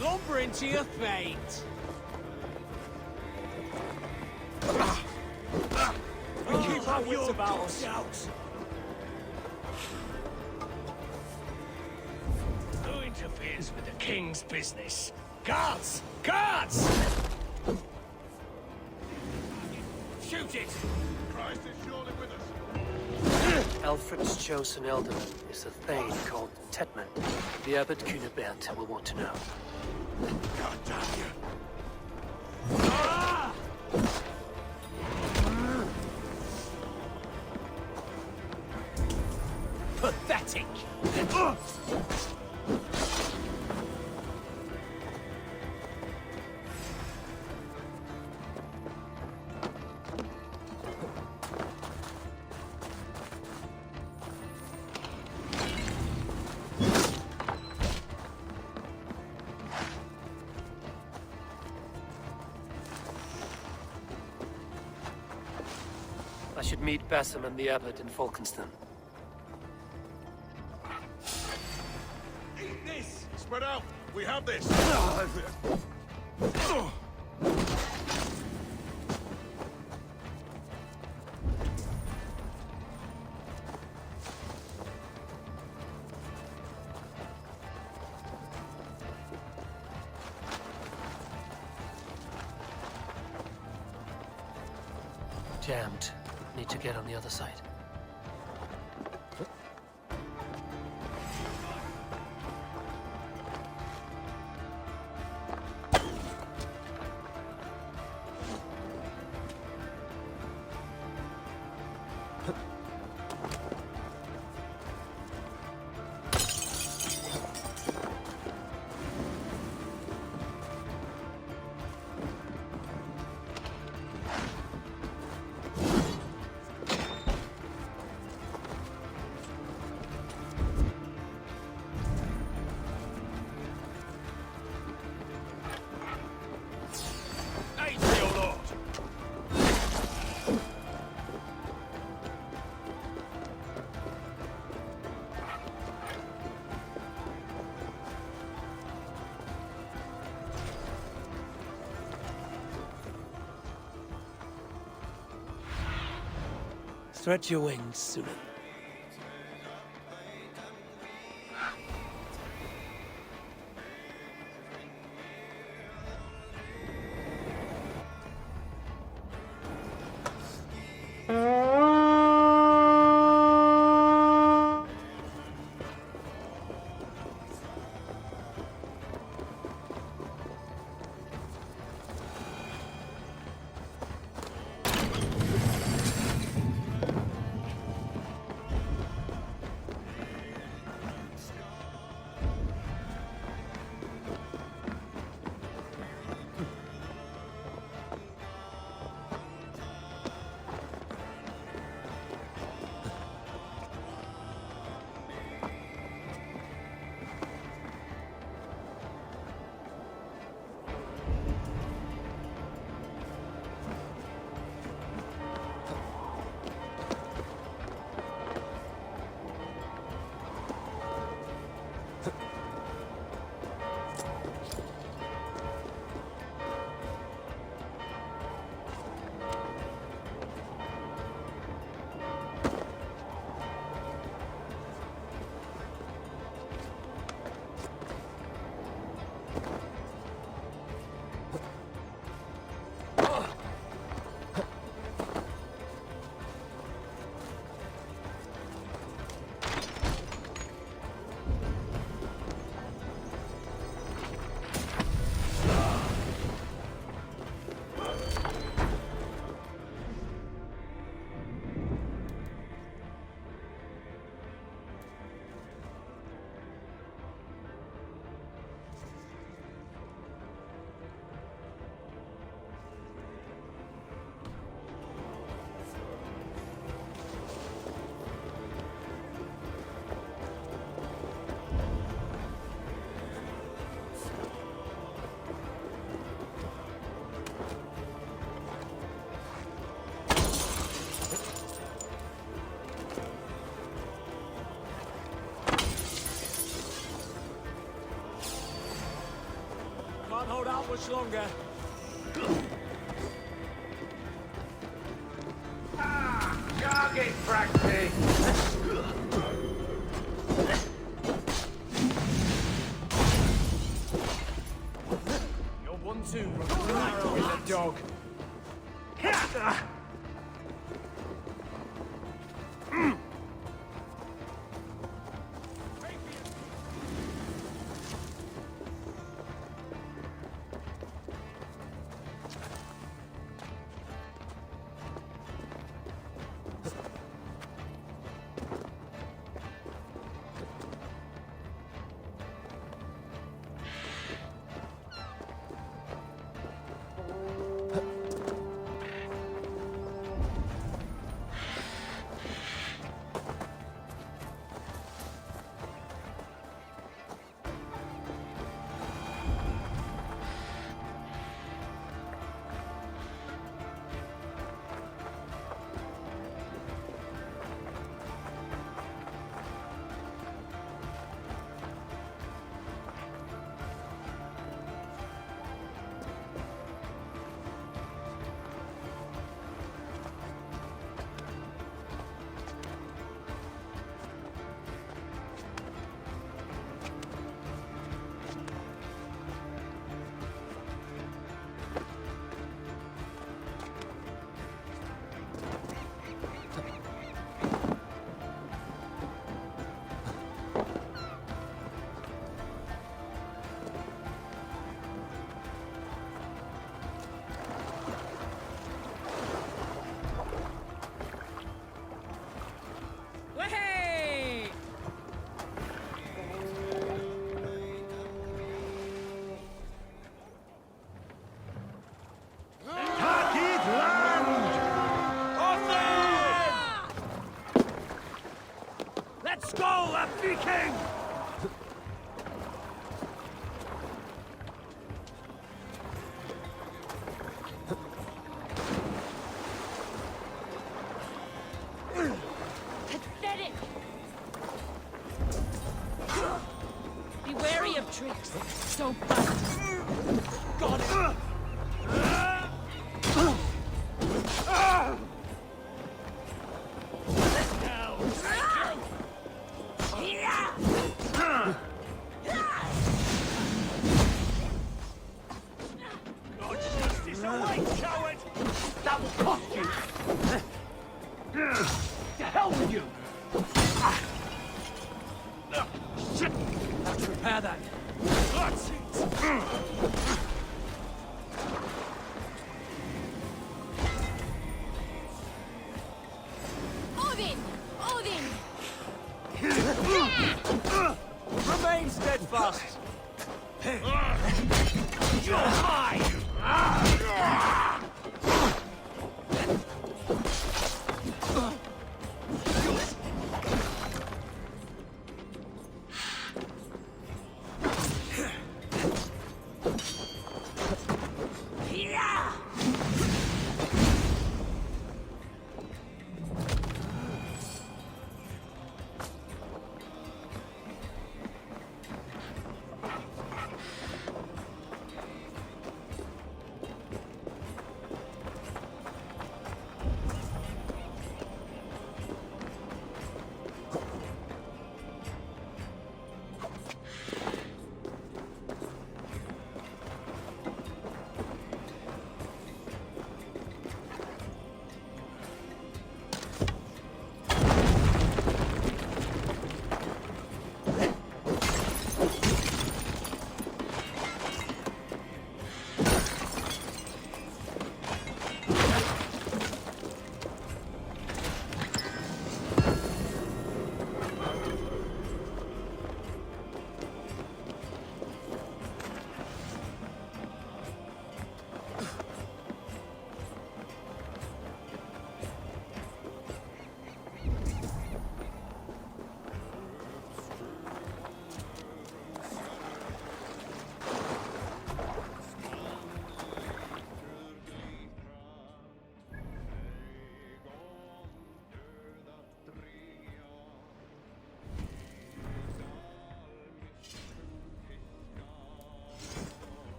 Lumber into your fate! We keep our wits about us. Who interferes with the king's business? Guards! Guards! Shoot it! Christ is surely with us. Alfred's chosen elderman is a thane called Tetman. The Abbot Cunibert will want to know. God damn you! Pathetic! I should meet Basim and the Abbot in Falkenston. Eat this! Spread out! We have this! Jammed. Need to get on the other side. Stretch your wings, Sunan. Can't hold out much longer. Target practice! You're 1-2. Arrow in the dog. Let's go, a Viking! Pathetic! Be wary of tricks. Don't bite. Got it! coward! That will cost you! To hell with you! Shit! Let's repair that. That's it! Odin! Odin! Remain steadfast. You're mine!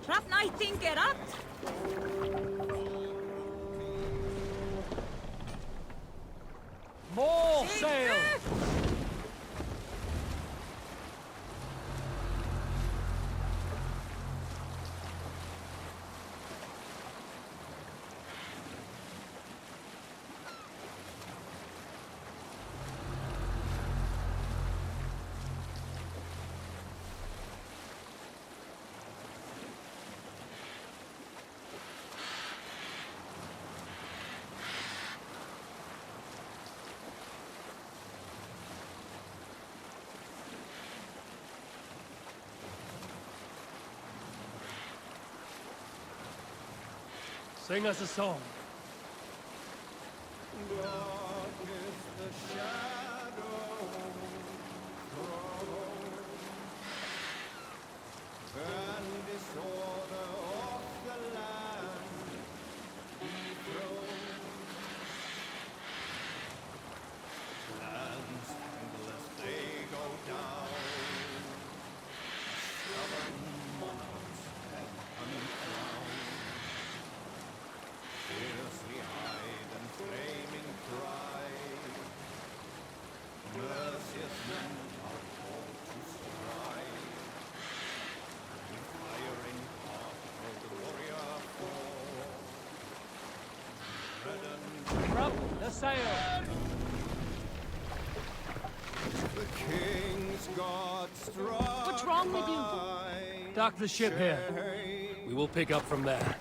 Trap night tinker up. More sail. Sing us a song. Drop the sail. The king's God struck. What's wrong with you? Dock the ship here. We will pick up from there.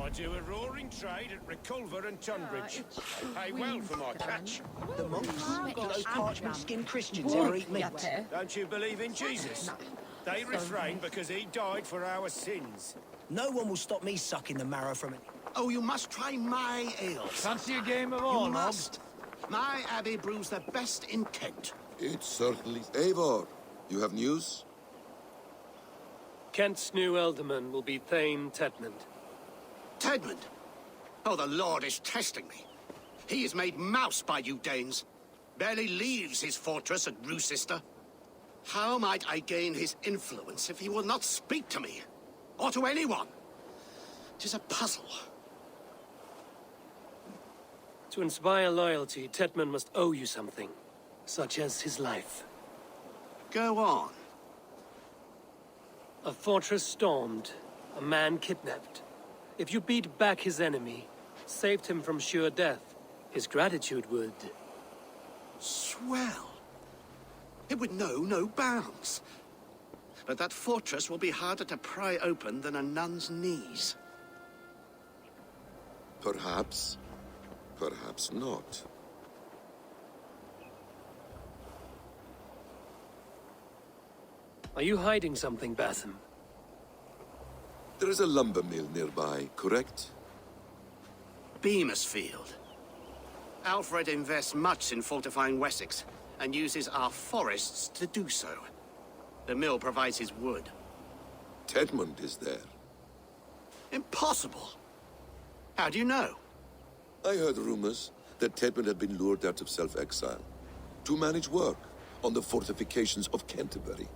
I do a roaring trade at Reculver and Tunbridge. I pay well for my catch. The monks, those parchment-skinned Christians ever eat meat? Don't you believe in Jesus? They refrain because he died for our sins. No one will stop me sucking the marrow from it. Oh, you must try my ales. Fancy a game of all, You must. My abbey brews the best in Kent. It certainly... Eivor, you have news? Kent's new ealdorman will be Thane Tedmund. Tedmund? Oh, the Lord is testing me. He is made mouse by you Danes. Barely leaves his fortress at Roosister. How might I gain his influence if he will not speak to me? Or to anyone? 'Tis a puzzle. To inspire loyalty, Tedmund must owe you something, such as his life. Go on. A fortress stormed, a man kidnapped. If you beat back his enemy, saved him from sure death, his gratitude would... Swell. It would know no bounds. But that fortress will be harder to pry open than a nun's knees. Perhaps. Perhaps not. Are you hiding something, Batham? There is a lumber mill nearby, correct? Beamisfield. Alfred invests much in fortifying Wessex, and uses our forests to do so. The mill provides his wood. Tedmund is there. Impossible! How do you know? I heard rumors that Tedmund had been lured out of self-exile to manage work on the fortifications of Canterbury.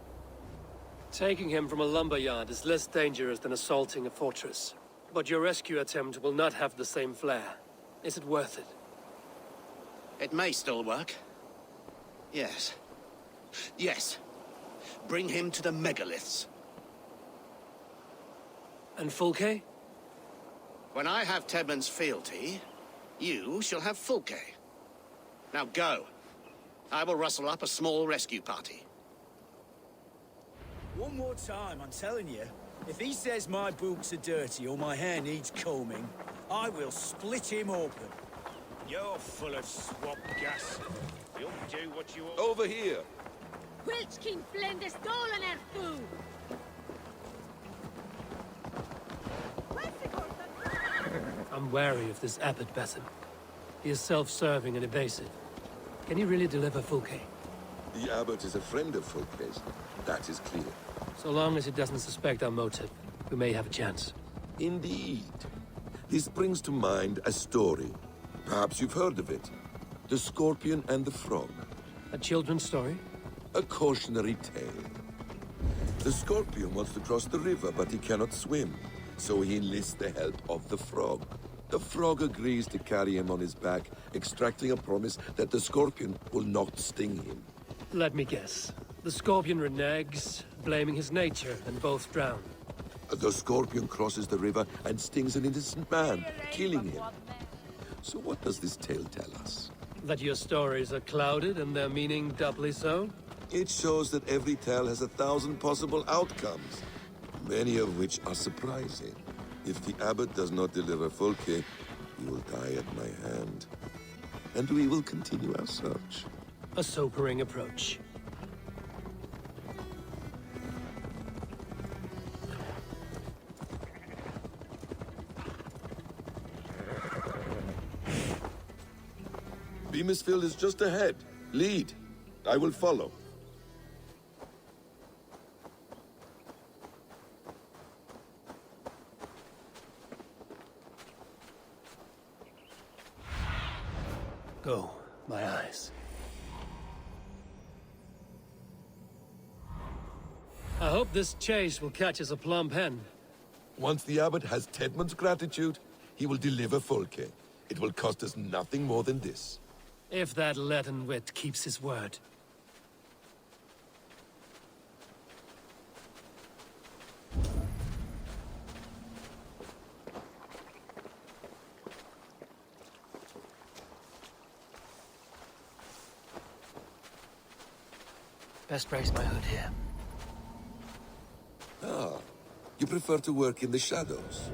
Taking him from a lumberyard is less dangerous than assaulting a fortress. But your rescue attempt will not have the same flair. Is it worth it? It may still work. Yes. Yes. Bring him to the megaliths. And Fulke? When I have Tedmund's fealty, you shall have Fulke. Now go. I will rustle up a small rescue party. One more time, I'm telling you. If he says my boots are dirty or my hair needs combing, I will split him open. You're full of swamp gas. You'll do what you... Over here! Wilchkin blende stolen er thu! I'm wary of this abbot, Batham. He is self-serving and evasive. Can he really deliver Fulke? The abbot is a friend of Fulke's. That is clear. So long as he doesn't suspect our motive, we may have a chance. Indeed. This brings to mind a story. Perhaps you've heard of it. The Scorpion and the Frog. A children's story? A cautionary tale. The Scorpion wants to cross the river, but he cannot swim. So he enlists the help of the Frog. The Frog agrees to carry him on his back, extracting a promise that the Scorpion will not sting him. Let me guess. The Scorpion reneges, blaming his nature, and both drown. The Scorpion crosses the river and stings an innocent man, killing him. So what does this tale tell us? That your stories are clouded and their meaning doubly so? It shows that every tale has 1,000 possible outcomes, many of which are surprising. If the abbot does not deliver Fulke, he will die at my hand. And we will continue our search. A sobering approach. Beamisfield is just ahead. Lead. I will follow. Go, my eyes. I hope this chase will catch us a plump hen. Once the abbot has Tedmund's gratitude, he will deliver Fulke. It will cost us nothing more than this. If that leaden wit keeps his word. Best raise my hood here. Ah, you prefer to work in the shadows.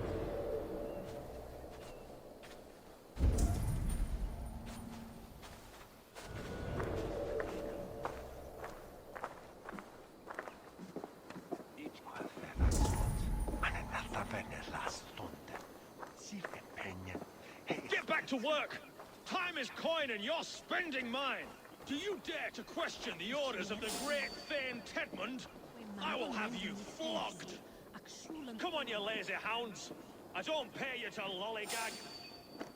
Get back to work! Time is coin and you're spending mine! Do you dare to question the orders of the great Thane Tedmund? I will have you flogged! Come on, you lazy hounds! I don't pay you to lollygag!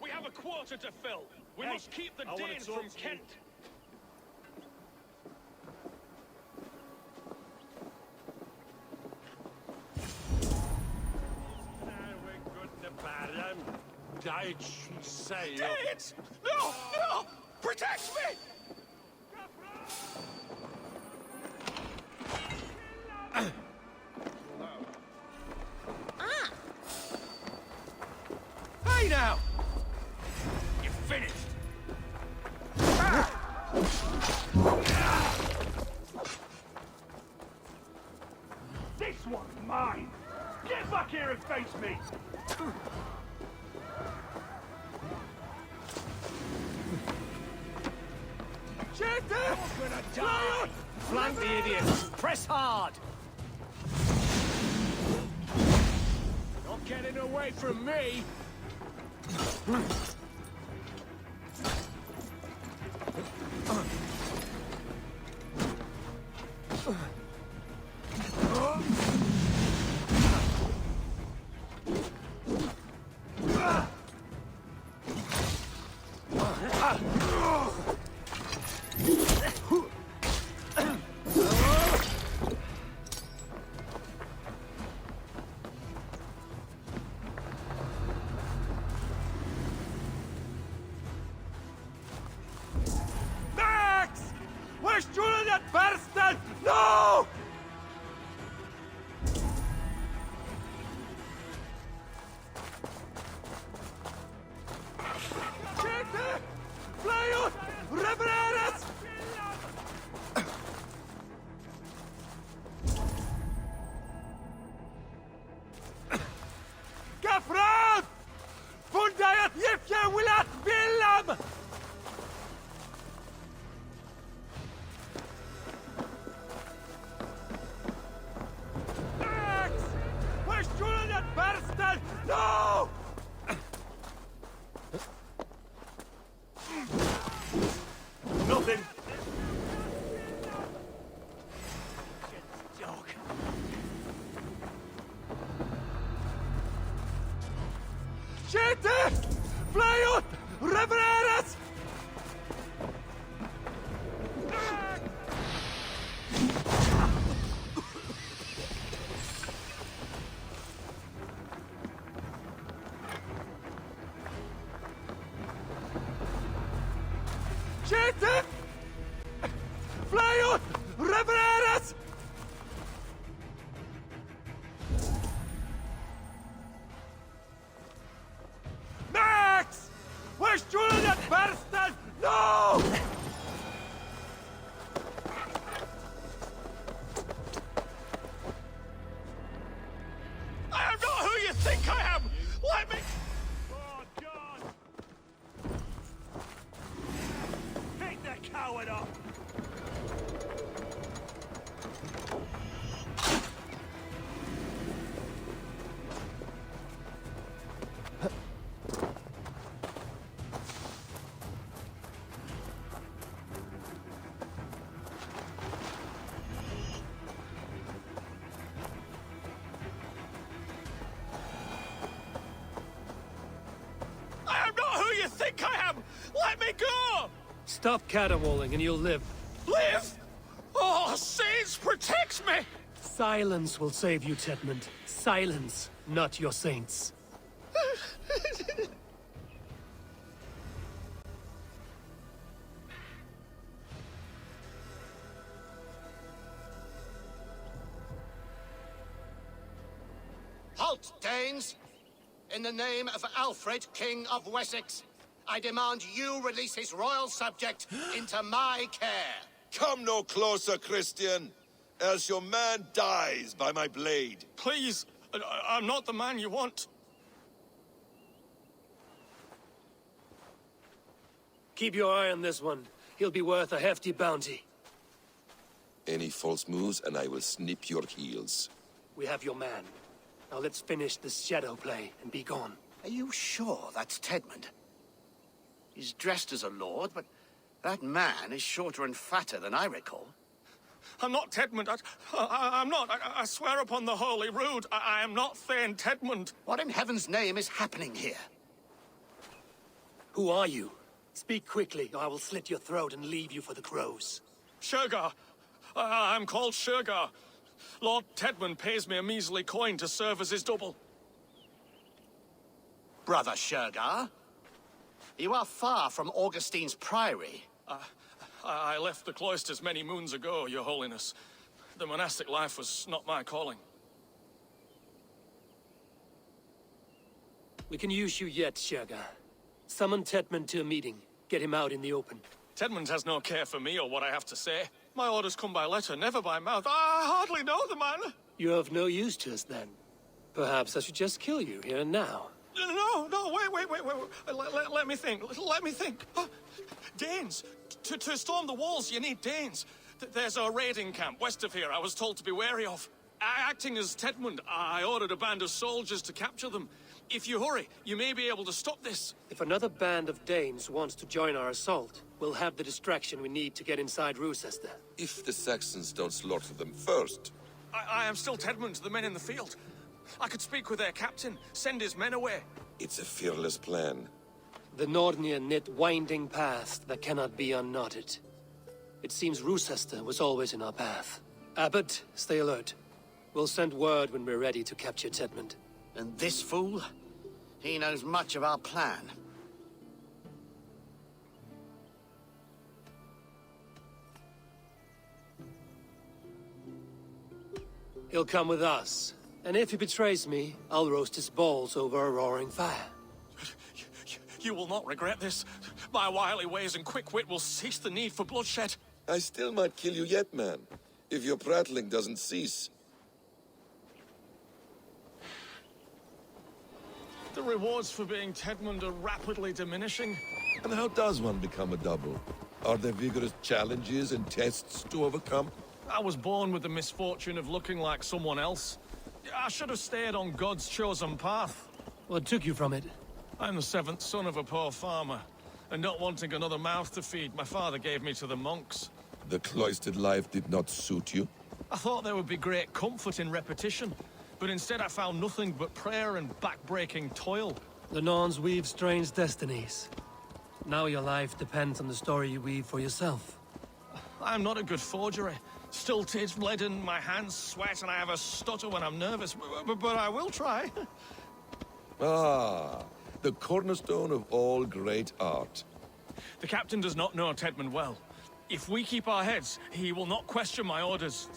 We have a quota to fill! We must keep the Danes from Kent! Danes! No! No! Protect me! Hey now! You're finished! This one's mine! Get back here and face me! You're gonna die! Flank the idiots! Press hard! Not getting away from me! No! Gafrad! Fundajat jifja wilat billam! No! Nothing. Dog. Shete! Flyut! Revereres! Shete! Flyut! Revereres! Max! Where's Julian Berston? No! I am not who you think I am! Let me... Pick that coward up! I am not who you think I am! Let me go! Stop caterwauling and you'll live. Live? Oh, saints, protect me! Silence will save you, Tedmund. Silence, not your saints. Halt, Danes! In the name of Alfred, King of Wessex, I demand you release his royal subject into my care. Come no closer, Christian, else your man dies by my blade. Please, I'm not the man you want. Keep your eye on this one. He'll be worth a hefty bounty. Any false moves, and I will snip your heels. We have your man. Now let's finish this shadow play and be gone. Are you sure that's Tedmund? He's dressed as a lord, but that man is shorter and fatter than I recall. I'm not Tedmund. I'm not. I swear upon the Holy Rood, I am not Thane Tedmund. What in heaven's name is happening here? Who are you? Speak quickly, or I will slit your throat and leave you for the crows. Shergar. I'm called Shergar. Lord Tedmund pays me a measly coin to serve as his double. Brother Shergar? You are far from Augustine's priory. I left the cloisters many moons ago, Your Holiness. The monastic life was not my calling. We can use you yet, Shergar. Summon Tedmund to a meeting. Get him out in the open. Tedmund has no care for me or what I have to say. My orders come by letter, never by mouth. I hardly know the man. You're of no use to us, then. Perhaps I should just kill you here and now. No, wait. Let me think. Danes. To storm the walls, you need Danes. There's a raiding camp west of here I was told to be wary of. Acting as Tedmund, I ordered a band of soldiers to capture them. If you hurry, you may be able to stop this. If another band of Danes wants to join our assault, we'll have the distraction we need to get inside Rochester. If the Saxons don't slaughter them first. I am still Tedmund to the men in the field. I could speak with their captain, send his men away. It's a fearless plan. The Nordnir knit winding paths that cannot be unknotted. It seems Rochester was always in our path. Abbot, stay alert. We'll send word when we're ready to capture Tedmund. And this fool? He knows much of our plan. He'll come with us. And if he betrays me, I'll roast his balls over a roaring fire. You will not regret this. My wily ways and quick wit will cease the need for bloodshed. I still might kill you yet, man. If your prattling doesn't cease. The rewards for being Tedmund are rapidly diminishing. And how does one become a double? Are there vigorous challenges and tests to overcome? I was born with the misfortune of looking like someone else. I should have stayed on God's chosen path. What took you from it? I'm the seventh son of a poor farmer. And not wanting another mouth to feed, my father gave me to the monks. The cloistered life did not suit you? I thought there would be great comfort in repetition. But instead I found nothing but prayer and back-breaking toil. The Norns weave strange destinies. Now your life depends on the story you weave for yourself. I'm not a good forgery. Stilted, leaden, my hands sweat, and I have a stutter when I'm nervous. But I will try. Ah, the cornerstone of all great art. The captain does not know Tedmund well. If we keep our heads, he will not question my orders.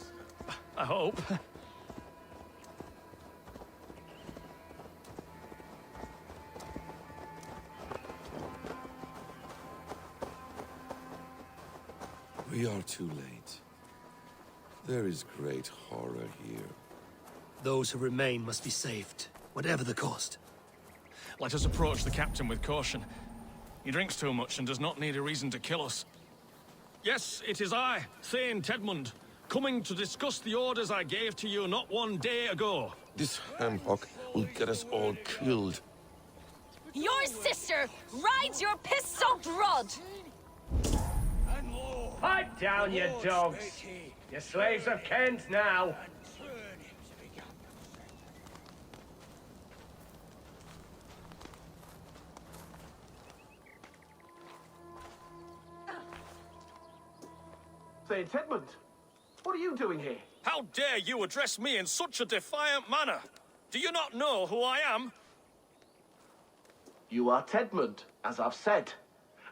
I hope. We are too late. There is great horror here. Those who remain must be saved, whatever the cost. Let us approach the captain with caution. He drinks too much and does not need a reason to kill us. Yes, it is I, Thane Tedmund, coming to discuss the orders I gave to you not one day ago. This ham-hock will get us all killed. Your sister rides your piss-soaked rod! Pipe down, you dogs! Your slaves of Kent now! Say, Tedmund, what are you doing here? How dare you address me in such a defiant manner? Do you not know who I am? You are Tedmund, as I've said.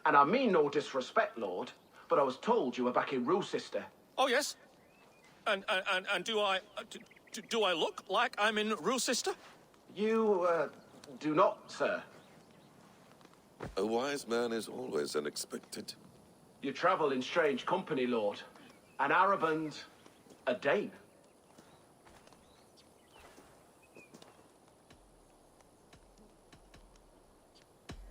And I mean no disrespect, Lord, but I was told you were back in Rochester. Oh, yes? And do I look like I'm in Rochester? You, do not, sir. A wise man is always unexpected. You travel in strange company, Lord. An Arab and a Dane.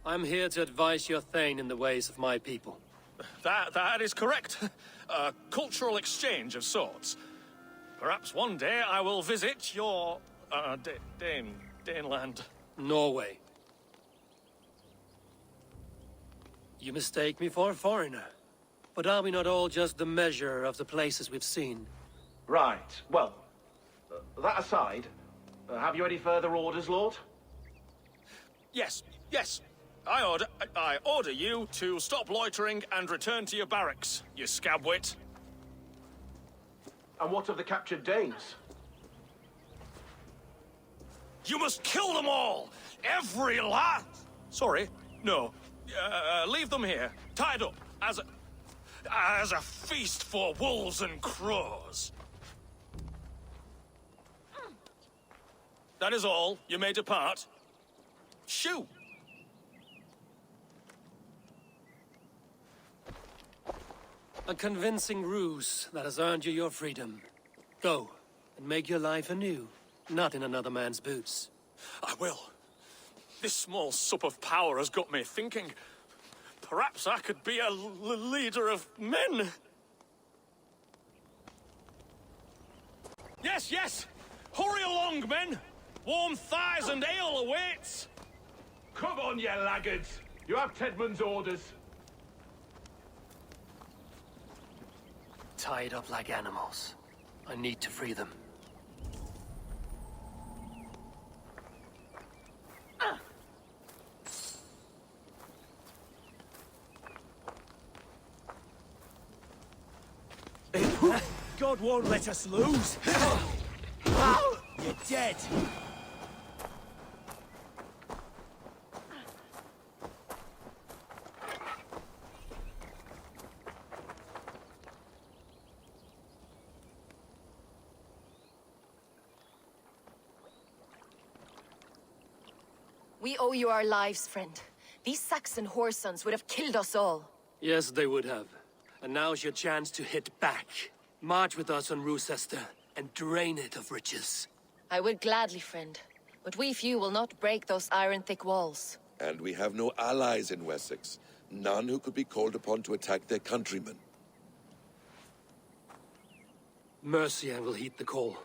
I'm here to advise your Thane in the ways of my people. That is correct. A cultural exchange of sorts. Perhaps one day I will visit your Daneland. Norway. You mistake me for a foreigner. But are we not all just the measure of the places we've seen? Right. Well, that aside, have you any further orders, Lord? Yes. I order you to stop loitering and return to your barracks, you scabwit. And what of the captured Danes? You must kill them all! Every last... Sorry, no. Leave them here, tied up, as a feast for wolves and crows. That is all. You may depart. Shoo! A convincing ruse that has earned you your freedom. Go, and make your life anew, not in another man's boots. I will. This small sup of power has got me thinking. Perhaps I could be a leader of men. Yes! Hurry along, men! Warm thighs and ale awaits! Come on, you laggards! You have Tedmund's orders. Tied up like animals. I need to free them. God won't let us lose. You're dead. We owe you our lives, friend. These Saxon whoresons would have killed us all. Yes, they would have. And now's your chance to hit back. March with us on Rochester and drain it of riches. I would gladly, friend. But we few will not break those iron-thick walls. And we have no allies in Wessex. None who could be called upon to attack their countrymen. Mercia will heed the call.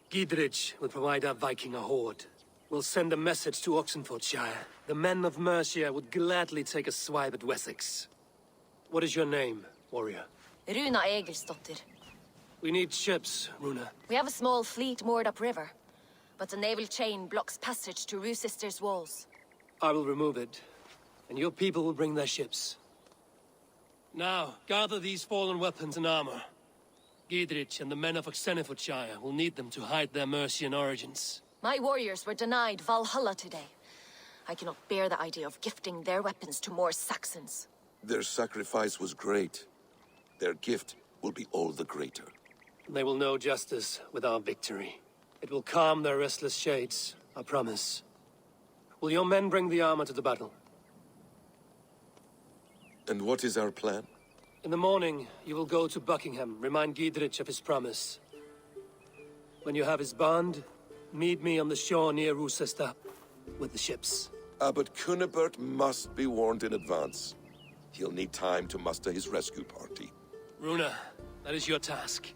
Gidrich will provide our Viking a horde. We'll send a message to Oxenfordshire. The men of Mercia would gladly take a swipe at Wessex. What is your name, warrior? Runa Egilsdotter. We need ships, Runa. We have a small fleet moored upriver, but the naval chain blocks passage to Rochester's walls. I will remove it, and your people will bring their ships. Now, gather these fallen weapons and armor. Gidrich and the men of Oxenfordshire will need them to hide their Mercian origins. My warriors were denied Valhalla today. I cannot bear the idea of gifting their weapons to more Saxons. Their sacrifice was great. Their gift will be all the greater. They will know justice with our victory. It will calm their restless shades, I promise. Will your men bring the armor to the battle? And what is our plan? In the morning, you will go to Buckingham, remind Gidrich of his promise. When you have his bond, meet me on the shore near Rochester with the ships. But Cunibert must be warned in advance. He'll need time to muster his rescue party. Runa, that is your task.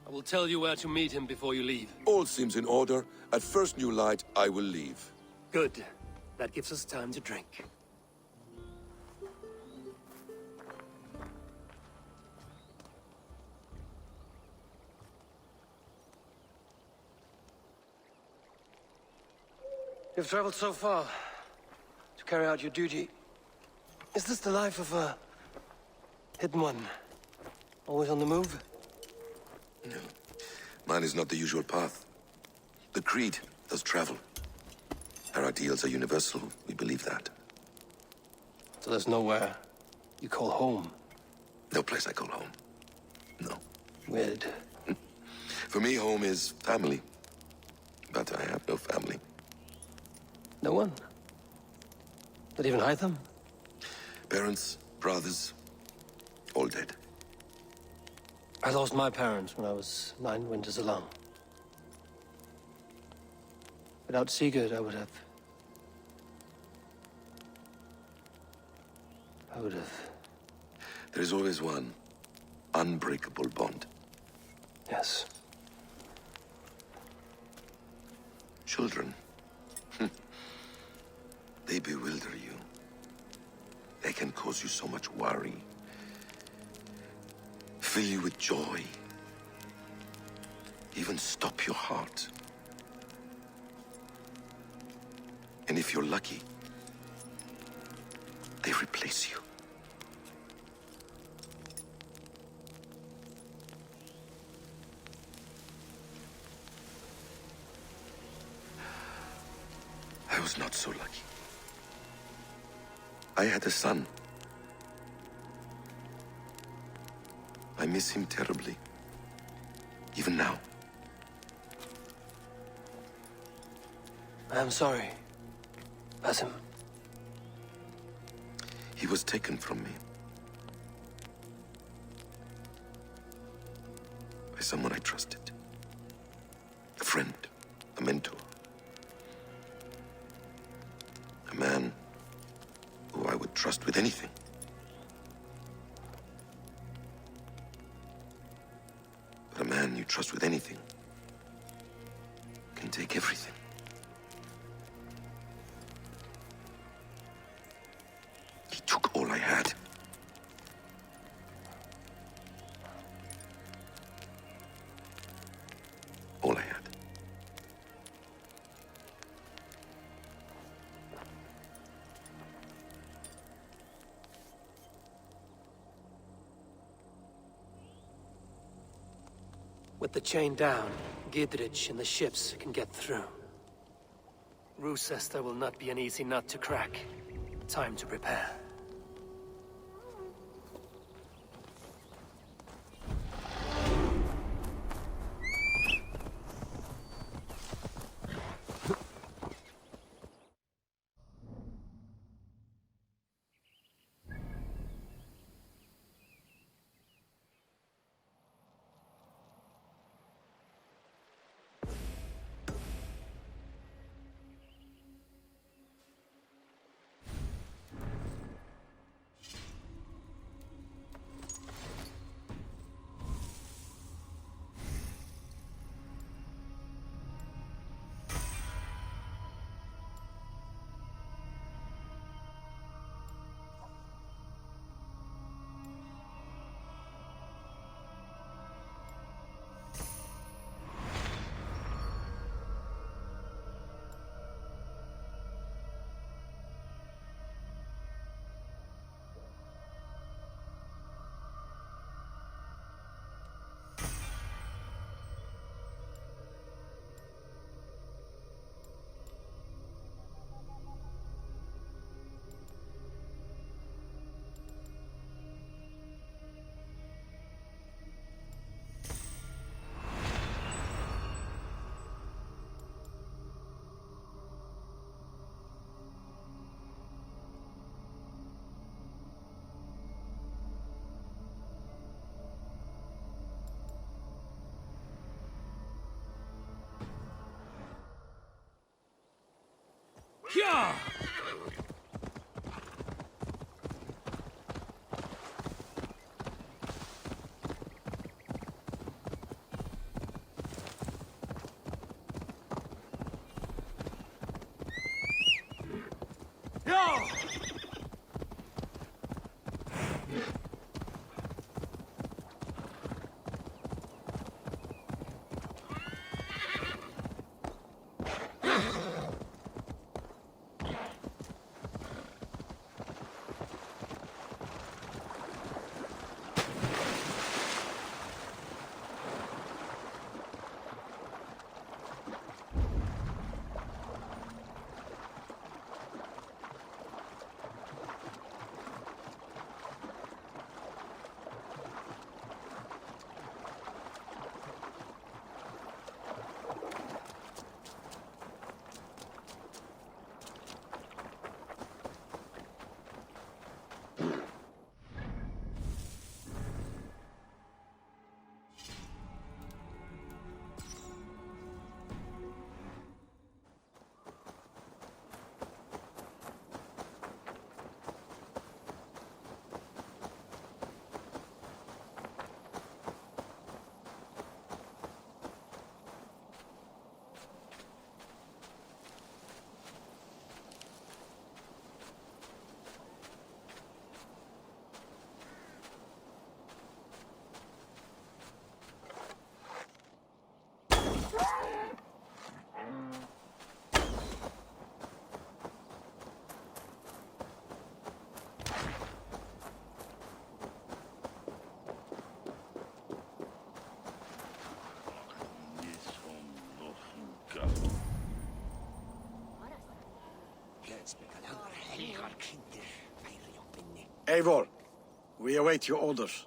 I will tell you where to meet him before you leave. All seems in order. At first new light, I will leave. Good. That gives us time to drink. You've traveled so far to carry out your duty. Is this the life of a hidden one? Always on the move? No. Mine is not the usual path. The Creed does travel. Our ideals are universal. We believe that. So there's nowhere you call home? No place I call home. No. Weird. For me, home is family. But I have no family. No one? Not even Hytham? Parents, brothers, all dead. I lost my parents when I was 9 winters along. Without Sigurd, I would have... There is always one unbreakable bond. Yes. Children. They bewilder you. They can cause you so much worry. Fill you with joy. Even stop your heart. And if you're lucky, they replace you. I was not so lucky. I had a son. I miss him terribly. Even now. I am sorry, Basim. He was taken from me. By someone I trusted. A friend, a mentor. A man who I would trust with anything. But a man you trust with anything can take everything. He took all I had. All I had. With the chain down, Gidrich and the ships can get through. Roosester will not be an easy nut to crack. Time to prepare. Yeah! Yeah! Eivor, we await your orders.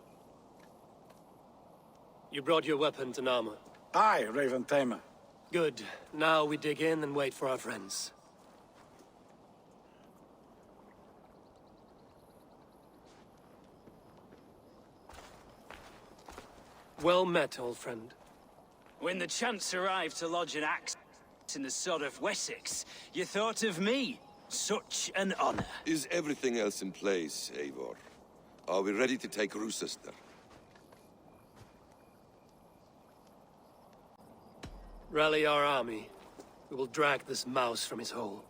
You brought your weapons and armor. Aye, Raven Tamer. Good. Now we dig in and wait for our friends. Well met, old friend. When the chance arrived to lodge an axe in the sod of Wessex, you thought of me. Such an honor. Is everything else in place, Eivor? Are we ready to take Rochester? Rally our army. We will drag this mouse from his hole.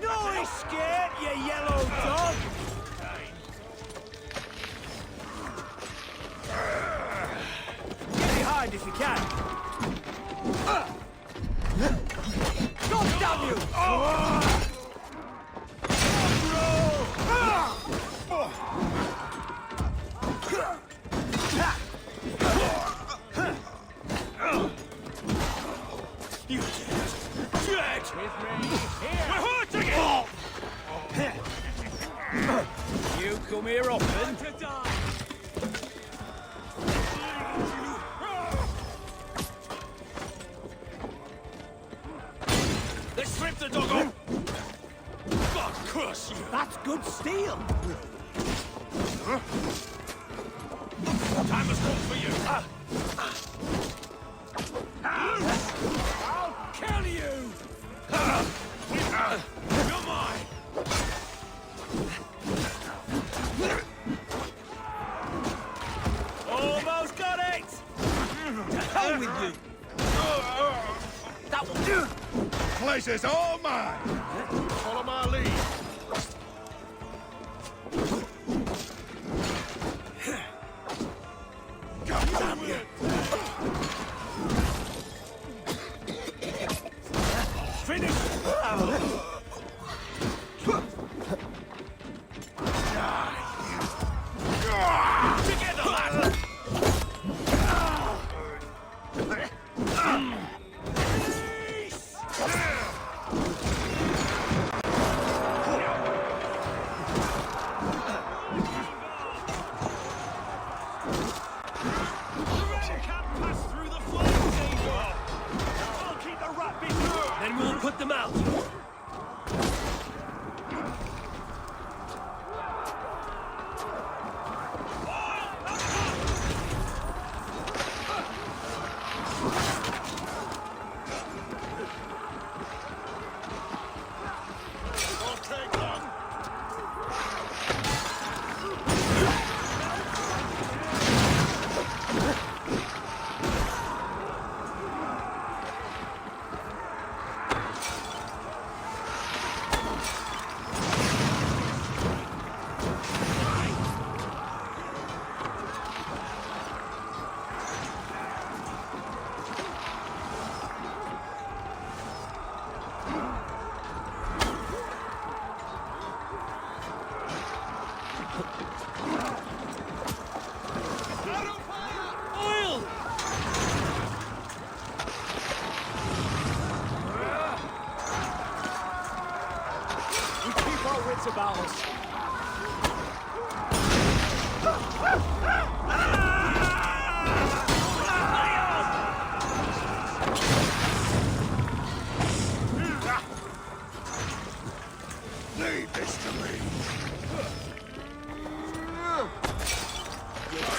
No escape, you yellow dog! Get behind if you can. God damn you! You dead! We're hurting it! You come here often? They stripped the doggo! God curse you! That's good steel! Time has come for you! I'll kill you! You're mine! Almost got it! To hell with you! That will do! Place is all mine! Follow my lead. God damn you! Finish! Together, lad! Then we'll put them out.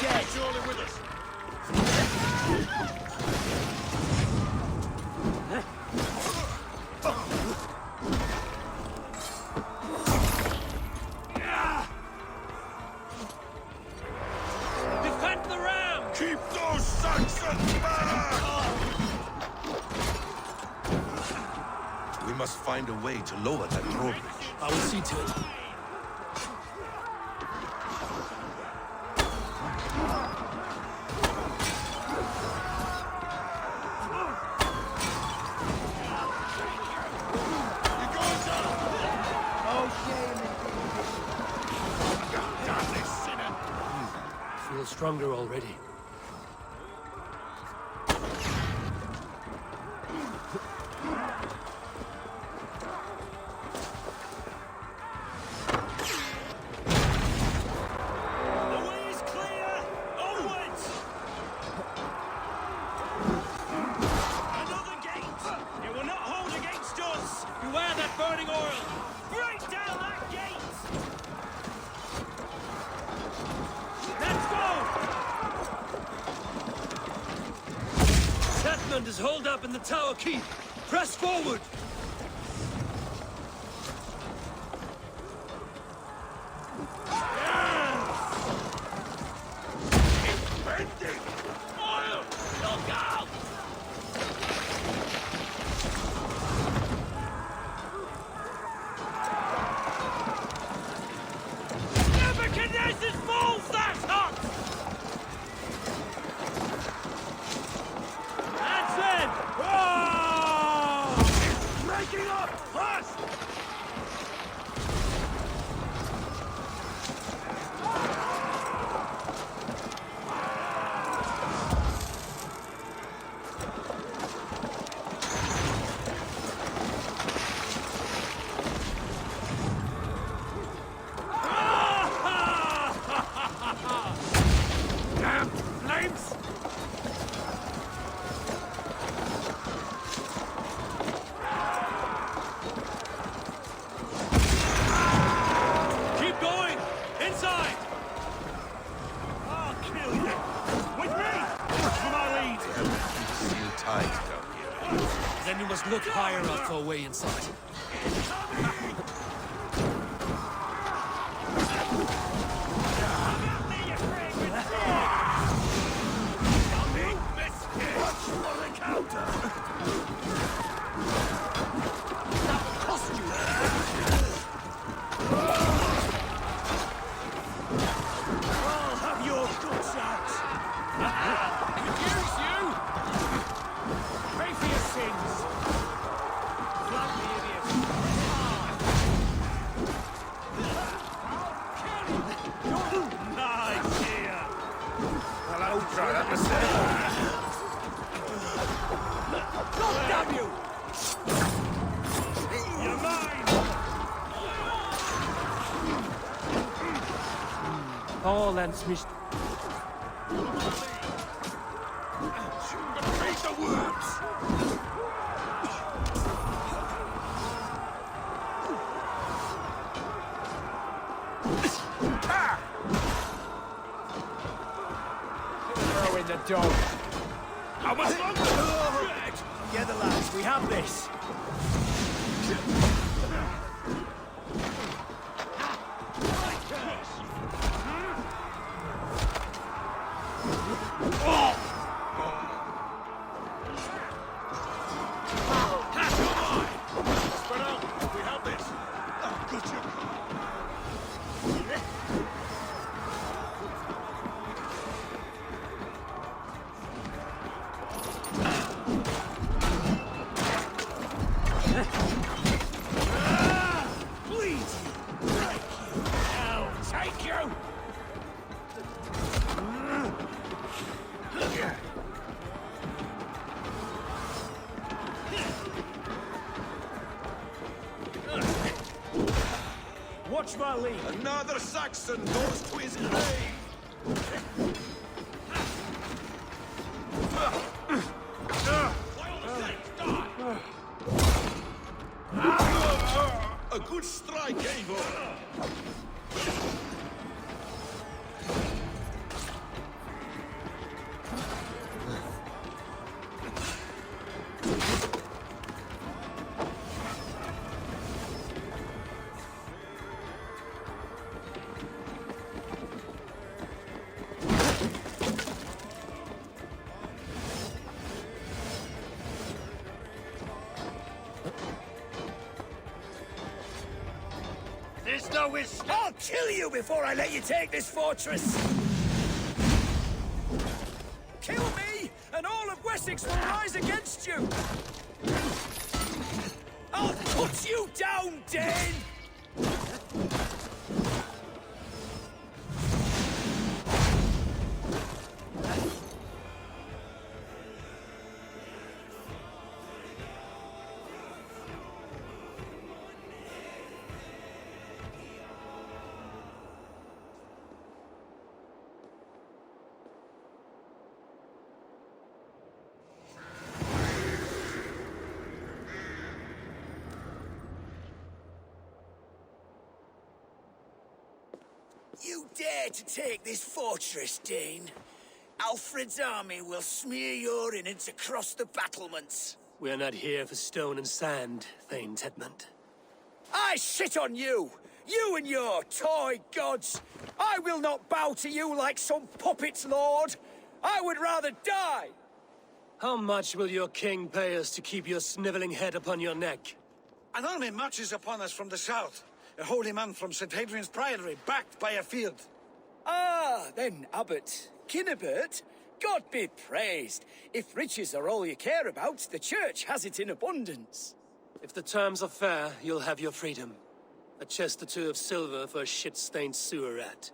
dead. Surely with us. Defend the ram! Keep those Saxons back! We must find a way to lower that drawbridge. I will see to it. Feel stronger already. Beware that burning oil! Break down that gate! Let's go! Setmund is holed up in the tower keep. Press forward! Bending! Oil! Look out! Nebuchadnezzar's balls, that's hot! That's it! Oh! Breaking up! Fast! Damn flames! Keep going! Inside! I'll kill you! With me! For my lead! Sealed tight down here. Then you must look higher up for a way inside. I'll have your guts out! Confuse you! Pay for your sins! Flag the idiot! Nice here! Hello, try that myself! God damn you! You're mine! Oh, Lance missed. Read the words! Throw in the dog. How much longer? Together, lads, we have this. Spread out! We have this! Oh, gotcha! Please! I'll take you! Watch my lead. Another Saxon goes to his grave! A good strike, Eivor! will-o-wisp! I'll kill you before I let you take this fortress! Kill me, and all of Wessex will rise against you! I'll put you down, Dane! You dare to take this fortress, Dane? Alfred's army will smear your innards across the battlements. We're not here for stone and sand, Thane Tedmund. I shit on you! You and your toy gods! I will not bow to you like some puppet's lord! I would rather die! How much will your king pay us to keep your sniveling head upon your neck? An army marches upon us from the south. A holy man from St. Hadrian's Priory, backed by a field. Ah, then, Abbot. Kinnebert, God be praised. If riches are all you care about, the church has it in abundance. If the terms are fair, you'll have your freedom. A chest or two of silver for a shit-stained sewer rat.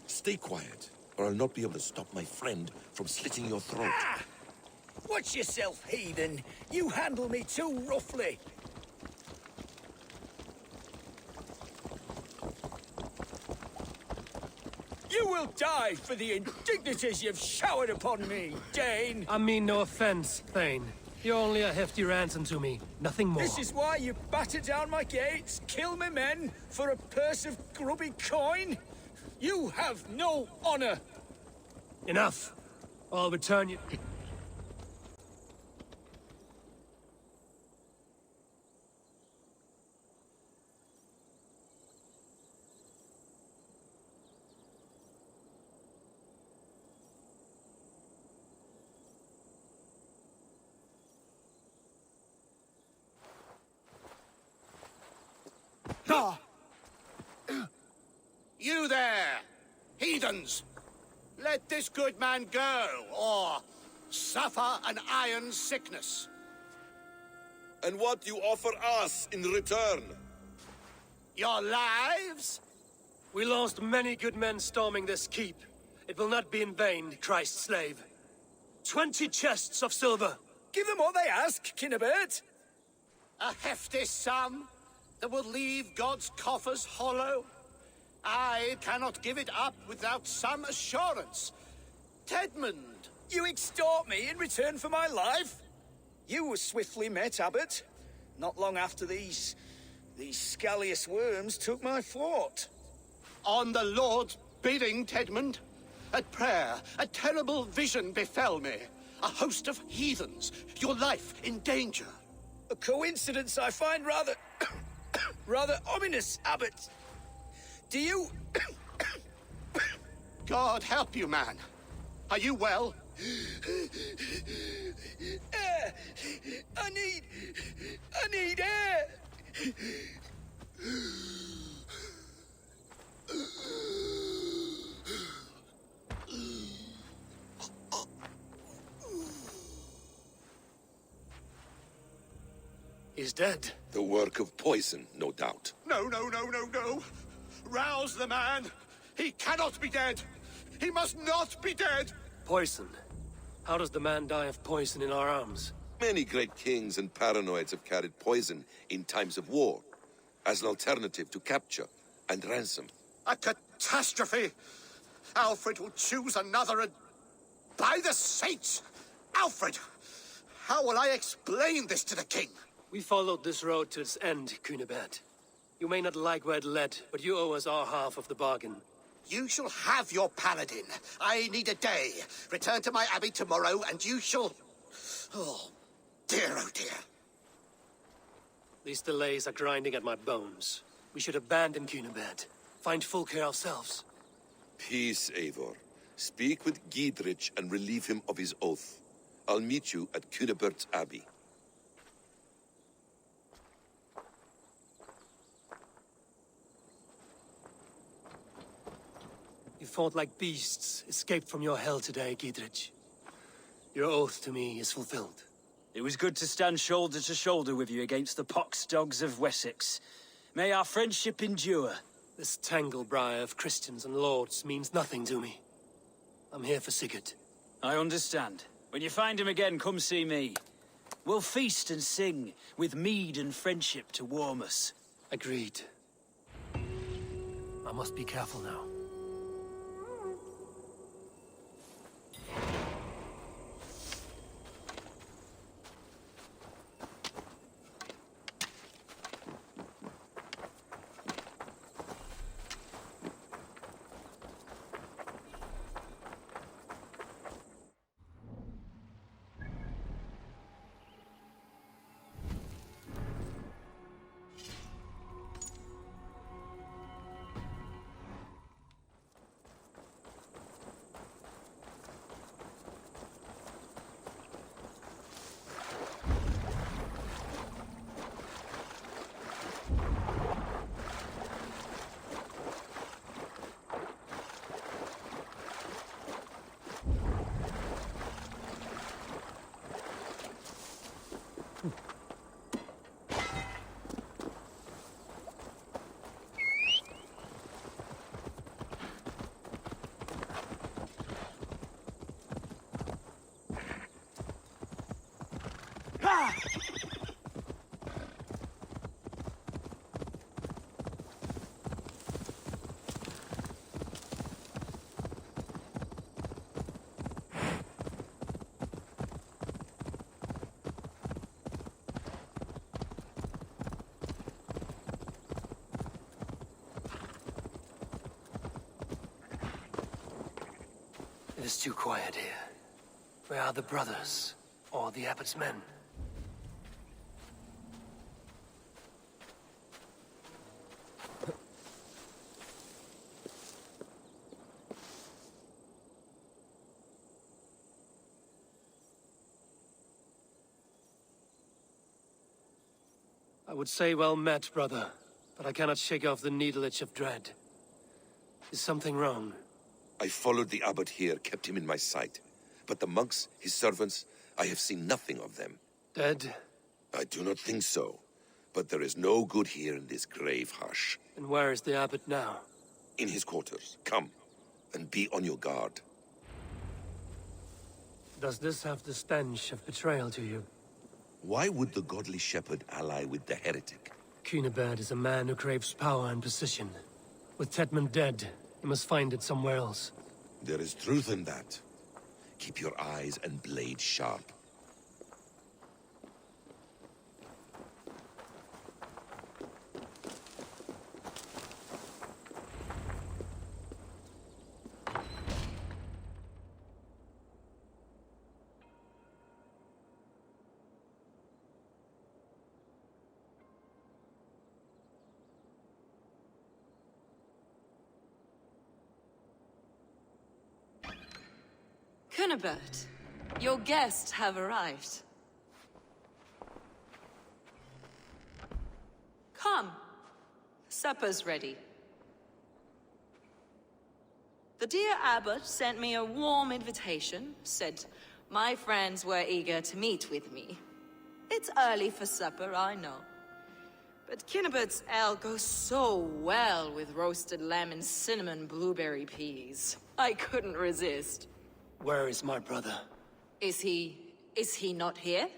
Stay quiet, or I'll not be able to stop my friend from slitting your throat. Ah! Watch yourself, heathen. You handle me too roughly. You will die for the indignities you've showered upon me, Dane. I mean no offense, Thane. You're only a hefty ransom to me, nothing more. This is why you batter down my gates, kill my men, for a purse of grubby coin? You have no honor. Enough. I'll return you. You there, heathens! Let this good man go, or suffer an iron sickness. And what do you offer us in return? Your lives? We lost many good men storming this keep. It will not be in vain, Christ's slave. 20 chests of silver. Give them what they ask, Kinnebert. A hefty sum that will leave God's coffers hollow? I cannot give it up without some assurance. Tedmund! You extort me in return for my life? You were swiftly met, Abbot. Not long after these scallious worms took my fort. On the Lord's bidding, Tedmund. At prayer, a terrible vision befell me. A host of heathens, your life in danger. A coincidence I find rather... rather ominous, Abbot. Do you... God help you, man. Are you well? Air! I need air! He's dead. The work of poison, no doubt. No. Rouse the man. He cannot be dead. He must not be dead. Poison. How does the man die of poison in our arms? Many great kings and paranoids have carried poison in times of war, as an alternative to capture and ransom. A catastrophe! Alfred will choose another and... By the saints! Alfred! How will I explain this to the king? We followed this road to its end, Cunibert. You may not like where it led, but you owe us our half of the bargain. You shall have your paladin. I need a day. Return to my abbey tomorrow, and you shall... Oh dear. These delays are grinding at my bones. We should abandon Cunibert. Find Fulke ourselves. Peace, Eivor. Speak with Giedrich and relieve him of his oath. I'll meet you at Cunebert's Abbey. You fought like beasts, escaped from your hell today, Gidrich. Your oath to me is fulfilled. It was good to stand shoulder to shoulder with you against the pox dogs of Wessex. May our friendship endure. This tangle-briar of Christians and lords means nothing to me. I'm here for Sigurd. I understand. When you find him again, come see me. We'll feast and sing, with mead and friendship to warm us. Agreed. I must be careful now. It is too quiet here. Where are the brothers? Or the abbot's men? I would say well met, brother, but I cannot shake off the needle itch of dread. Is something wrong? I followed the abbot here, kept him in my sight. But the monks, his servants, I have seen nothing of them. Dead? I do not think so. But there is no good here in this grave hush. And where is the abbot now? In his quarters. Come, and be on your guard. Does this have the stench of betrayal to you? Why would the godly shepherd ally with the heretic? Cunibert is a man who craves power and position. With Tedmund dead, he must find it somewhere else. There is truth in that. Keep your eyes and blade sharp. Cunibert, your guests have arrived. Come. Supper's ready. The dear abbot sent me a warm invitation, said my friends were eager to meet with me. It's early for supper, I know. But Cunibert's ale goes so well with roasted lamb and cinnamon blueberry peas. I couldn't resist. Where is my brother? Is he not here?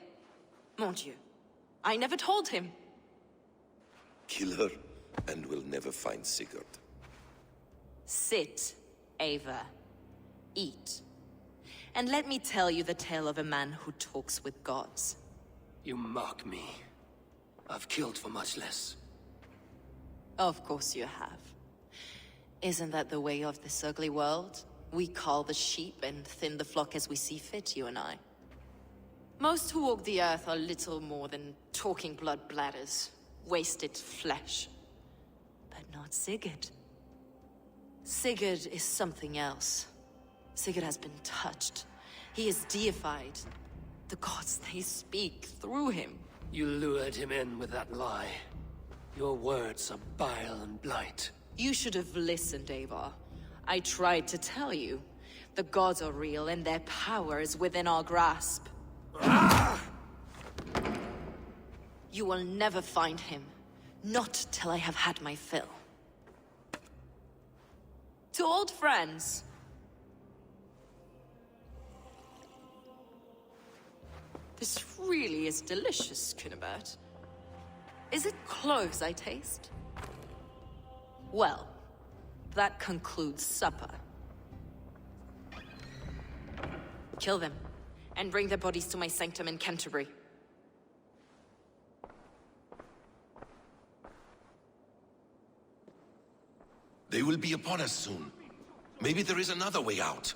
Mon Dieu. I never told him. Kill her, and we'll never find Sigurd. Sit, Ava. Eat. And let me tell you the tale of a man who talks with gods. You mock me. I've killed for much less. Of course you have. Isn't that the way of this ugly world? We cull the sheep and thin the flock as we see fit, you and I. Most who walk the earth are little more than talking blood bladders, wasted flesh. But not Sigurd. Sigurd is something else. Sigurd has been touched. He is deified. The gods, they speak through him. You lured him in with that lie. Your words are bile and blight. You should have listened, Eivor. I tried to tell you. The gods are real, and their power is within our grasp. You will never find him. Not till I have had my fill. To old friends. This really is delicious, Cunibert. Is it cloves I taste? Well, that concludes supper. Kill them, and bring their bodies to my sanctum in Canterbury. They will be upon us soon. Maybe there is another way out.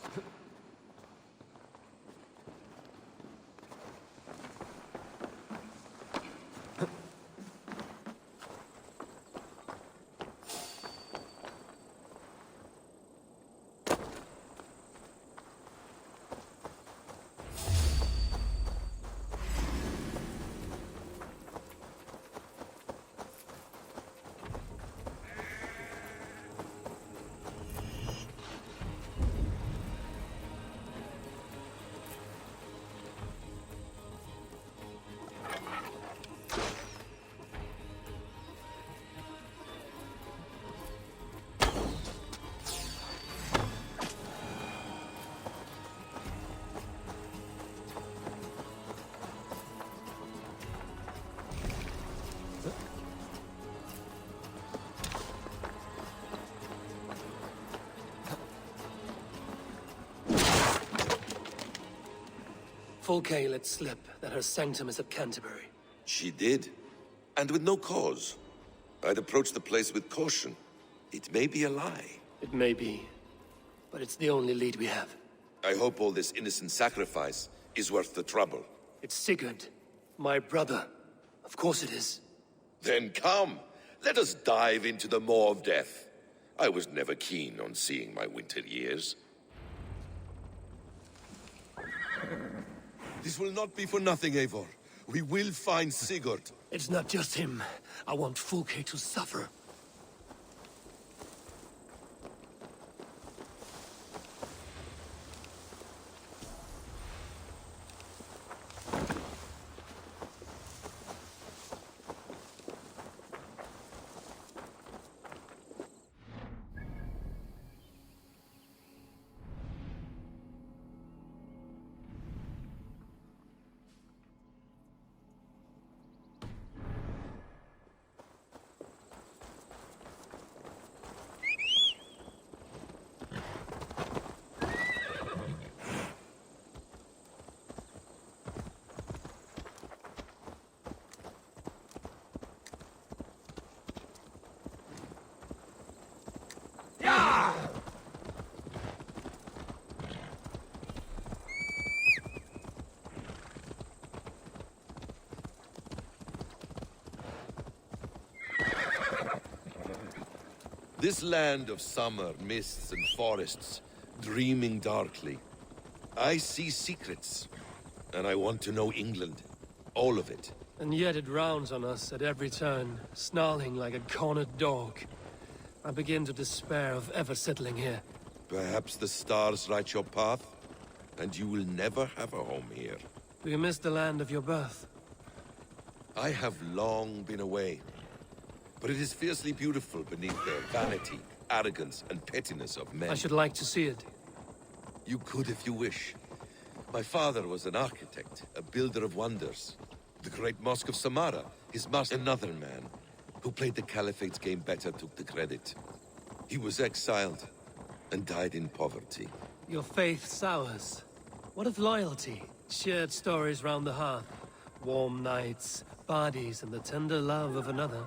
Fulke let slip that her sanctum is at Canterbury. She did, and with no cause. I'd approach the place with caution. It may be a lie. It may be, but it's the only lead we have. I hope all this innocent sacrifice is worth the trouble. It's Sigurd, my brother. Of course it is. Then come, let us dive into the maw of death. I was never keen on seeing my winter years. This will not be for nothing, Eivor. We will find Sigurd. It's not just him. I want Fulke to suffer. This land of summer, mists and forests, dreaming darkly. I see secrets, and I want to know England. All of it. And yet it rounds on us at every turn, snarling like a cornered dog. I begin to despair of ever settling here. Perhaps the stars write your path, and you will never have a home here. Do you miss the land of your birth? I have long been away. But it is fiercely beautiful beneath the vanity, arrogance, and pettiness of men. I should like to see it. You could if you wish. My father was an architect, a builder of wonders. The great Mosque of Samarra, his master, another man, who played the Caliphate's game better, took the credit. He was exiled, and died in poverty. Your faith sours. What of loyalty? Shared stories round the hearth. Warm nights, bodies, and the tender love of another.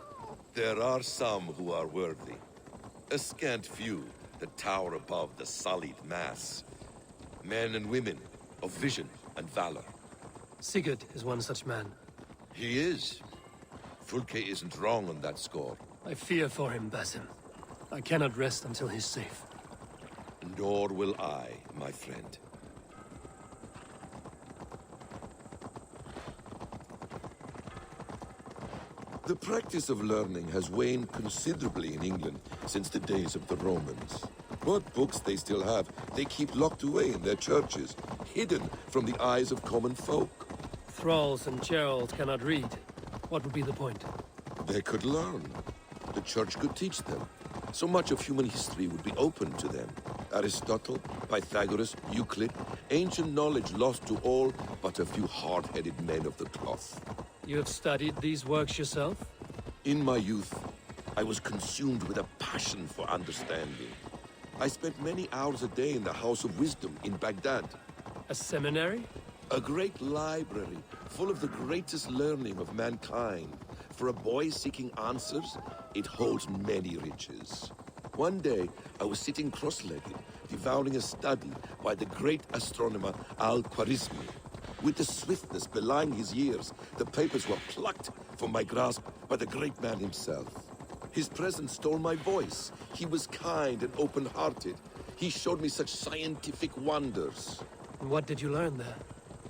There are some who are worthy. A scant few that tower above the sullied mass. Men and women of vision and valor. Sigurd is one such man. He is. Fulke isn't wrong on that score. I fear for him, Basim. I cannot rest until he's safe. Nor will I, my friend. The practice of learning has waned considerably in England since the days of the Romans. What books they still have, they keep locked away in their churches, hidden from the eyes of common folk. Thralls and churls cannot read. What would be the point? They could learn. The church could teach them. So much of human history would be open to them. Aristotle, Pythagoras, Euclid, ancient knowledge lost to all but a few hard-headed men of the cloth. You have studied these works yourself? In my youth, I was consumed with a passion for understanding. I spent many hours a day in the House of Wisdom in Baghdad. A seminary? A great library, full of the greatest learning of mankind. For a boy seeking answers, it holds many riches. One day, I was sitting cross-legged, devouring a study by the great astronomer Al-Khwarizmi. With the swiftness belying his years, the papers were plucked from my grasp by the great man himself. His presence stole my voice. He was kind and open-hearted. He showed me such scientific wonders. What did you learn there?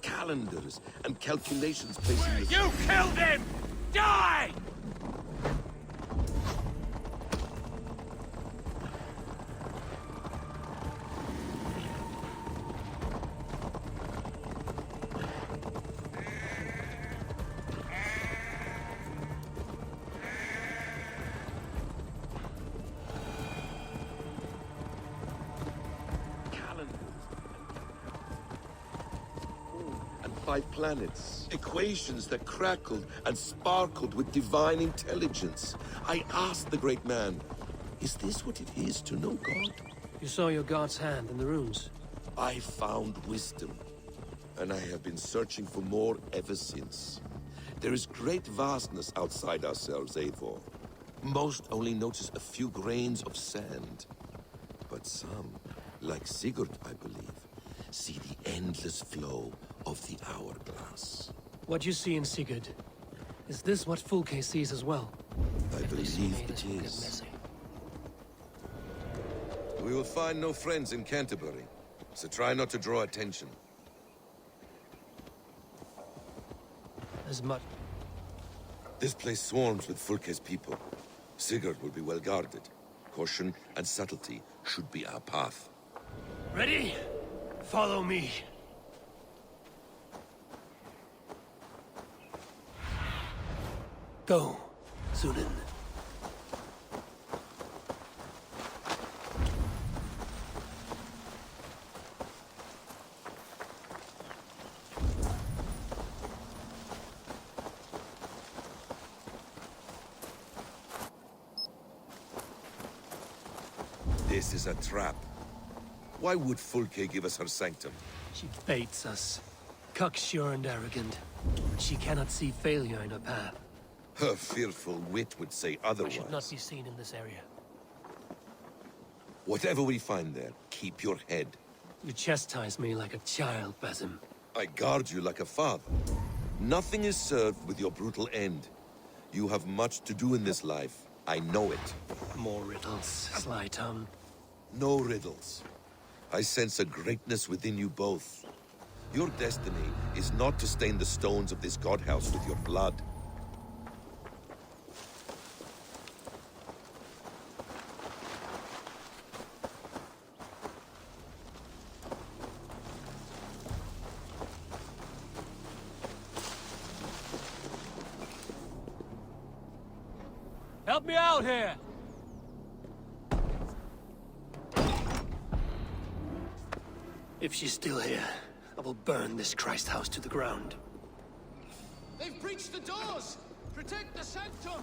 Calendars and calculations placing the... You killed him! Die! Five planets, equations that crackled and sparkled with divine intelligence. I asked the great man, is this what it is to know God? You saw your god's hand in the runes. I found wisdom, and I have been searching for more ever since. There is great vastness outside ourselves, Eivor. Most only notice a few grains of sand. But some, like Sigurd, I believe, see the endless flow of the hourglass. What you see in Sigurd, is this what Fulke sees as well? I believe it is. We will find no friends in Canterbury, so try not to draw attention. As much. This place swarms with Fulke's people. Sigurd will be well guarded. Caution and subtlety should be our path. Ready? Follow me. Go, Sunan. This is a trap. Why would Fulke give us her sanctum? She baits us. Cocksure and arrogant. But she cannot see failure in her path. Her fearful wit would say otherwise. I should not be seen in this area. Whatever we find there, keep your head. You chastise me like a child, Basim. I guard you like a father. Nothing is served with your brutal end. You have much to do in this life. I know it. More riddles, sly tongue. No riddles. I sense a greatness within you both. Your destiny is not to stain the stones of this godhouse with your blood. Help me out here! If she's still here, I will burn this Christ house to the ground. They've breached the doors! Protect the sanctum!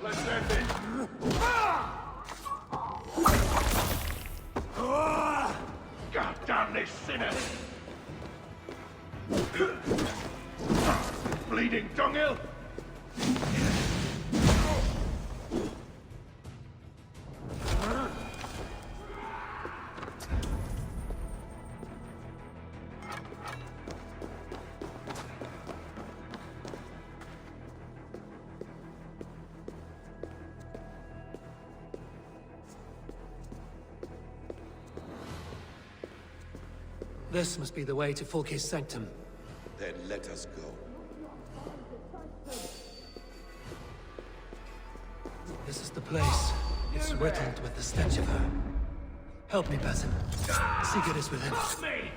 Let's end it. God damn this sinner! Bleeding dunghill! This must be the way to Fulke's sanctum. Then let us go. This is the place. It's riddled with the stench of her. Help me, Basim. Sigurd is within. Fuck me!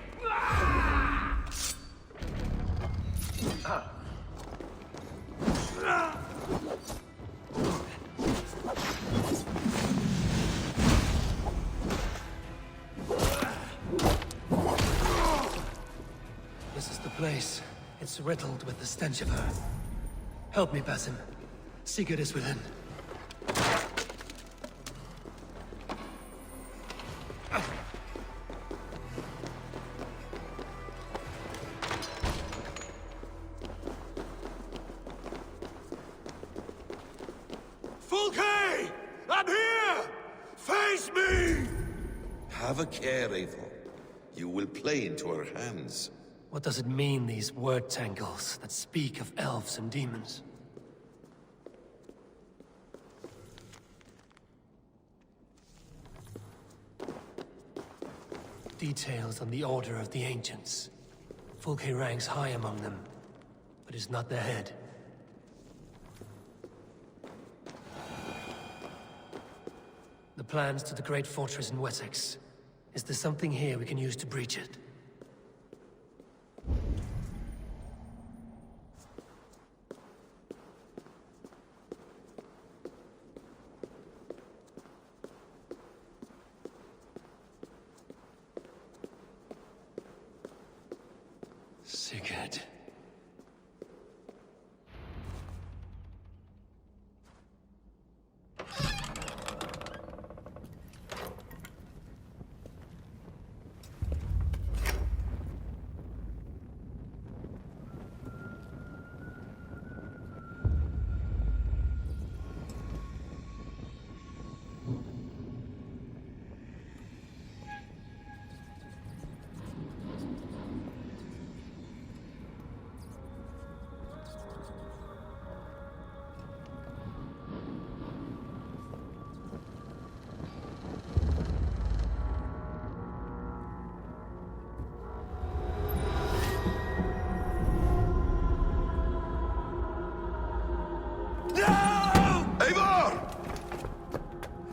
This is the place. It's riddled with the stench of her. Help me, Basim. Sigurd is within. Fulke! I'm here! Face me! Have a care, Eivor. You will play into our hands. What does it mean, these word tangles that speak of elves and demons? Details on the Order of the Ancients. Fulke ranks high among them, but is not their head. The plans to the great fortress in Wessex. Is there something here we can use to breach it? Sigurd.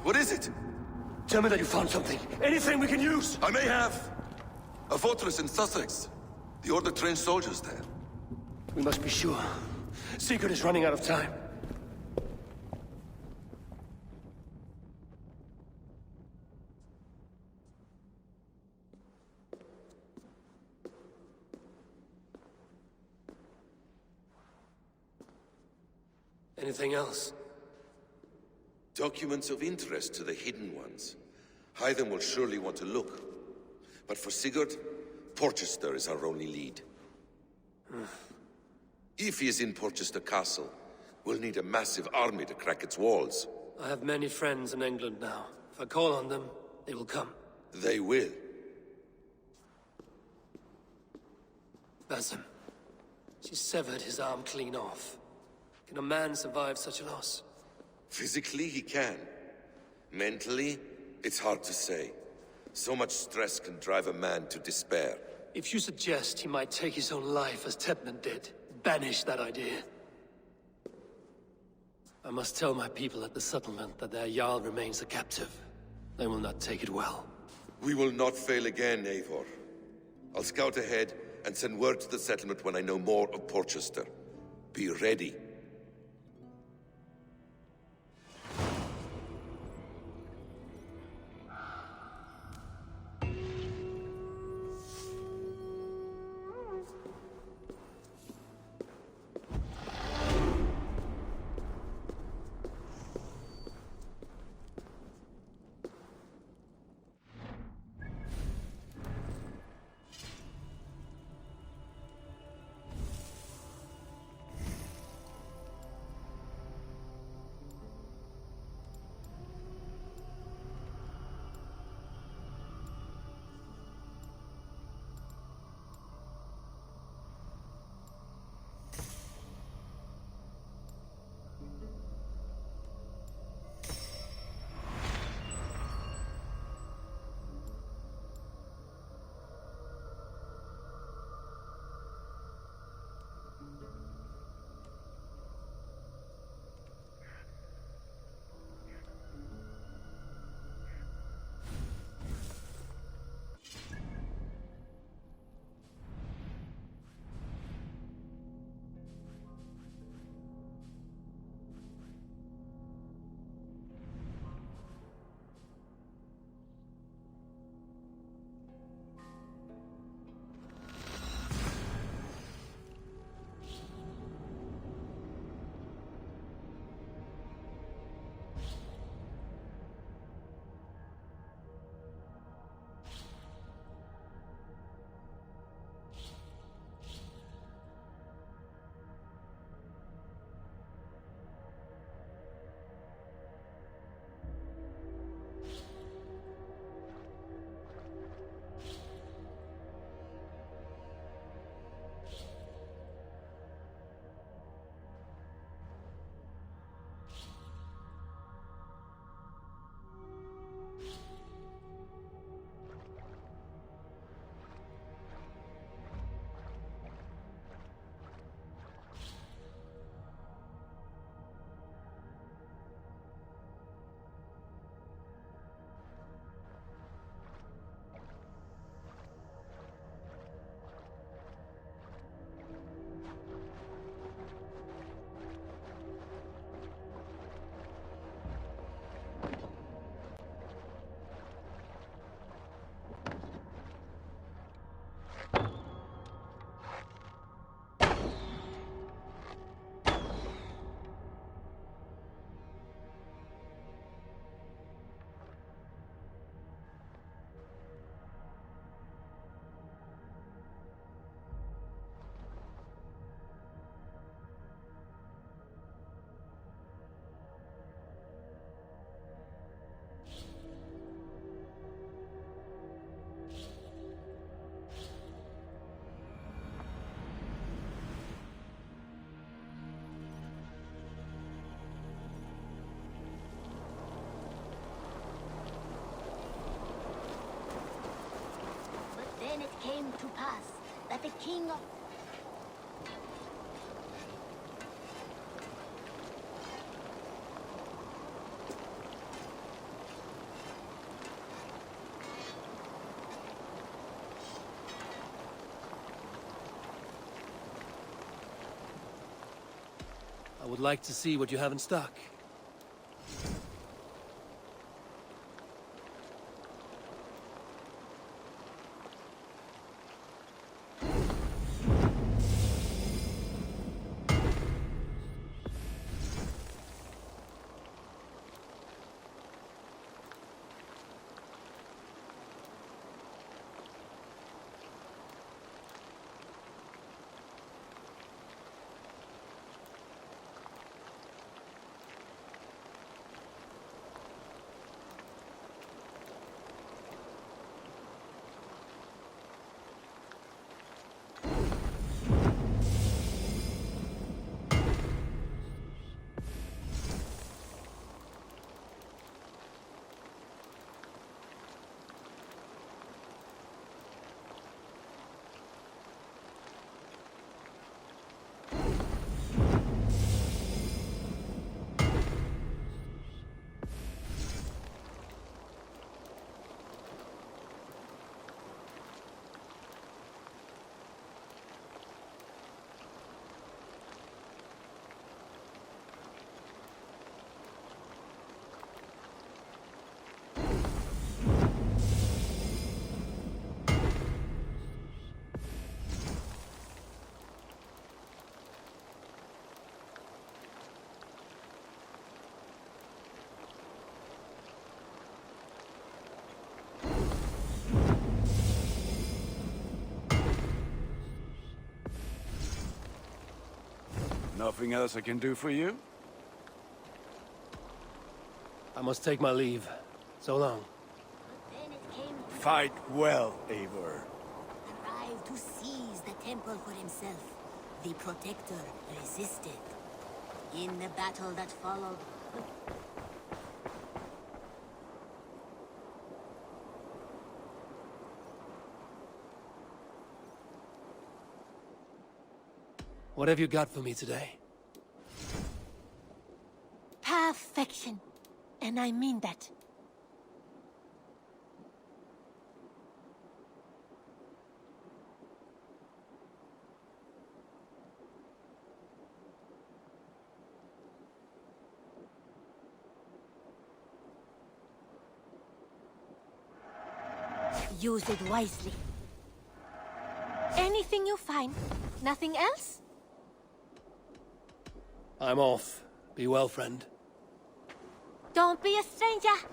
What is it? Tell me that you found something. Anything we can use! I may have. A fortress in Sussex. The Order trained soldiers there. We must be sure. Sigurd is running out of time. Anything else? Documents of interest to the Hidden Ones. Hythen will surely want to look. But for Sigurd, Porchester is our only lead. If he is in Porchester Castle, we'll need a massive army to crack its walls. I have many friends in England now. If I call on them, they will come. They will. Basim. She severed his arm clean off. Can a man survive such a loss? Physically, he can. Mentally, it's hard to say. So much stress can drive a man to despair. If you suggest he might take his own life as Tepman did, banish that idea. I must tell my people at the settlement that their Jarl remains a captive. They will not take it well. We will not fail again, Eivor. I'll scout ahead and send word to the settlement when I know more of Porchester. Be ready. pass that the king of... I would like to see what you have in stock. Nothing else I can do for you? I must take my leave. So long. Fight well, Eivor. Arrived to seize the temple for himself. The Protector resisted. In the battle that followed, What have you got for me today? perfection. And I mean that. Use it wisely. Anything you find? Nothing else? I'm off. Be well, friend. Don't be a stranger.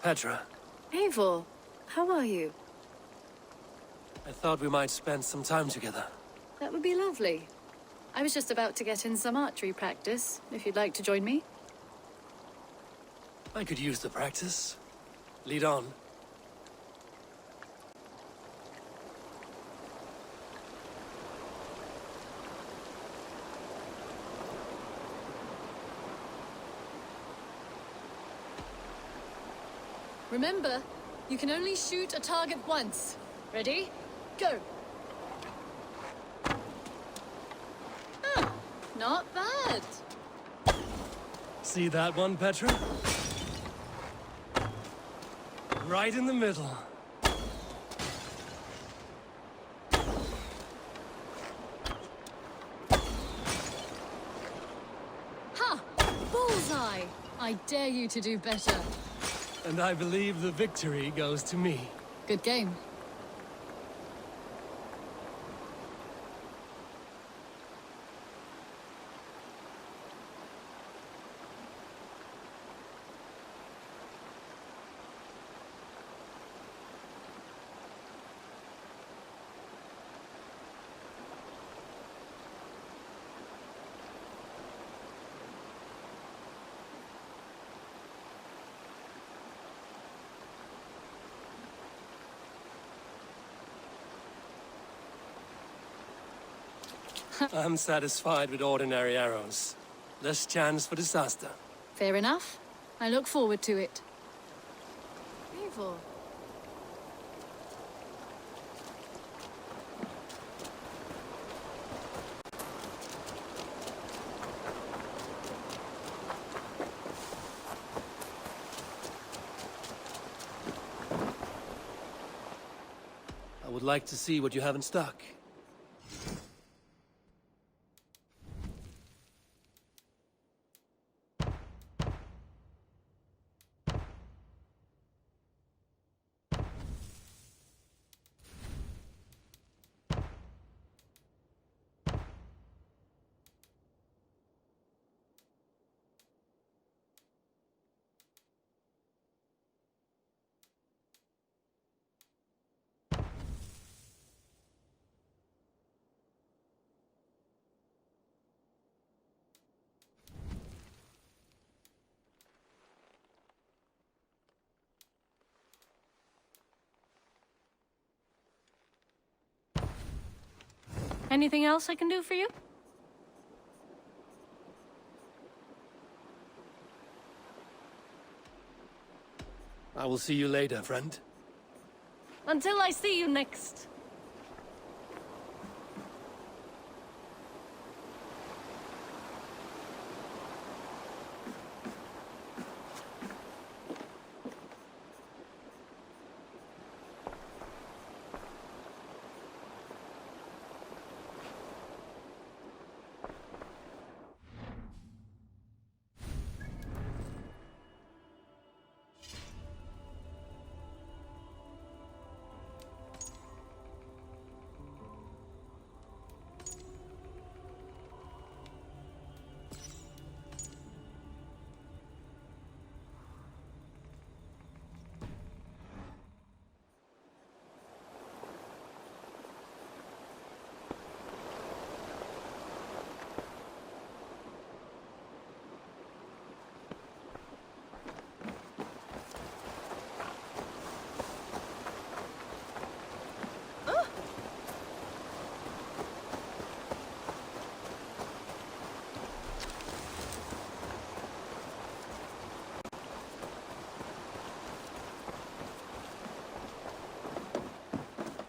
Petra, Eivor, how are you? I thought we might spend some time together. That would be lovely. I was just about to get in some archery practice, if you'd like to join me. I could use the practice. Lead on. Remember, you can only shoot a target once. Ready? Go! Ah, not bad. See that one, Petra? Right in the middle. Ha! Bullseye! I dare you to do better. And I believe the victory goes to me. Good game. I'm satisfied with ordinary arrows. Less chance for disaster. Fair enough. I look forward to it. Eivor. I would like to see what you have in stock. Anything else I can do for you? I will see you later, friend. Until I see you next.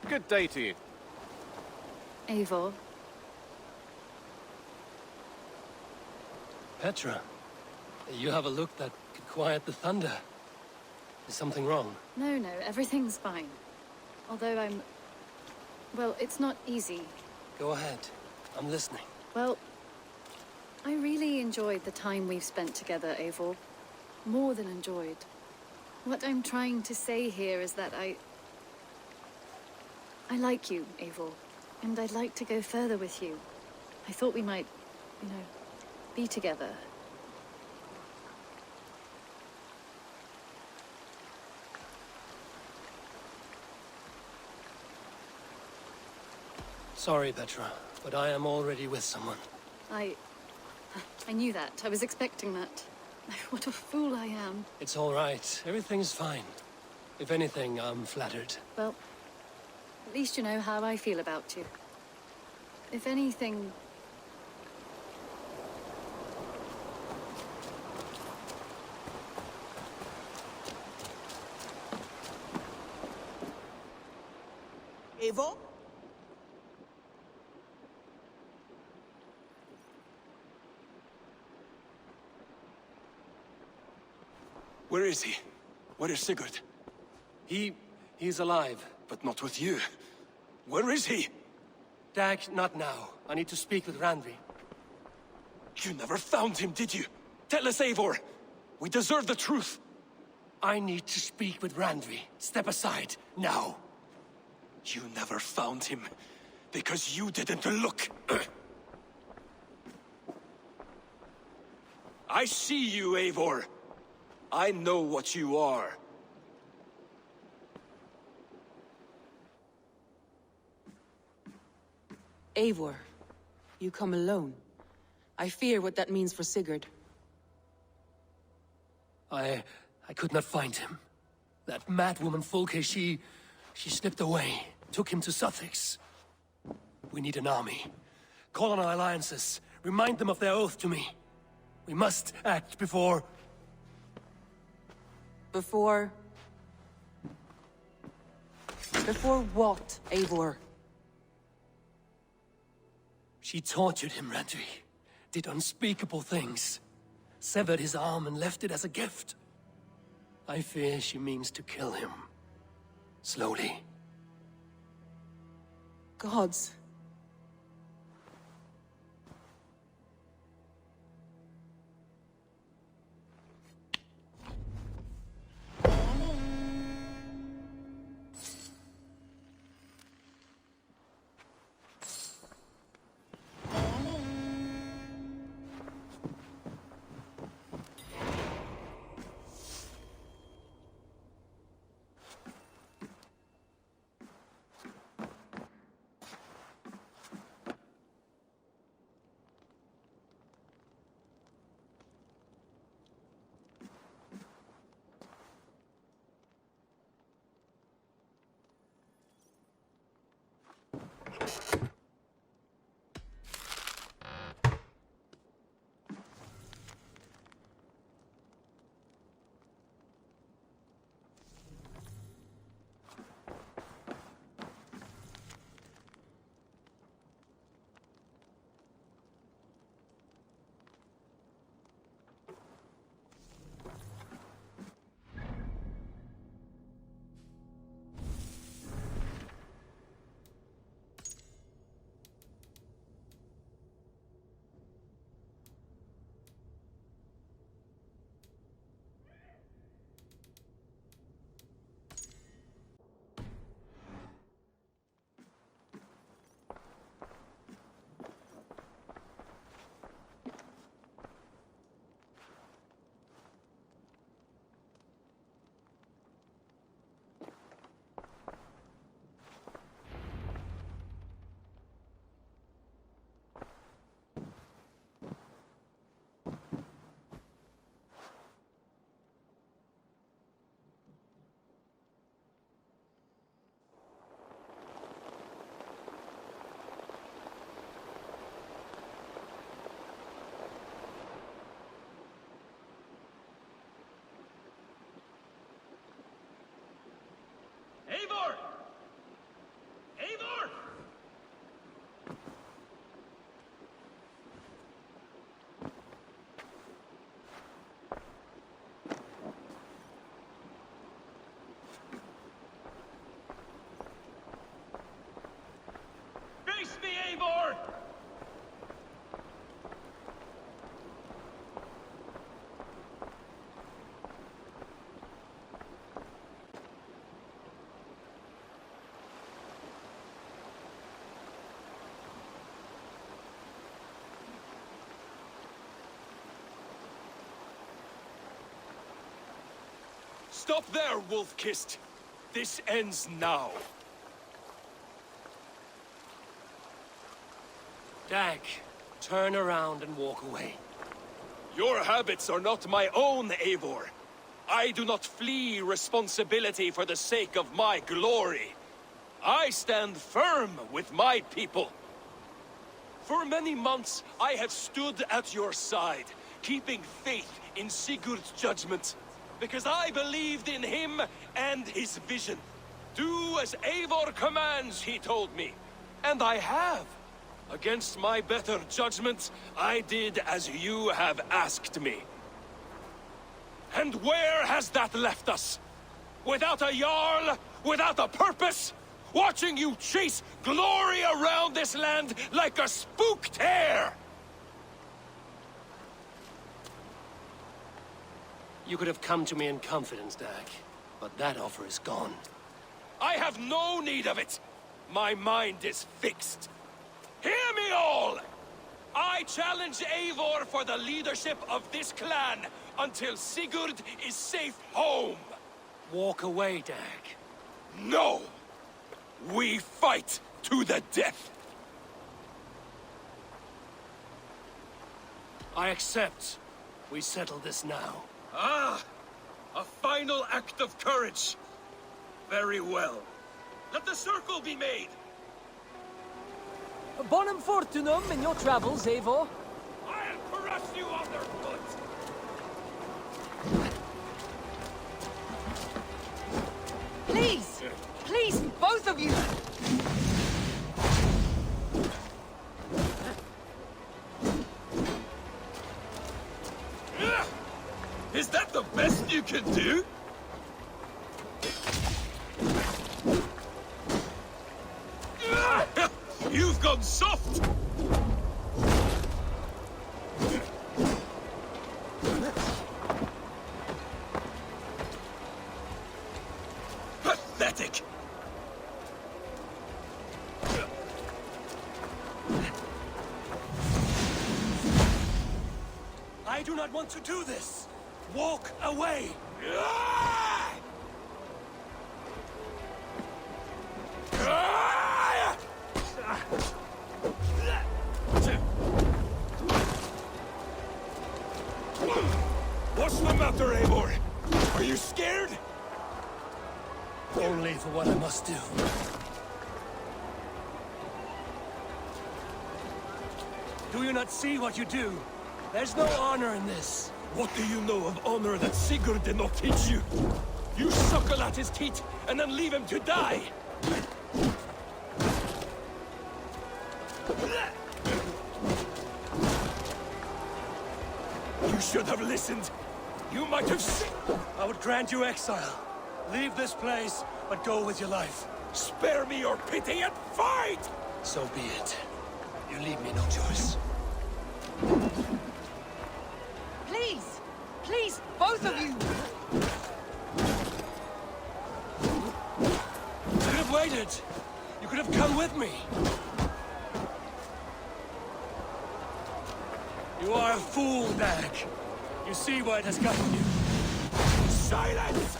Good day to you. Eivor. Petra, you have a look that could quiet the thunder. Is something wrong? No, everything's fine. Although well, it's not easy. Go ahead. I'm listening. Well, I really enjoyed the time we've spent together, Eivor. More than enjoyed. What I'm trying to say here is that I like you, Eivor. And I'd like to go further with you. I thought we might, be together. Sorry, Petra, but I am already with someone. I knew that. I was expecting that. What a fool I am. It's all right. Everything's fine. If anything, I'm flattered. Well, at least you know how I feel about you. If anything... Eivor? Where is he? Where is Sigurd? He's alive. But not with you. Where is he? Dag, not now. I need to speak with Randvi. You never found him, did you? Tell us, Eivor! We deserve the truth! I need to speak with Randvi. Step aside, now. You never found him, because you didn't look. I see you, Eivor. I know what you are. Eivor, you come alone. I fear what that means for Sigurd. I could not find him. That madwoman Folke, she slipped away, took him to Sussex. We need an army. Call on our alliances. Remind them of their oath to me. We must act before... Before what, Eivor? She tortured him, Randvi. Did unspeakable things. Severed his arm and left it as a gift. I fear she means to kill him. Slowly. Gods. Eivor! Eivor! Face me, Eivor! Stop there, Wolf-Kissed! This ends now! Dag, turn around and walk away. Your habits are not my own, Eivor. I do not flee responsibility for the sake of my glory. I stand firm with my people. For many months, I have stood at your side, keeping faith in Sigurd's judgment, because I believed in him and his vision. Do as Eivor commands, he told me. And I have. Against my better judgment, I did as you have asked me. And where has that left us? Without a Jarl, without a purpose? Watching you chase glory around this land like a spooked hare! You could have come to me in confidence, Dag, but that offer is gone. I have no need of it! My mind is fixed. Hear me all! I challenge Eivor for the leadership of this clan until Sigurd is safe home! Walk away, Dag. No! We fight to the death! I accept. We settle this now. Ah! A final act of courage! Very well. Let the circle be made! Bonum fortunum in your travels, Eivor. I'll crush you underfoot! Please! Please, both of you! Is that the best you can do? You've gone soft! Pathetic! I do not want to do this! Walk away! What's the matter, Eivor? Are you scared? Only for what I must do. Do you not see what you do? There's no honor in this. What do you know of honor that Sigurd did not teach you? You suckle at his teeth and then leave him to die! You should have listened! You might have seen— I would grant you exile. Leave this place, but go with your life. Spare me your pity and fight! So be it. You leave me no choice. Please! Please, both of you! You could have waited. You could have come with me. You are a fool, Dag. You see where it has gotten you. Silence!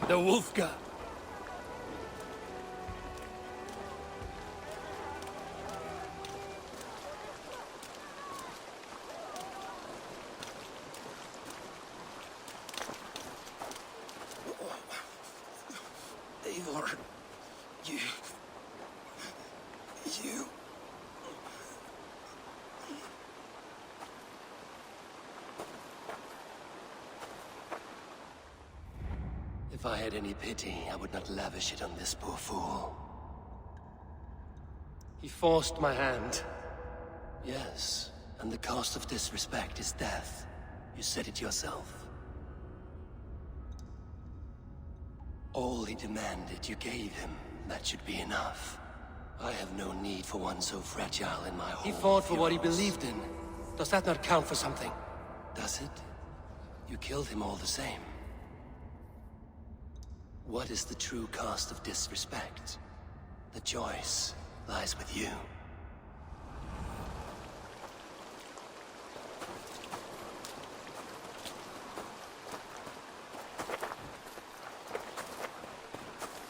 The Wolfga. Eivor, you... If I had any pity, I would not lavish it on this poor fool. He forced my hand. Yes, and the cost of disrespect is death. You said it yourself. All he demanded, you gave him. That should be enough. I have no need for one so fragile in my whole— He fought for what he believed in. Does that not count for something? Does it? You killed him all the same. What is the true cost of disrespect? The choice lies with you.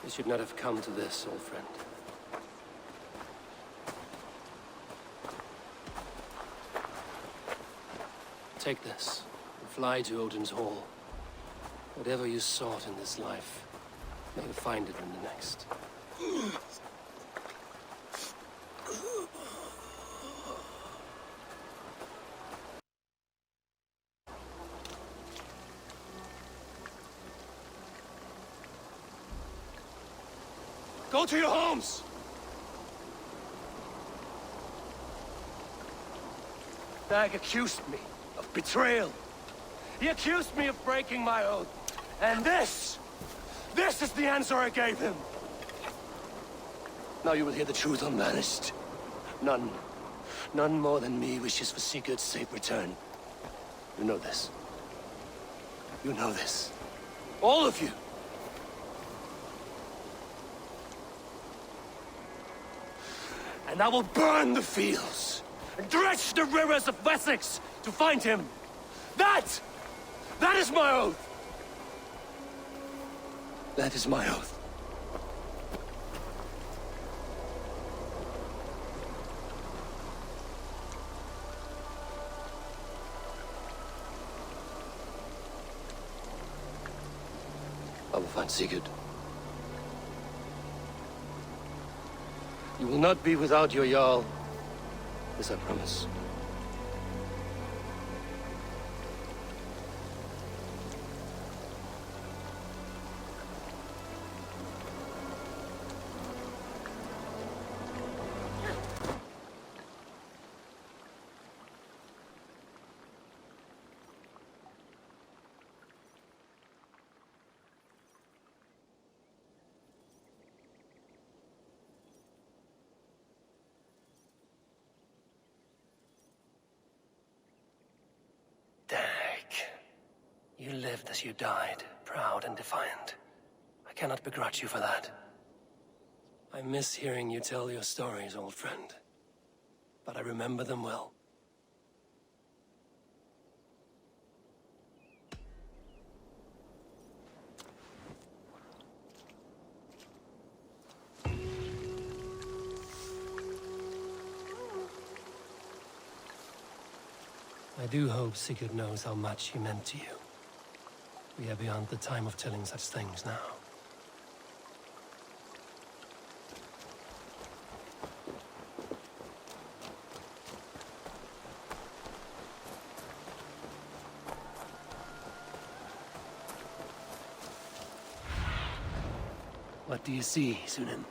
It should not have come to this, old friend. Take this, and fly to Odin's Hall. Whatever you sought in this life, may you find it in the next. Go to your homes! Dag accused me of betrayal. He accused me of breaking my oath. And this is the answer I gave him. Now you will hear the truth unmanaged. None more than me wishes for Sigurd's safe return. You know this. You know this. All of you. And I will burn the fields and dredge the rivers of Wessex to find him. That is my oath. That is my oath. I will find Sigurd. You will not be without your Jarl. This I promise. You lived as you died, proud and defiant. I cannot begrudge you for that. I miss hearing you tell your stories, old friend. But I remember them well. I do hope Sigurd knows how much he meant to you. We are beyond the time of telling such things now. What do you see, Sunan?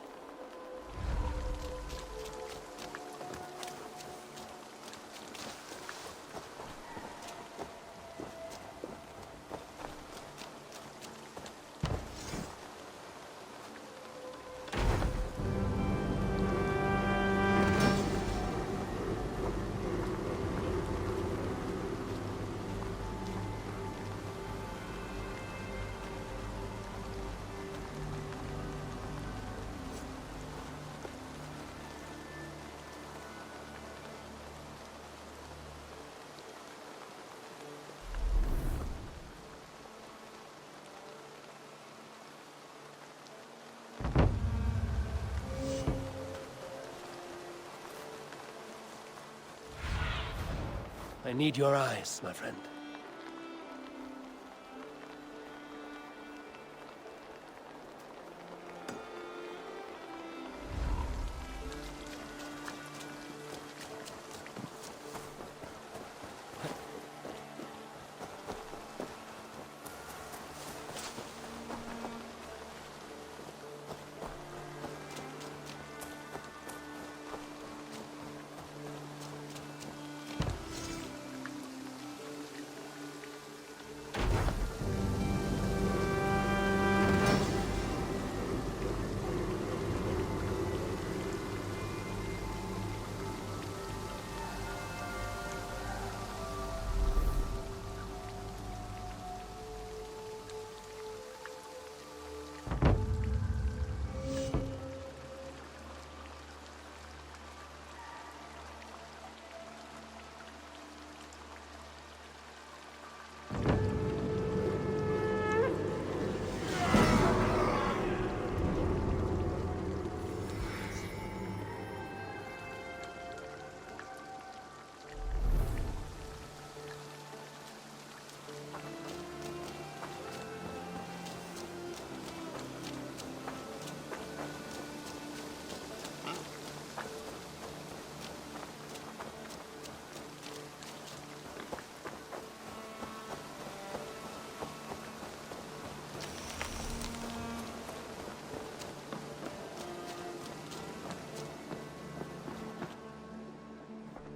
I need your eyes, my friend.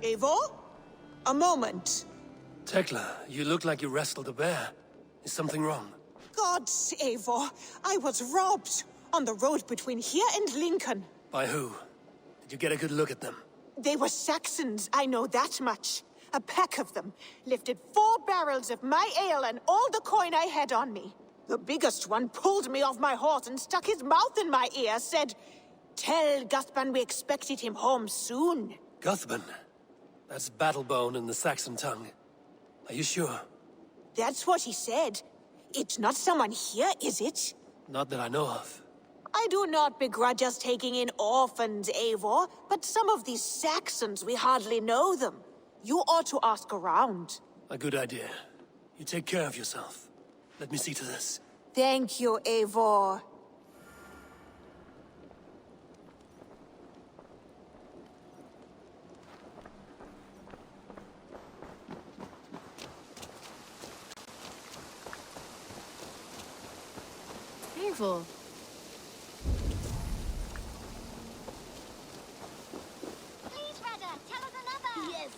Eivor? A moment. Tekla, you look like you wrestled a bear. Is something wrong? Gods, Eivor, I was robbed on the road between here and Lincoln. By who? Did you get a good look at them? They were Saxons, I know that much. A pack of them lifted 4 barrels of my ale and all the coin I had on me. The biggest one pulled me off my horse and stuck his mouth in my ear, said, "Tell Guthban we expected him home soon." Guthban? That's Battlebone in the Saxon tongue. Are you sure? That's what he said. It's not someone here, is it? Not that I know of. I do not begrudge us taking in orphans, Eivor, but some of these Saxons, we hardly know them. You ought to ask around. A good idea. You take care of yourself. Let me see to this. Thank you, Eivor. Eivor. Please, Rada, tell us another. Yes.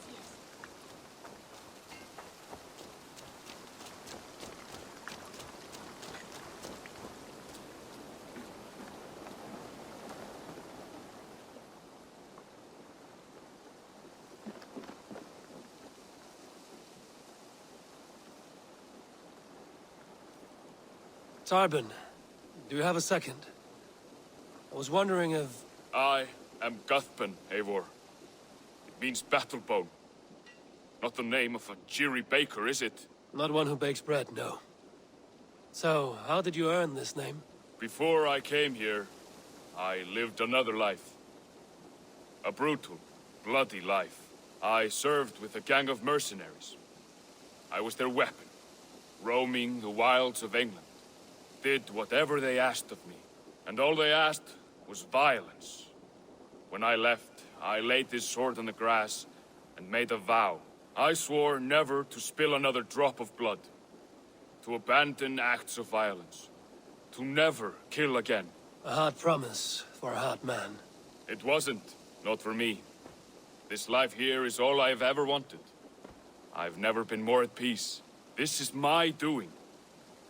Tarbin, do you have a second? I was wondering if... I am Guthban, Eivor. It means battlebone. Not the name of a jeery baker, is it? Not one who bakes bread, no. So, how did you earn this name? Before I came here, I lived another life. A brutal, bloody life. I served with a gang of mercenaries. I was their weapon, roaming the wilds of England. Did whatever they asked of me, and all they asked was violence. When I left, I laid this sword on the grass and made a vow. I swore never to spill another drop of blood, to abandon acts of violence, to never kill again. A hard promise for a hard man. It wasn't, not for me. This life here is all I've ever wanted. I've never been more at peace. This is my doing.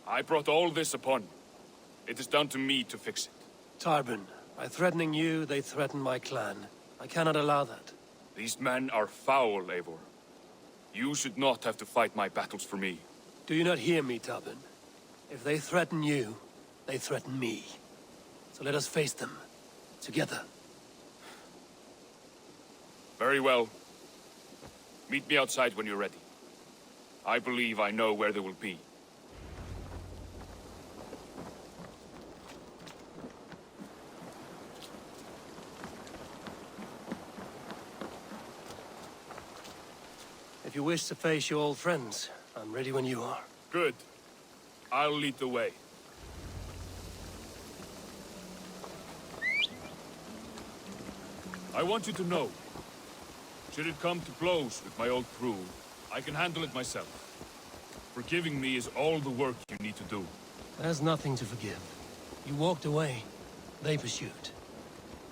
I brought all this upon you. It is down to me to fix it. Tarbin, by threatening you, they threaten my clan. I cannot allow that. These men are foul, Eivor. You should not have to fight my battles for me. Do you not hear me, Tarbin? If they threaten you, they threaten me. So let us face them. Together. Very well. Meet me outside when you're ready. I believe I know where they will be. If you wish to face your old friends, I'm ready when you are. Good. I'll lead the way. I want you to know, should it come to blows with my old crew, I can handle it myself. Forgiving me is all the work you need to do. There's nothing to forgive. You walked away. They pursued.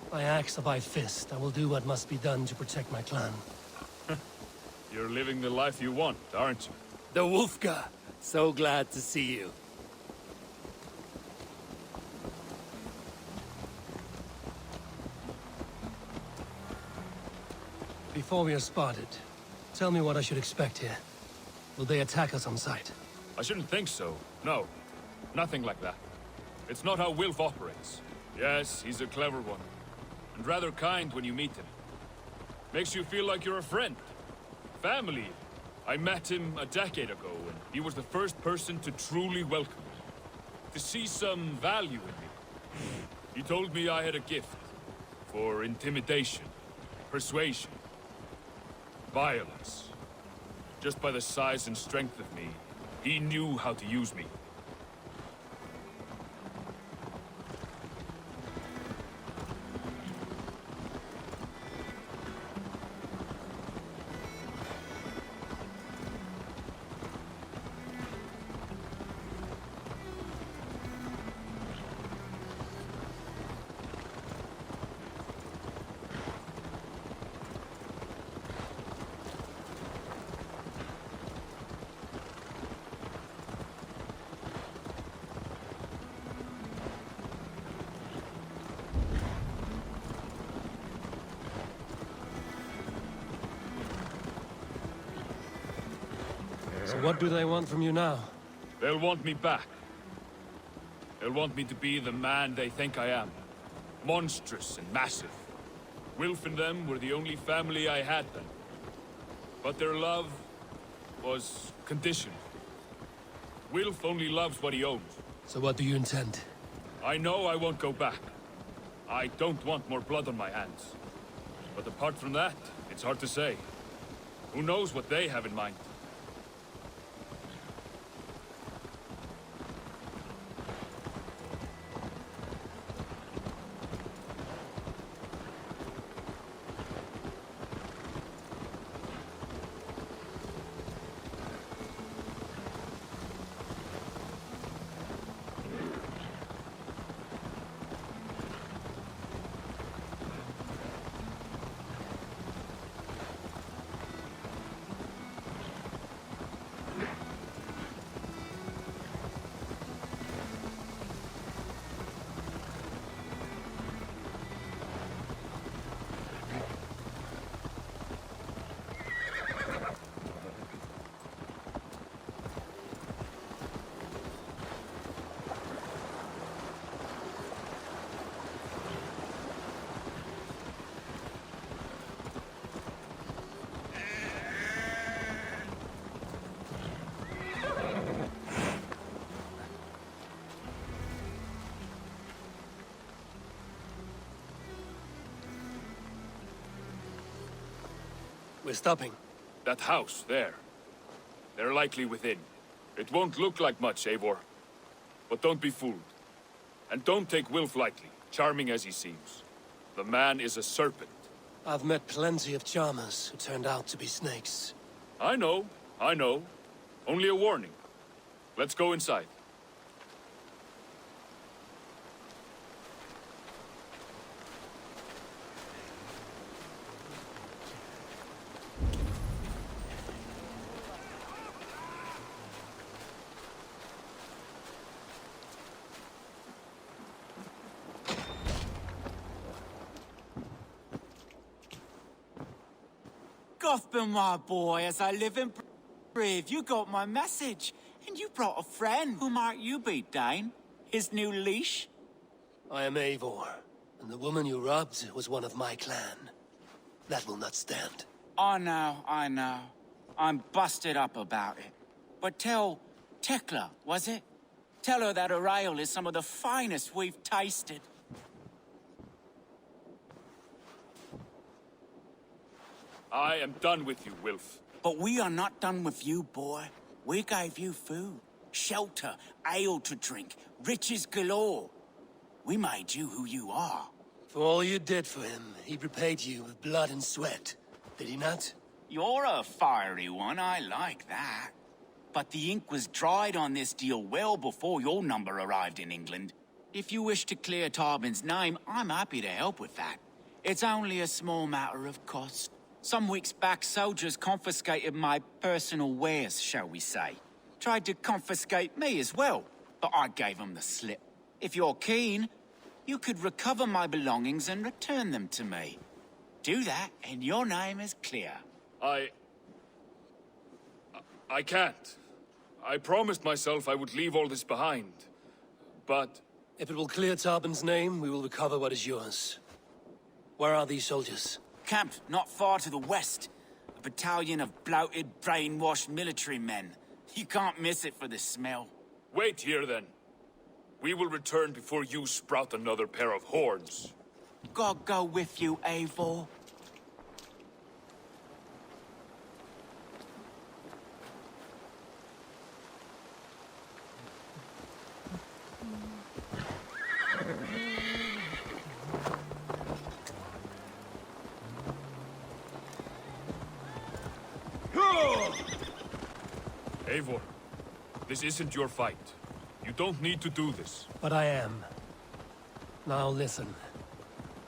By axe or by fist, I will do what must be done to protect my clan. You're living the life you want, aren't you? The Wolfgar! So glad to see you. Before we are spotted, tell me what I should expect here. Will they attack us on sight? I shouldn't think so. No. Nothing like that. It's not how Wilf operates. Yes, he's a clever one. And rather kind when you meet him. Makes you feel like you're a friend. Family. I met him a decade ago, and he was the first person to truly welcome me. To see some value in me. He told me I had a gift. For intimidation. Persuasion. Violence. Just by the size and strength of me, he knew how to use me. What do they want from you now? They'll want me back. They'll want me to be the man they think I am. Monstrous and massive. Wilf and them were the only family I had then. But their love was conditioned. Wilf only loves what he owns. So what do you intend? I know I won't go back. I don't want more blood on my hands. But apart from that, it's hard to say. Who knows what they have in mind? We're stopping. That house, there. They're likely within. It won't look like much, Eivor. But don't be fooled. And don't take Wilf lightly, charming as he seems. The man is a serpent. I've met plenty of charmers who turned out to be snakes. I know. Only a warning. Let's go inside. Gothman, my boy, as I live and breathe, you got my message. And you brought a friend. Who might you be, Dane? His new leash? I am Eivor, and the woman you robbed was one of my clan. That will not stand. I know. I'm busted up about it. But tell Tekla, was it? Tell her that her ale is some of the finest we've tasted. I am done with you, Wilf. But we are not done with you, boy. We gave you food, shelter, ale to drink, riches galore. We made you who you are. For all you did for him, he repaid you with blood and sweat. Did he not? You're a fiery one, I like that. But the ink was dried on this deal well before your number arrived in England. If you wish to clear Tarbin's name, I'm happy to help with that. It's only a small matter of cost. Some weeks back, soldiers confiscated my personal wares, shall we say. Tried to confiscate me as well, but I gave them the slip. If you're keen, you could recover my belongings and return them to me. Do that, and your name is clear. I can't. I promised myself I would leave all this behind. But... If it will clear Tarbin's name, we will recover what is yours. Where are these soldiers? Camped not far to the west. A battalion of bloated, brainwashed military men. You can't miss it for the smell. Wait here, then. We will return before you sprout another pair of horns. God go with you, Eivor. Eivor, this isn't your fight. You don't need to do this. But I am. Now listen.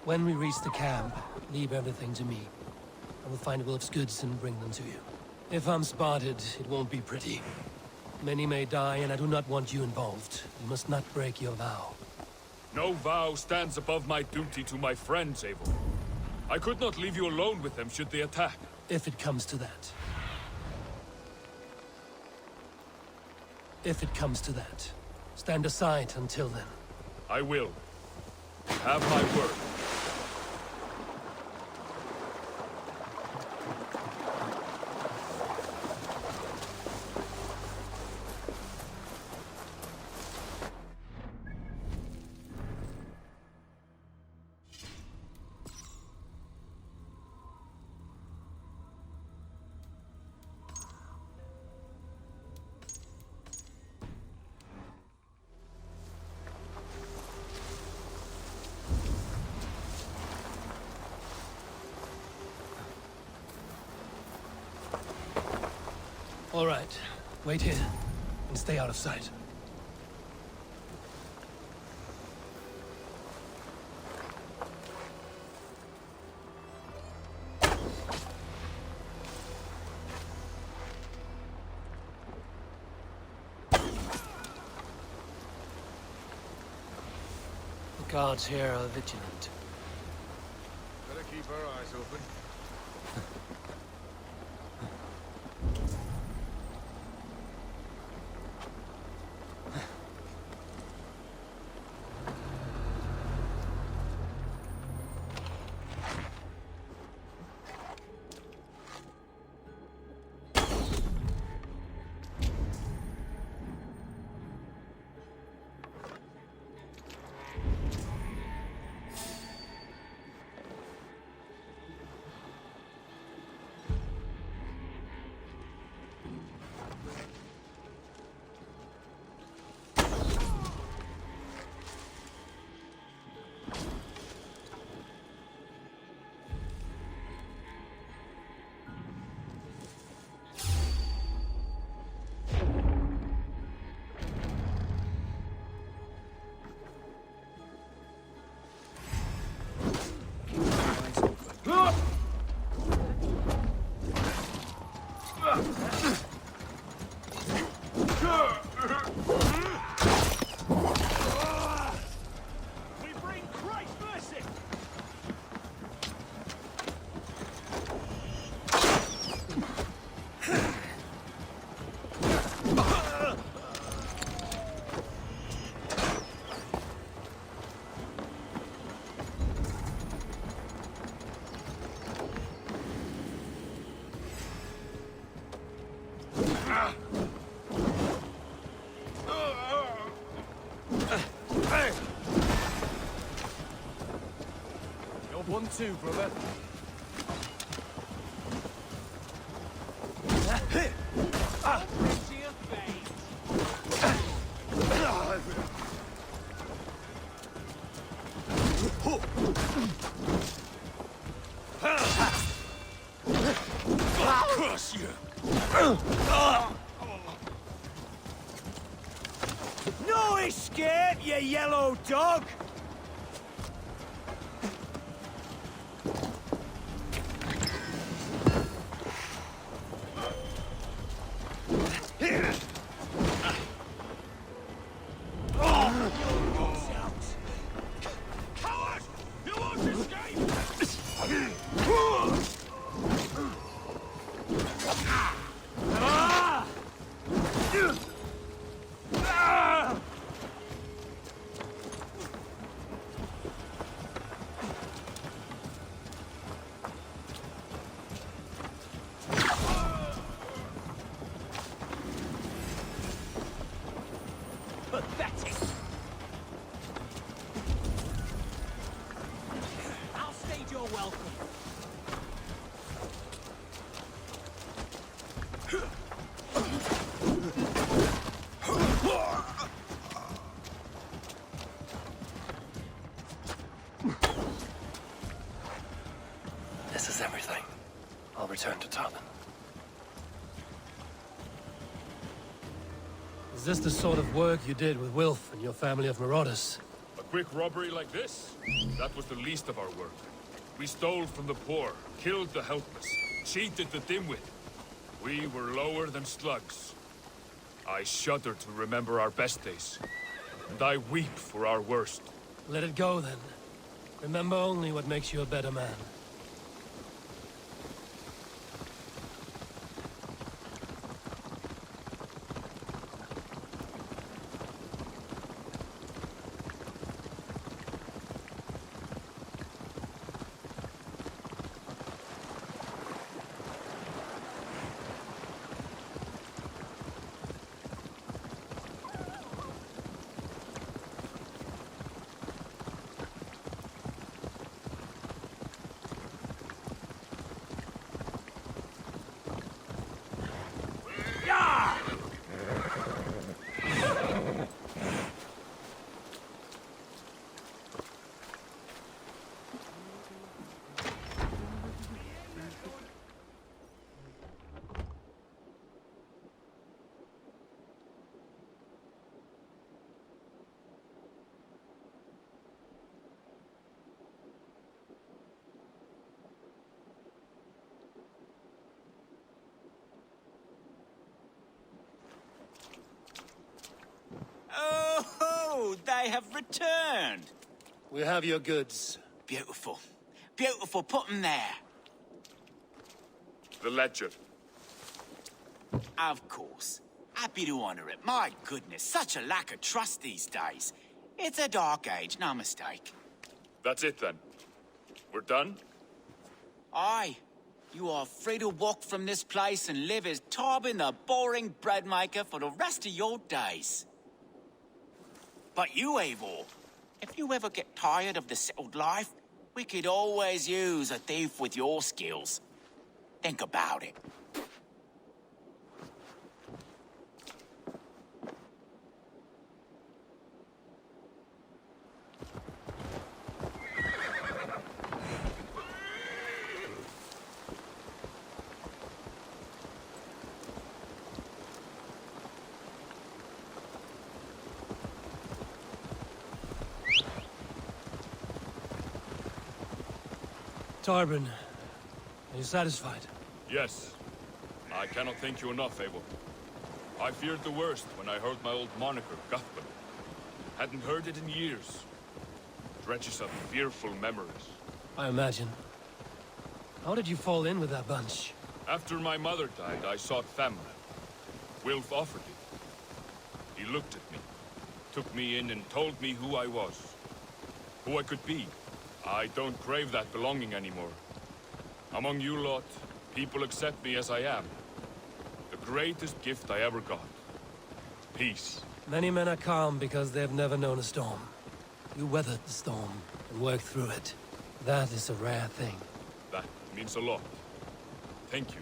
When we reach the camp, leave everything to me. I will find Wilf's goods and bring them to you. If I'm spotted, it won't be pretty. Many may die, and I do not want you involved. You must not break your vow. No vow stands above my duty to my friends, Eivor. I could not leave you alone with them should they attack. If it comes to that. If it comes to that. Stand aside until then. I will. Have my word. All right. Wait here, and stay out of sight. The guards here are vigilant. Better keep our eyes open. You're 1-2, brother. Crush you! No escape, you yellow dog! Pathetic! I'll stage your welcome. This is everything. I'll return to Tarvin. Is this the sort of work you did with Wilf and your family of marauders? A quick robbery like this? That was the least of our work. We stole from the poor, killed the helpless, cheated the dimwit. We were lower than slugs. I shudder to remember our best days. And I weep for our worst. Let it go, then. Remember only what makes you a better man. have returned. We have your goods. Beautiful. Beautiful, put them there. The ledger. Of course. Happy to honor it. My goodness, such a lack of trust these days. It's a dark age, no mistake. That's it then. We're done? Aye. You are free to walk from this place and live as Tarbin the boring bread maker for the rest of your days. But you, Eivor, if you ever get tired of the settled life, we could always use a thief with your skills. Think about it. Tarbin, are you satisfied? Yes. I cannot thank you enough, Eivor. I feared the worst when I heard my old moniker, Guthman. Hadn't heard it in years. Dredges of fearful memories. I imagine. How did you fall in with that bunch? After my mother died, I sought family. Wilf offered it. He looked at me, took me in and told me who I was. Who I could be. I don't crave that belonging anymore. Among you lot, people accept me as I am. The greatest gift I ever got. Peace. Many men are calm because they've never known a storm. You weathered the storm and worked through it. That is a rare thing. That means a lot. Thank you.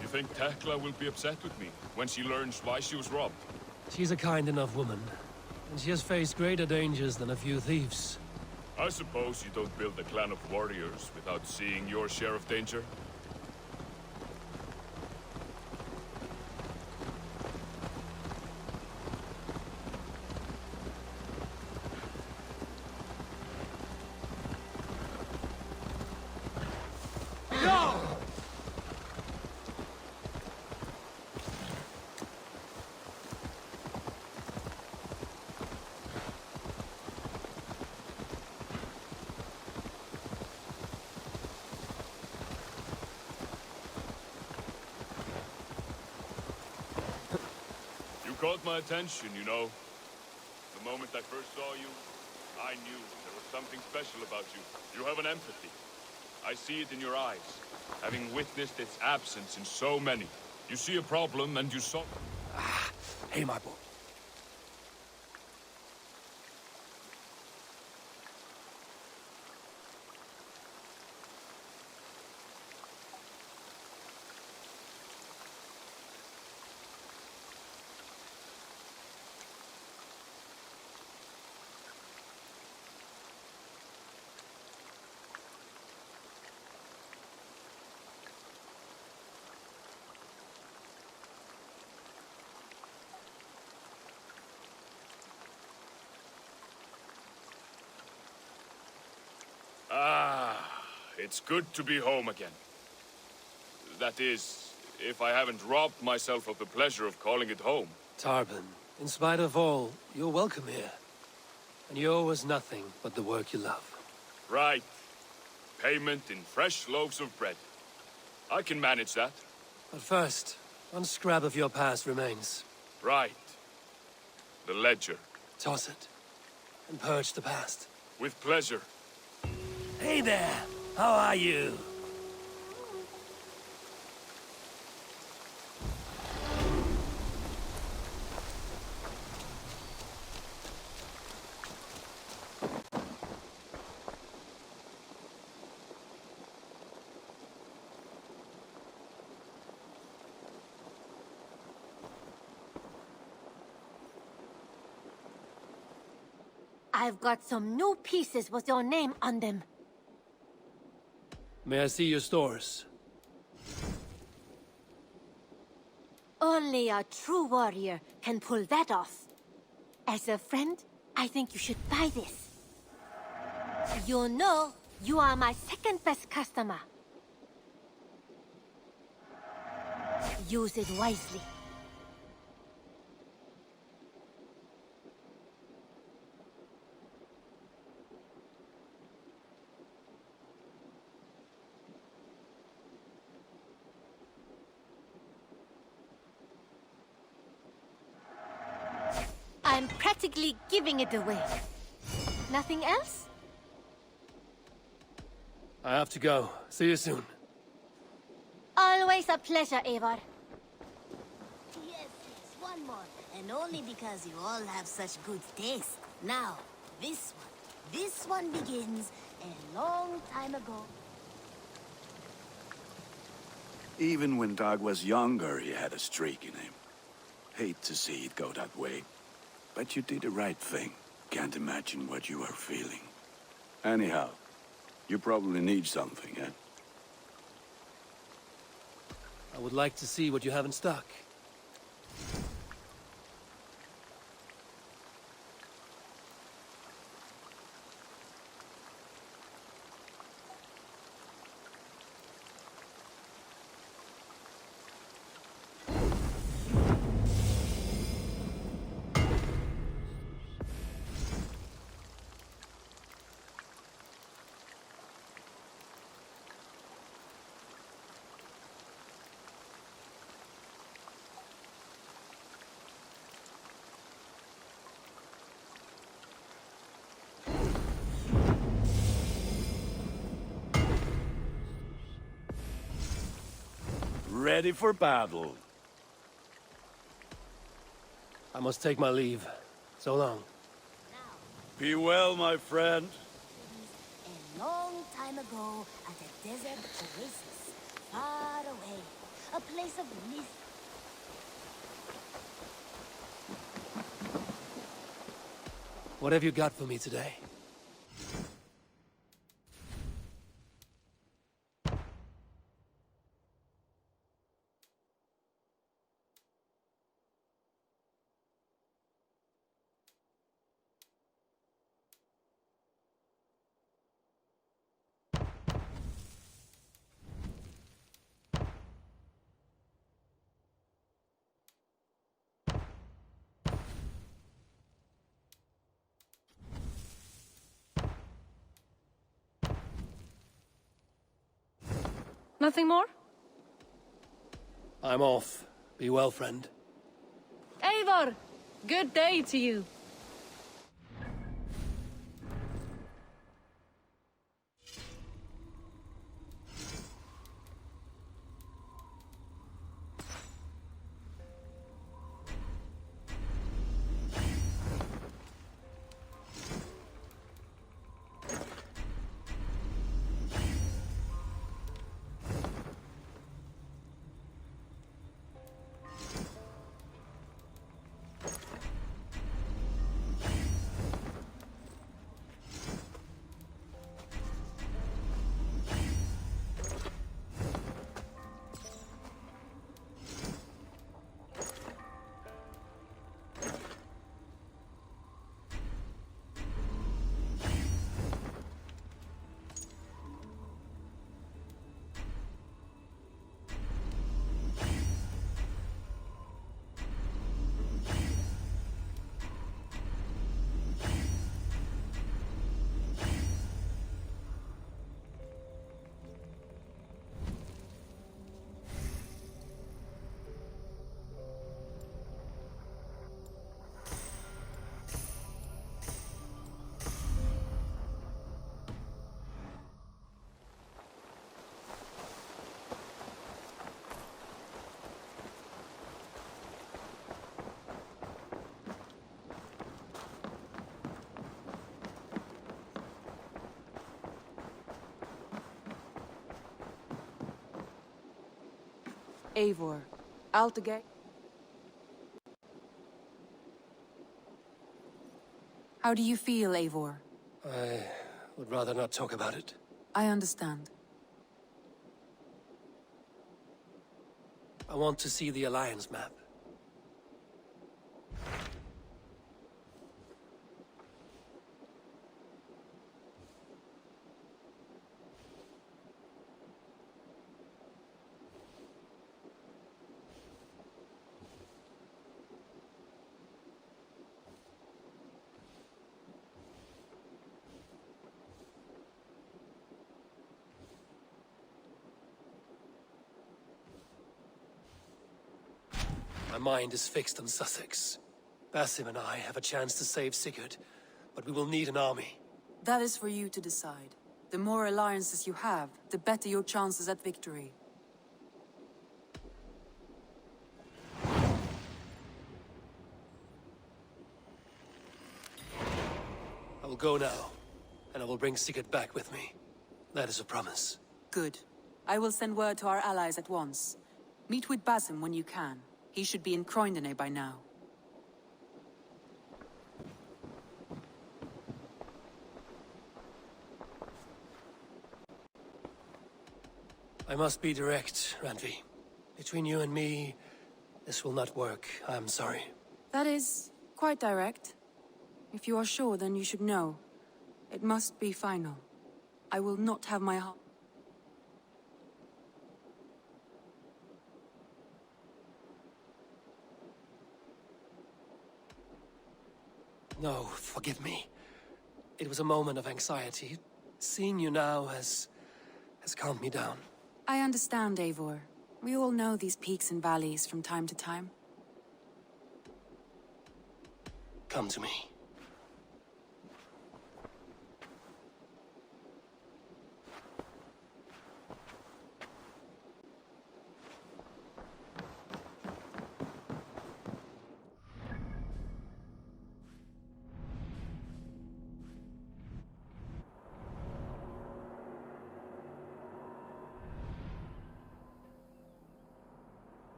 You think Tekla will be upset with me when she learns why she was robbed? She's a kind enough woman, and she has faced greater dangers than a few thieves. I suppose you don't build a clan of warriors without seeing your share of danger? Caught my attention, you know. The moment I first saw you, I knew there was something special about you. You have an empathy. I see it in your eyes, having witnessed its absence in so many. You see a problem and you solve it. Hey, my boy. It's good to be home again. That is, if I haven't robbed myself of the pleasure of calling it home. Tarbin, in spite of all, you're welcome here. And you owe us nothing but the work you love. Right. Payment in fresh loaves of bread. I can manage that. But first, one scrap of your past remains. Right. The ledger. Toss it. And purge the past. With pleasure. Hey there! How are you? I've got some new pieces with your name on them. May I see your stores? Only a true warrior can pull that off. As a friend, I think you should buy this. You know, you are my second best customer. Use it wisely. I'm practically giving it away. Nothing else? I have to go. See you soon. Always a pleasure, Eivor. Yes, one more. And only because you all have such good taste. Now, this one. This one begins a long time ago. Even when Dag was younger, he had a streak in him. Hate to see it go that way. But you did the right thing. Can't imagine what you are feeling. Anyhow, you probably need something, eh? I would like to see what you have in stock. Ready for battle. I must take my leave. So long. Be well, my friend. A long time ago, at a desert oasis, far away, a place of myth. What have you got for me today? Nothing more? I'm off. Be well, friend. Eivor! Good day to you. Eivor, Altegay. How do you feel, Eivor? I would rather not talk about it. I understand. I want to see the Alliance map. My mind is fixed on Sussex. Basim and I have a chance to save Sigurd, but we will need an army. That is for you to decide. The more alliances you have, the better your chances at victory. I will go now, and I will bring Sigurd back with me. That is a promise. Good. I will send word to our allies at once. Meet with Basim when you can. He should be in Croydon by now. I must be direct, Randvi. Between you and me, this will not work. I'm sorry. That is quite direct. If you are sure, then you should know. It must be final. I will not have my heart. No, forgive me. It was a moment of anxiety. Seeing you now has calmed me down. I understand, Eivor. We all know these peaks and valleys from time to time. Come to me.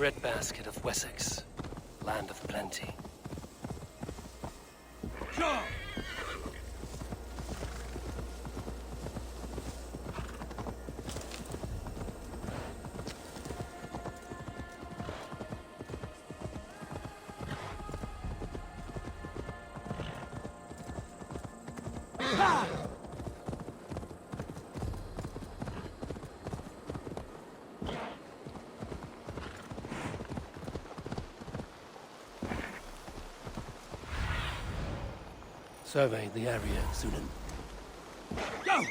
breadbasket of Wessex, land of plenty. Survey the area, Sunan. Go!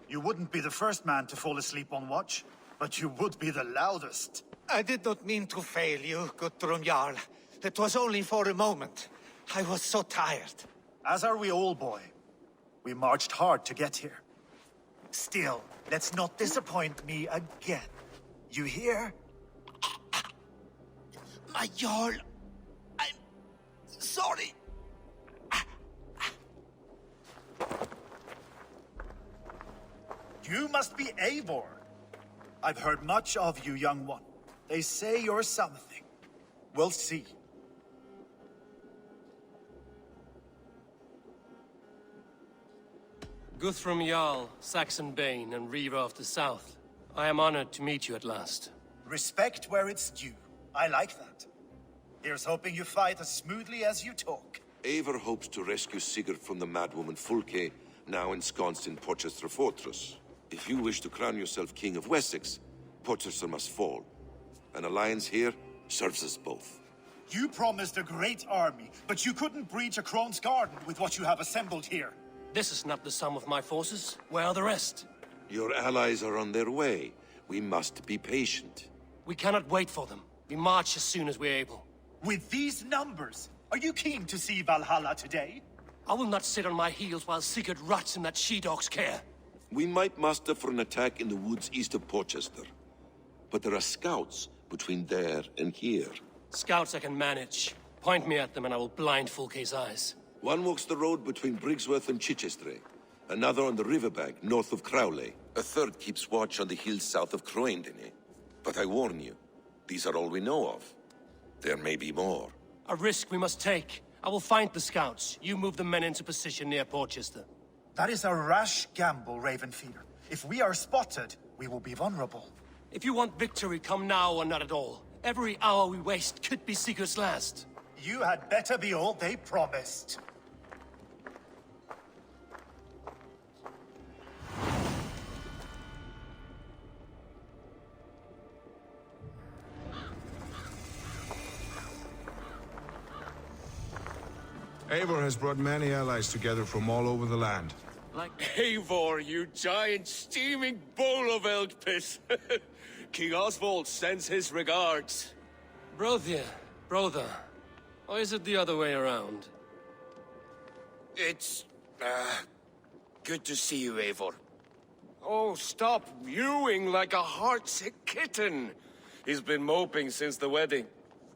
You wouldn't be the first man to fall asleep on watch, but you would be the loudest. I did not mean to fail you, Guthrum Jarl. It was only for a moment. I was so tired. As are we all, boy. We marched hard to get here. Still, let's not disappoint me again. You hear? My Jarl, I'm sorry. You must be Eivor. I've heard much of you, young one. They say you're something. We'll see. Guthrum Jarl, Saxon Bane, and Reaver of the South. I am honored to meet you at last. Respect where it's due. I like that. Here's hoping you fight as smoothly as you talk. Eivor hopes to rescue Sigurd from the madwoman Fulke, now ensconced in Porchester Fortress. If you wish to crown yourself King of Wessex, Porchester must fall. An alliance here serves us both. You promised a great army, but you couldn't breach a Crone's garden with what you have assembled here. This is not the sum of my forces. Where are the rest? Your allies are on their way. We must be patient. We cannot wait for them. We march as soon as we're able. With these numbers, are you keen to see Valhalla today? I will not sit on my heels while Sigurd rots in that she-dog's care. We might muster for an attack in the woods east of Porchester. But there are scouts between there and here. Scouts I can manage. Point me at them and I will blind Fulke's eyes. One walks the road between Briggsworth and Chichester. Another on the riverbank north of Crowley. A third keeps watch on the hills south of Croendene. But I warn you, these are all we know of. There may be more. A risk we must take. I will find the scouts. You move the men into position near Porchester. That is a rash gamble, Ravenfeeder. If we are spotted, we will be vulnerable. If you want victory, come now or not at all. Every hour we waste could be Sigurd's last. You had better be all they promised. Eivor has brought many allies together from all over the land. Like Eivor, you giant steaming bowl of elk piss. King Oswald sends his regards. Brothir, brother. Or is it the other way around? It's, good to see you, Eivor. Oh, stop mewing like a heartsick kitten. He's been moping since the wedding.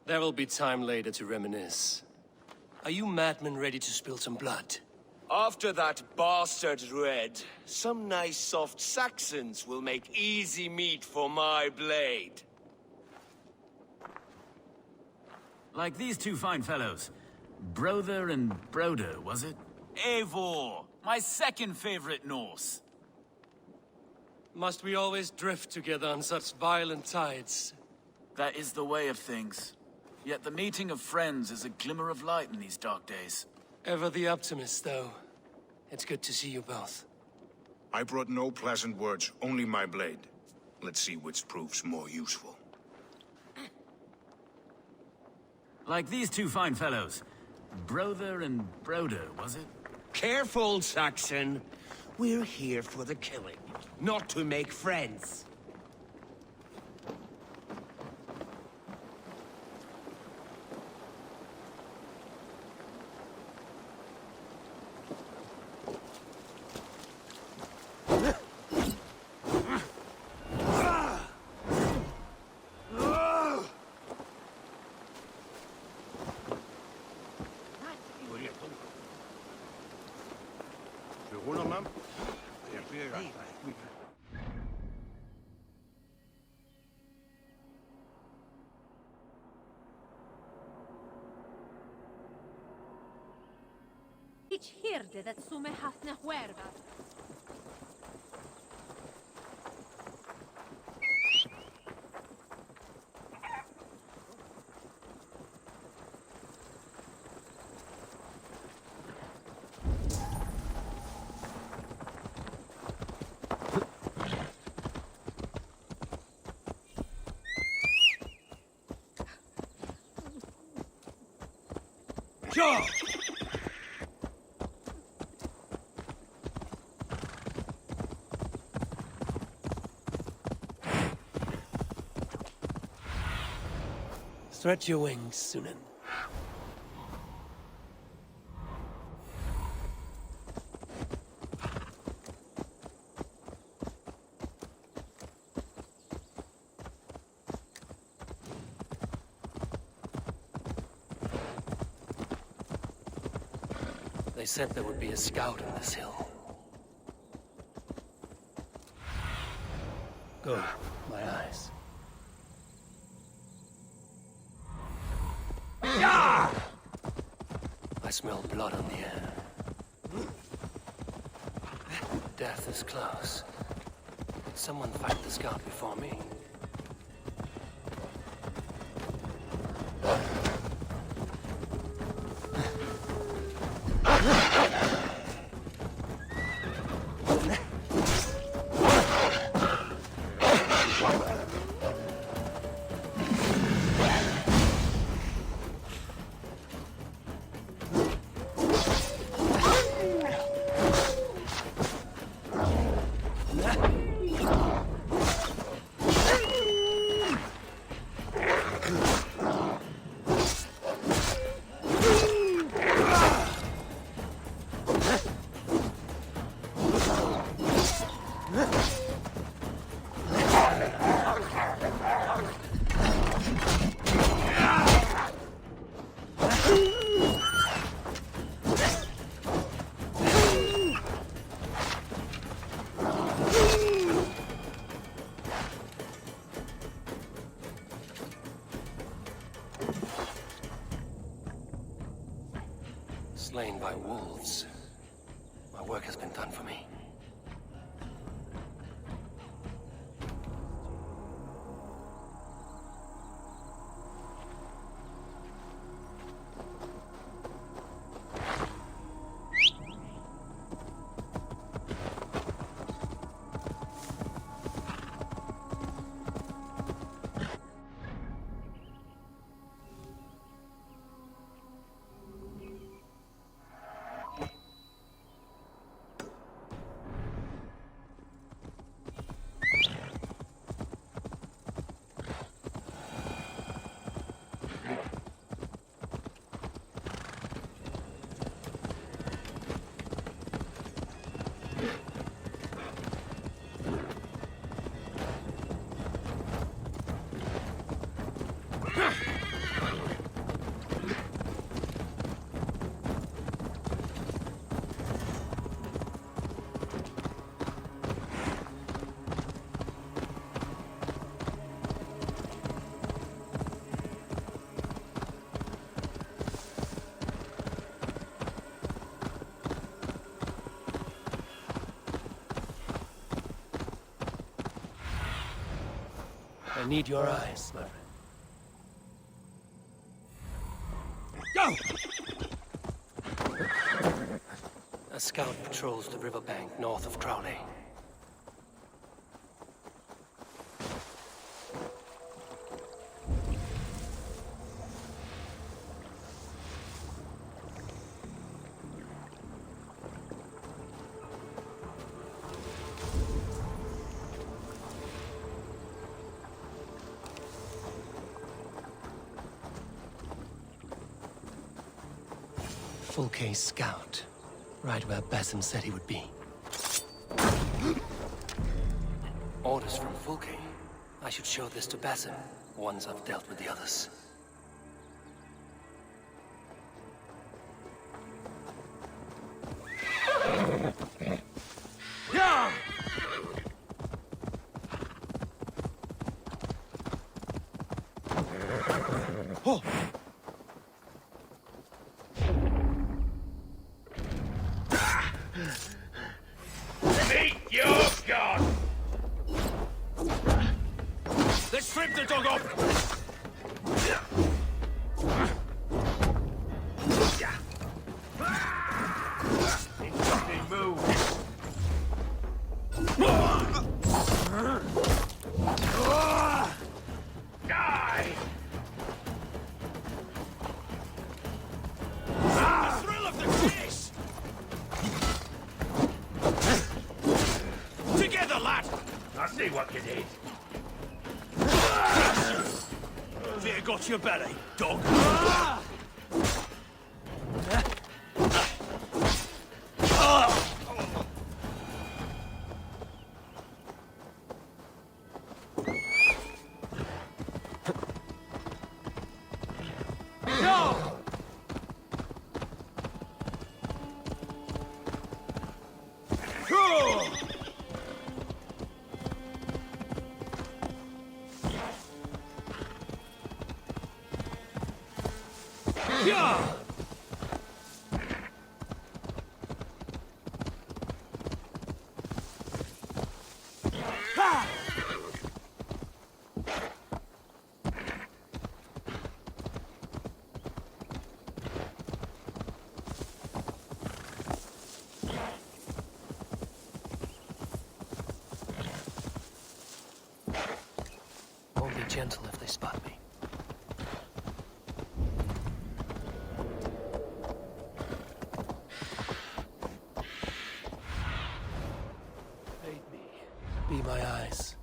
There will be time later to reminisce. Are you madmen ready to spill some blood? After that bastard Red, some nice soft Saxons will make easy meat for my blade. Like these two fine fellows. Brother and Broder, was it? Eivor, my second favorite Norse. Must we always drift together on such violent tides? That is the way of things. Yet the meeting of friends is a glimmer of light in these dark days. Ever the optimist, though. It's good to see you both. I brought no pleasant words, only my blade. Let's see which proves more useful. Like these two fine fellows. Brother and Broder, was it? Careful, Saxon. We're here for the killing, not to make friends. Ich hirde that sume hath na huerva. Sure! Stretch your wings, Sunan. They said there would be a scout on this hill. Good. My eyes. I smell blood on the air. Death is close. Did someone fight the scout before me? Slain by wolves. My work has been done for me. I need your eyes, my friend. Go! A scout patrols the riverbank north of Crowley. Fulke's scout. Right where Basim said he would be. Orders from Fulke. I should show this to Basim, once I've dealt with the others. Yeah! Oh! Meet your god! Let's strip the dog off! Interesting move. Die! The thrill of the chase! Together, lad! I see what you did. Fear got your belly, dog. Won't be gentle if they spot me. Aid me. Be my eyes.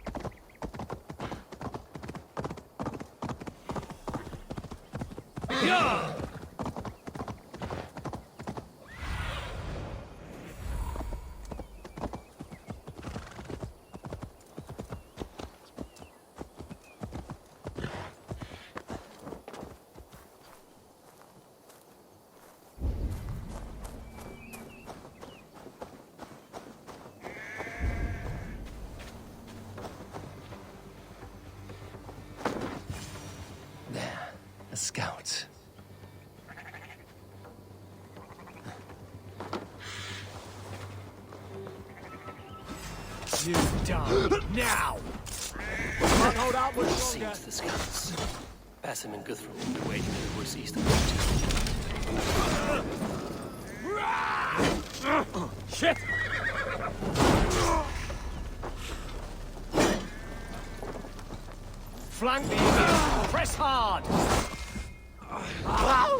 Yeah! There, a scout. You die now! Can't hold out much longer. Seems the scouts. Basim and Guthrum will be waiting in the woods east of the Shit! Flank me again. Press hard!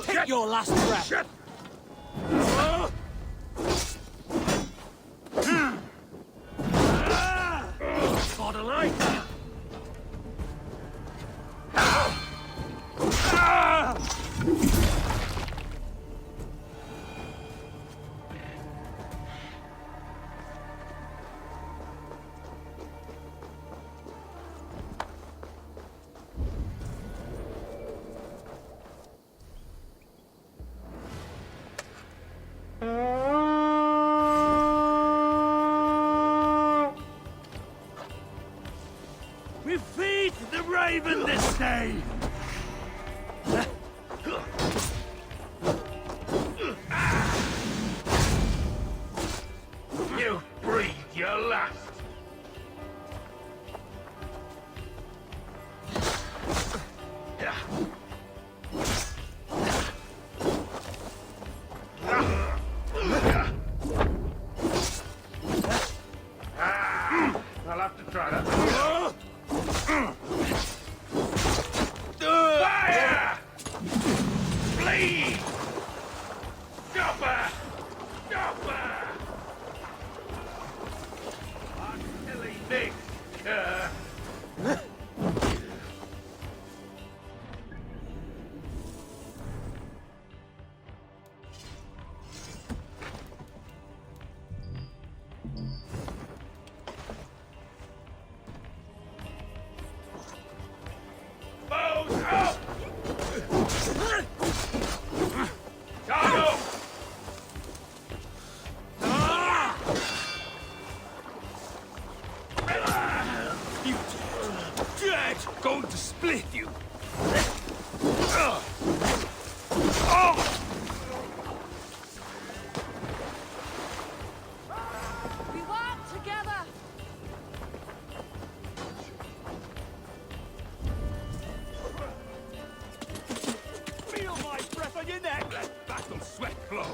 Take your last breath! Shit! For the light! We feed the raven this day! You breathe your last! I'll have to try that. flow.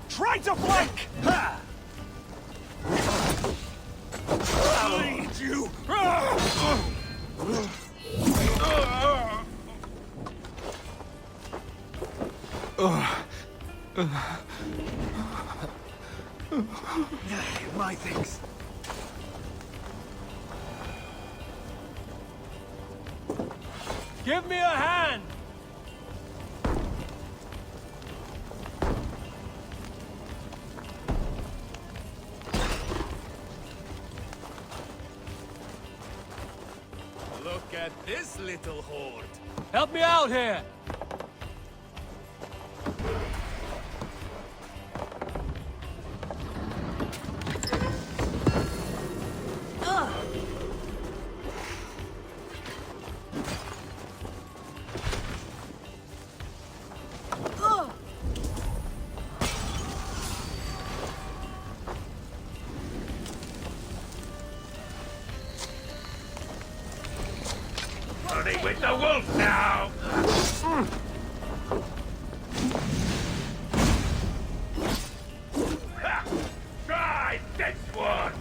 Try to flank! I'll lead you! My things. Give me a hand! Look at this little horde. Help me out here! Burning with the wolf now! Ha! Try this one!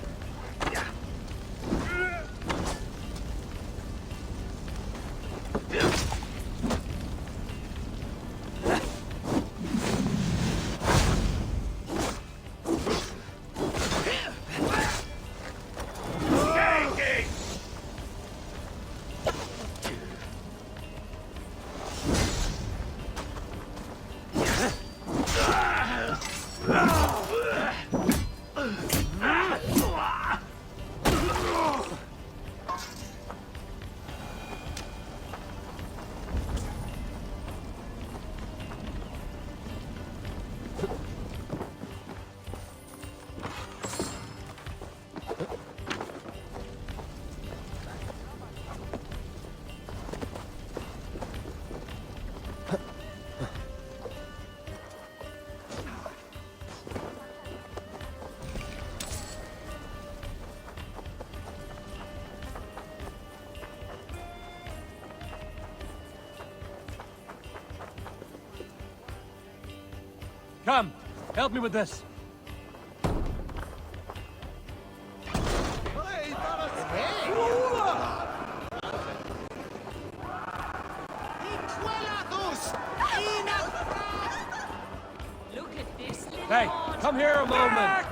Come, help me with this. Look at this little Hey, come here a moment.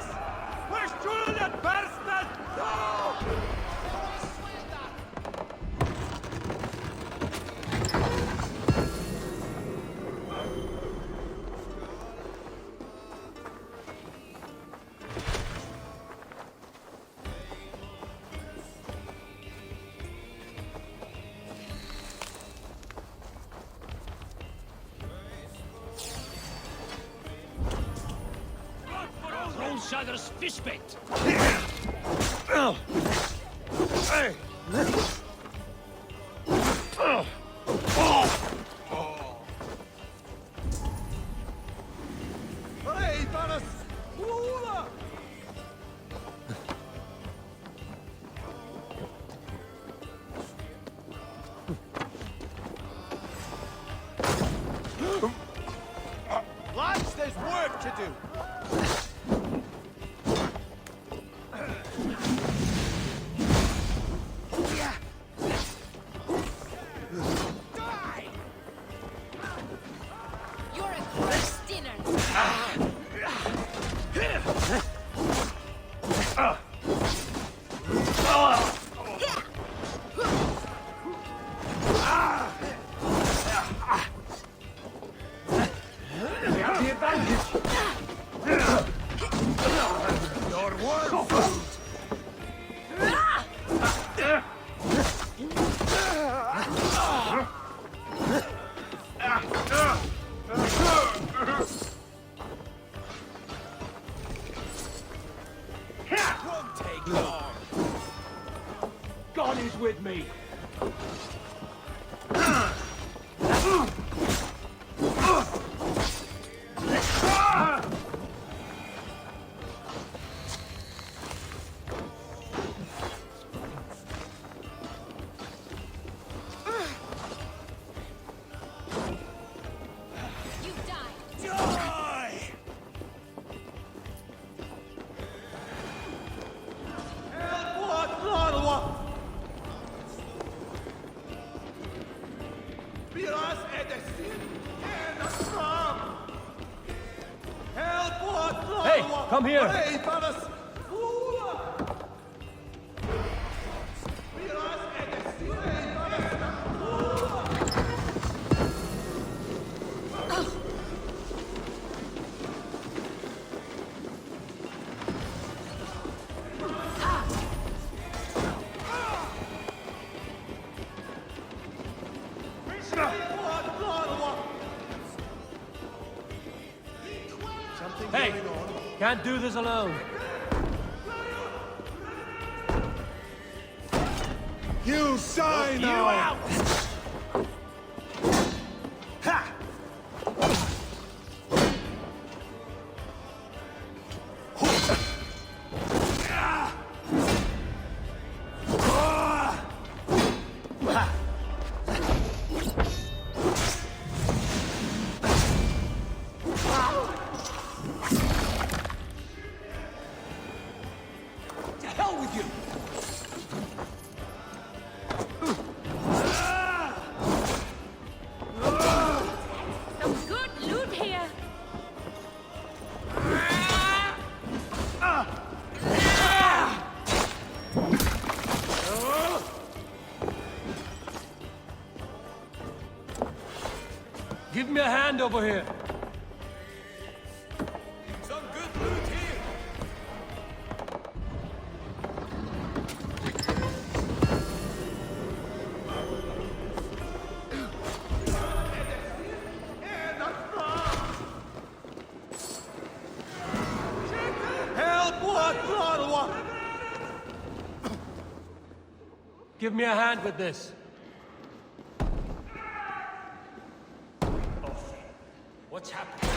each other's fishbait. Hey! Hey, Banas! Lula! Lads, there's work to do. You're a gross dinner. The advantage. Your worm Won't take long. God is with me. You die. die! Hey, come here. Hey, can't do this alone. You sign You now! out! Ha! To hell with you! Some good loot here. Give me a hand over here. Some good loot here! Give me a hand with this. What's happening?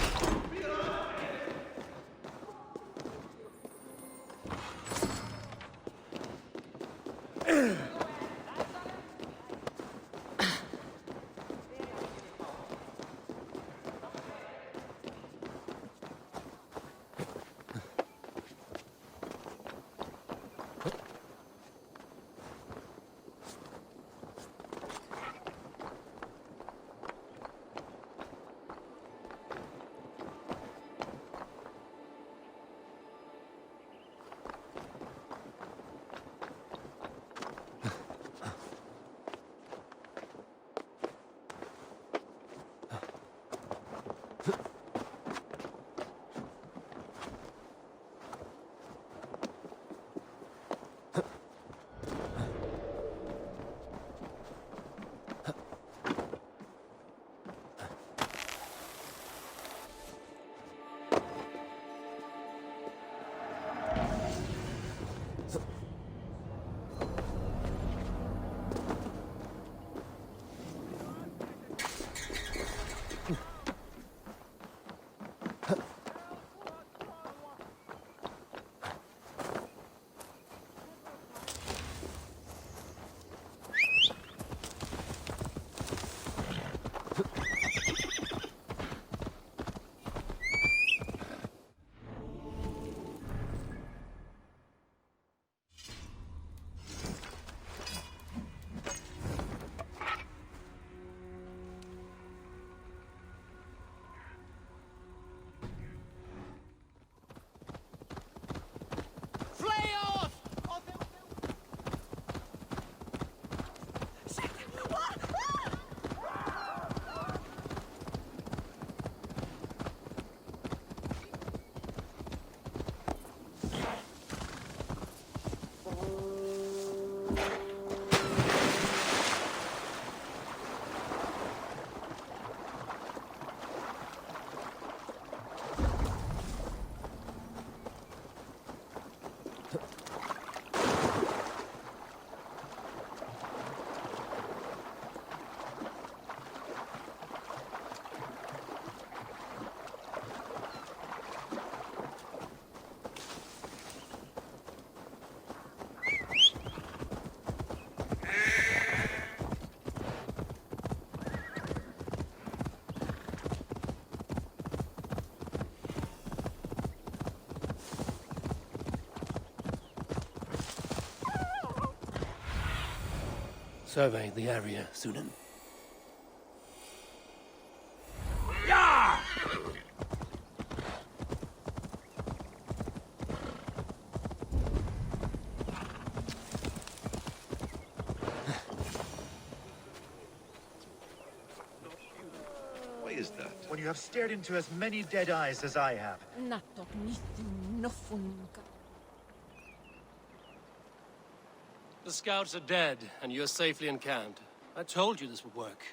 survey the area, Sunan. Yeah! Why is that? When you have stared into as many dead eyes as I have. The scouts are dead, and you're safely encamped. I told you this would work.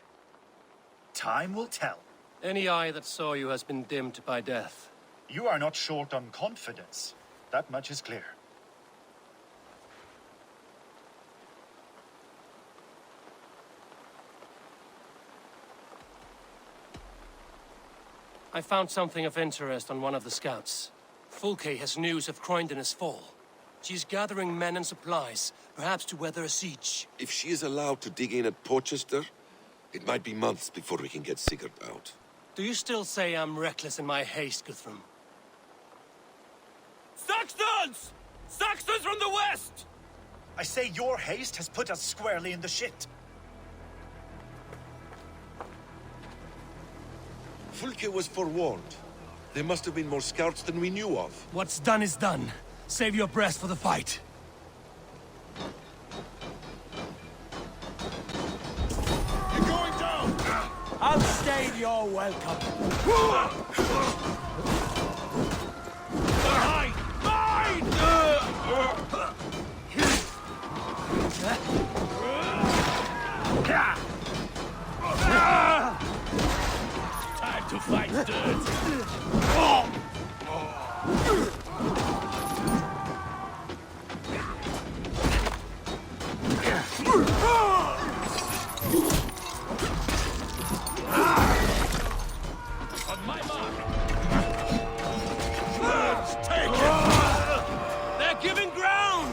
Time will tell. Any eye that saw you has been dimmed by death. You are not short on confidence. That much is clear. I found something of interest on one of the scouts. Fulke has news of Croydon's fall. She's gathering men and supplies, perhaps to weather a siege. If she is allowed to dig in at Porchester, it might be months before we can get Sigurd out. Do you still say I'm reckless in my haste, Guthrum? Saxons! Saxons from the west! I say your haste has put us squarely in the shit. Fulke was forewarned. There must have been more scouts than we knew of. What's done is done. Save your breath for the fight. You're going down! I'll stay, you're welcome. Mine! Mine! Time to fight dirt. On my mark! Let's take it! They're giving ground!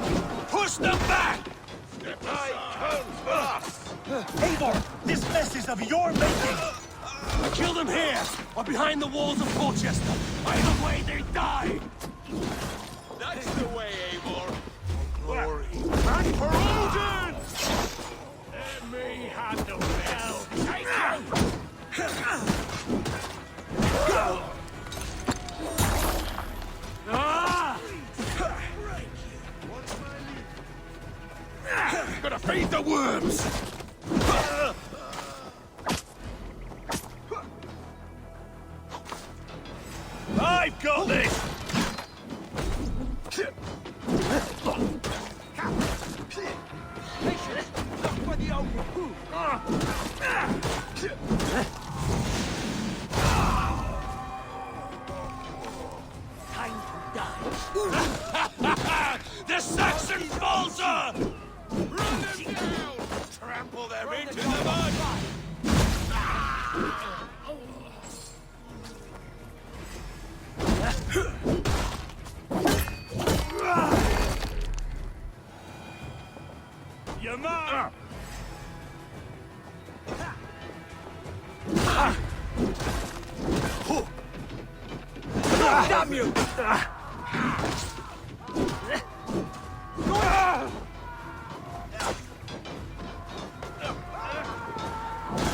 Push them back! The tide turns for us! Eivor, this mess is of your making! Kill them here, or behind the walls of Porchester. Either way, they die! That's the way, Eivor! Glory! And for Odin! Let me handle this. Take Gonna feed the worms! I've got this! Time to die! The Saxon Balzer! Run them down! Trample them into the mud! You're mine! Damn you!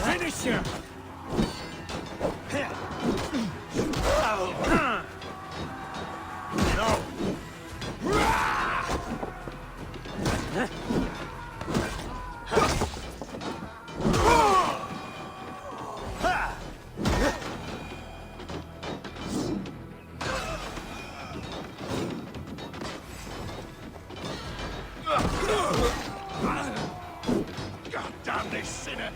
Finish him! No! God damn this sinner!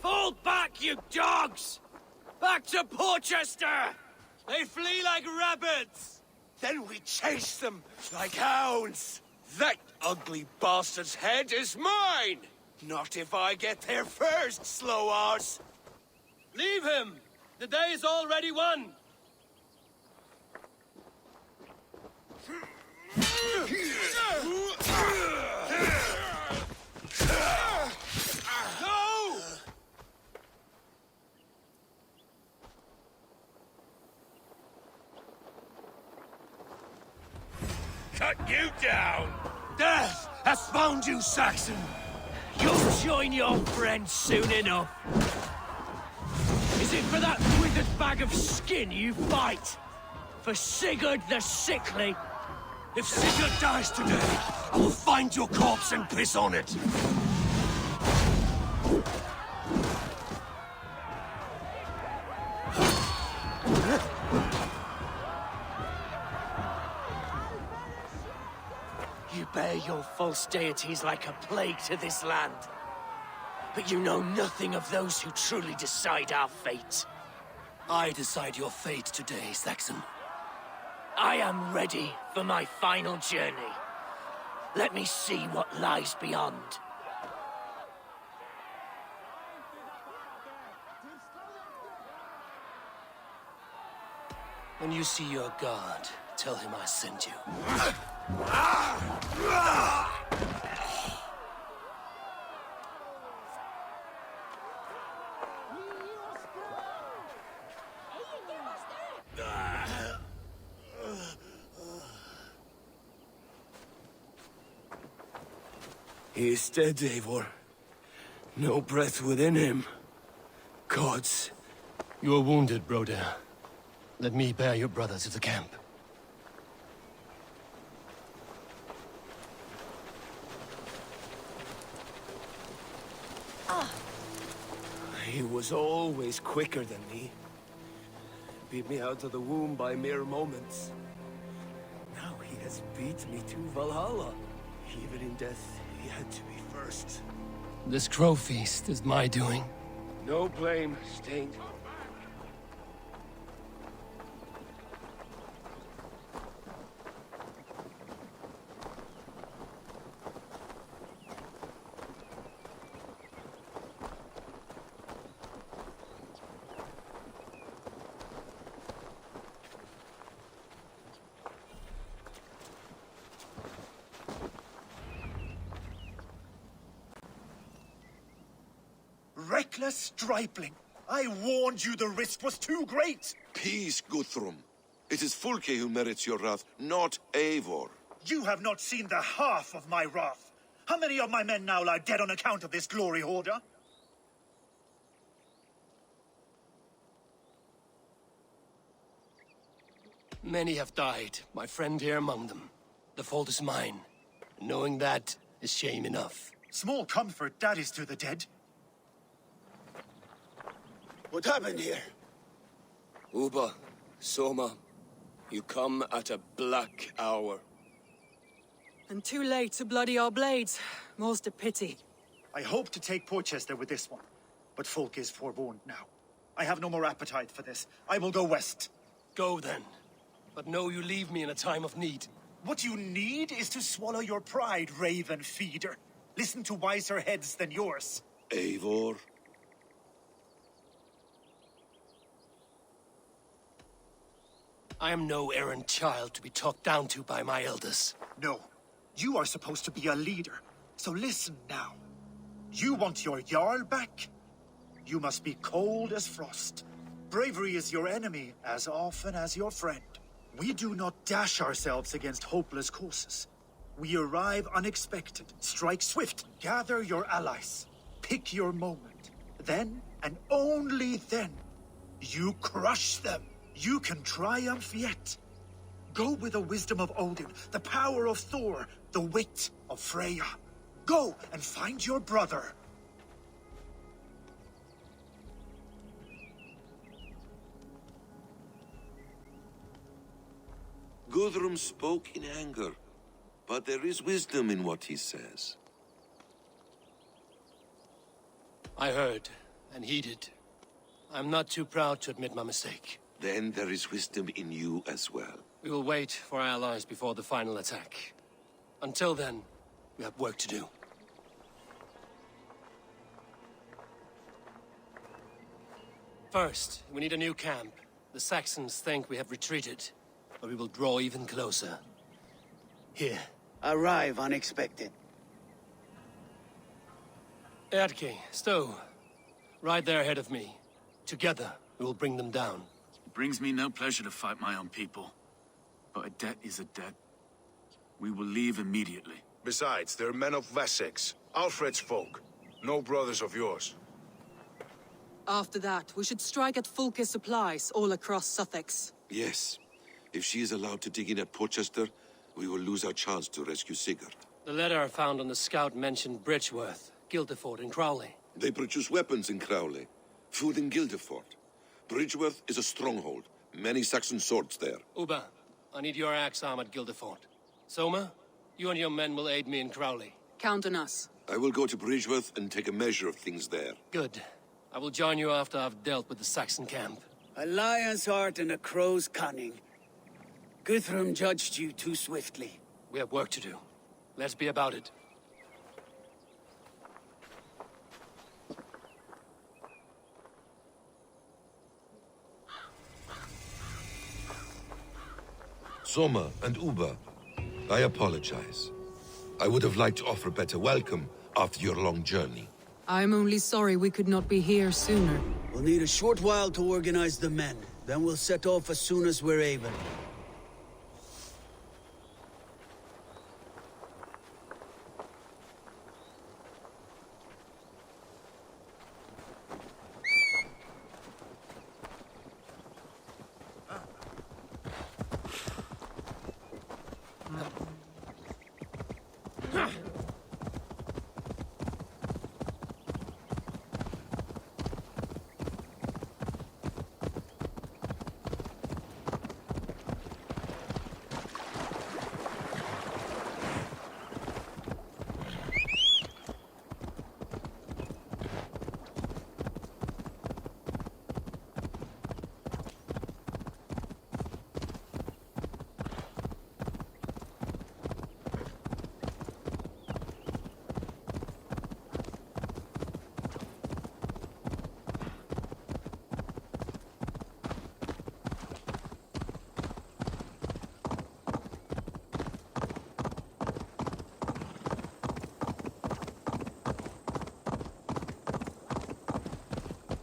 Fall back, you dogs! Back to Porchester! They flee like rabbits! Then we chase them like hounds. That ugly bastard's head is mine! Not if I get there first, slow arse! Leave him! The day is already won! Cut you down! Death has found you, Saxon! You'll join your friends soon enough. Is it for that withered bag of skin you fight? For Sigurd the Sickly? If Sigurd dies today, I will find your corpse and piss on it. You bear your false deities like a plague to this land. But you know nothing of those who truly decide our fate. I decide your fate today, Saxon. I am ready for my final journey. Let me see what lies beyond. When you see your god, tell him I sent you. He is dead, Eivor. No breath within him. Gods. You are wounded, Broder. Let me bear your brother to the camp. He was always quicker than me. Beat me out of the womb by mere moments. Now he has beat me to Valhalla. Even in death, he had to be first. This crow feast is my doing. No blame, Stained. Reckless stripling! I warned you the risk was too great! Peace, Guthrum. It is Fulke who merits your wrath, not Eivor. You have not seen the half of my wrath. How many of my men now lie dead on account of this glory hoarder? Many have died, my friend here among them. The fault is mine. Knowing that is shame enough. Small comfort that is to the dead. What happened here? Uba, Soma, you come at a black hour. And too late to bloody our blades. Most a pity. I hope to take Porchester with this one, but Folk is forewarned now. I have no more appetite for this. I will go west. Go then. But know you leave me in a time of need. What you need is to swallow your pride, raven feeder. Listen to wiser heads than yours. Eivor? I am no errant child to be talked down to by my elders. No. You are supposed to be a leader. So listen now. You want your Jarl back? You must be cold as frost. Bravery is your enemy as often as your friend. We do not dash ourselves against hopeless courses. We arrive unexpected, strike swift, gather your allies, pick your moment. Then, and only then, you crush them. You can triumph yet. Go with the wisdom of Odin, the power of Thor, the wit of Freya. Go and find your brother. Guthrum spoke in anger, but there is wisdom in what he says. I heard and heeded. I'm not too proud to admit my mistake. Then there is wisdom in you as well. We will wait for our allies before the final attack. Until then, we have work to do. First, we need a new camp. The Saxons think we have retreated, but we will draw even closer. Here. Arrive unexpected. Erke, Stowe. Right there ahead of me. Together, we will bring them down. It brings me no pleasure to fight my own people. But a debt is a debt. We will leave immediately. Besides, they're men of Wessex, Alfred's folk. No brothers of yours. After that, we should strike at Fulke's supplies all across Sussex. Yes. If she is allowed to dig in at Portchester, we will lose our chance to rescue Sigurd. The letter I found on the scout mentioned Bridgeworth, Guildeford, and Crowley. They produce weapons in Crowley, food in Guildeford. Bridgeworth is a stronghold. Many Saxon swords there. Uba, I need your axe arm at Guildeford. Soma, you and your men will aid me in Crowley. Count on us. I will go to Bridgeworth and take a measure of things there. Good. I will join you after I've dealt with the Saxon camp. A lion's heart and a crow's cunning. Guthrum judged you too swiftly. We have work to do. Let's be about it. Soma and Uba, I apologize. I would have liked to offer a better welcome after your long journey. I'm only sorry we could not be here sooner. We'll need a short while to organize the men. Then we'll set off as soon as we're able.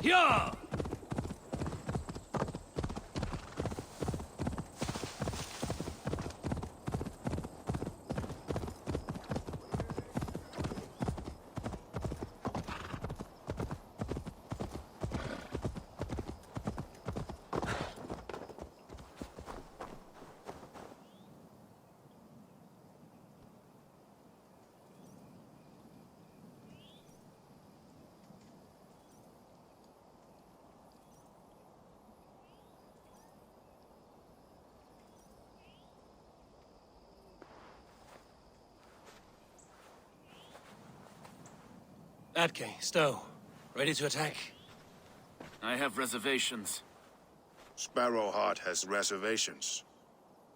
Yeah! Atke, Stowe. Ready to attack? I have reservations. Sparrowheart has reservations.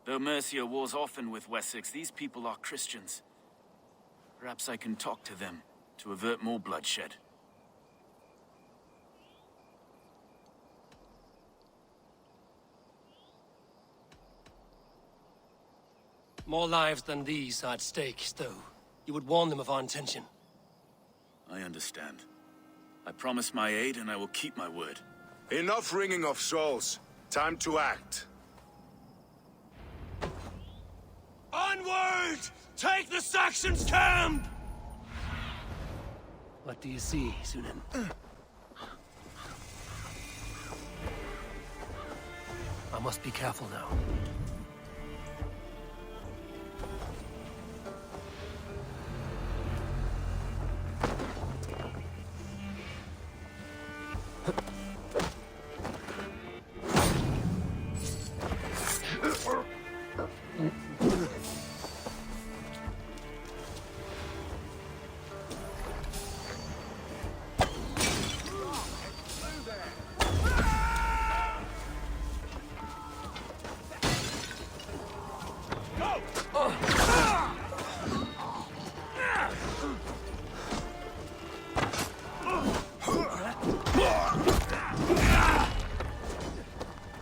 Though Mercia wars often with Wessex, these people are Christians. Perhaps I can talk to them to avert more bloodshed. More lives than these are at stake, Stowe. You would warn them of our intention. I understand. I promise my aid, and I will keep my word. Enough wringing of souls. Time to act. Onward! Take the Saxons' camp! What do you see, Sunan? I must be careful now.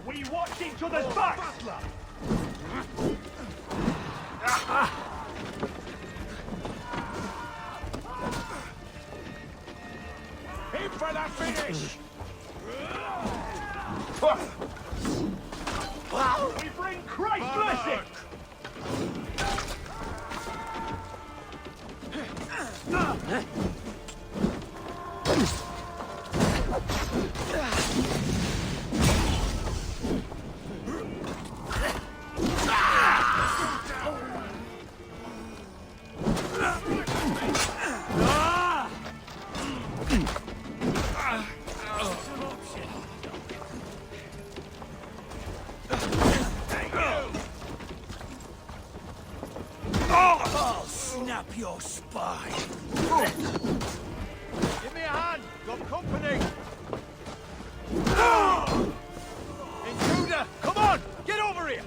We watch each other's backs! finish! We bring Christ blessing! I'll snap your spine. Give me a hand! Got company! Intruder! Come on! Get over here!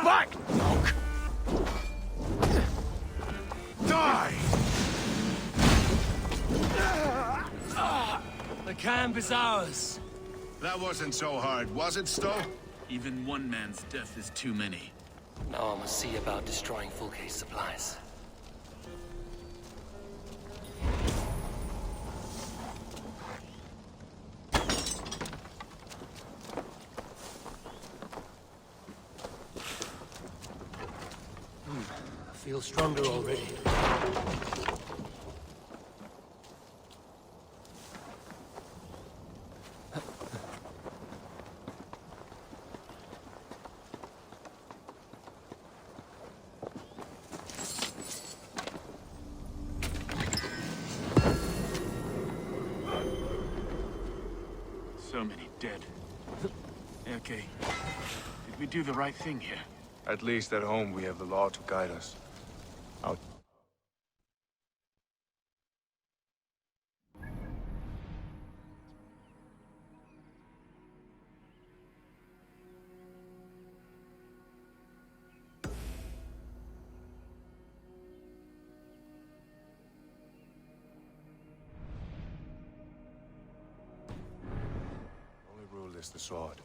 Back, dog! Die! The camp is ours. That wasn't so hard, was it, Stowe? Even one man's death is too many. Now I must see about destroying full case supplies. I feel stronger already. So many dead. Okay. Did we do the right thing here? At least at home we have the law to guide us. Out. Only rule is the sword.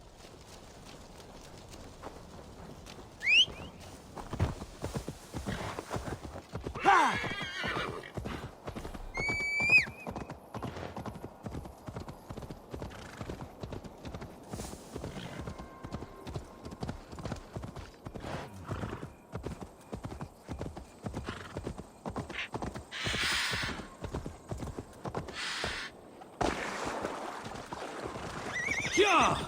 Yeah!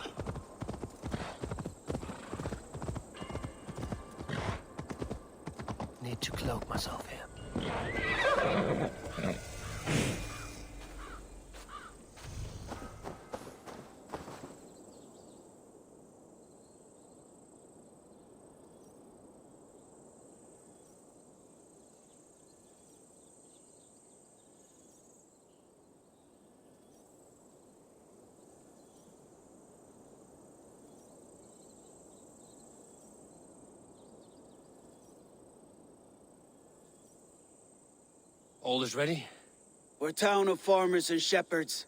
Need to cloak myself here. All is ready? We're a town of farmers and shepherds.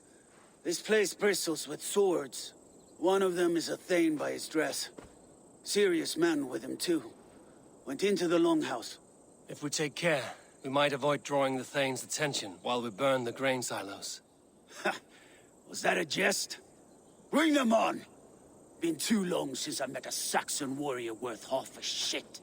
This place bristles with swords. One of them is a Thane by his dress. Serious man with him, too. Went into the longhouse. If we take care, we might avoid drawing the Thane's attention while we burn the grain silos. Ha! Was that a jest? Bring them on! Been too long since I met a Saxon warrior worth half a shit.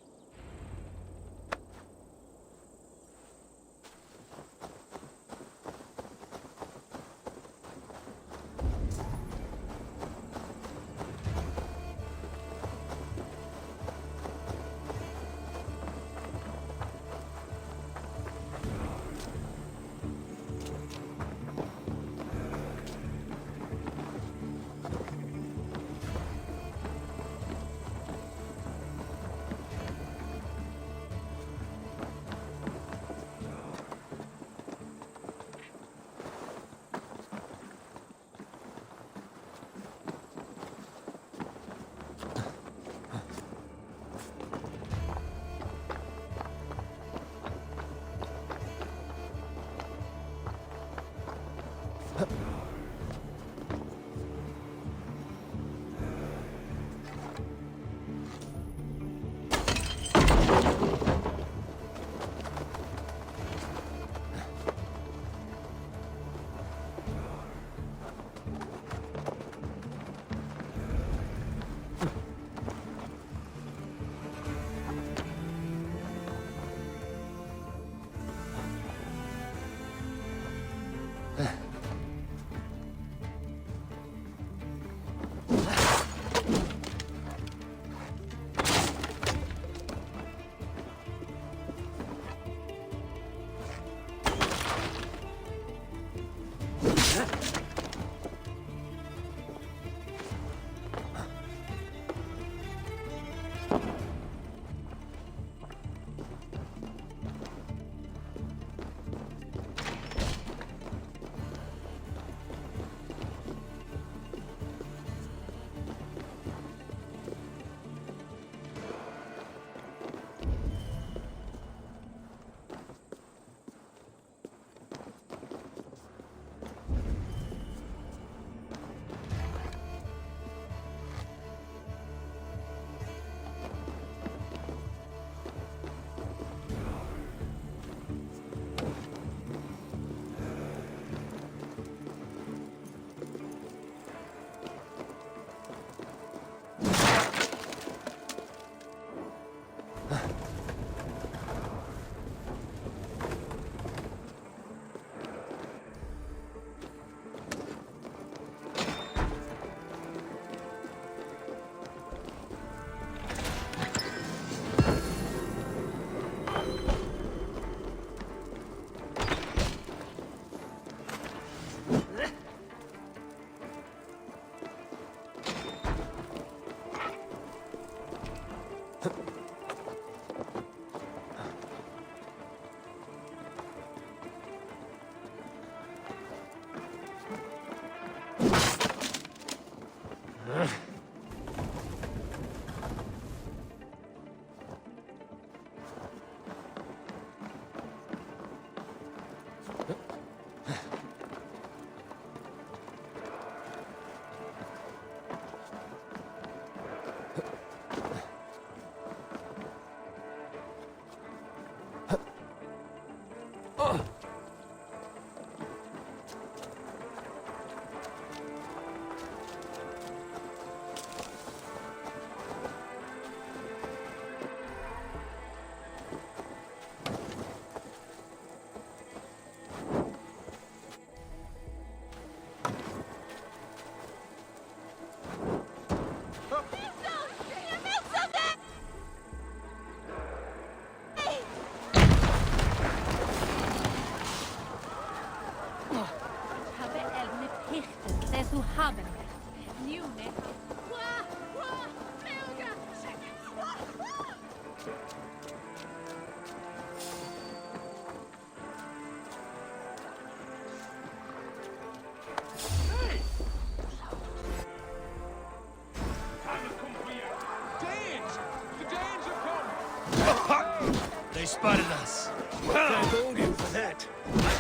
They spotted us. Thank Odin for that.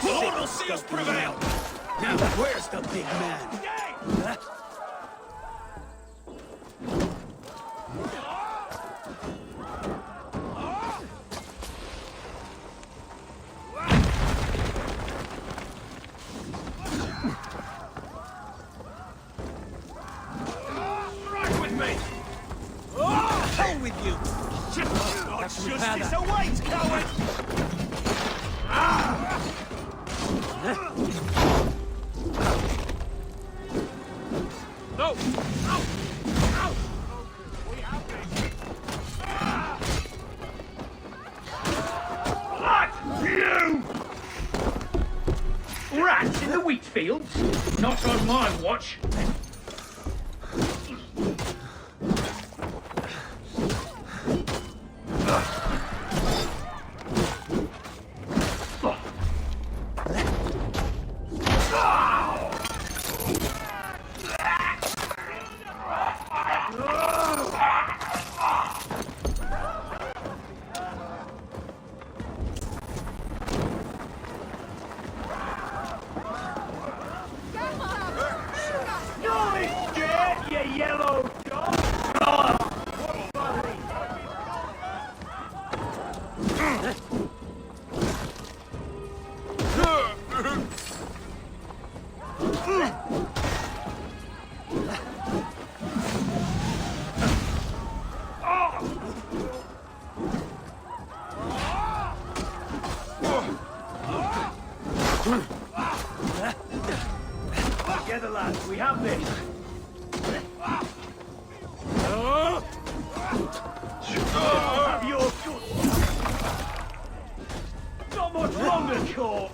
The Lord will see us prevail. Now, where's the big man? Right with me. Hell with you! Justice awaits, coward! No! No! No! We have this! What? You! Rats in the wheat fields? Not on my watch. Get Together, lads, we have this. Have your good. Not much longer, corpse.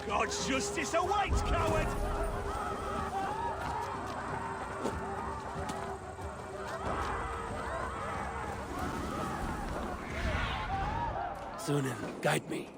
God's justice awaits, coward! Sunan, guide me.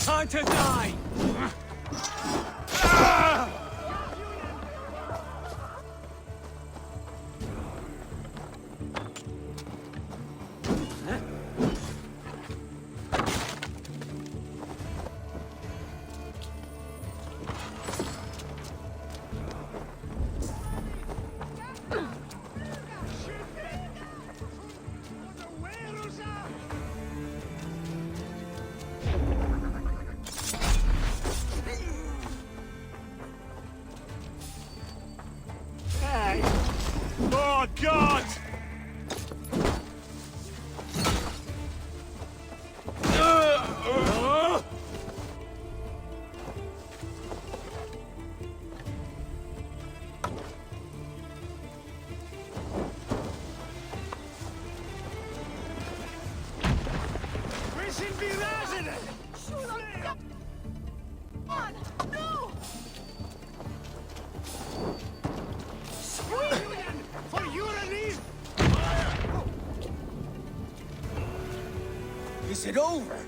Time to die! Oh, God! Prison be resident! On! No! For you relief! Is it over?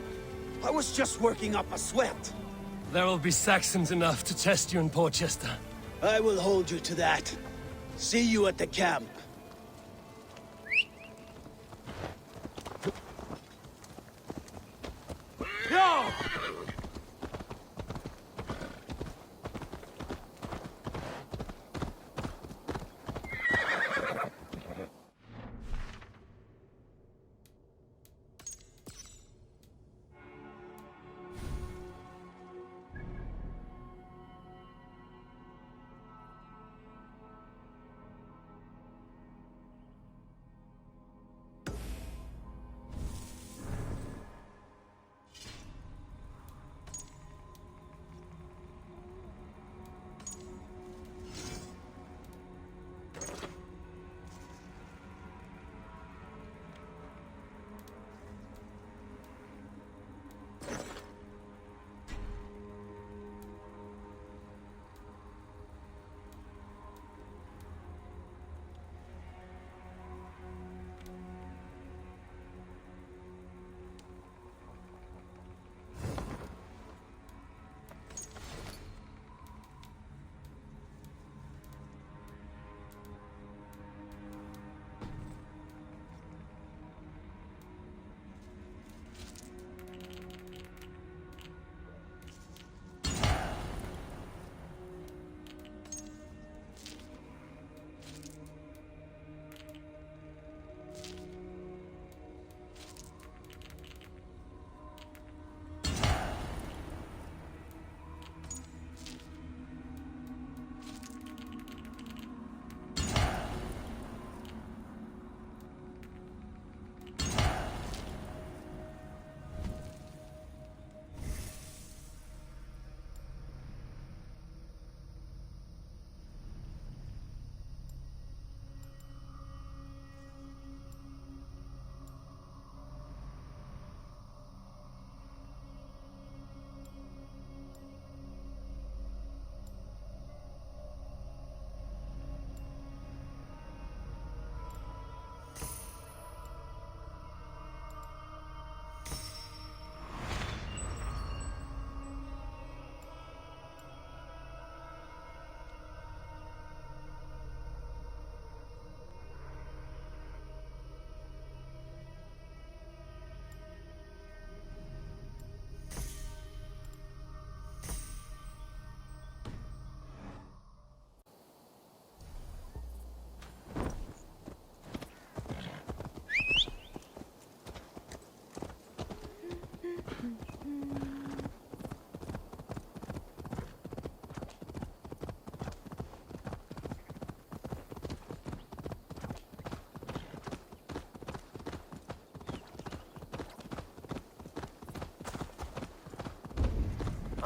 I was just working up a sweat. There will be Saxons enough to test you in Portchester. I will hold you to that. See you at the camp. No!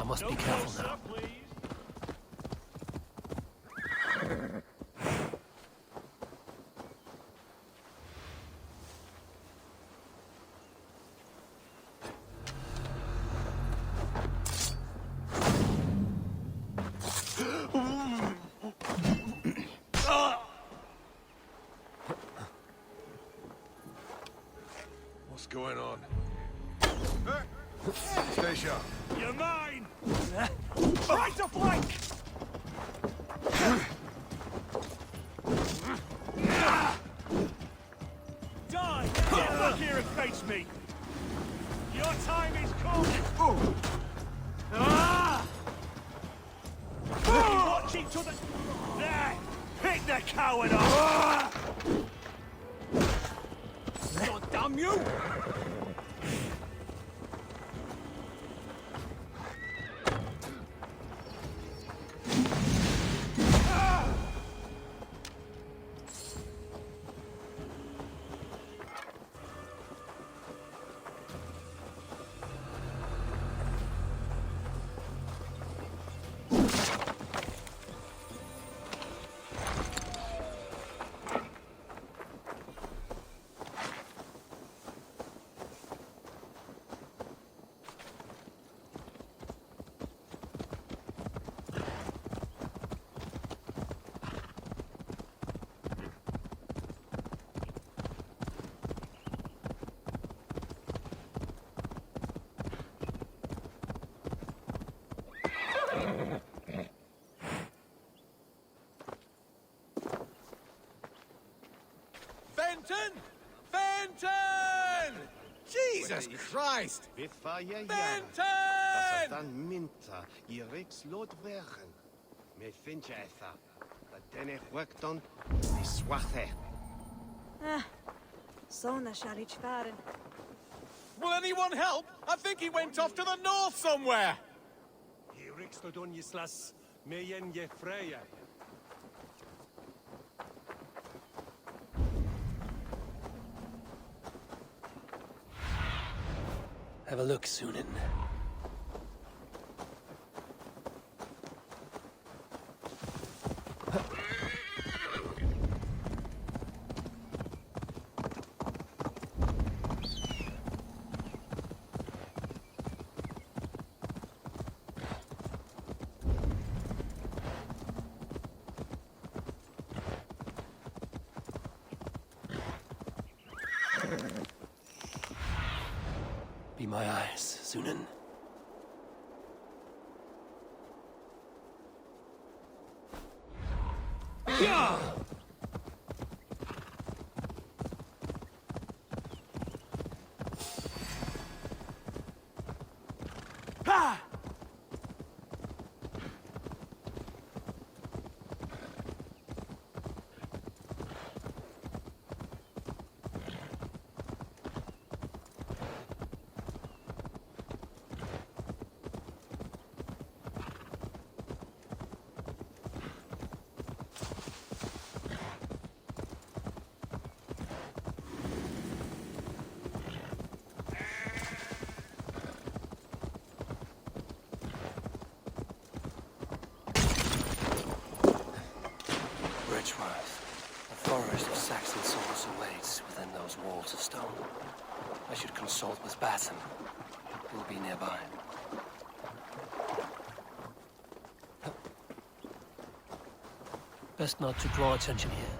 I must be careful now. What's going on? Stay sharp. You're mine! Right to flank! Die! Get back here and face me! Your time is come! Watch each other! There! Pick the coward up! God damn you! Fenton! Fenton! Jesus Christ! Fenton! Fenton! Dan minta, je riks lot wegen. Me vind je etha. Dat den ik werkt on, die zwachte. Sona Sharich Faren. Will anyone help? I think he went off to the north somewhere! Je riks tot on je slas, mejen je freya. Have a look, Sunan. Be my eyes, Sunan. Yeah! Ha! A forest of Saxon swords awaits within those walls of stone. I should consult with Batten. He'll be nearby. Best not to draw attention here.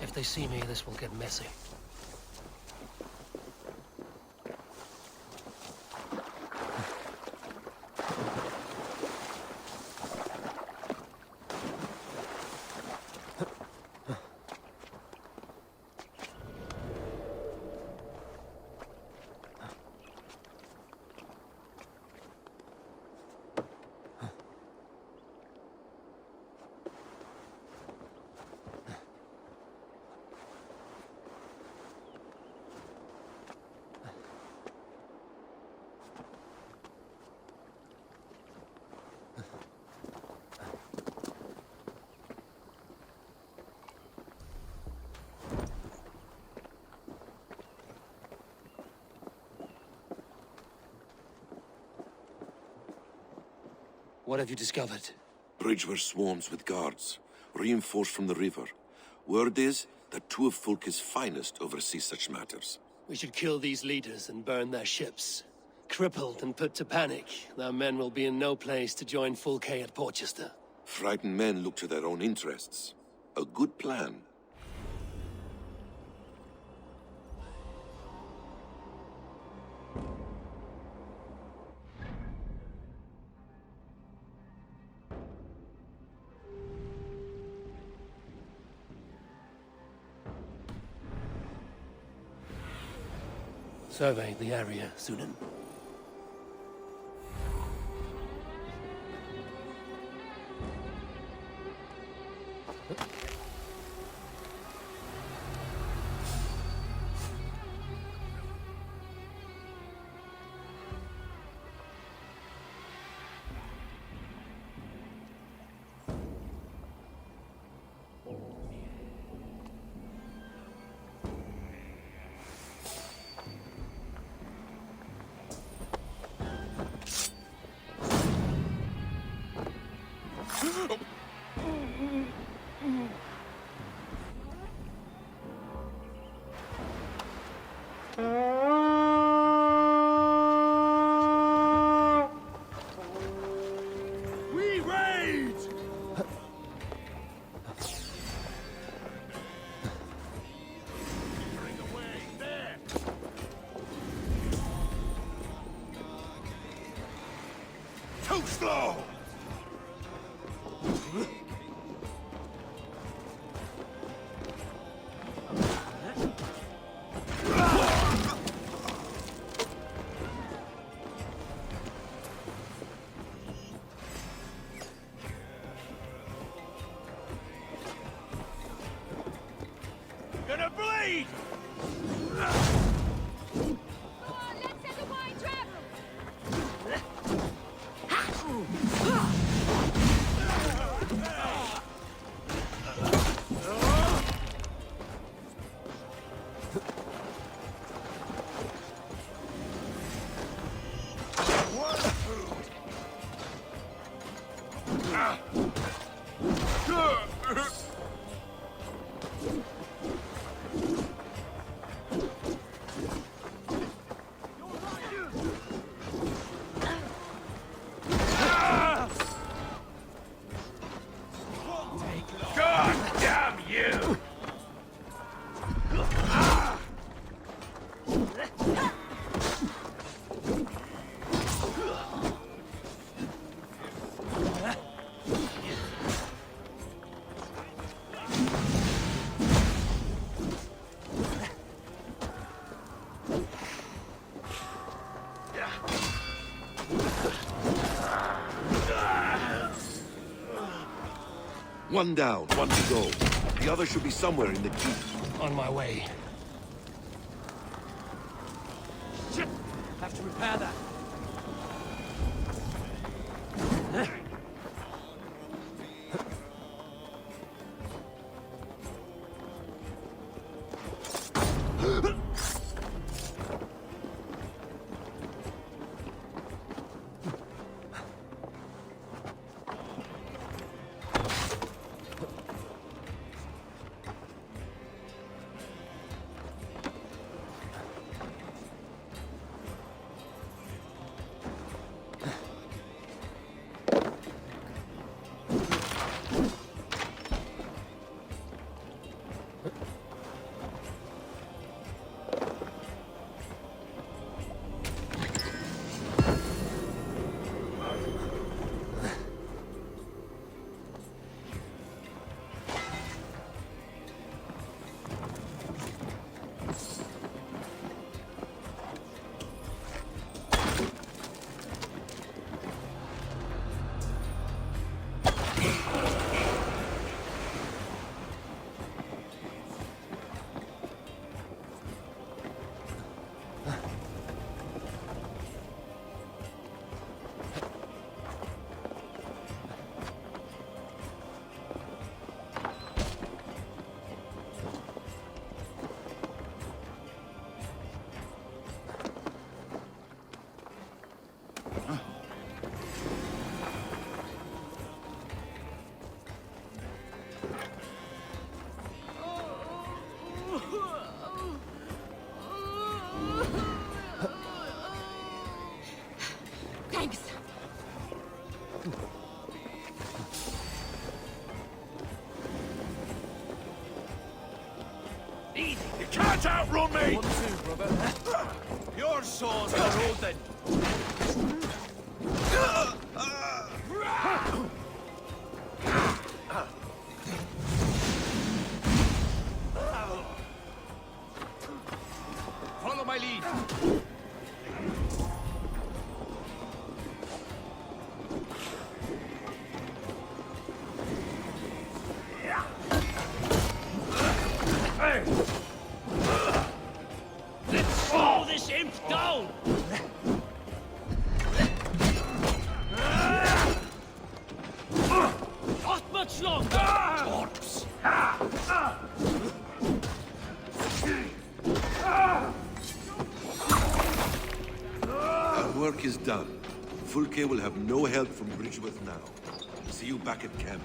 If they see me, this will get messy. What have you discovered? Bridge were swarms with guards, reinforced from the river. Word is that two of Fulke's finest oversee such matters. We should kill these leaders and burn their ships. Crippled and put to panic, their men will be in no place to join Fulke at Portchester. Frightened men look to their own interests. A good plan. Survey the area, Sunan. We raid! Too slow! Gonna bleed! God damn you! One down, one to go. The other should be somewhere in the keep. On my way. Shit! Have to repair that. One too, brother. Your sores are open. Follow my lead. Let's slow this imp down! Not much longer, corpse! Our work is done. Fulke will have no help from Bridgeworth now. See you back at camp.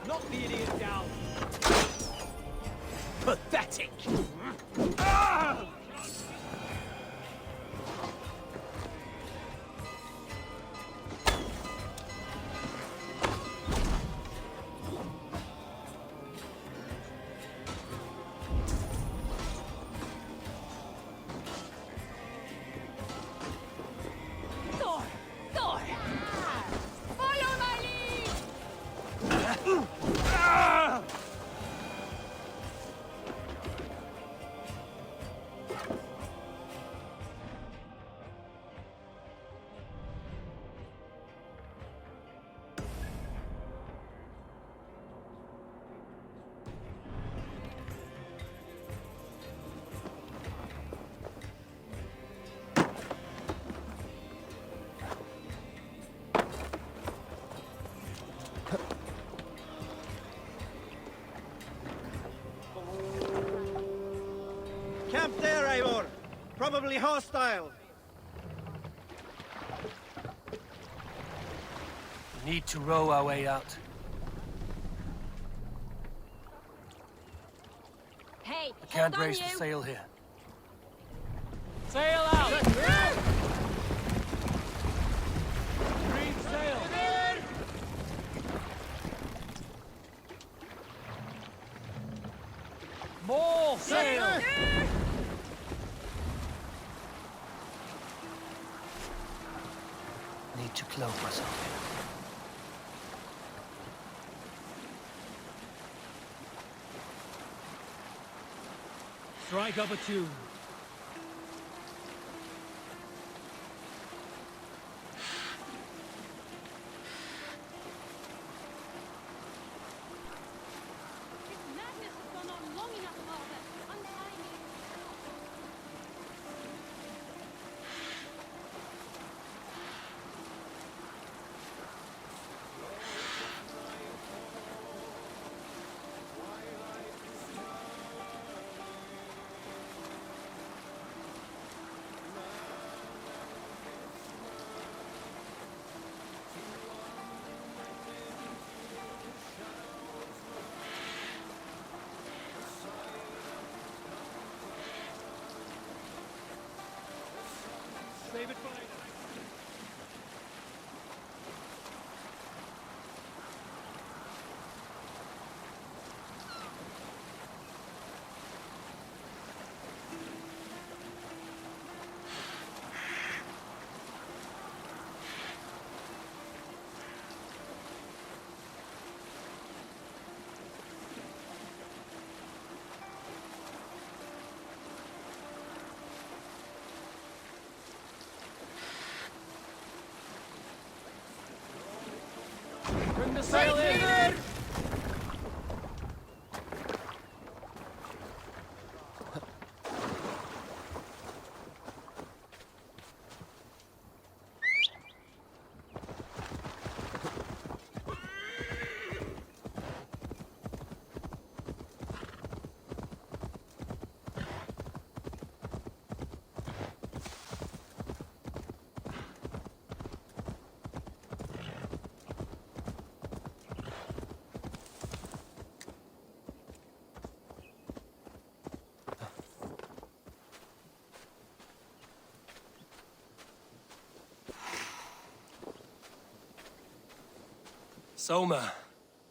Knock the idiot down! Pathetic! Thor! Thor! Follow my lead! Camp there, Eivor. Probably hostile. We need to row our way out. Hey, I can't hold on, raise the you. sail here. Sail out! Green sail! More sail! Need to cloak myself. Strike up a tune. This madness has gone on long enough, Father. Untie me. Save it for later. Bring the sail in! Soma,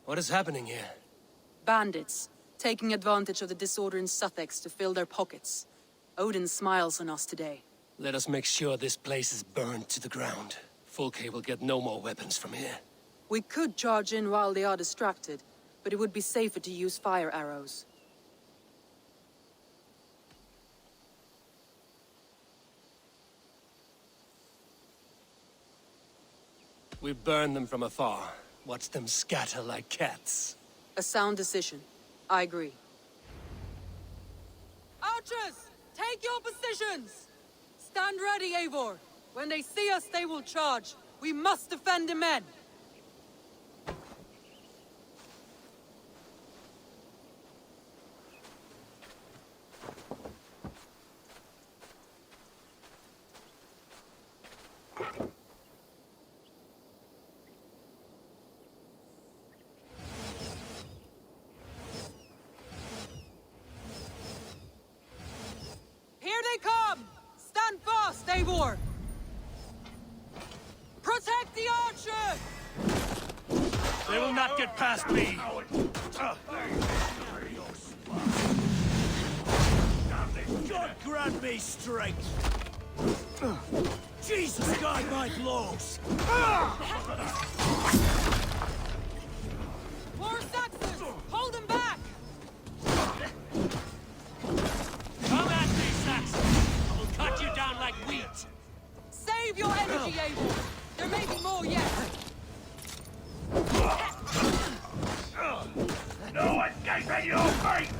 what is happening here? Bandits, taking advantage of the disorder in Sussex to fill their pockets. Odin smiles on us today. Let us make sure this place is burned to the ground. Fulke will get no more weapons from here. We could charge in while they are distracted, but it would be safer to use fire arrows. We burn them from afar. Watch them scatter like cats. A sound decision. I agree. Archers! Take your positions! Stand ready, Eivor. When they see us, they will charge. We must defend the men! Eivor! Protect the archer! They will not get past me! God grant me strength! Jesus guide my blows! More Saxons! Hold them back! Come at me, Saxons! I will cut you down like wheat! Save your energy, Eivor! There may be more yet! No escaping your fate!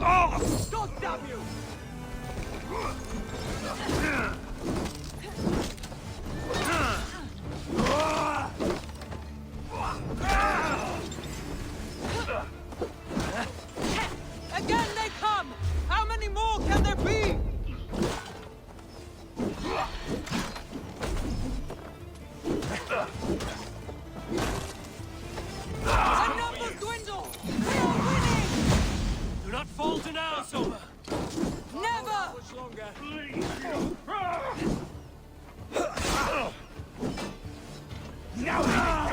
Oh! God damn you! Again they come! How many more can there be? The numbers dwindle! We are winning! Do not falter now, Soma! Never! Much longer. Now God!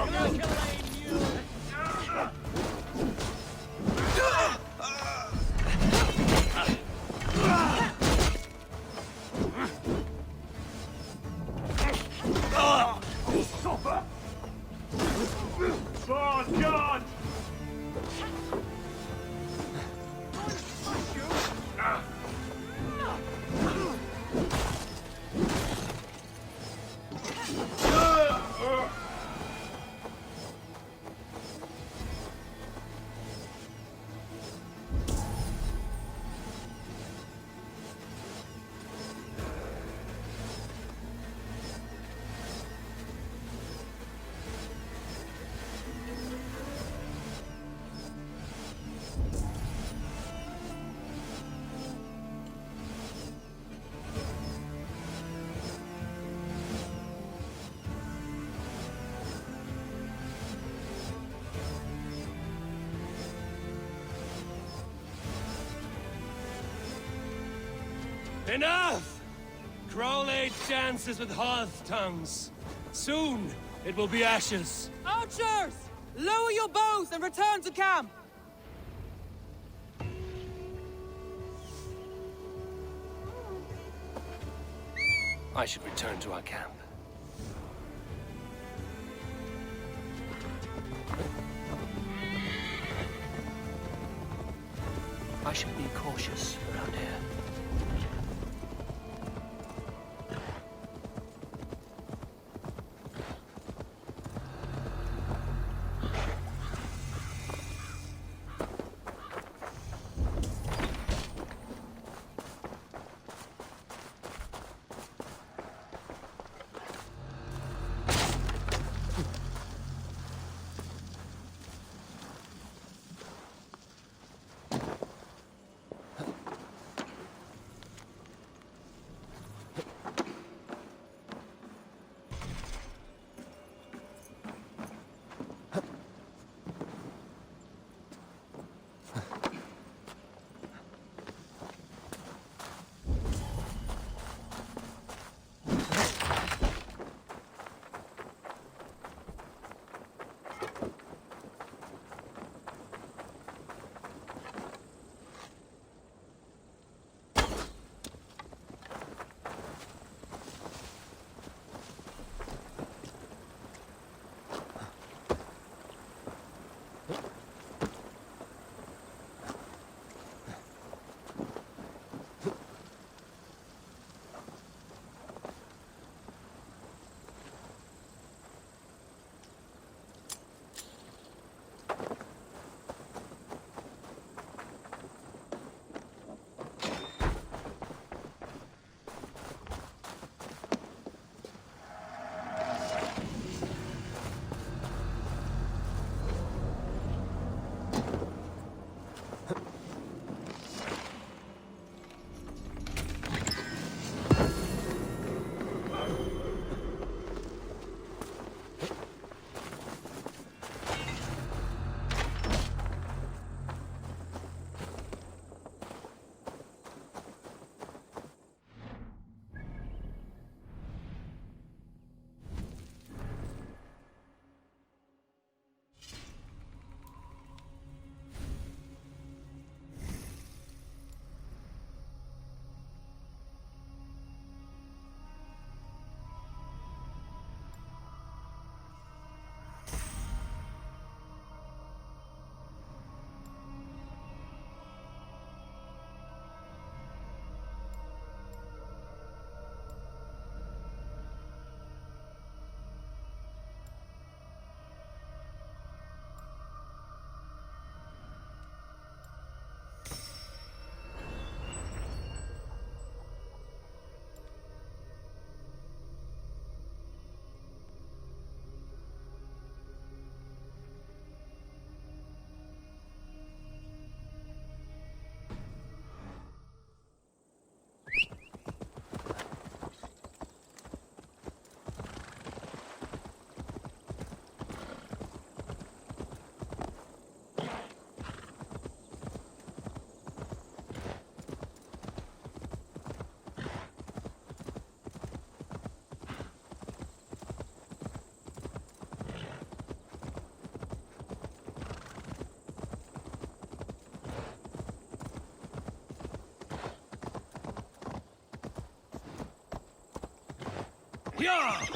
Enough! Crowley dances with hearth tongues. Soon, it will be ashes. Archers! Lower your bows and return to camp! I should return to our camp. I should be cautious around here. Yeah!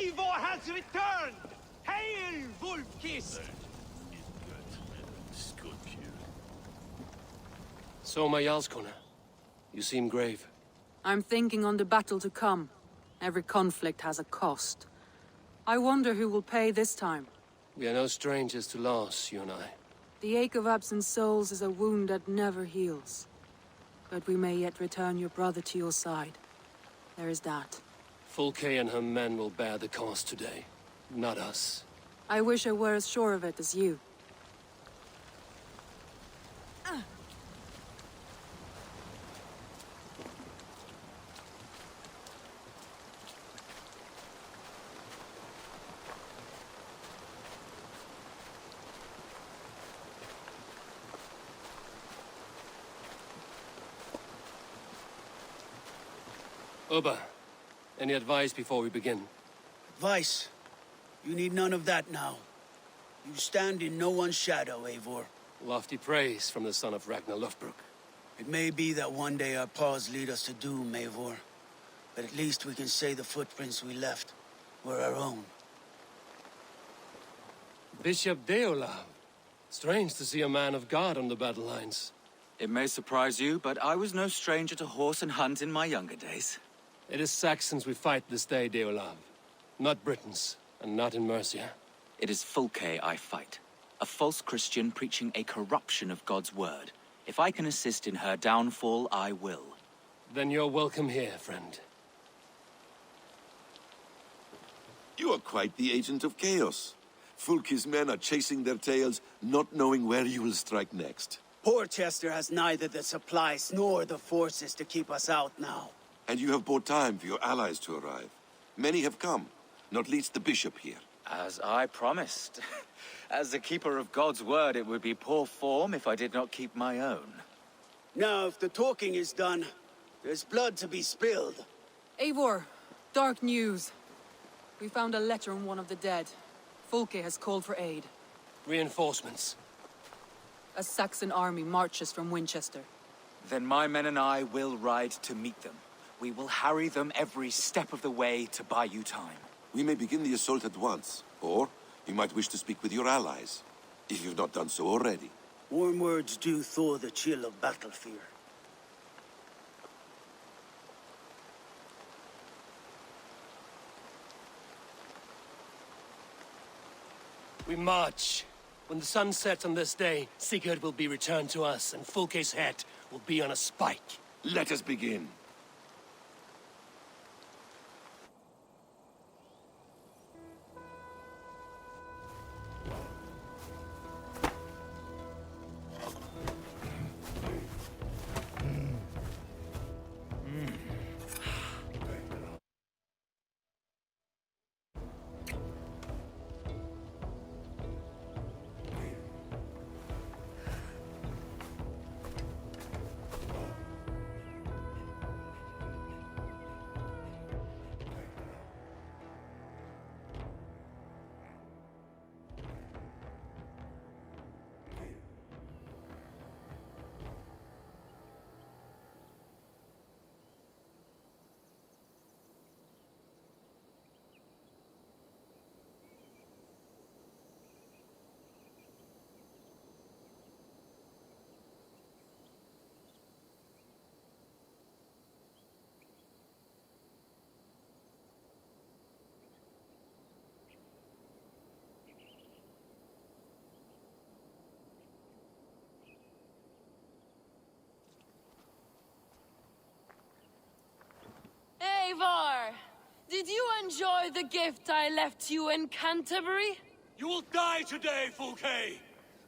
Eivor has returned! Hail, Wolf-Kissed! So, my Jarlskona, you seem grave. I'm thinking on the battle to come. Every conflict has a cost. I wonder who will pay this time. We are no strangers to loss, you and I. The ache of absent souls is a wound that never heals. But we may yet return your brother to your side. There is that. Fulke and her men will bear the cost today, not us. I wish I were as sure of it as you. Ubba, any advice before we begin? Advice? You need none of that now. You stand in no one's shadow, Eivor. Lofty praise from the son of Ragnar Lothbrok. It may be that one day our paths lead us to doom, Eivor. But at least we can say the footprints we left were our own. Bishop Deolav. Strange to see a man of God on the battle lines. It may surprise you, but I was no stranger to horse and hunt in my younger days. It is Saxons we fight this day, Deolav. Not Britons, and not in Mercia. It is Fulke I fight. A false Christian preaching a corruption of God's word. If I can assist in her downfall, I will. Then you're welcome here, friend. You are quite the agent of chaos. Fulke's men are chasing their tails, not knowing where you will strike next. Porchester has neither the supplies nor the forces to keep us out now. And you have bought time for your allies to arrive. Many have come, not least the bishop here. As I promised. As the keeper of God's word, it would be poor form if I did not keep my own. Now, if the talking is done, there's blood to be spilled. Eivor, dark news. We found a letter on one of the dead. Fulke has called for aid. Reinforcements. A Saxon army marches from Winchester. Then my men and I will ride to meet them. We will harry them every step of the way to buy you time. We may begin the assault at once, or you might wish to speak with your allies, if you've not done so already. Warm words do thaw the chill of battle fear. We march. When the sun sets on this day, Sigurd will be returned to us, and Fulke's head will be on a spike. Let us begin. Eivor! Did you enjoy the gift I left you in Canterbury? You will die today, Fulke!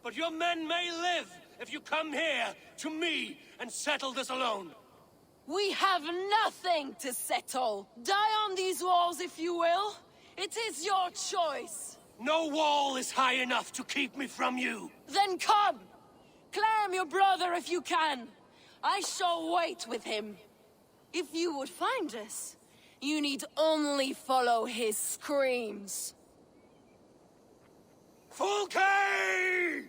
But your men may live if you come here to me and settle this alone. We have nothing to settle. Die on these walls if you will. It is your choice. No wall is high enough to keep me from you. Then come! Claim your brother if you can. I shall wait with him. If you would find us, you need only follow his screams. Fulke!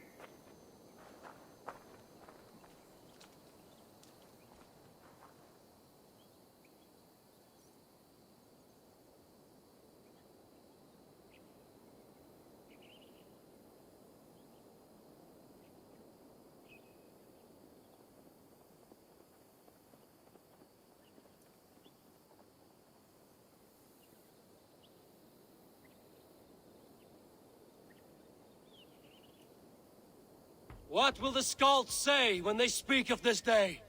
What will the Skalds say when they speak of this day?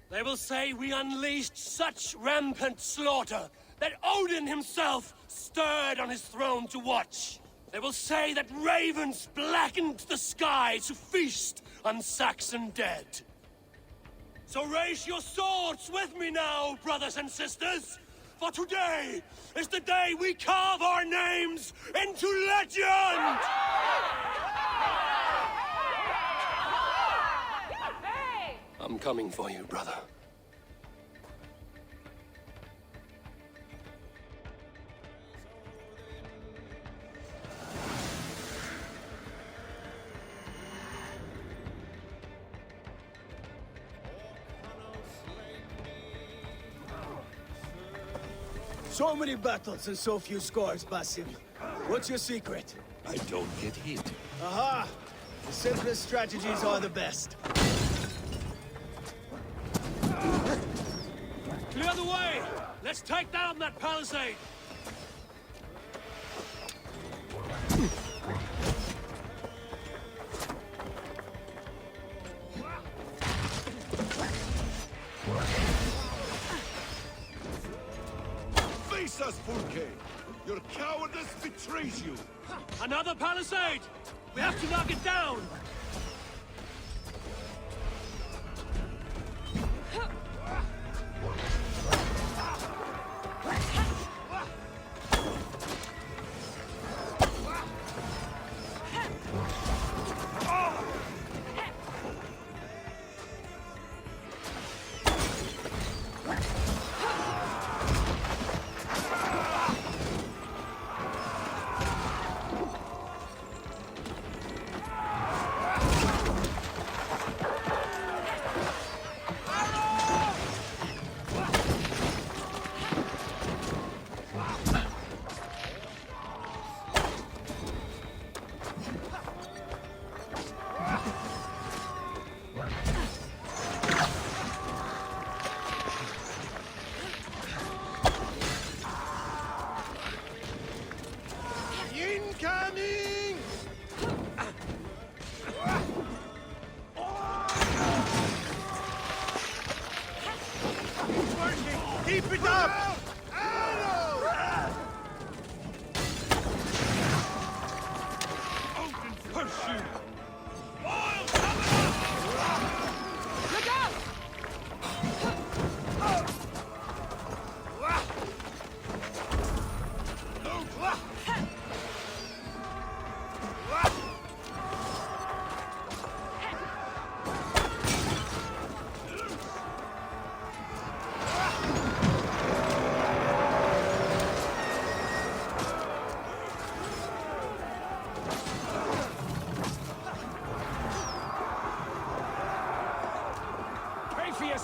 They will say we unleashed such rampant slaughter that Odin himself stirred on his throne to watch. They will say that ravens blackened the sky to feast on Saxon dead. So raise your swords with me now, brothers and sisters, for today is the day we carve our names into legend! I'm coming for you, brother. So many battles and so few scores, Basim. What's your secret? I don't get hit. Aha! The simplest strategies are the best. Clear the way! Let's take down that palisade! Face us, Fulke! Your cowardice betrays you! Another palisade! We have to knock it down! Incoming! It's working! Keep it up! Odin's pursuit! Oil coming up! Look out!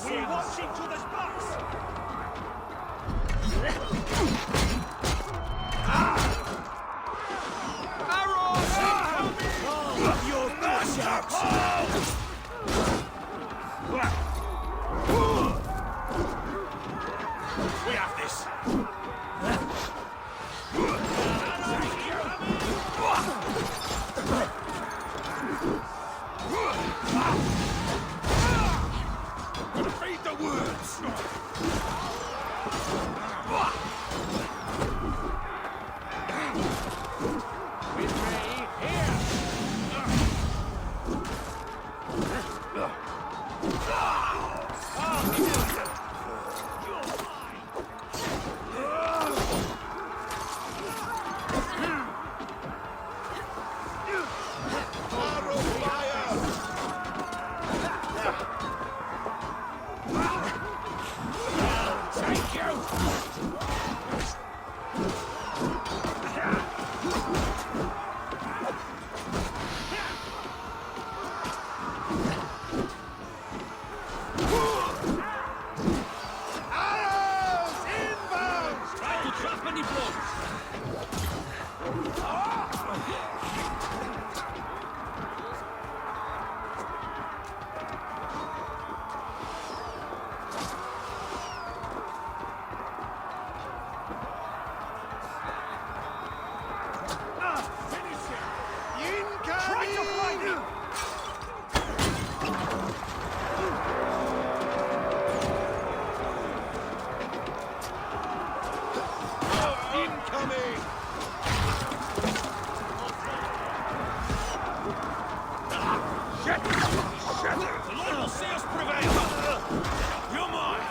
We're watching to the spots! Your bastards! We have this! Read the words! incoming! Shit! Shit! The Lord will see us prevail! You're mine!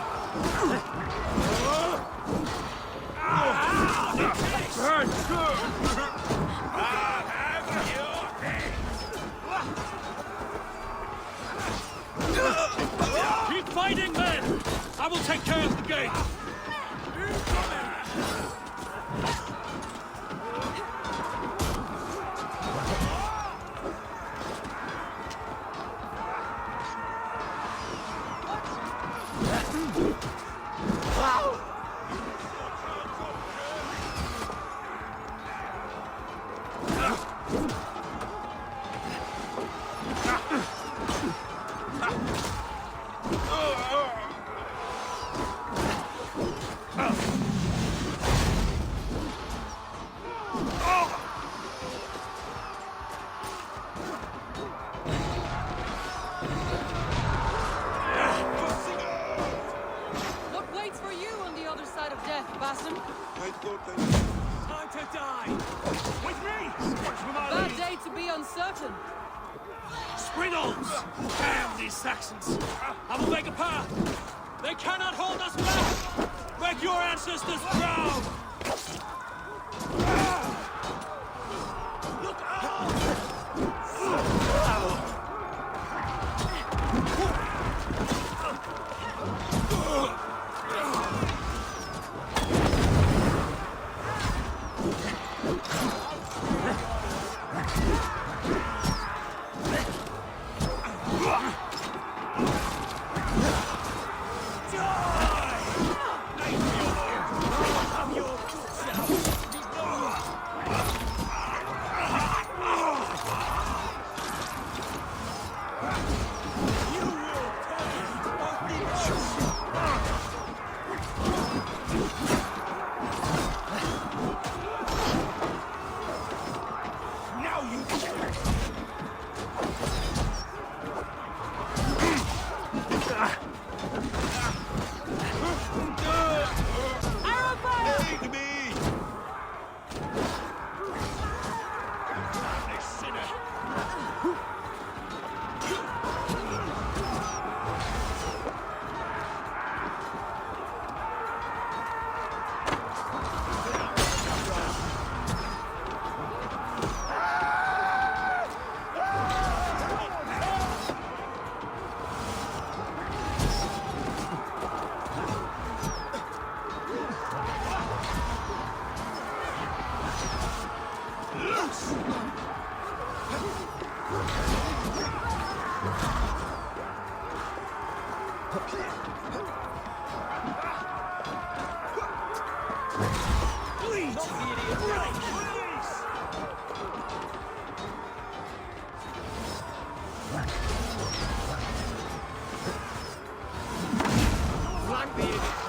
Burn good! I'll have your head! Keep fighting, men! I will take care of the gate! What waits for you on the other side of death, Basim? Time to die! With me! Watch for my Bad lead. day to be uncertain. Springalds! Damn these Saxons! I will make a path! They cannot hold us back! Make your ancestors proud! Look out!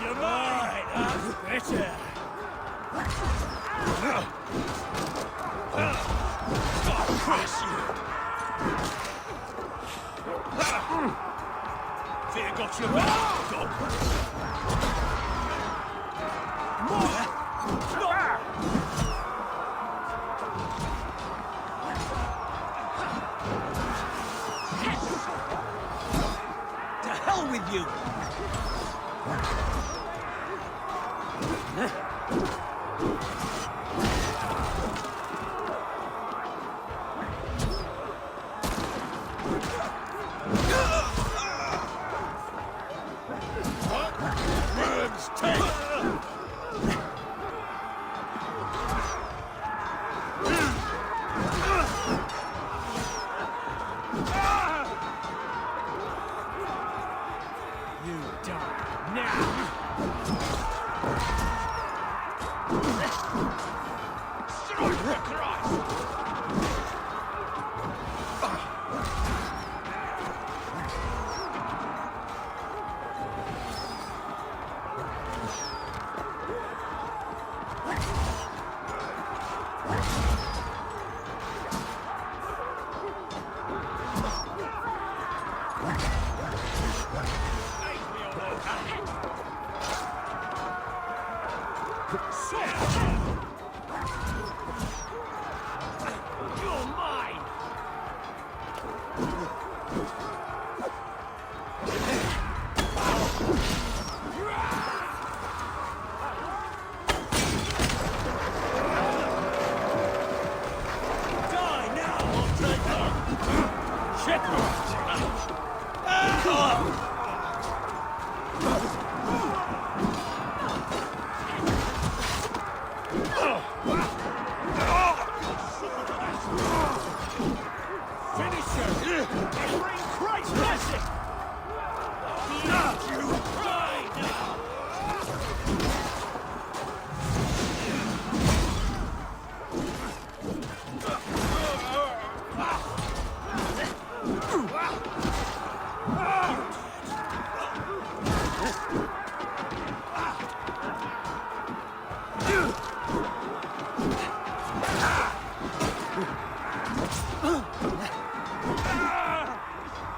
You're mine! That's better! God bless you! Fear got your back, dog! To hell with you!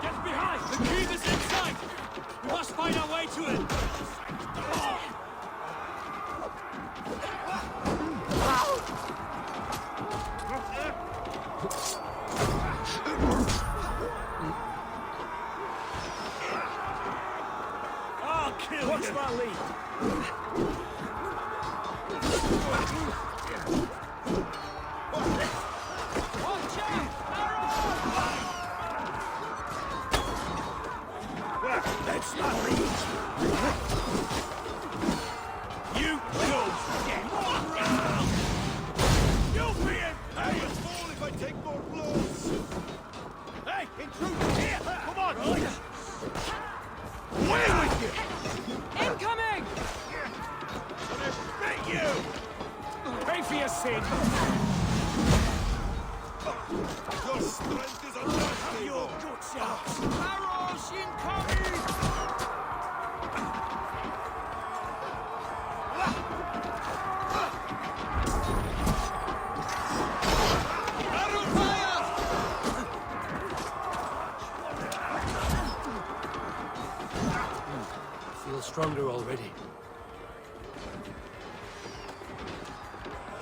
Get behind! The keep is inside! We must find our way to it! I'll kill Watch you! My lead! That's my lead! You don't get around! You'll be in pain! I'll fall if I take more blows! Hey, intruder! Here! Come on! Away with you! Incoming! Gonna spit you! Pay for your sin! Your strength is unmatched, Your guts out! Arrows incoming! Arrow fire! I feel stronger already.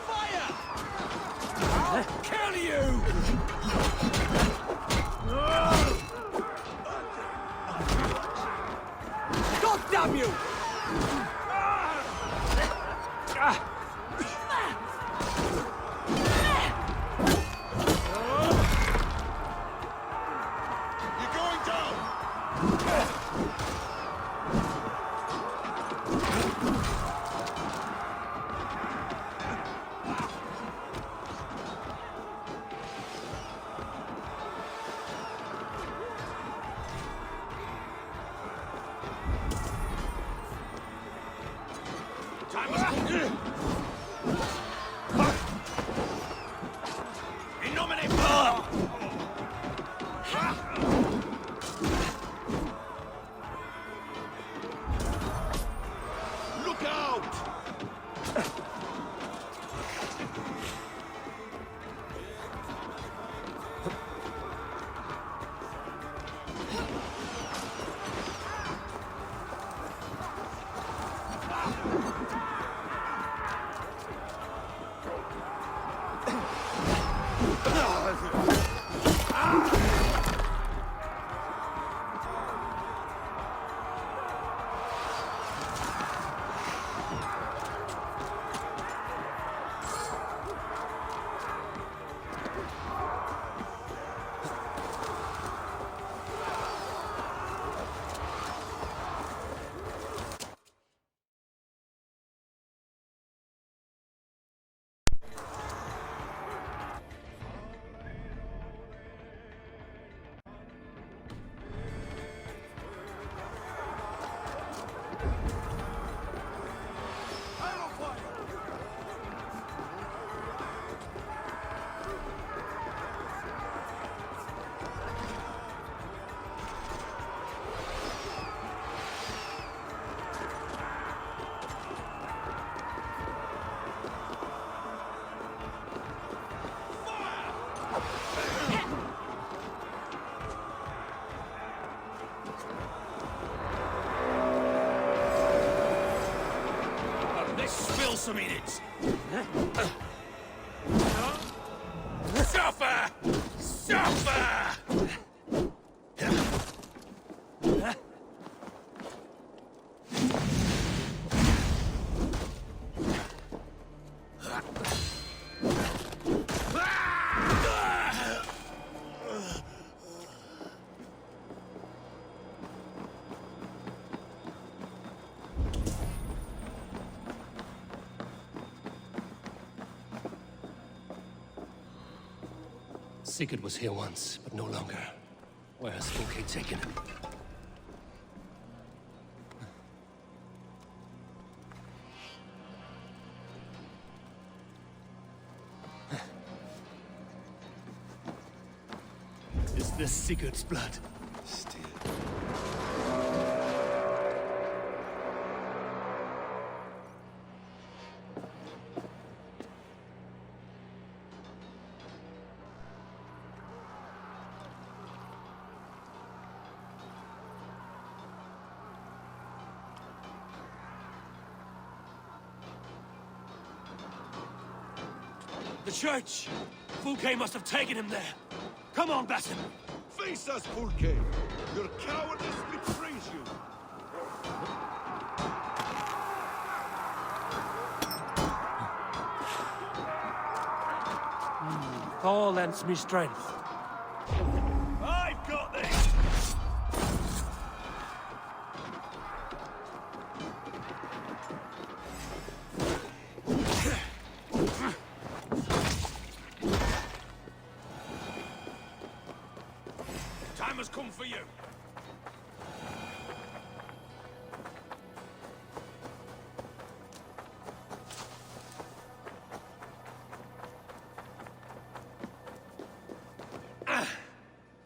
Fire! I'll kill you! God damn you! You're going down! Time is called. In nomine Paul! Look out! Some in it. Suffer! Suffer! Sigurd was here once, but no longer. Where has Fulke taken him? Is this Sigurd's blood? Still. The church! Fulke must have taken him there. Come on, Basim! Face us, Fulke! Your cowardice betrays you! Thor lends me strength. I've got this! Time has come for you.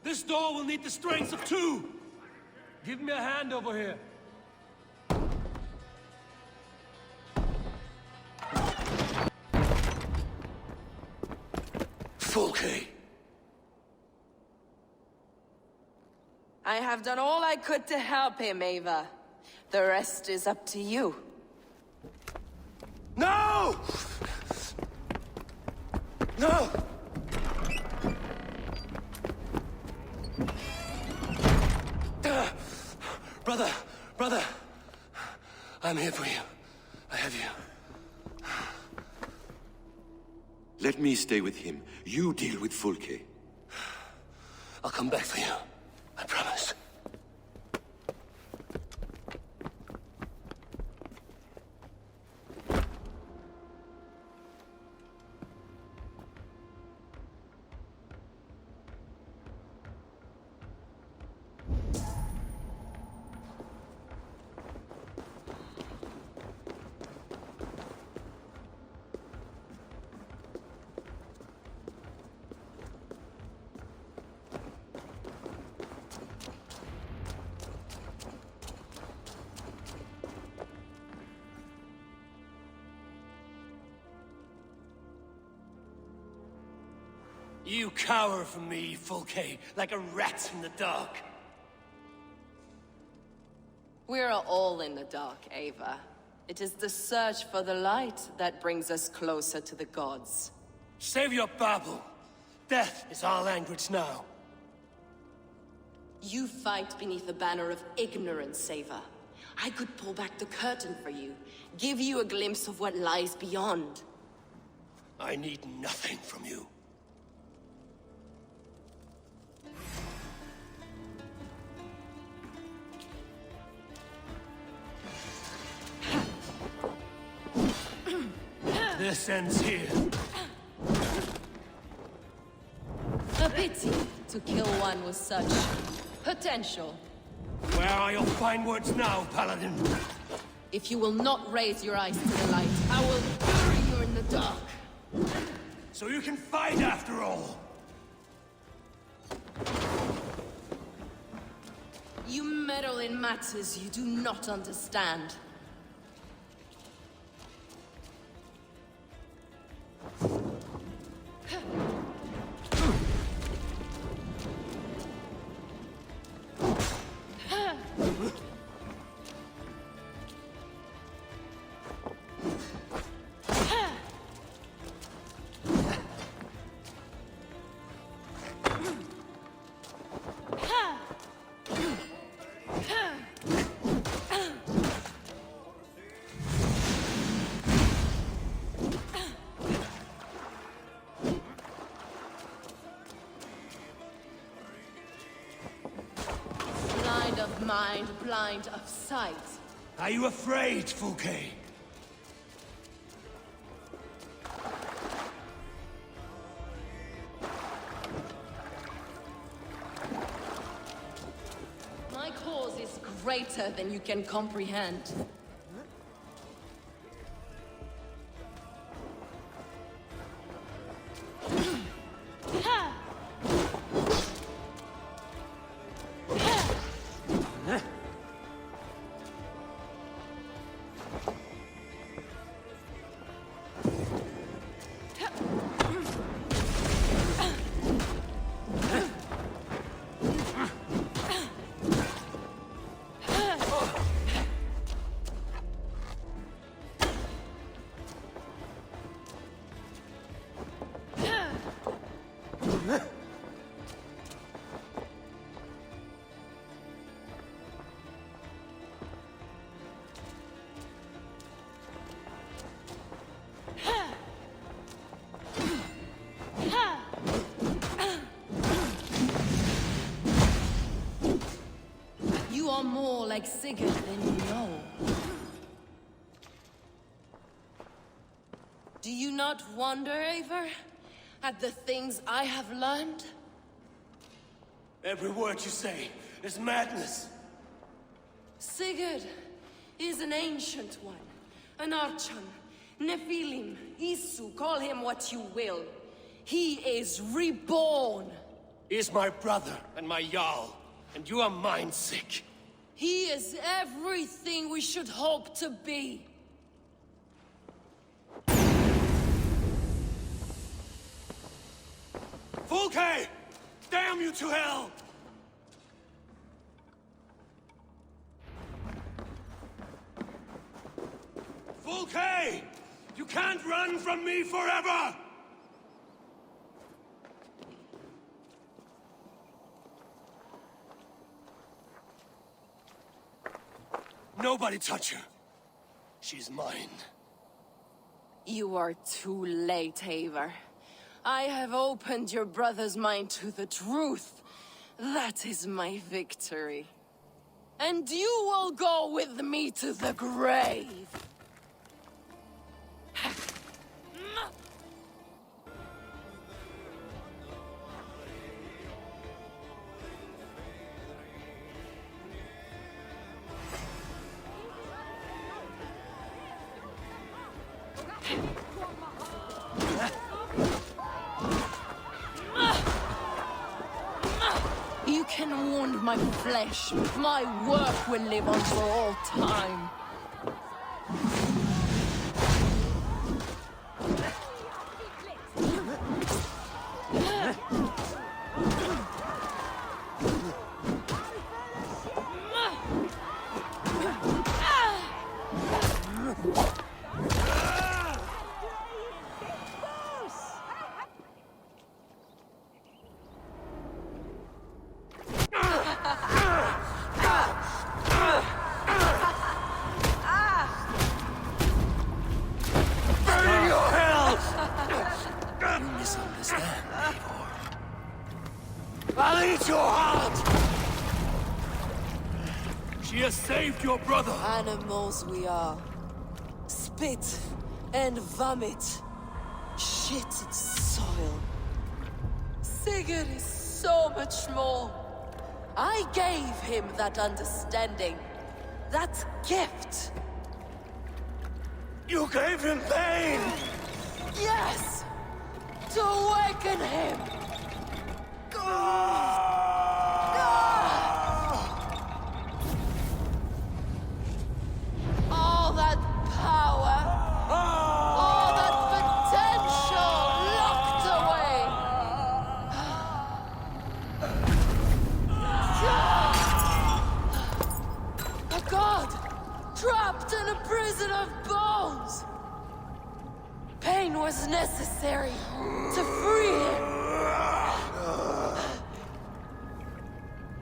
This door will need the strength of two! Give me a hand over here. Fulke! I have done all I could to help him, Ava. The rest is up to you. No! No! Brother! I'm here for you. I have you. Let me stay with him. You deal with Fulke. I'll come back for you. I promise. You cower from me, Fulke, like a rat in the dark. We're all in the dark, Ava. It is the search for the light that brings us closer to the gods. Save your babble. Death is our language now. You fight beneath the banner of ignorance, Ava. I could pull back the curtain for you, give you a glimpse of what lies beyond. I need nothing from you. This ends here. A pity to kill one with such potential. Where are your fine words now, Paladin? If you will not raise your eyes to the light, I will bury you in the dark. So you can fight after all. You meddle in matters you do not understand. Mind blind of sight. Are you afraid, Fulke? greater than you can comprehend. You are more like Sigurd than you know. Do you not wonder, Eivor, at the things I have learned? Every word you say is madness. Sigurd is an ancient one, an Archon, Nephilim, Isu, call him what you will. He is reborn. He is my brother and my Jarl, and you are mind-sick. He is everything we should hope to be. Fulke! Damn you to hell! Fulke! You can't run from me forever! Nobody touch her. She's mine. You are too late, Eivor. I have opened your brother's mind to the truth. That is my victory. And you will go with me to the grave. You can wound my flesh. My work will live on for all time. I'll eat your heart! She has saved your brother! Animals we are. Spit and vomit. Shit and soil. Sigurd is so much more. I gave him that understanding. That gift. You gave him pain! Yes! To awaken him! All that power, all that potential locked away. A god trapped in a prison of bones. Pain was necessary to free him.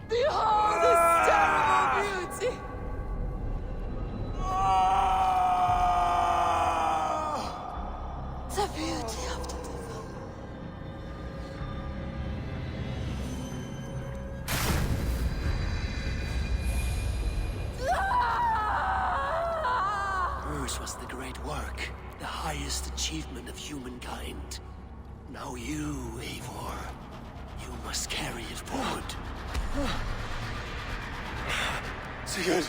Behold this terrible beauty! The beauty of the devil. Hers was the great work, the highest achievement of humankind. Now you, Eivor, you must carry it forward. Sigurd!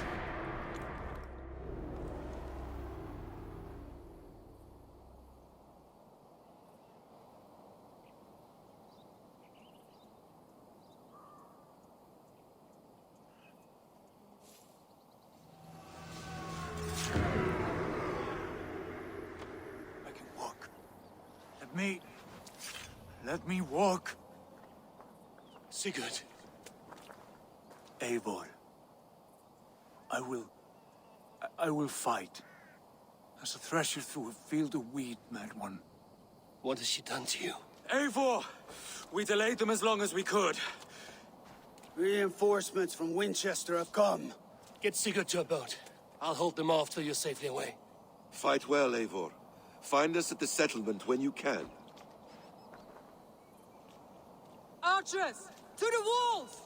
I can walk. Let me walk. Sigurd. Eivor. I will fight. As a thresher through a field of wheat, mad one. What has she done to you? Eivor! We delayed them as long as we could. Reinforcements from Winchester have come. Get Sigurd to a boat. I'll hold them off till you're safely away. Fight well, Eivor. Find us at the settlement when you can. Archers! To the walls!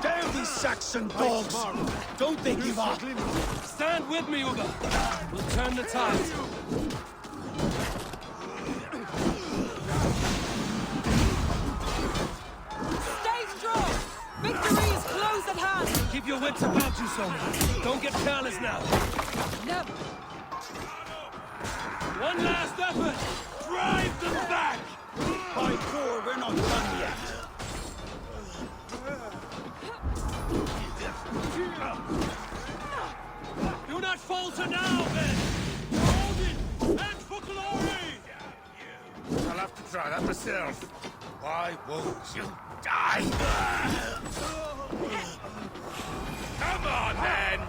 Damn these Saxon dogs! Don't they give up? Stand with me, Uber! We'll turn the tide. Stay strong! Victory is close at hand! Keep your wits about you, Soma. Don't get careless now. Never! One last effort! Drive them back! By Thor, we're not done yet. Do not falter now, then! Hold it! And for glory! I'll have to try that myself. Why won't you die? Come on, then!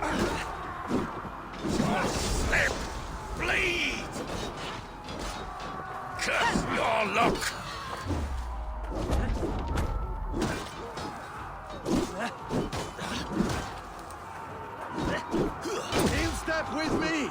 Slip! Bleed! Curse your luck! In step with me!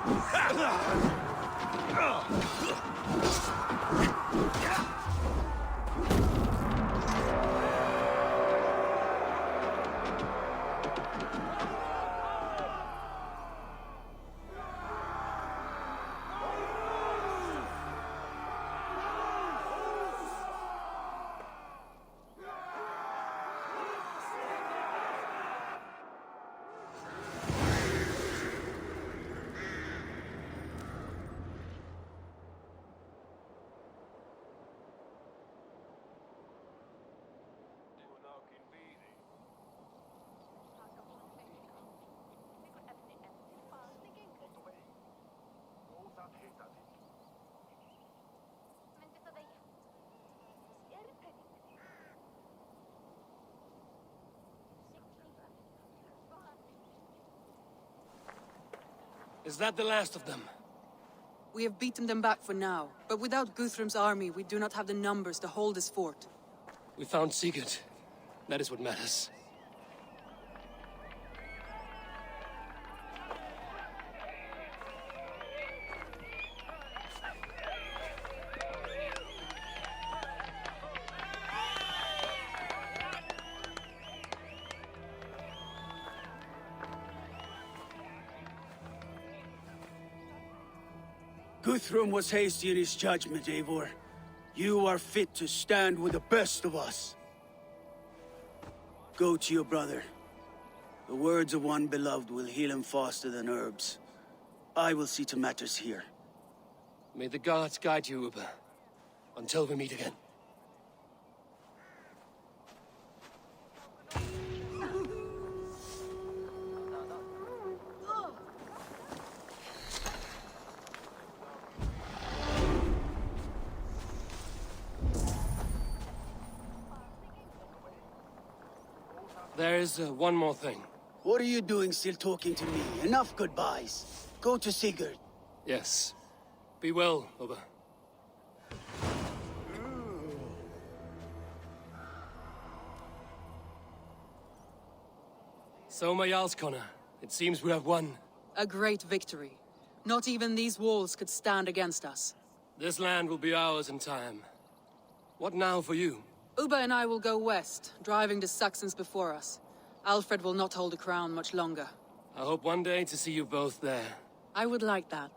Is that the last of them? We have beaten them back for now, but without Guthrum's army, we do not have the numbers to hold this fort. We found Sigurd. That is what matters. Guthrum was hasty in his judgment, Eivor. You are fit to stand with the best of us. Go to your brother. The words of one beloved will heal him faster than herbs. I will see to matters here. May the gods guide you, Uber. Until we meet again. There is one more thing. What are you doing still talking to me? Enough goodbyes. Go to Sigurd. Yes. Be well, Uber. So, my Jarlskona, it seems we have won. A great victory. Not even these walls could stand against us. This land will be ours in time. What now for you? Uba and I will go west, driving the Saxons before us. Alfred will not hold the crown much longer. I hope one day to see you both there. I would like that.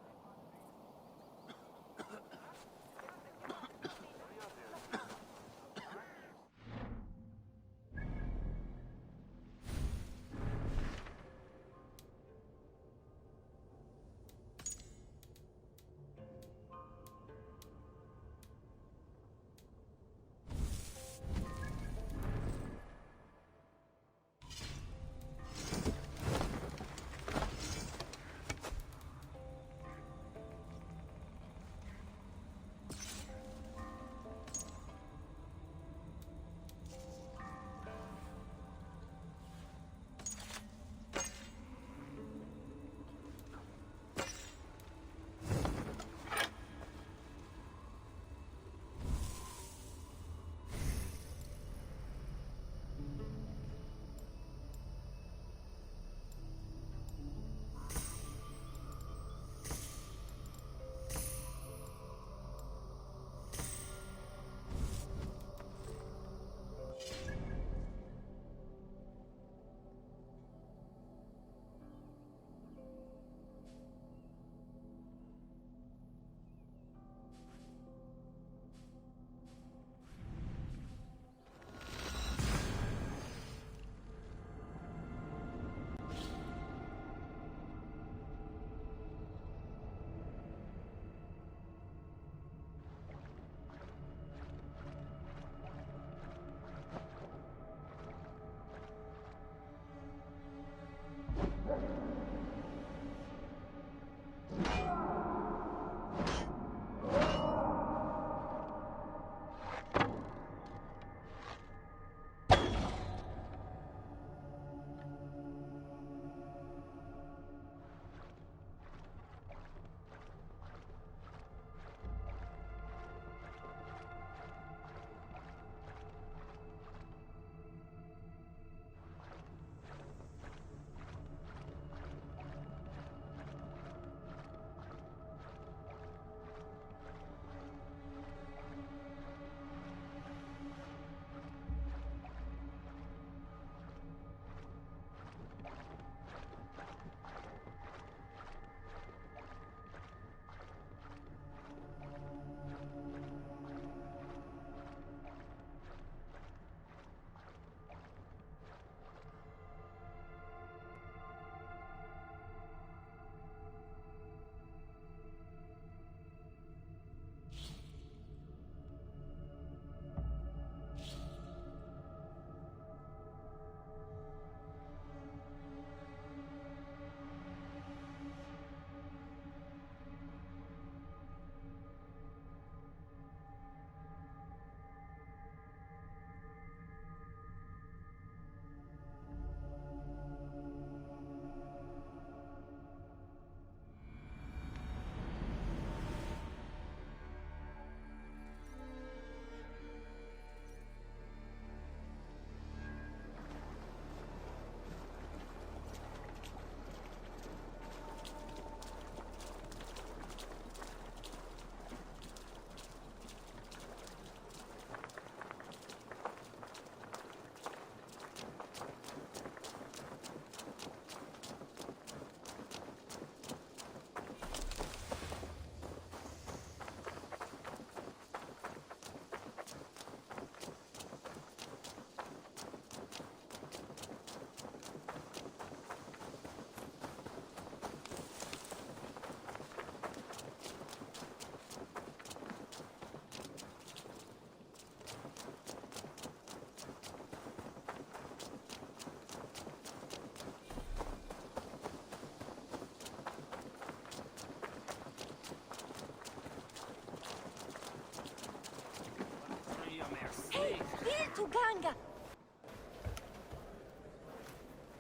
to Ganga.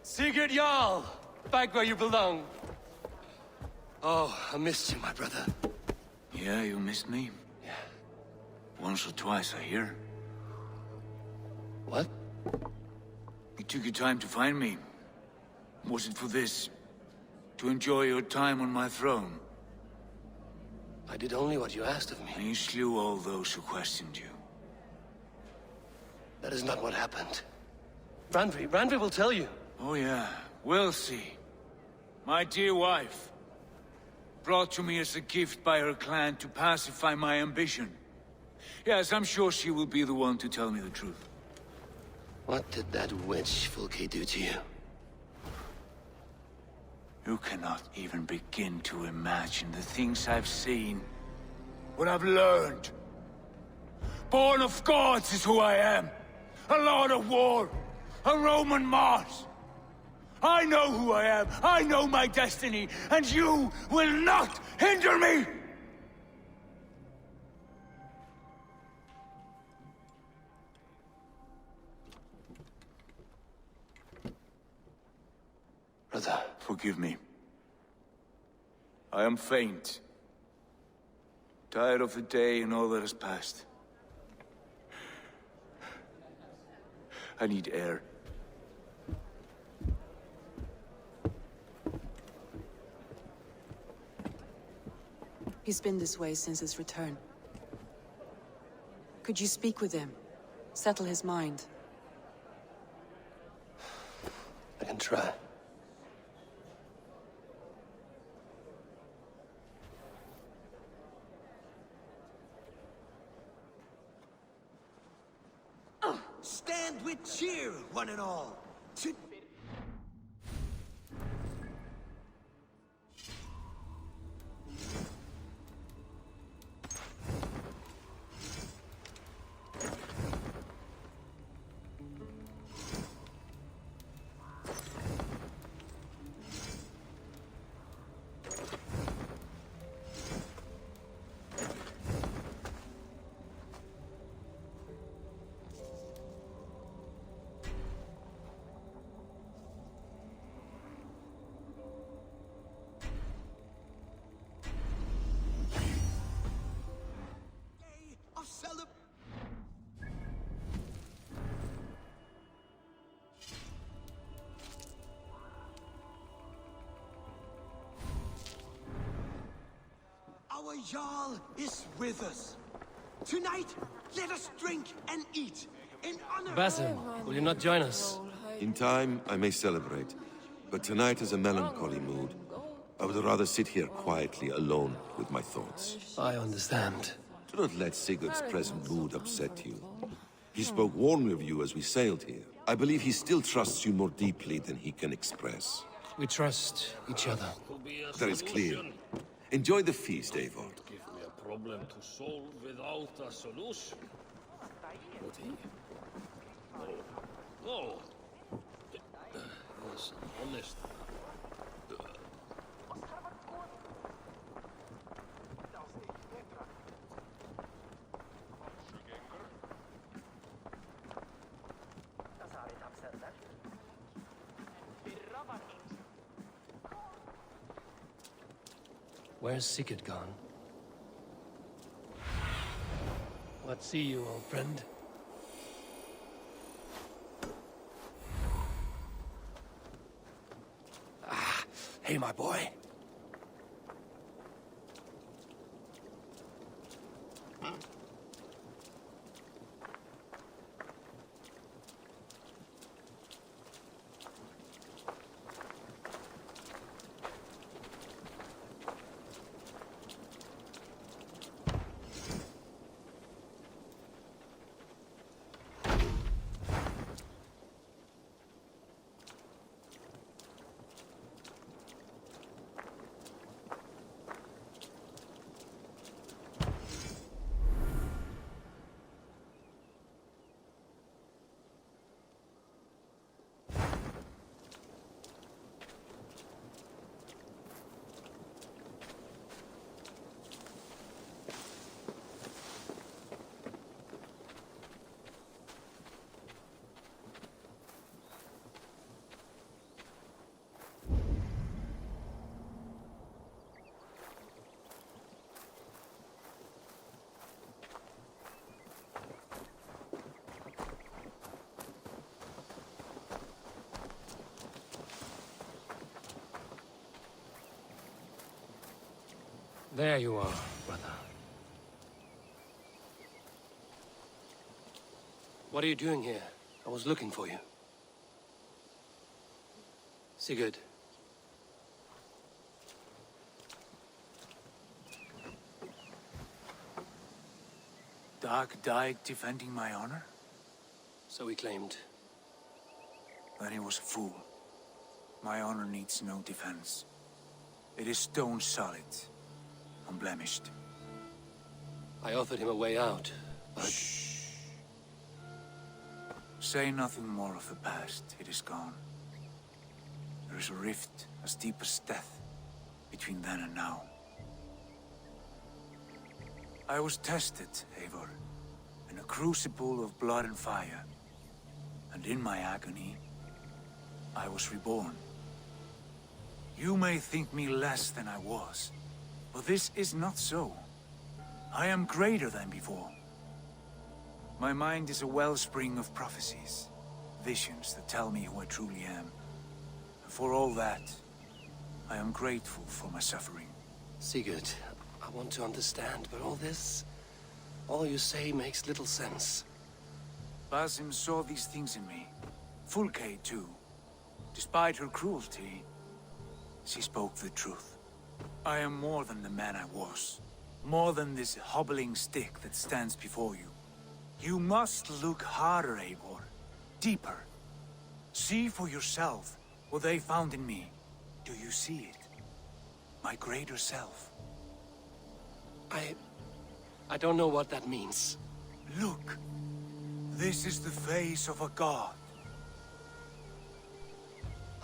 Sigurd Jarl! Back where you belong. Oh, I missed you, my brother. Yeah, you missed me. Yeah. Once or twice, I hear. What? You took your time to find me. Was it for this? To enjoy your time on my throne? I did only what you asked of me. And you slew all those who questioned you. That is not what happened. Randvi will tell you. Oh yeah, we'll see. My dear wife, brought to me as a gift by her clan to pacify my ambition. Yes, I'm sure she will be the one to tell me the truth. What did that witch Fulke do to you? You cannot even begin to imagine the things I've seen. What I've learned. Born of gods is who I am. A lord of war. A Roman Mars. I know who I am. I know my destiny. And you will not hinder me! Brother. Forgive me. I am faint. Tired of the day and all that has passed. I need air. He's been this way since his return. Could you speak with him? Settle his mind? I can try. Stand with cheer, one and all. Our Jarl is with us. Tonight, let us drink and eat in honor. Basim, will you not join us? In time, I may celebrate, but tonight is a melancholy mood. I would rather sit here quietly, alone with my thoughts. I understand. Do not let Sigurd's present mood upset you. He spoke warmly of you as we sailed here. I believe he still trusts you more deeply than he can express. We trust each other. That is clear. Enjoy the feast, Eivor. Give me a problem to solve without a solution. No. Yes, honest. Where's Sigurd gone? What see you, old friend? Ah, hey, my boy. There you are, brother. What are you doing here? I was looking for you. Sigurd. Dag died defending my honor? So he claimed. Then he was a fool. My honor needs no defense. It is stone solid, unblemished. I offered him a way out, but... Shh. Say nothing more of the past. It is gone. There is a rift as deep as death between then and now. I was tested, Eivor, in a crucible of blood and fire. And in my agony, I was reborn. You may think me less than I was, but this is not so. I am greater than before. My mind is a wellspring of prophecies, visions that tell me who I truly am. And for all that, I am grateful for my suffering. Sigurd, I want to understand, but all you say makes little sense. Basim saw these things in me. Fulke, too. Despite her cruelty, she spoke the truth. I am more than the man I was. More than this hobbling stick that stands before you. You must look harder, Eivor. Deeper. See for yourself what they found in me. Do you see it? My greater self. I don't know what that means. Look. This is the face of a god.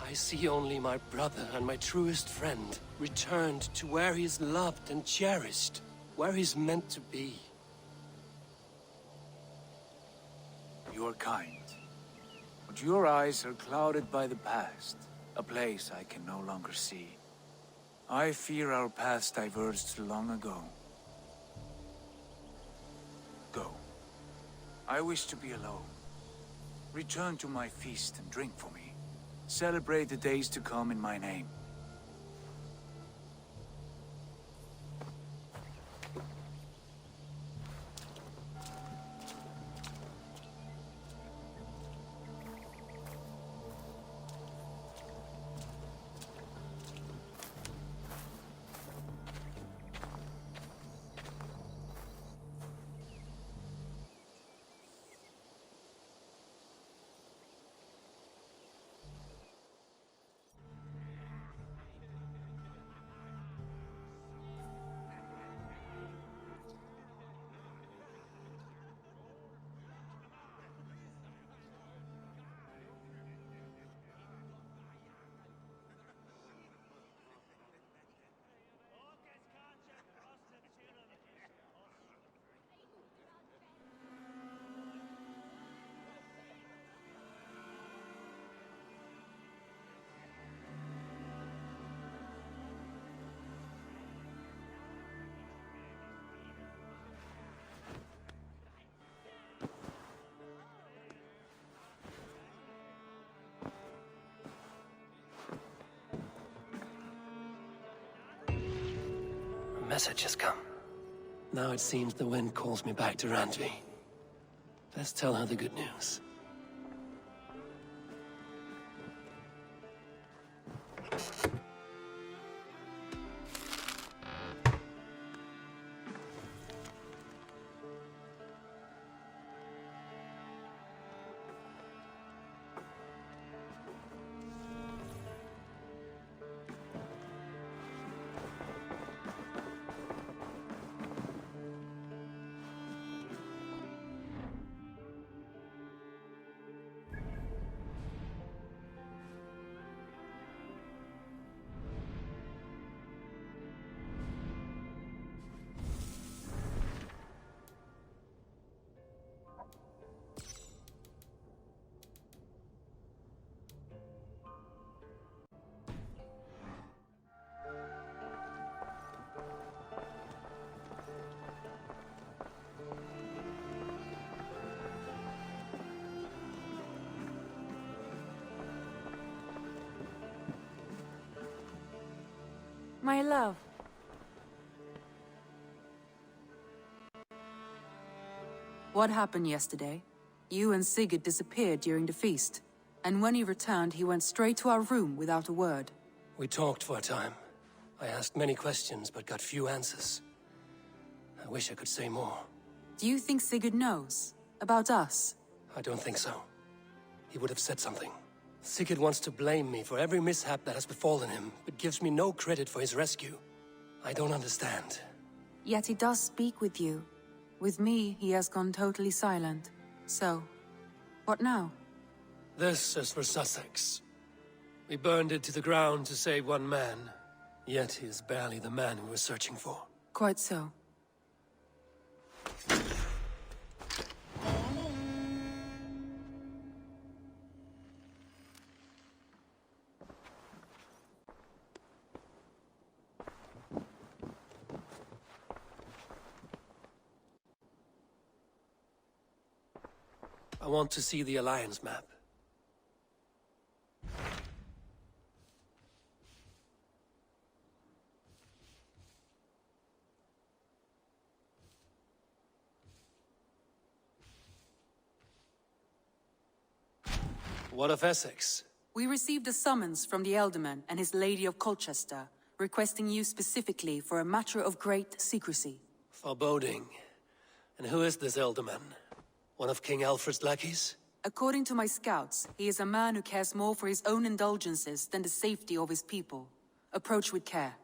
I see only my brother and my truest friend, returned to where he is loved and cherished, where he's meant to be. You are kind, but your eyes are clouded by the past, a place I can no longer see. I fear our paths diverged long ago. Go. I wish to be alone. Return to my feast and drink for me. Celebrate the days to come in my name. A message has come. Now it seems the wind calls me back to Randvi. Let's tell her the good news. My love. What happened yesterday? You and Sigurd disappeared during the feast, and when he returned, he went straight to our room without a word. We talked for a time. I asked many questions, but got few answers. I wish I could say more. Do you think Sigurd knows? About us? I don't think so. He would have said something. Sigurd wants to blame me for every mishap that has befallen him, but gives me no credit for his rescue. I don't understand. Yet he does speak with you. With me, he has gone totally silent. So, what now? This is for Sussex. We burned it to the ground to save one man, yet he is barely the man we were searching for. Quite so. I want to see the Alliance map. What of Essex? We received a summons from the Elderman and his Lady of Colchester, requesting you specifically for a matter of great secrecy. Foreboding. And who is this Elderman? One of King Alfred's lackeys? According to my scouts, he is a man who cares more for his own indulgences than the safety of his people. Approach with care.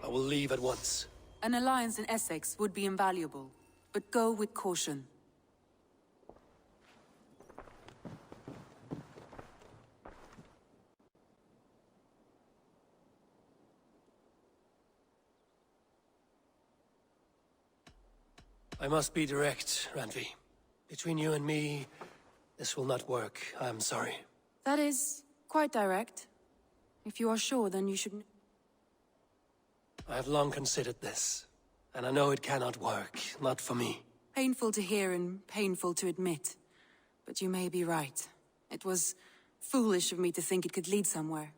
I will leave at once. An alliance in Essex would be invaluable, but go with caution. I must be direct, Randvi. Between you and me, this will not work. I'm sorry. That is quite direct. If you are sure, then you should... I have long considered this, and I know it cannot work, not for me. Painful to hear and painful to admit. But you may be right. It was foolish of me to think it could lead somewhere.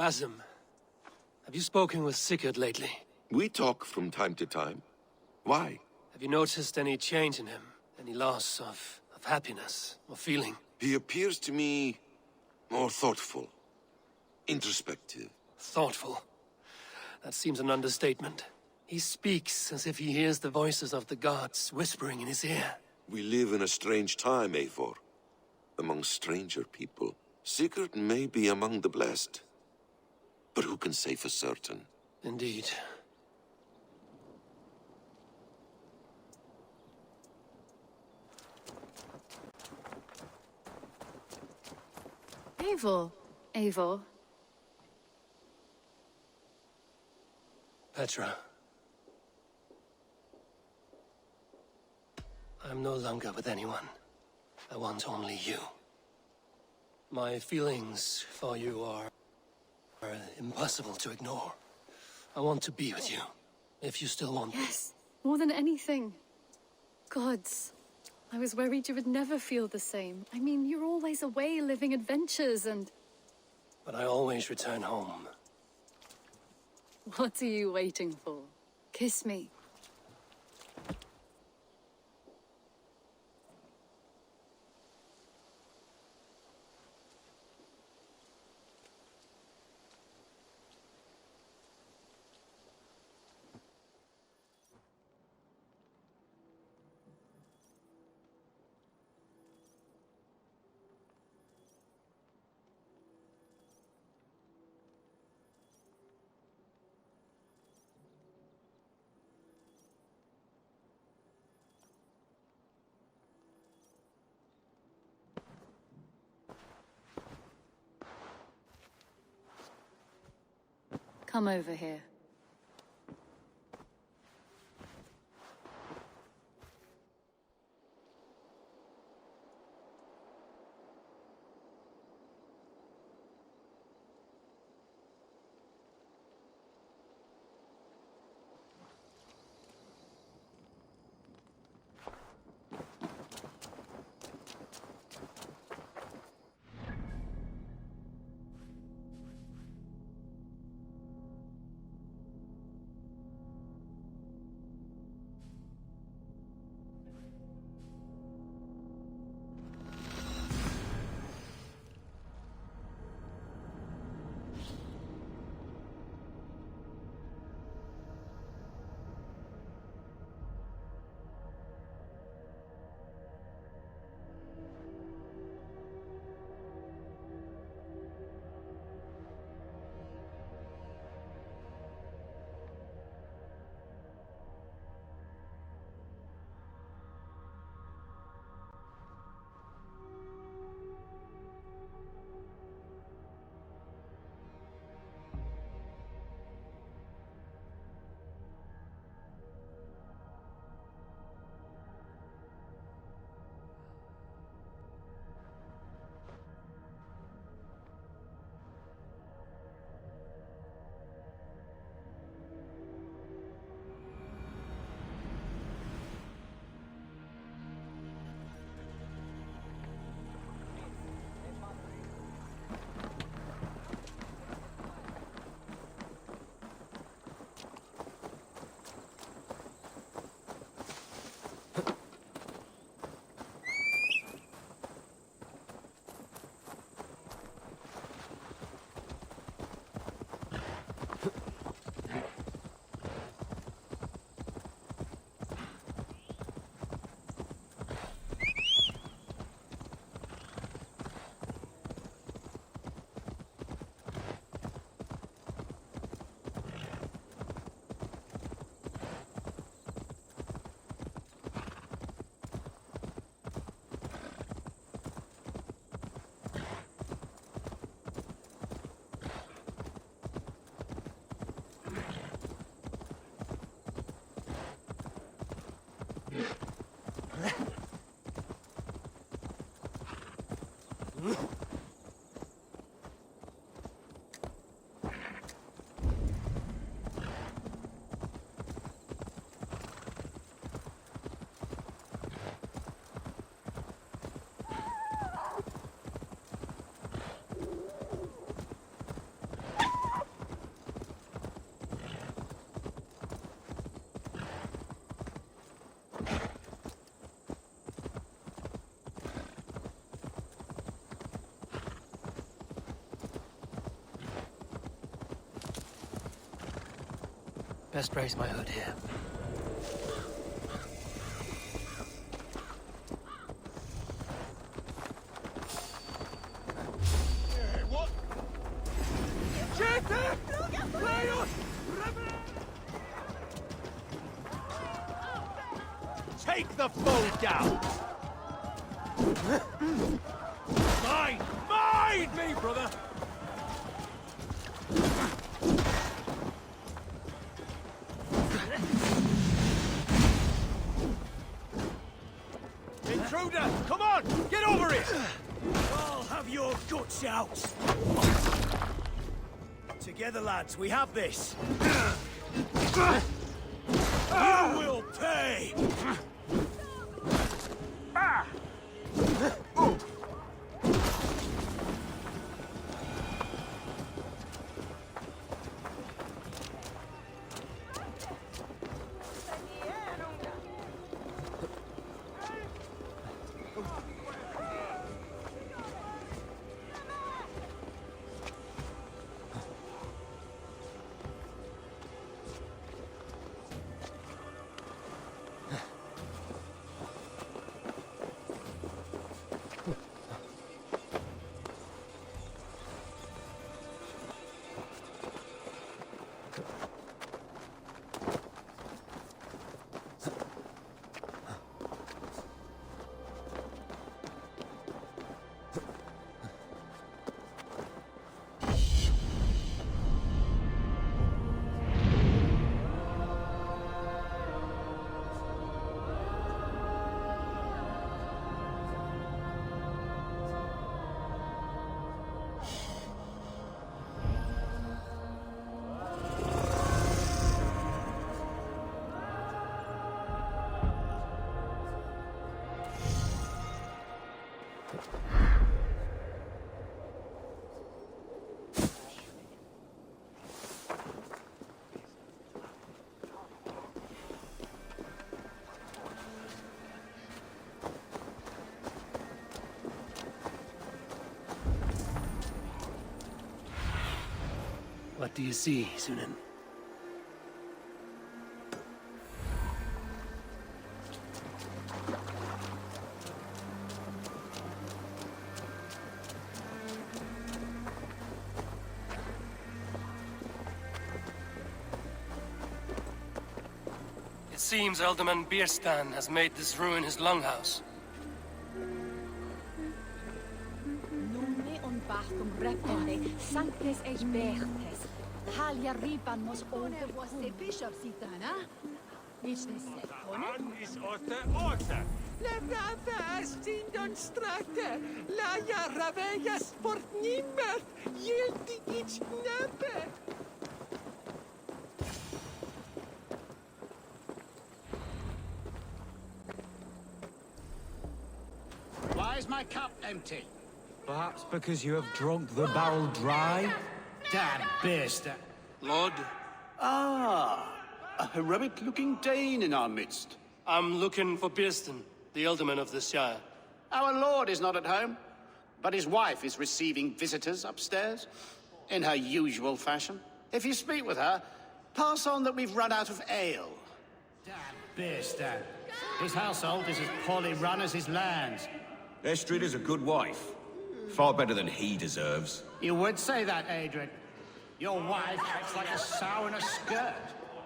Basim, have you spoken with Sigurd lately? We talk from time to time. Why? Have you noticed any change in him? Any loss of happiness or feeling? He appears to me more thoughtful, introspective. Thoughtful? That seems an understatement. He speaks as if he hears the voices of the gods whispering in his ear. We live in a strange time, Eivor. Among stranger people. Sigurd may be among the blessed. But who can say for certain? Indeed. Eivor. Eivor. Petra. I'm no longer with anyone. I want only you. My feelings for you are impossible to ignore. I want to be with you, if you still want me. Yes, more than anything. Gods, I was worried you would never feel the same. I mean, you're always away living adventures and... But I always return home. What are you waiting for? Kiss me. Come over here. Best raise my hood here. What? Take the foe down! Mine! Mine! Me, brother! Intruder! Come on! Get over it! I'll have your guts out! Together, lads, we have this! You will pay! What do you see, Sunan? It seems Alderman Bierstan has made this ruin his longhouse. Sanctes eis bertes. Halia riban mos over was the bishop sitana. It's the second. Is orte. Le rava stindon strate. La ja raveja sport nimmer. Yelti ich nappe. Why is my cup empty? Perhaps because you have drunk the barrel dry? Damn beast! Lord? Ah, a heroic-looking Dane in our midst. I'm looking for Bierstan, the alderman of the Shire. Our lord is not at home, but his wife is receiving visitors upstairs, in her usual fashion. If you speak with her, pass on that we've run out of ale. Damn beast! His household is as poorly run as his lands. Estrid is a good wife. Far better than he deserves. You would say that, Adrian. Your wife acts like a sow in a skirt.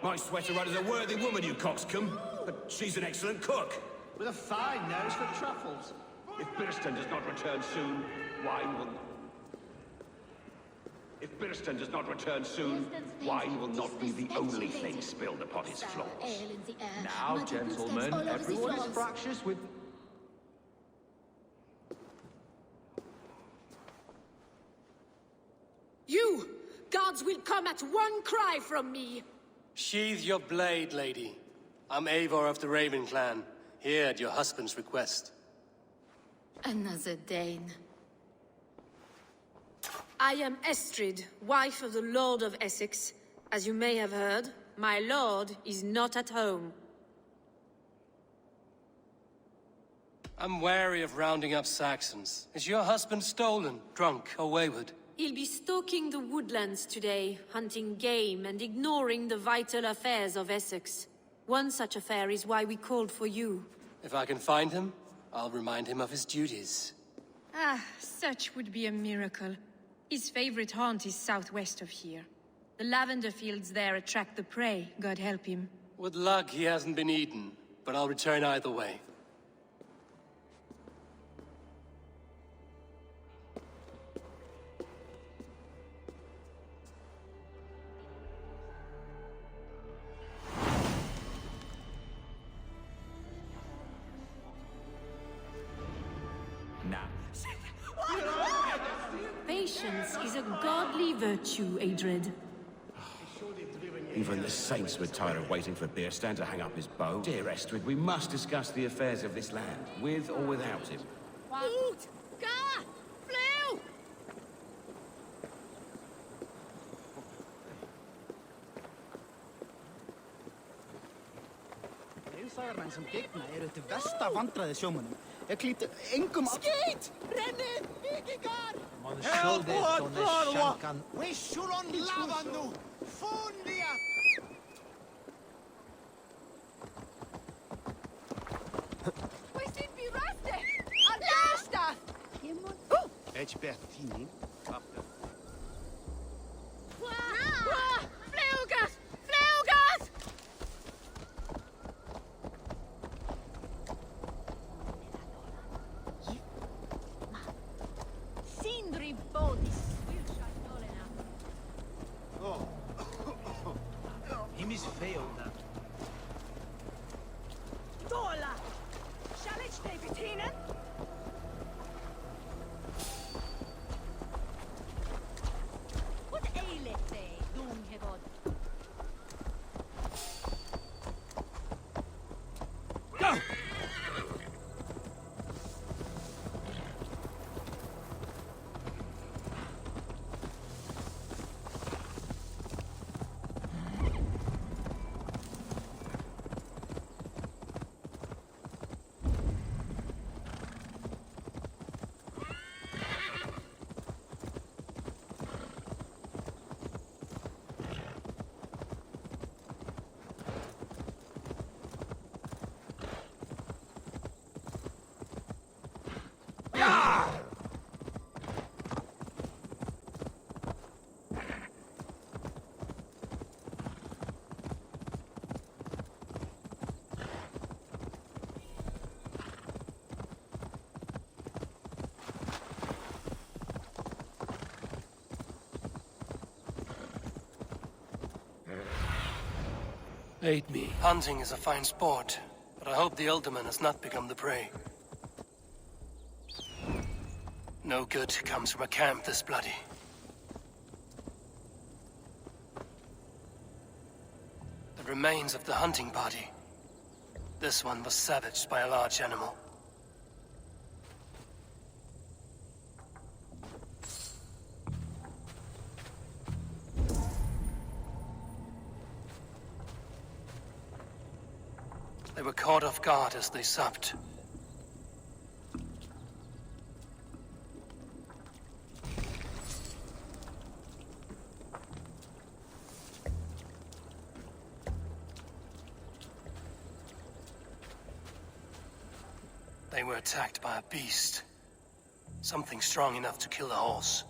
My sweater run is a worthy woman, you coxcomb. But she's an excellent cook. With a fine nose for truffles. If Birston does not return soon, wine will... If Birston does not return soon, wine will not be the only thing spilled upon his floors. Now, gentlemen, everyone is fractious with... You! Gods will come at one cry from me! Sheathe your blade, lady. I'm Eivor of the Raven clan, here at your husband's request. Another Dane. I am Estrid, wife of the Lord of Essex. As you may have heard, my lord is not at home. I'm wary of rounding up Saxons. Is your husband stolen, drunk, or wayward? He'll be stalking the woodlands today, hunting game and ignoring the vital affairs of Essex. One such affair is why we called for you. If I can find him, I'll remind him of his duties. Ah, such would be a miracle. His favorite haunt is southwest of here. The lavender fields there attract the prey, God help him. With luck, he hasn't been eaten, but I'll return either way. Patience is a godly virtue, Adred. Even the saints were tired of waiting for Beerstan to hang up his bow. Dear Estrid, we must discuss the affairs of this land, with or without him. Ut! Ga! Flew! Leðsagarmenn sem gegna eru til versta vandræði sjómönnum. Ég klíti engum af... Skít! Brennið! Vikingar! Help! Wishulon lavannu! Fundia! We've been rusted! Alesta! Edgebertini. Flugas! Flugas! Sindri Bodis. Oh. He misfailed that. Dola! Shall ich Davidinen? What aileth thee, Dunghevod? Go! Aid me. Hunting is a fine sport, but I hope the Alderman has not become the prey. No good comes from a camp this bloody. The remains of the hunting party. This one was savaged by a large animal. They were caught off guard as they supped. They were attacked by a beast. Something strong enough to kill a horse.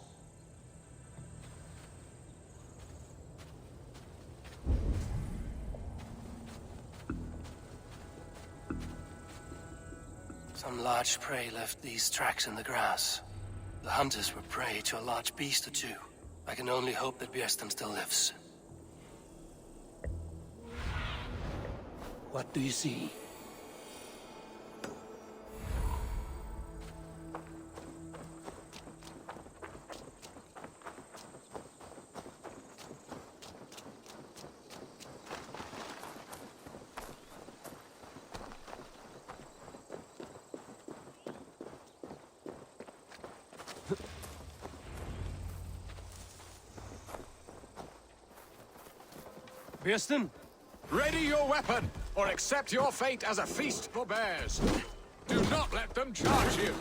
Some large prey left these tracks in the grass. The hunters were prey to a large beast or two. I can only hope that Bjersten still lives. What do you see? Bjersten, ready your weapon, or accept your fate as a feast for bears. Do not let them charge you.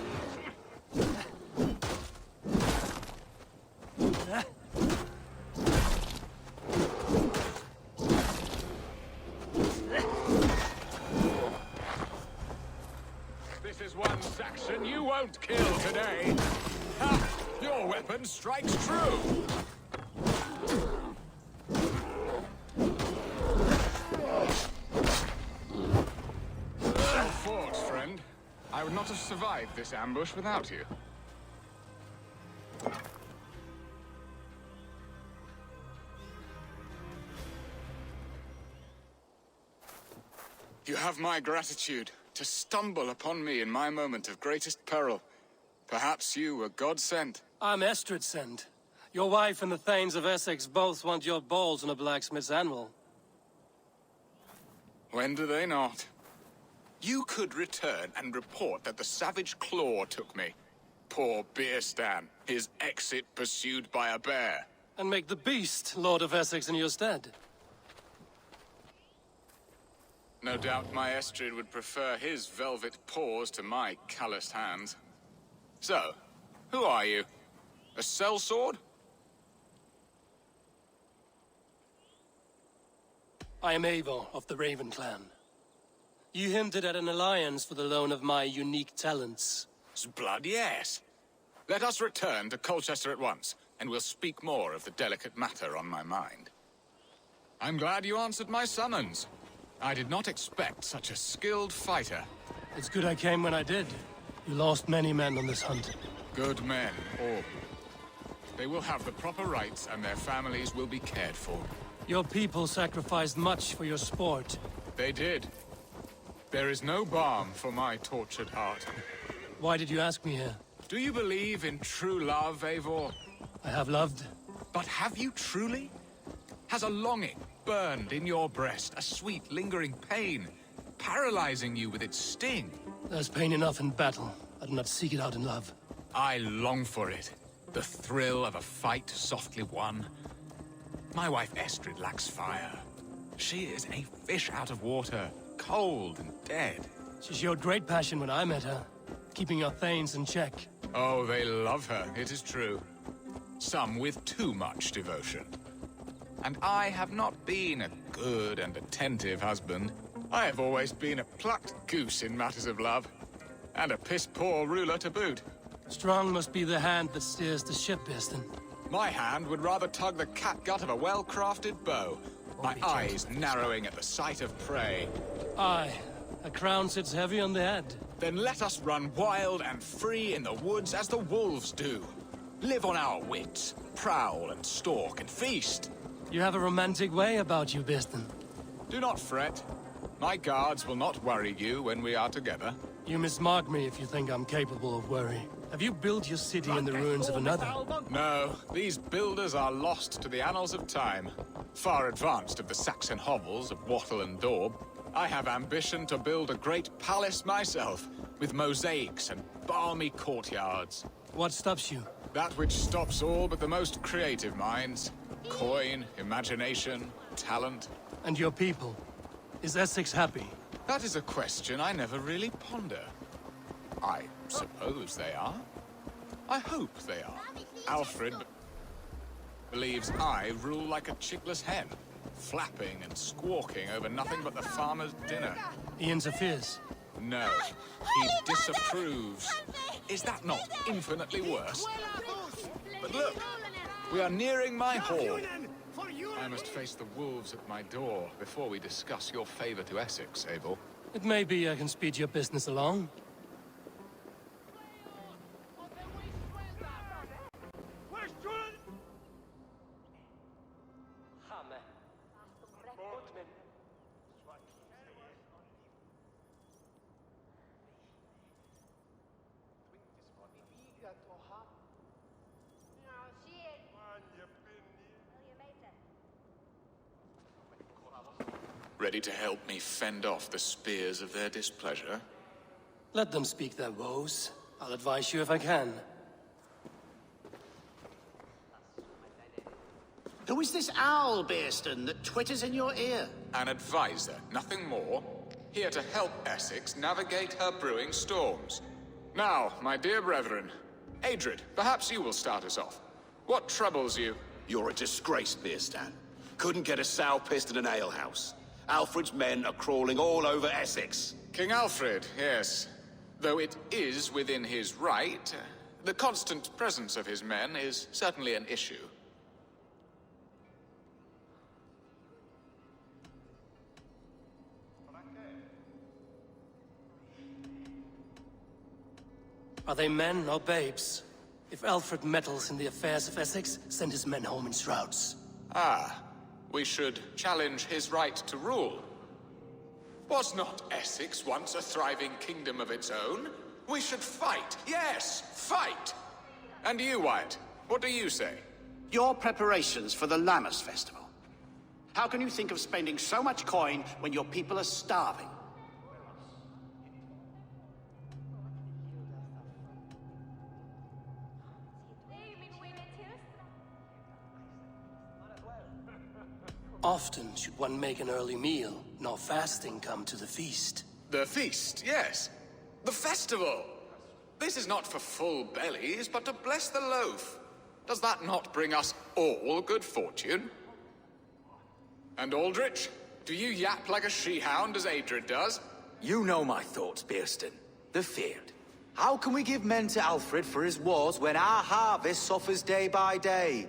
miss, and you won't kill today. Ha! Your weapon strikes true. Well fought, friend. I would not have survived this ambush without you. You have my gratitude to stumble upon me in my moment of greatest peril. Perhaps you were God-sent. I'm Estrid sent. Your wife and the Thanes of Essex both want your balls on a blacksmith's anvil. When do they not? You could return and report that the savage Claw took me. Poor Beerstan, his exit pursued by a bear. And make the beast Lord of Essex in your stead. No doubt my Estrid would prefer his velvet paws to my calloused hands. So, who are you? A sellsword? I am Eivor of the Raven clan. You hinted at an alliance for the loan of my unique talents. Blood, yes. Let us return to Colchester at once, and we'll speak more of the delicate matter on my mind. I'm glad you answered my summons. I did not expect such a skilled fighter. It's good I came when I did. You lost many men on this hunt. Good men, all. They will have the proper rights, and their families will be cared for. Your people sacrificed much for your sport. They did. There is no balm for my tortured heart. Why did you ask me here? Do you believe in true love, Eivor? I have loved. But have you truly? Has a longing burned in your breast, a sweet, lingering pain, paralyzing you with its sting? There's pain enough in battle. I do not seek it out in love. I long for it. The thrill of a fight softly won. My wife Estrid lacks fire. She is a fish out of water, cold and dead. She showed great passion when I met her, keeping your Thanes in check. Oh, they love her, it is true. Some with too much devotion. And I have not been a good and attentive husband. I have always been a plucked goose in matters of love. And a piss-poor ruler to boot. Strong must be the hand that steers the ship, Beerstan. My hand would rather tug the catgut of a well-crafted bow. My eyes narrowing at the sight of prey. Aye, a crown sits heavy on the head. Then let us run wild and free in the woods as the wolves do. Live on our wits, prowl and stalk and feast. You have a romantic way about you, Beerstan. Do not fret. My guards will not worry you when we are together. You mismark me if you think I'm capable of worry. Have you built your city in the ruins of another? No, these builders are lost to the annals of time. Far advanced of the Saxon hovels of Wattle and Daub. I have ambition to build a great palace myself, with mosaics and balmy courtyards. What stops you? That which stops all but the most creative minds. Coin, imagination, talent. And your people? Is Essex happy? That is a question I never really ponder. I suppose they are. I hope they are. Alfred believes I rule like a chickless hen, flapping and squawking over nothing but the farmer's dinner. He interferes? No, he disapproves. Is that not infinitely worse? But look, we are nearing my hall. I must face the wolves at my door before we discuss your favor to Essex, Abel. It may be I can speed your business along. Ready to help me fend off the spears of their displeasure? Let them speak their woes. I'll advise you if I can. Who is this owl, Beerstan, that twitters in your ear? An advisor, nothing more. Here to help Essex navigate her brewing storms. Now, my dear brethren, Adrid, perhaps you will start us off. What troubles you? You're a disgrace, Beerstan. Couldn't get a sow pissed in an alehouse. Alfred's men are crawling all over Essex. King Alfred, yes. Though it is within his right, the constant presence of his men is certainly an issue. Are they men or babes? If Alfred meddles in the affairs of Essex, send his men home in shrouds. Ah, we should challenge his right to rule. Was not Essex once a thriving kingdom of its own? We should fight, yes, fight! And you, Wyatt, what do you say? Your preparations for the Lammas Festival. How can you think of spending so much coin when your people are starving? Often should one make an early meal, nor fasting come to the feast. The feast, yes. The festival! This is not for full bellies, but to bless the loaf. Does that not bring us all good fortune? And Aldrich, do you yap like a she-hound as Adred does? You know my thoughts, Bearston. The feared. How can we give men to Alfred for his wars when our harvest suffers day by day?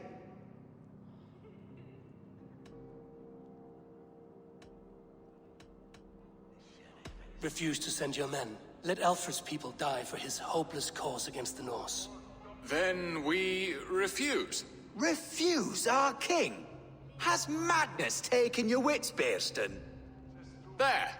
Refuse to send your men. Let Alfred's people die for his hopeless cause against the Norse. Then we refuse. Refuse our king? Has madness taken your wits, Bearston? There.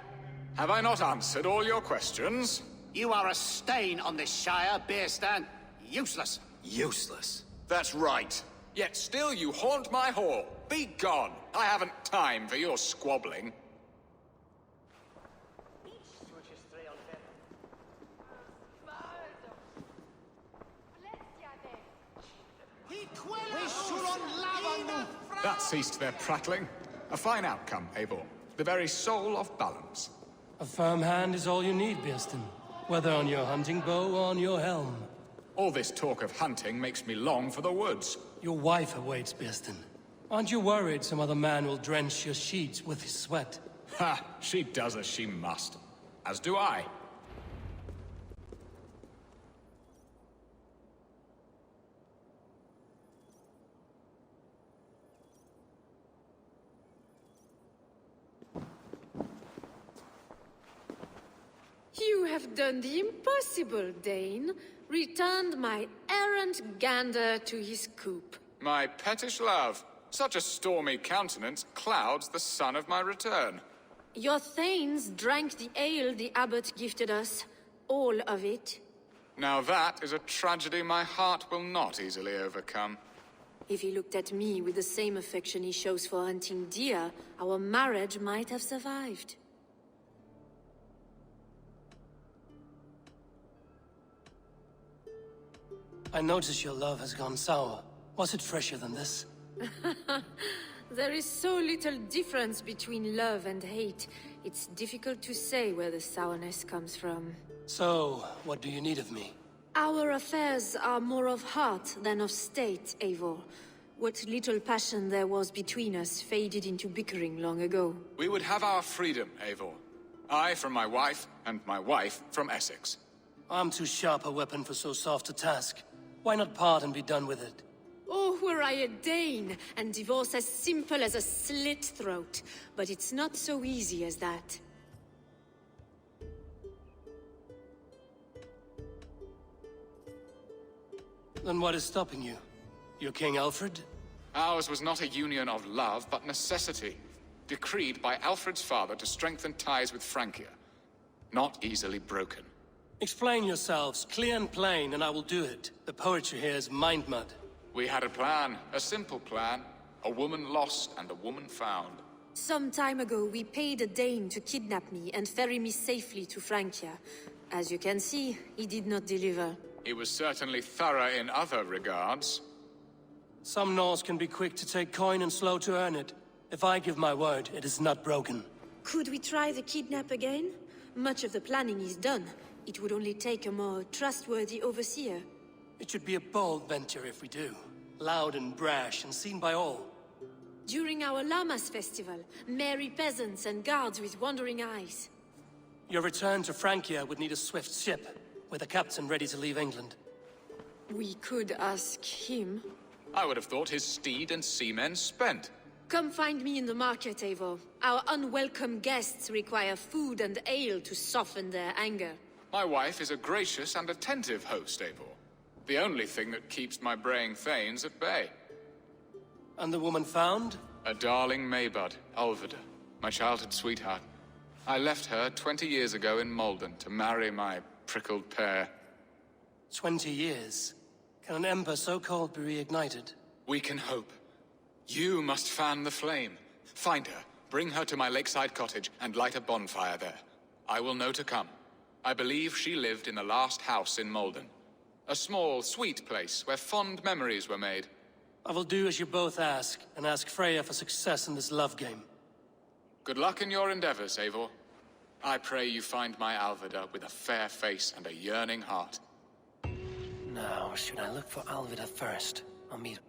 Have I not answered all your questions? You are a stain on this shire, Bearstan. Useless. Useless? That's right. Yet still you haunt my hall. Be gone. I haven't time for your squabbling. That ceased their prattling. A fine outcome, Eivor. The very soul of balance. A firm hand is all you need, Bearston. Whether on your hunting bow or on your helm. All this talk of hunting makes me long for the woods. Your wife awaits, Bearston. Aren't you worried some other man will drench your sheets with his sweat? Ha! She does as she must. As do I. You have done the impossible, Dane. Returned my errant gander to his coop. My pettish love. Such a stormy countenance clouds the sun of my return. Your thanes drank the ale the abbot gifted us. All of it. Now that is a tragedy my heart will not easily overcome. If he looked at me with the same affection he shows for hunting deer, our marriage might have survived. I notice your love has gone sour. Was it fresher than this? There is so little difference between love and hate. It's difficult to say where the sourness comes from. So, what do you need of me? Our affairs are more of heart than of state, Eivor. What little passion there was between us faded into bickering long ago. We would have our freedom, Eivor. I from my wife, and my wife from Essex. I'm too sharp a weapon for so soft a task. Why not part and be done with it? Oh, were I a Dane, and divorce as simple as a slit throat. But it's not so easy as that. Then what is stopping you? Your King Alfred? Ours was not a union of love, but necessity. Decreed by Alfred's father to strengthen ties with Francia. Not easily broken. Explain yourselves, clear and plain, and I will do it. The poetry here is mind mud. We had a plan, a simple plan. A woman lost and a woman found. Some time ago, we paid a Dane to kidnap me and ferry me safely to Francia. As you can see, he did not deliver. He was certainly thorough in other regards. Some Norse can be quick to take coin and slow to earn it. If I give my word, it is not broken. Could we try the kidnap again? Much of the planning is done. It would only take a more trustworthy overseer. It should be a bold venture if we do. Loud and brash and seen by all. During our Lammas festival, merry peasants and guards with wandering eyes. Your return to Francia would need a swift ship, with a captain ready to leave England. We could ask him. I would have thought his steed and seamen spent. Come find me in the market, Eivor. Our unwelcome guests require food and ale to soften their anger. My wife is a gracious and attentive host, Eivor. The only thing that keeps my braying thanes at bay. And the woman found? A darling Maybud, Alvida, my childhood sweetheart. I left her 20 years ago in Malden to marry my prickled pear. 20 years? Can an ember so cold be reignited? We can hope. You must fan the flame. Find her, bring her to my lakeside cottage, and light a bonfire there. I will know to come. I believe she lived in the last house in Malden. A small, sweet place where fond memories were made. I will do as you both ask, and ask Freya for success in this love game. Good luck in your endeavors, Eivor. I pray you find my Alvida with a fair face and a yearning heart. Now, should I look for Alvida first? I'll meet...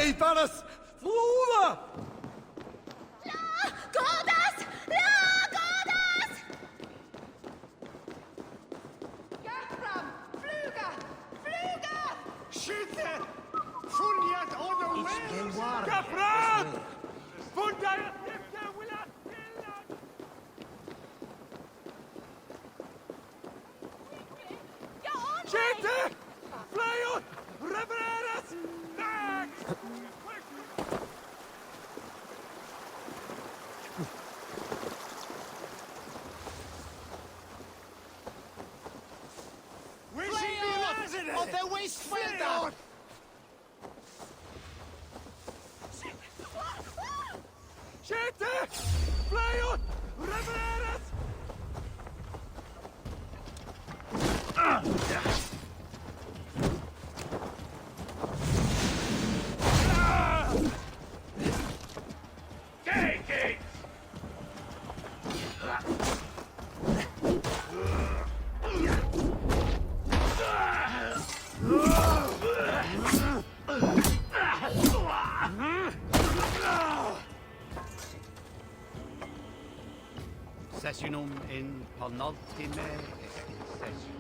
Hej, Panas! Flora! La Godas! La Godas! Gerfram! Fluga! Fluga! Skjute! Funjat on the way! Kapran! Bunda! Skjute! Flöjot! Repareras! Of the waste welder! Skjute! Flöjot! Repareras! Sessionum in penultime session.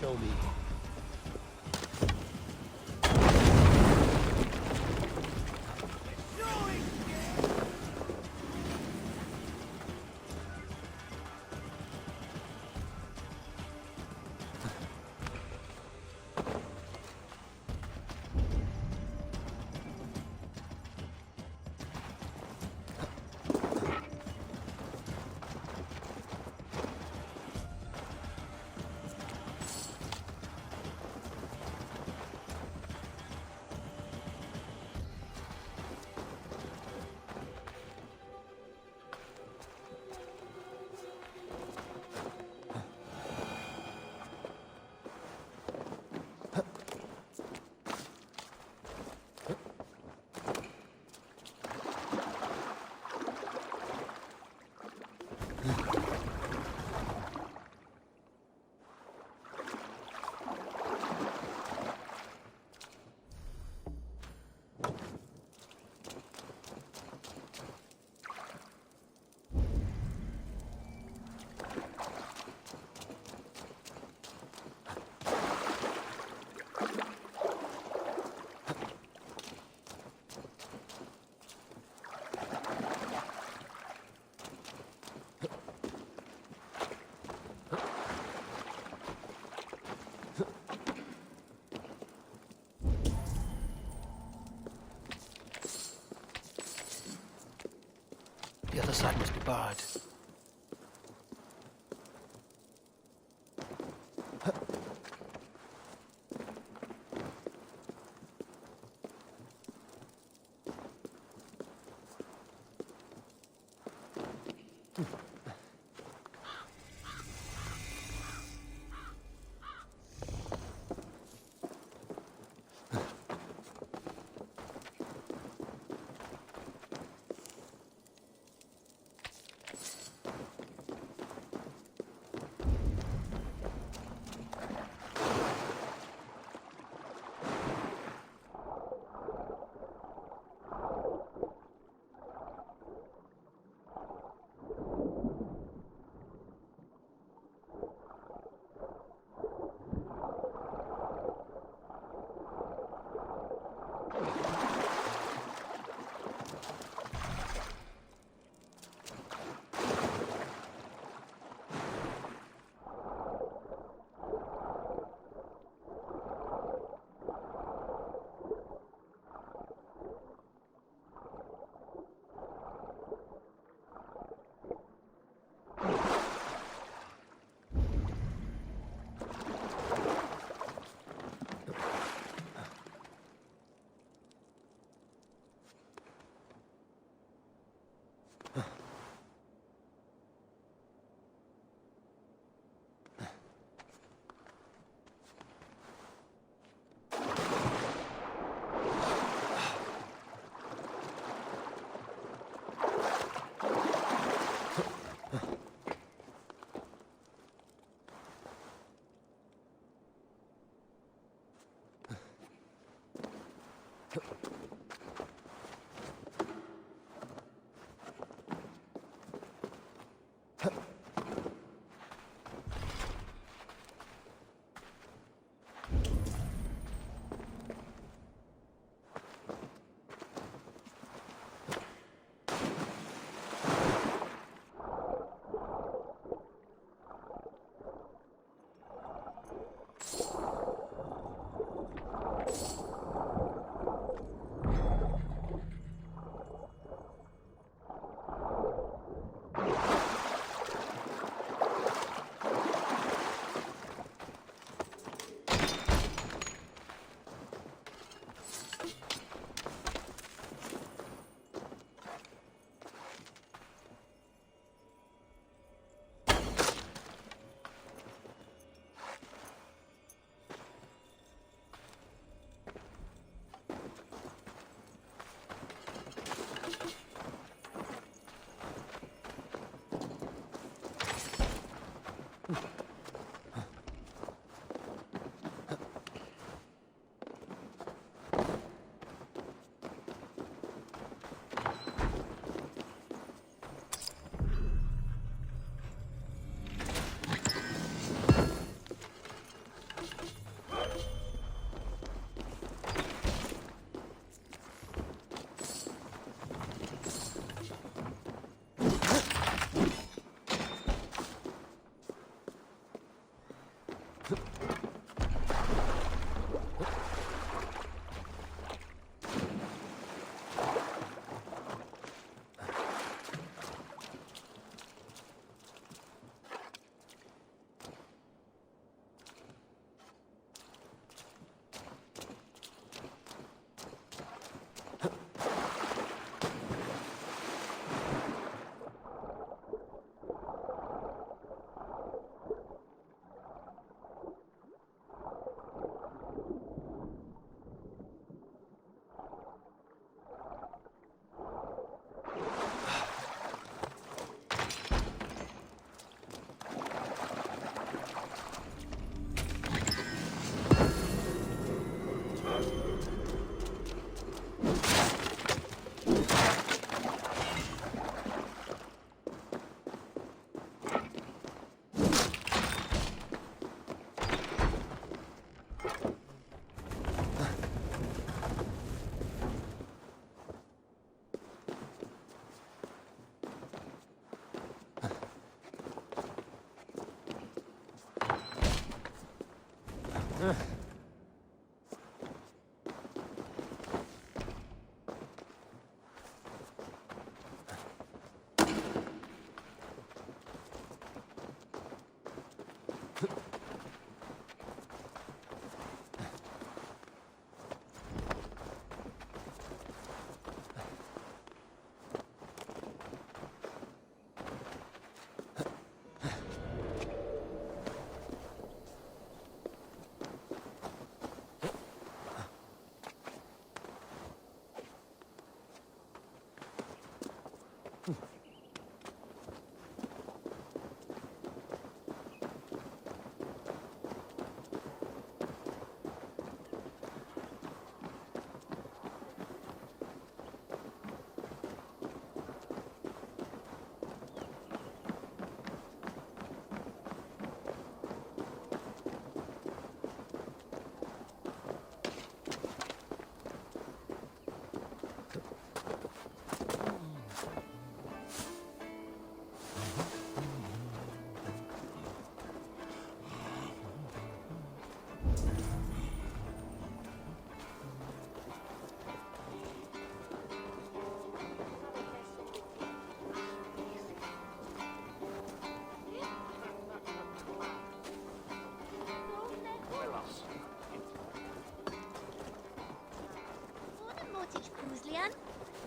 Show me. side must be barred.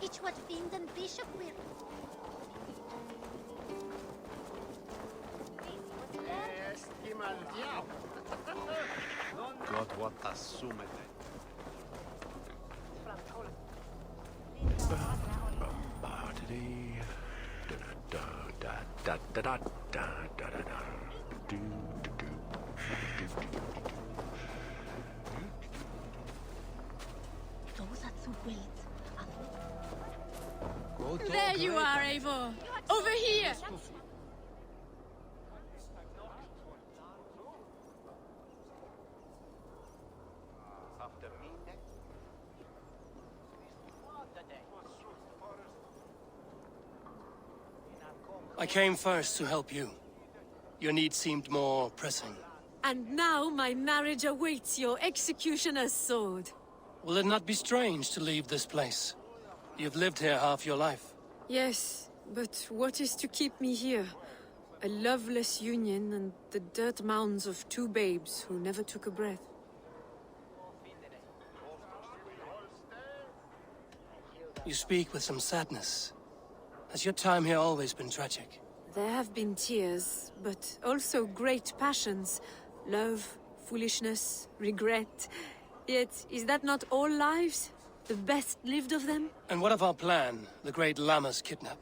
Ich wat finden Bishop wir. God, what a summit. Those are so wild. There you are, Eivor! Over here! I came first to help you. Your need seemed more pressing. And now my marriage awaits your executioner's sword. Will it not be strange to leave this place? You've lived here half your life. Yes, but what is to keep me here? A loveless union and the dirt mounds of two babes who never took a breath. You speak with some sadness. Has your time here always been tragic? There have been tears, but also great passions. Love, foolishness, regret. Yet, is that not all lives? The best lived of them? And what of our plan, the great Llama's kidnap?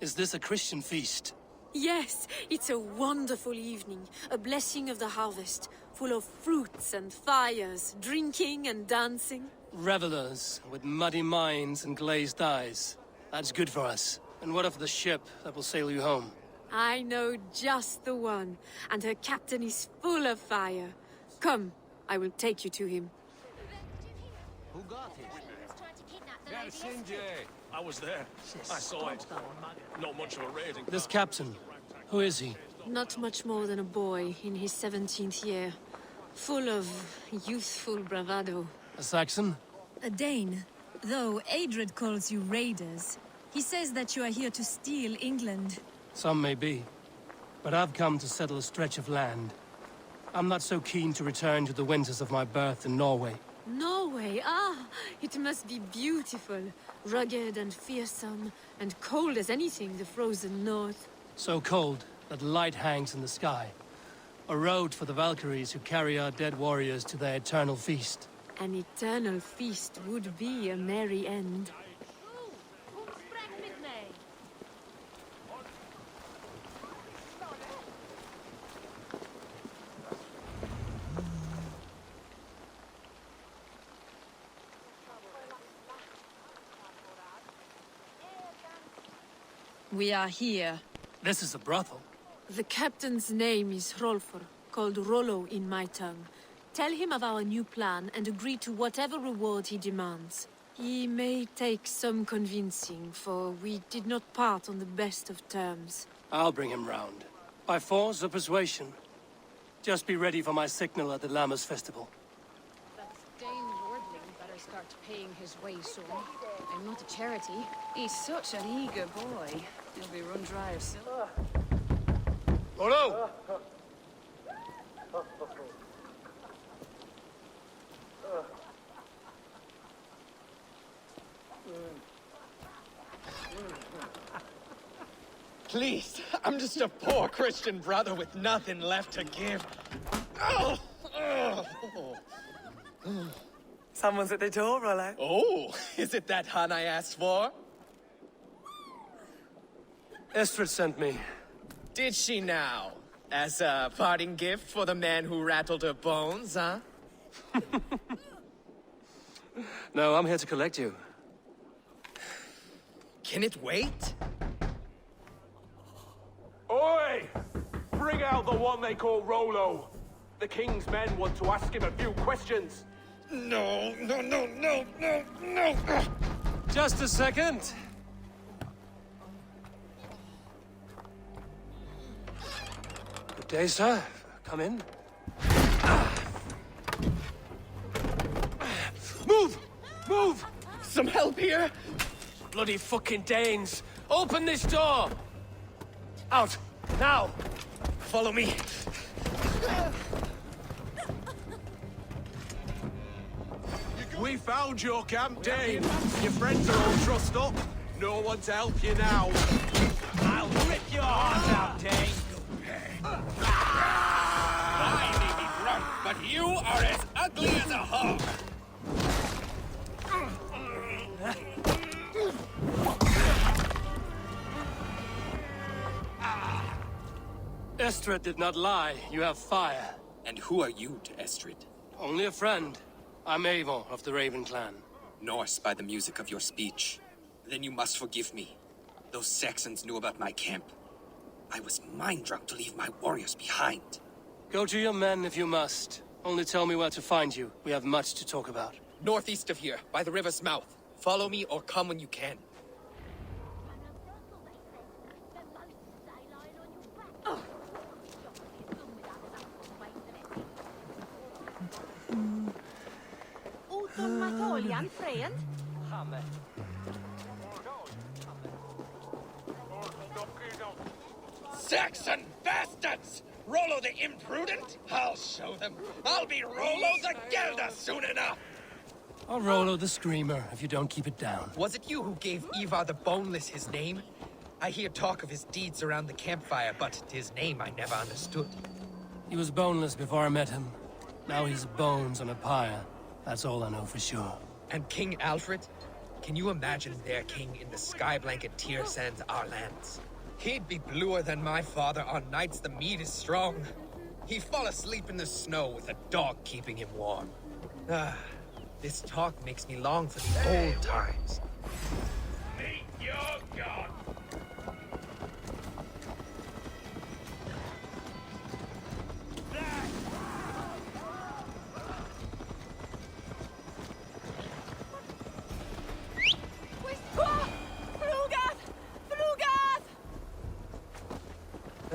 Is this a Christian feast? Yes, it's a wonderful evening. A blessing of the harvest, full of fruits and fires, drinking and dancing. Revelers with muddy minds and glazed eyes. That's good for us. And what of the ship that will sail you home? I know just the one, and her captain is full of fire. Come, I will take you to him. Who got it? I was there. I saw it. Not much of a raiding. This captain, who is he? Not much more than a boy in his 17th year. Full of youthful bravado. A Saxon? A Dane. Though Adred calls you raiders. He says that you are here to steal England. Some may be. But I've come to settle a stretch of land. I'm not so keen to return to the winters of my birth in Norway. Norway, it must be beautiful. Rugged and fearsome, and cold as anything, the frozen north. So cold that light hangs in the sky. A road for the Valkyries who carry our dead warriors to their eternal feast. An eternal feast would be a merry end. We are here. This is a brothel. The captain's name is Hrolfr, called Rollo in my tongue. Tell him of our new plan and agree to whatever reward he demands. He may take some convincing, for we did not part on the best of terms. I'll bring him round. By force or persuasion. Just be ready for my signal at the Llama's festival. That Dane lordling better start paying his way soon. I'm not a charity. He's such an eager boy. He'll be run dry of silver. Rollo! Please, I'm just a poor Christian brother with nothing left to give. Oh! Someone's at the door, Rollo. Oh, is it that hun I asked for? Estrid sent me. Did she now? As a parting gift for the man who rattled her bones, huh? No, I'm here to collect you. Can it wait? Oi! Bring out the one they call Rollo. The king's men want to ask him a few questions. No. Just a second. Good day, sir. Come in. Move! Move! Some help here? Bloody fucking Danes! Open this door! Out! Now! Follow me. We found your camp, Dane. Your friends are all trussed up. No one to help you now. I'll rip your heart out, Dane. I may be drunk, but you are as ugly as a hog. Estrid did not lie. You have fire. And who are you to Estrid? Only a friend. I'm Avon of the Raven clan. Norse by the music of your speech. Then you must forgive me. Those Saxons knew about my camp. I was mind-drunk to leave my warriors behind. Go to your men if you must. Only tell me where to find you. We have much to talk about. Northeast of here, by the river's mouth. Follow me or come when you can. Saxon bastards! Rollo the imprudent? I'll show them. I'll be Rollo the Gelder soon enough! I'll Rollo the Screamer if you don't keep it down. Was it you who gave Ivar the Boneless his name? I hear talk of his deeds around the campfire, but his name I never understood. He was boneless before I met him. Now he's bones on a pyre. That's all I know for sure. And King Alfred? Can you imagine their king in the sky blanket tier sands our lands? He'd be bluer than my father on nights the meat is strong. He'd fall asleep in the snow with a dog keeping him warm. Ah, this talk makes me long for the old times. Meet your god.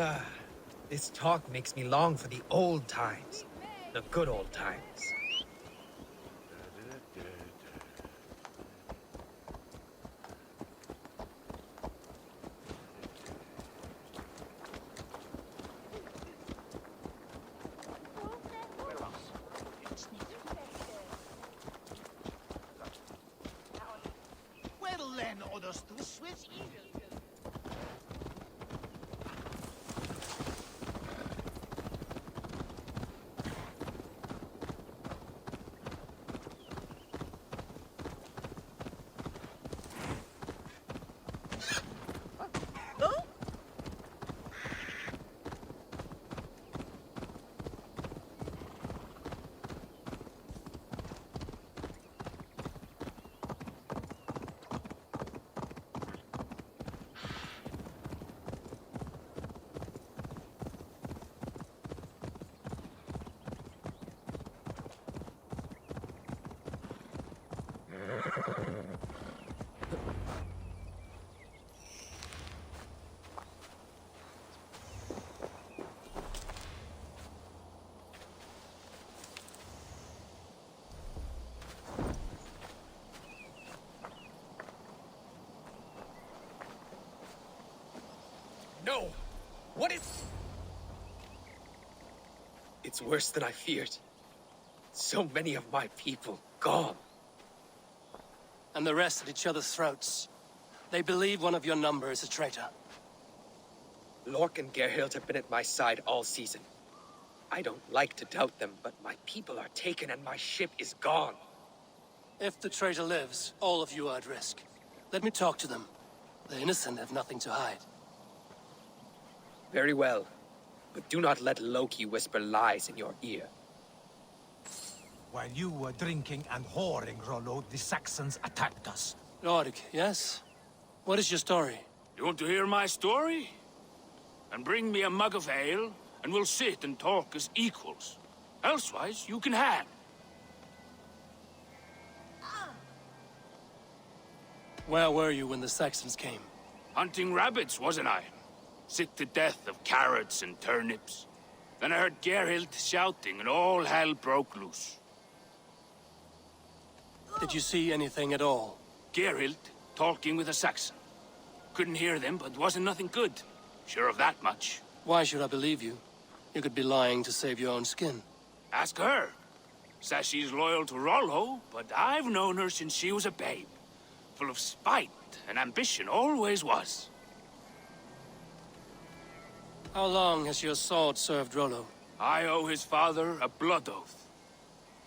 Ah, this talk makes me long for the old times. The good old times. Well then, others to switch evil. No! What is... It's worse than I feared. So many of my people gone. And the rest at each other's throats. They believe one of your number is a traitor. Lork and Gerhild have been at my side all season. I don't like to doubt them, but my people are taken and my ship is gone. If the traitor lives, all of you are at risk. Let me talk to them. The innocent have nothing to hide. Very well. But do not let Loki whisper lies in your ear. While you were drinking and whoring, Rollo, the Saxons attacked us. Lord, yes? What is your story? You want to hear my story? And bring me a mug of ale, and we'll sit and talk as equals. Elsewise, you can hang. Where were you when the Saxons came? Hunting rabbits, wasn't I? Sick to death of carrots and turnips. Then I heard Gerhild shouting, and all hell broke loose. Did you see anything at all? Gerhild talking with a Saxon. Couldn't hear them, but wasn't nothing good. Sure of that much. Why should I believe you? You could be lying to save your own skin. Ask her. Says she's loyal to Rollo, but I've known her since she was a babe. Full of spite and ambition, always was. How long has your sword served Rollo? I owe his father a blood oath.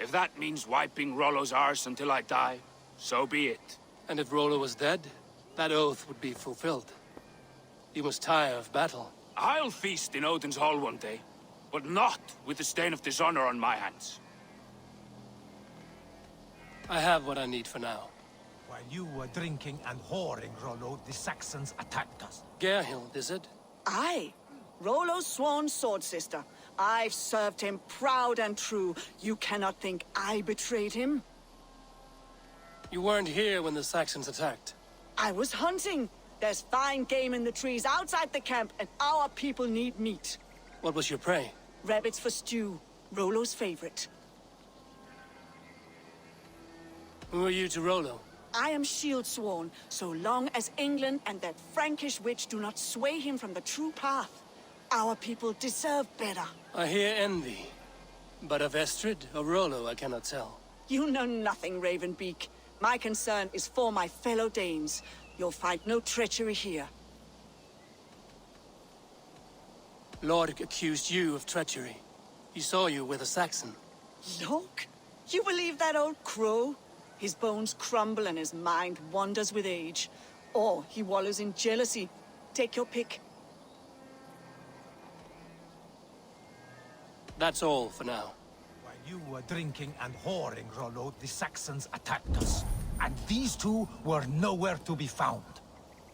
If that means wiping Rollo's arse until I die, so be it. And if Rollo was dead, that oath would be fulfilled. You must tire of battle. I'll feast in Odin's hall one day, but not with the stain of dishonor on my hands. I have what I need for now. While you were drinking and whoring, Rollo, the Saxons attacked us. Gerhild, is it? Aye. Rollo's sworn sword sister. I've served him proud and true. You cannot think I betrayed him. You weren't here when the Saxons attacked. I was hunting. There's fine game in the trees outside the camp, and our people need meat. What was your prey? Rabbits for stew. Rollo's favorite. Who are you to Rollo? I am shield sworn, so long as England and that Frankish witch do not sway him from the true path. Our people deserve better. I hear envy. But of Estrid or Rollo, I cannot tell. You know nothing, Ravenbeak. My concern is for my fellow Danes. You'll find no treachery here. Lord accused you of treachery. He saw you with a Saxon. Look, you believe that old crow? His bones crumble and his mind wanders with age. Or he wallows in jealousy. Take your pick. That's all for now. While you were drinking and whoring, Rollo, the Saxons attacked us. And these two were nowhere to be found.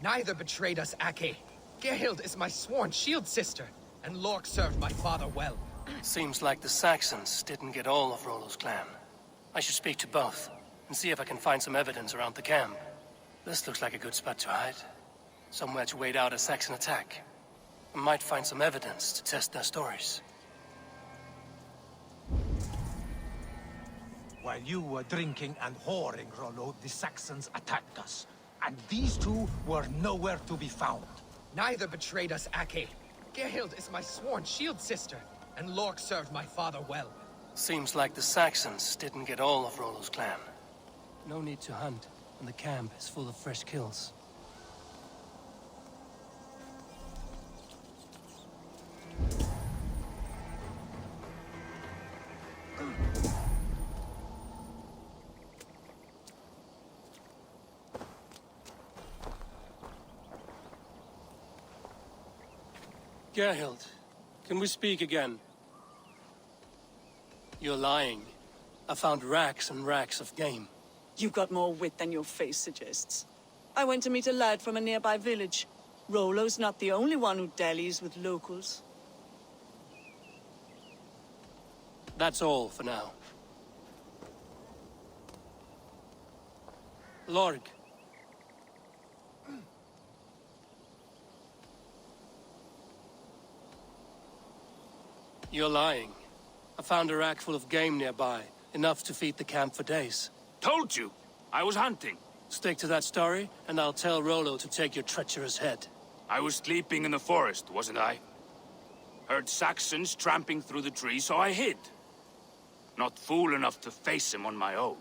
Neither betrayed us, Ake. Gerhild is my sworn shield sister, and Lork served my father well. Seems like the Saxons didn't get all of Rollo's clan. I should speak to both, and see if I can find some evidence around the camp. This looks like a good spot to hide. Somewhere to wait out a Saxon attack. I might find some evidence to test their stories. While you were drinking and whoring, Rollo, the Saxons attacked us. And these two were nowhere to be found. Neither betrayed us, Ake. Gerhild is my sworn shield sister, and Lork served my father well. Seems like the Saxons didn't get all of Rollo's clan. No need to hunt, and the camp is full of fresh kills. Gerhild, can we speak again? You're lying. I found racks and racks of game. You've got more wit than your face suggests. I went to meet a lad from a nearby village. Rollo's not the only one who dallies with locals. That's all for now. Lorg. You're lying. I found a rack full of game nearby, enough to feed the camp for days. Told you! I was hunting. Stick to that story, and I'll tell Rollo to take your treacherous head. I was sleeping in the forest, wasn't I? Heard Saxons tramping through the trees, so I hid. Not fool enough to face him on my own.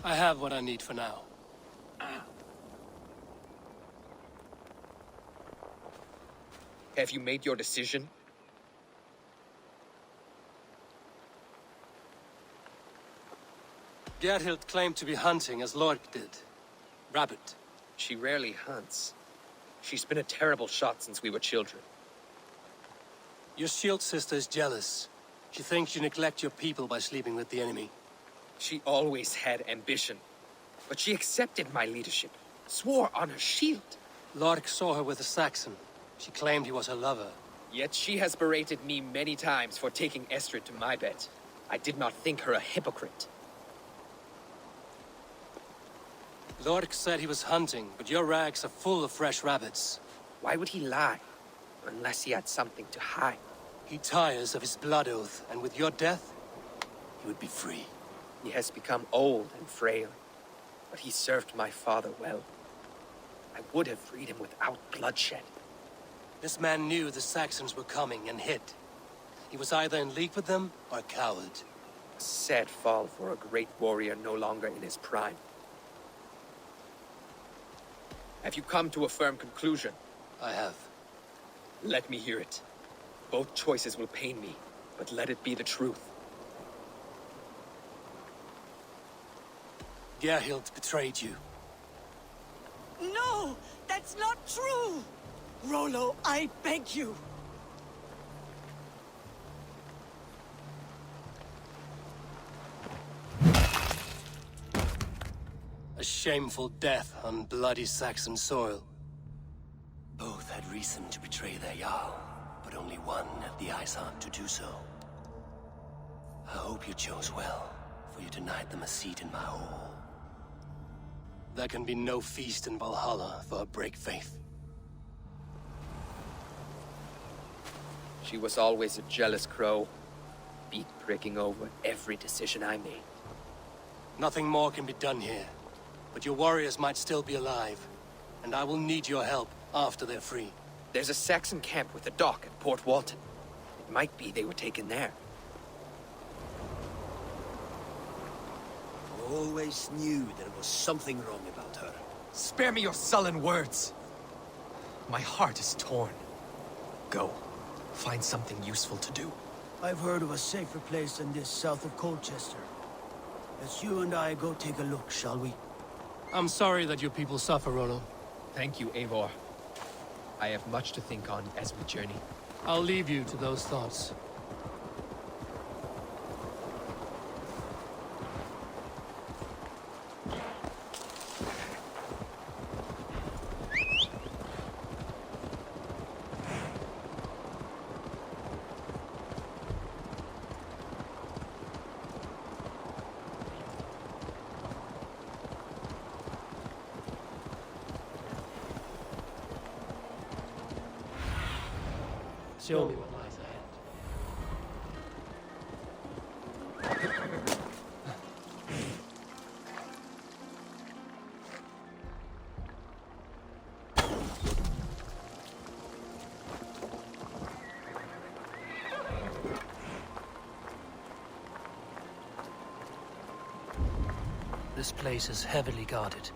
I have what I need for now. Have you made your decision? Gerhild claimed to be hunting as Lork did. Rabbit. She rarely hunts. She's been a terrible shot since we were children. Your shield sister is jealous. She thinks you neglect your people by sleeping with the enemy. She always had ambition. But she accepted my leadership. Swore on her shield. Lork saw her with a Saxon. She claimed he was her lover. Yet she has berated me many times for taking Estrid to my bed. I did not think her a hypocrite. Lork said he was hunting, but your rags are full of fresh rabbits. Why would he lie? Unless he had something to hide. He tires of his blood oath, and with your death, he would be free. He has become old and frail, but he served my father well. I would have freed him without bloodshed. This man knew the Saxons were coming and hid. He was either in league with them or a coward. A sad fall for a great warrior no longer in his prime. Have you come to a firm conclusion? I have. Let me hear it. Both choices will pain me, but let it be the truth. Gerhild betrayed you. No! That's not true! Rollo, I beg you! A shameful death on bloody Saxon soil. Both had reason to betray their Jarl, but only one had the eyes heart to do so. I hope you chose well, for you denied them a seat in my hall. There can be no feast in Valhalla for a break faith. She was always a jealous crow, beak pricking over every decision I made. Nothing more can be done here, but your warriors might still be alive, and I will need your help after they're free. There's a Saxon camp with a dock at Port Walton. It might be they were taken there. I always knew there was something wrong about her. Spare me your sullen words. My heart is torn. Go. Find something useful to do. I've heard of a safer place than this south of Colchester. Let's you and I go take a look, shall we? I'm sorry that your people suffer, Rollo. Thank you, Eivor. I have much to think on as we journey. I'll leave you to those thoughts. Show me what lies ahead. This place is heavily guarded.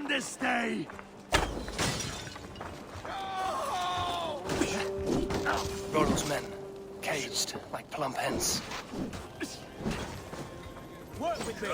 This day! Rollo's men, caged like plump hens. Work with me!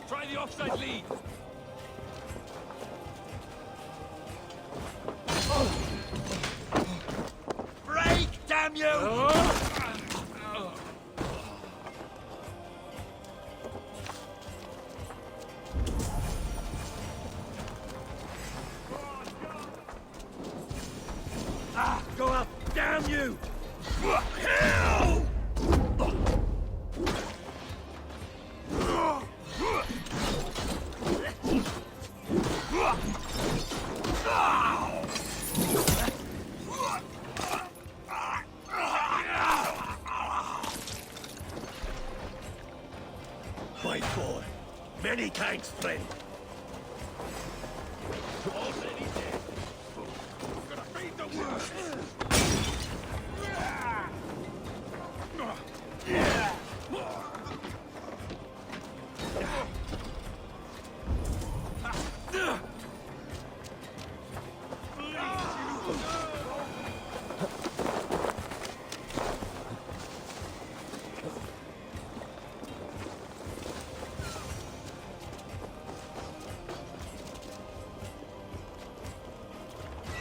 Try the offside lead. Break, damn you! Go up, damn you! Hell! My boy. Many thanks, friend. Already dead. Gonna feed the world.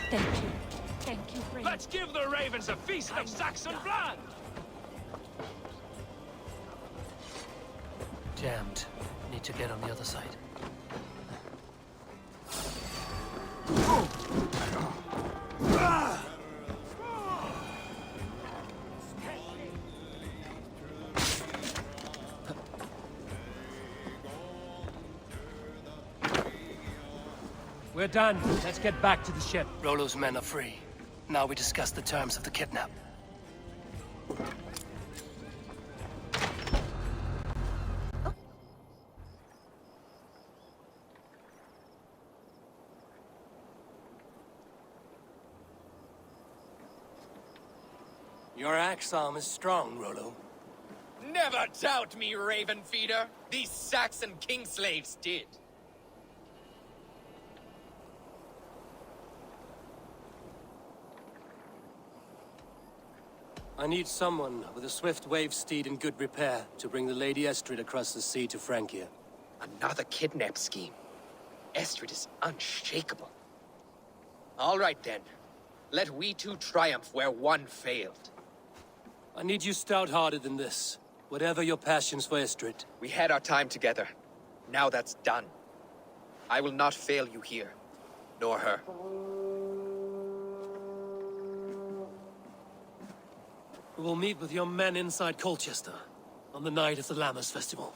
Thank you. Thank you, friend. Let's give the ravens a feast of Saxon blood! Jammed. Need to get on the other side. We're done. Let's get back to the ship. Rollo's men are free. Now we discuss the terms of the kidnap. Your axe arm is strong, Rollo. Never doubt me, Raven Feeder. These Saxon king slaves did. I need someone with a swift wave steed in good repair to bring the Lady Estrid across the sea to Francia. Another kidnap scheme. Estrid is unshakable. All right then. Let we two triumph where one failed. I need you stout-hearted in this. Whatever your passions for Estrid. We had our time together. Now that's done. I will not fail you here. Nor her. We will meet with your men inside Colchester on the night of the Lammas Festival.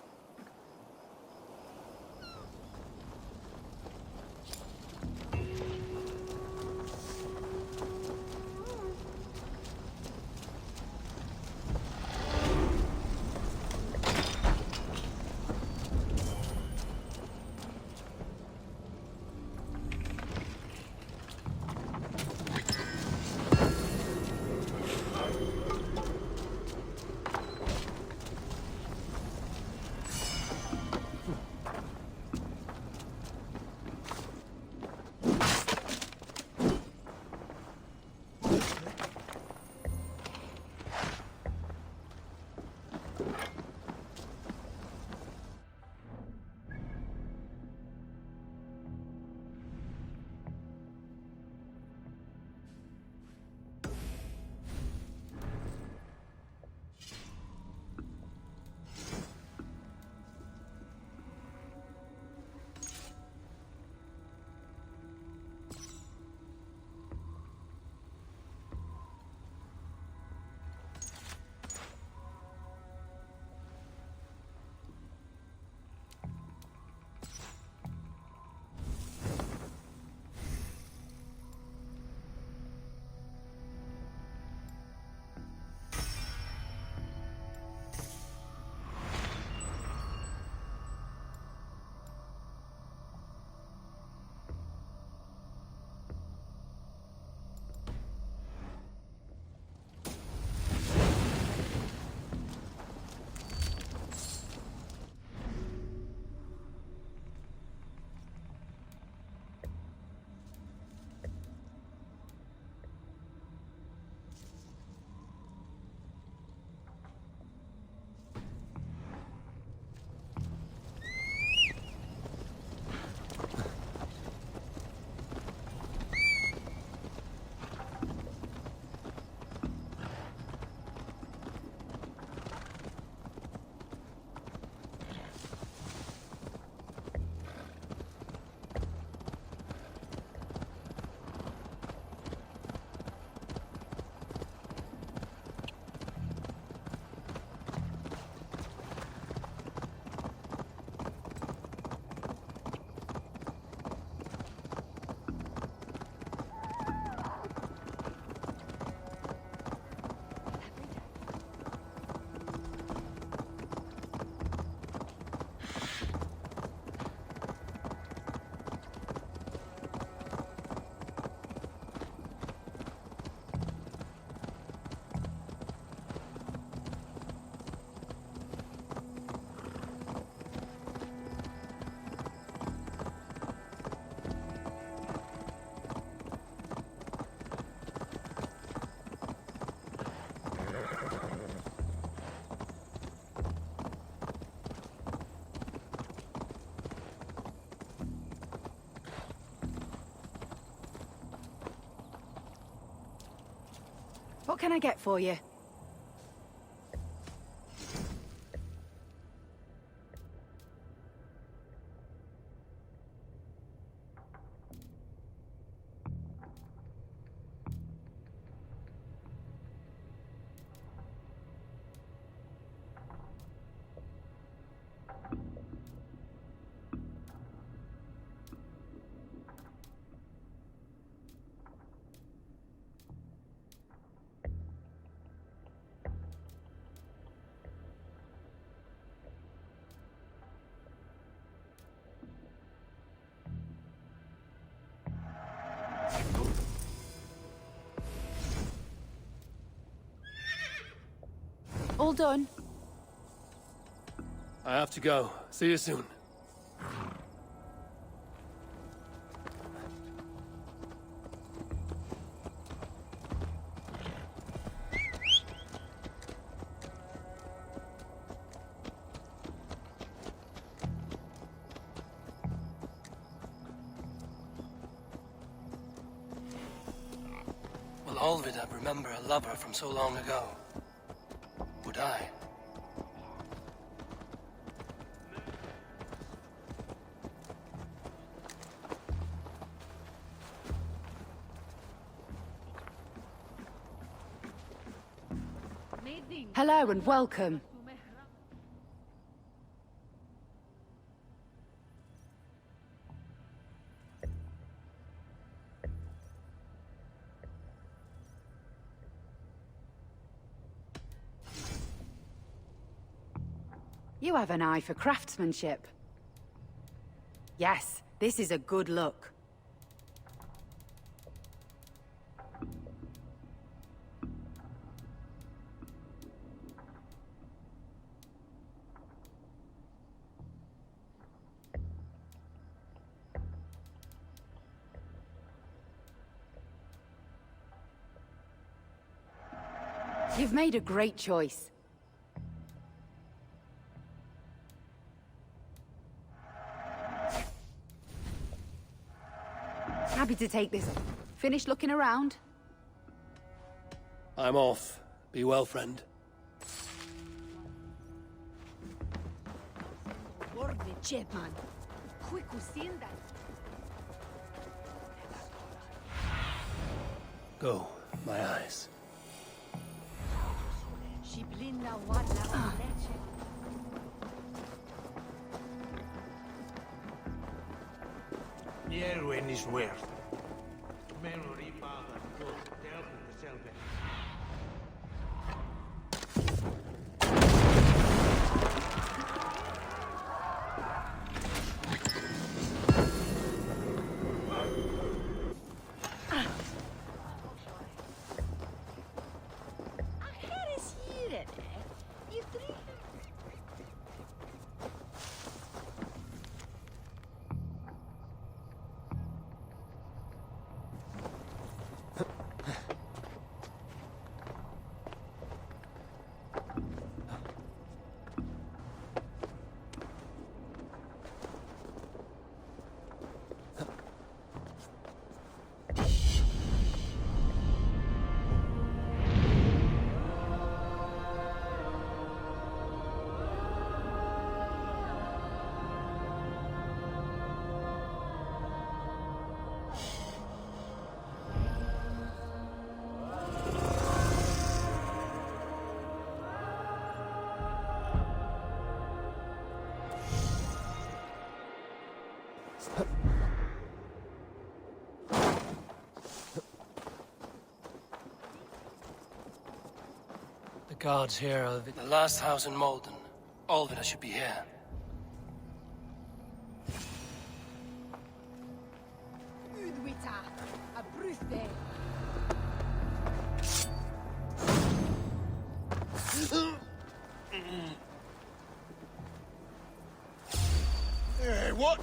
What can I get for you? All done. I have to go. See you soon. Will Olvidab remember a lover from so long ago? Would I? Hello and welcome. You have an eye for craftsmanship. Yes, this is a good look. You've made a great choice. Happy to take this. Finished looking around? I'm off. Be well, friend. man. Quick, that. Go, my eyes. Nierwyn is worth. Memory father, go, tell him to sell them. The guards here are the last house in Malden. Olvina should be here. Hey, what?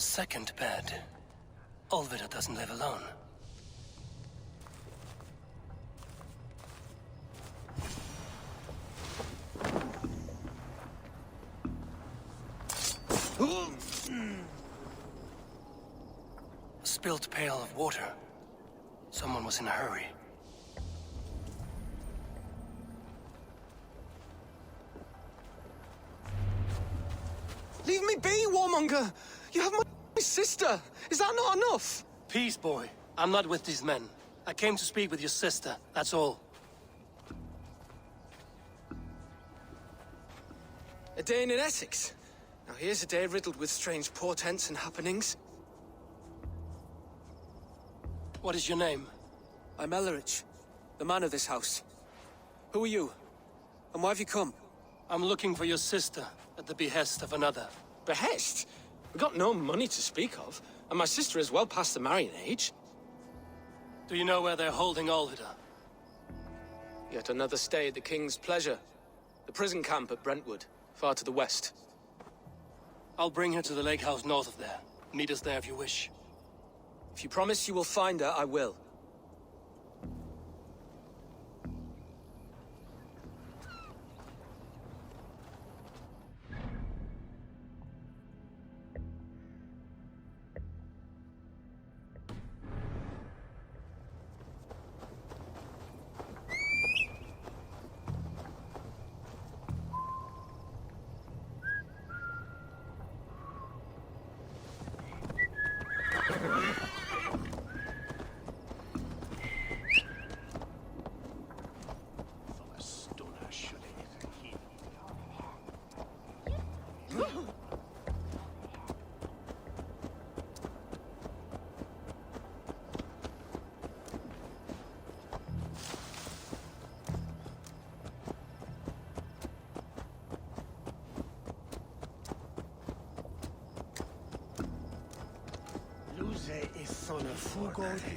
second bed. Olvida doesn't live alone. A spilled pail of water. Someone was in a hurry. Leave me be, warmonger! You have my sister! Is that not enough? Peace, boy. I'm not with these men. I came to speak with your sister, that's all. A day in Essex. Now here's a day riddled with strange portents and happenings. What is your name? I'm Ellerich, the man of this house. Who are you? And why have you come? I'm looking for your sister, at the behest of another. Behest? We got no money to speak of, and my sister is well past the marrying age. Do you know where they're holding Olvida? Yet another stay at the King's pleasure. The prison camp at Brentwood, far to the west. I'll bring her to the lake house north of there. Meet us there if you wish. If you promise you will find her, I will. Luze e sono fugo di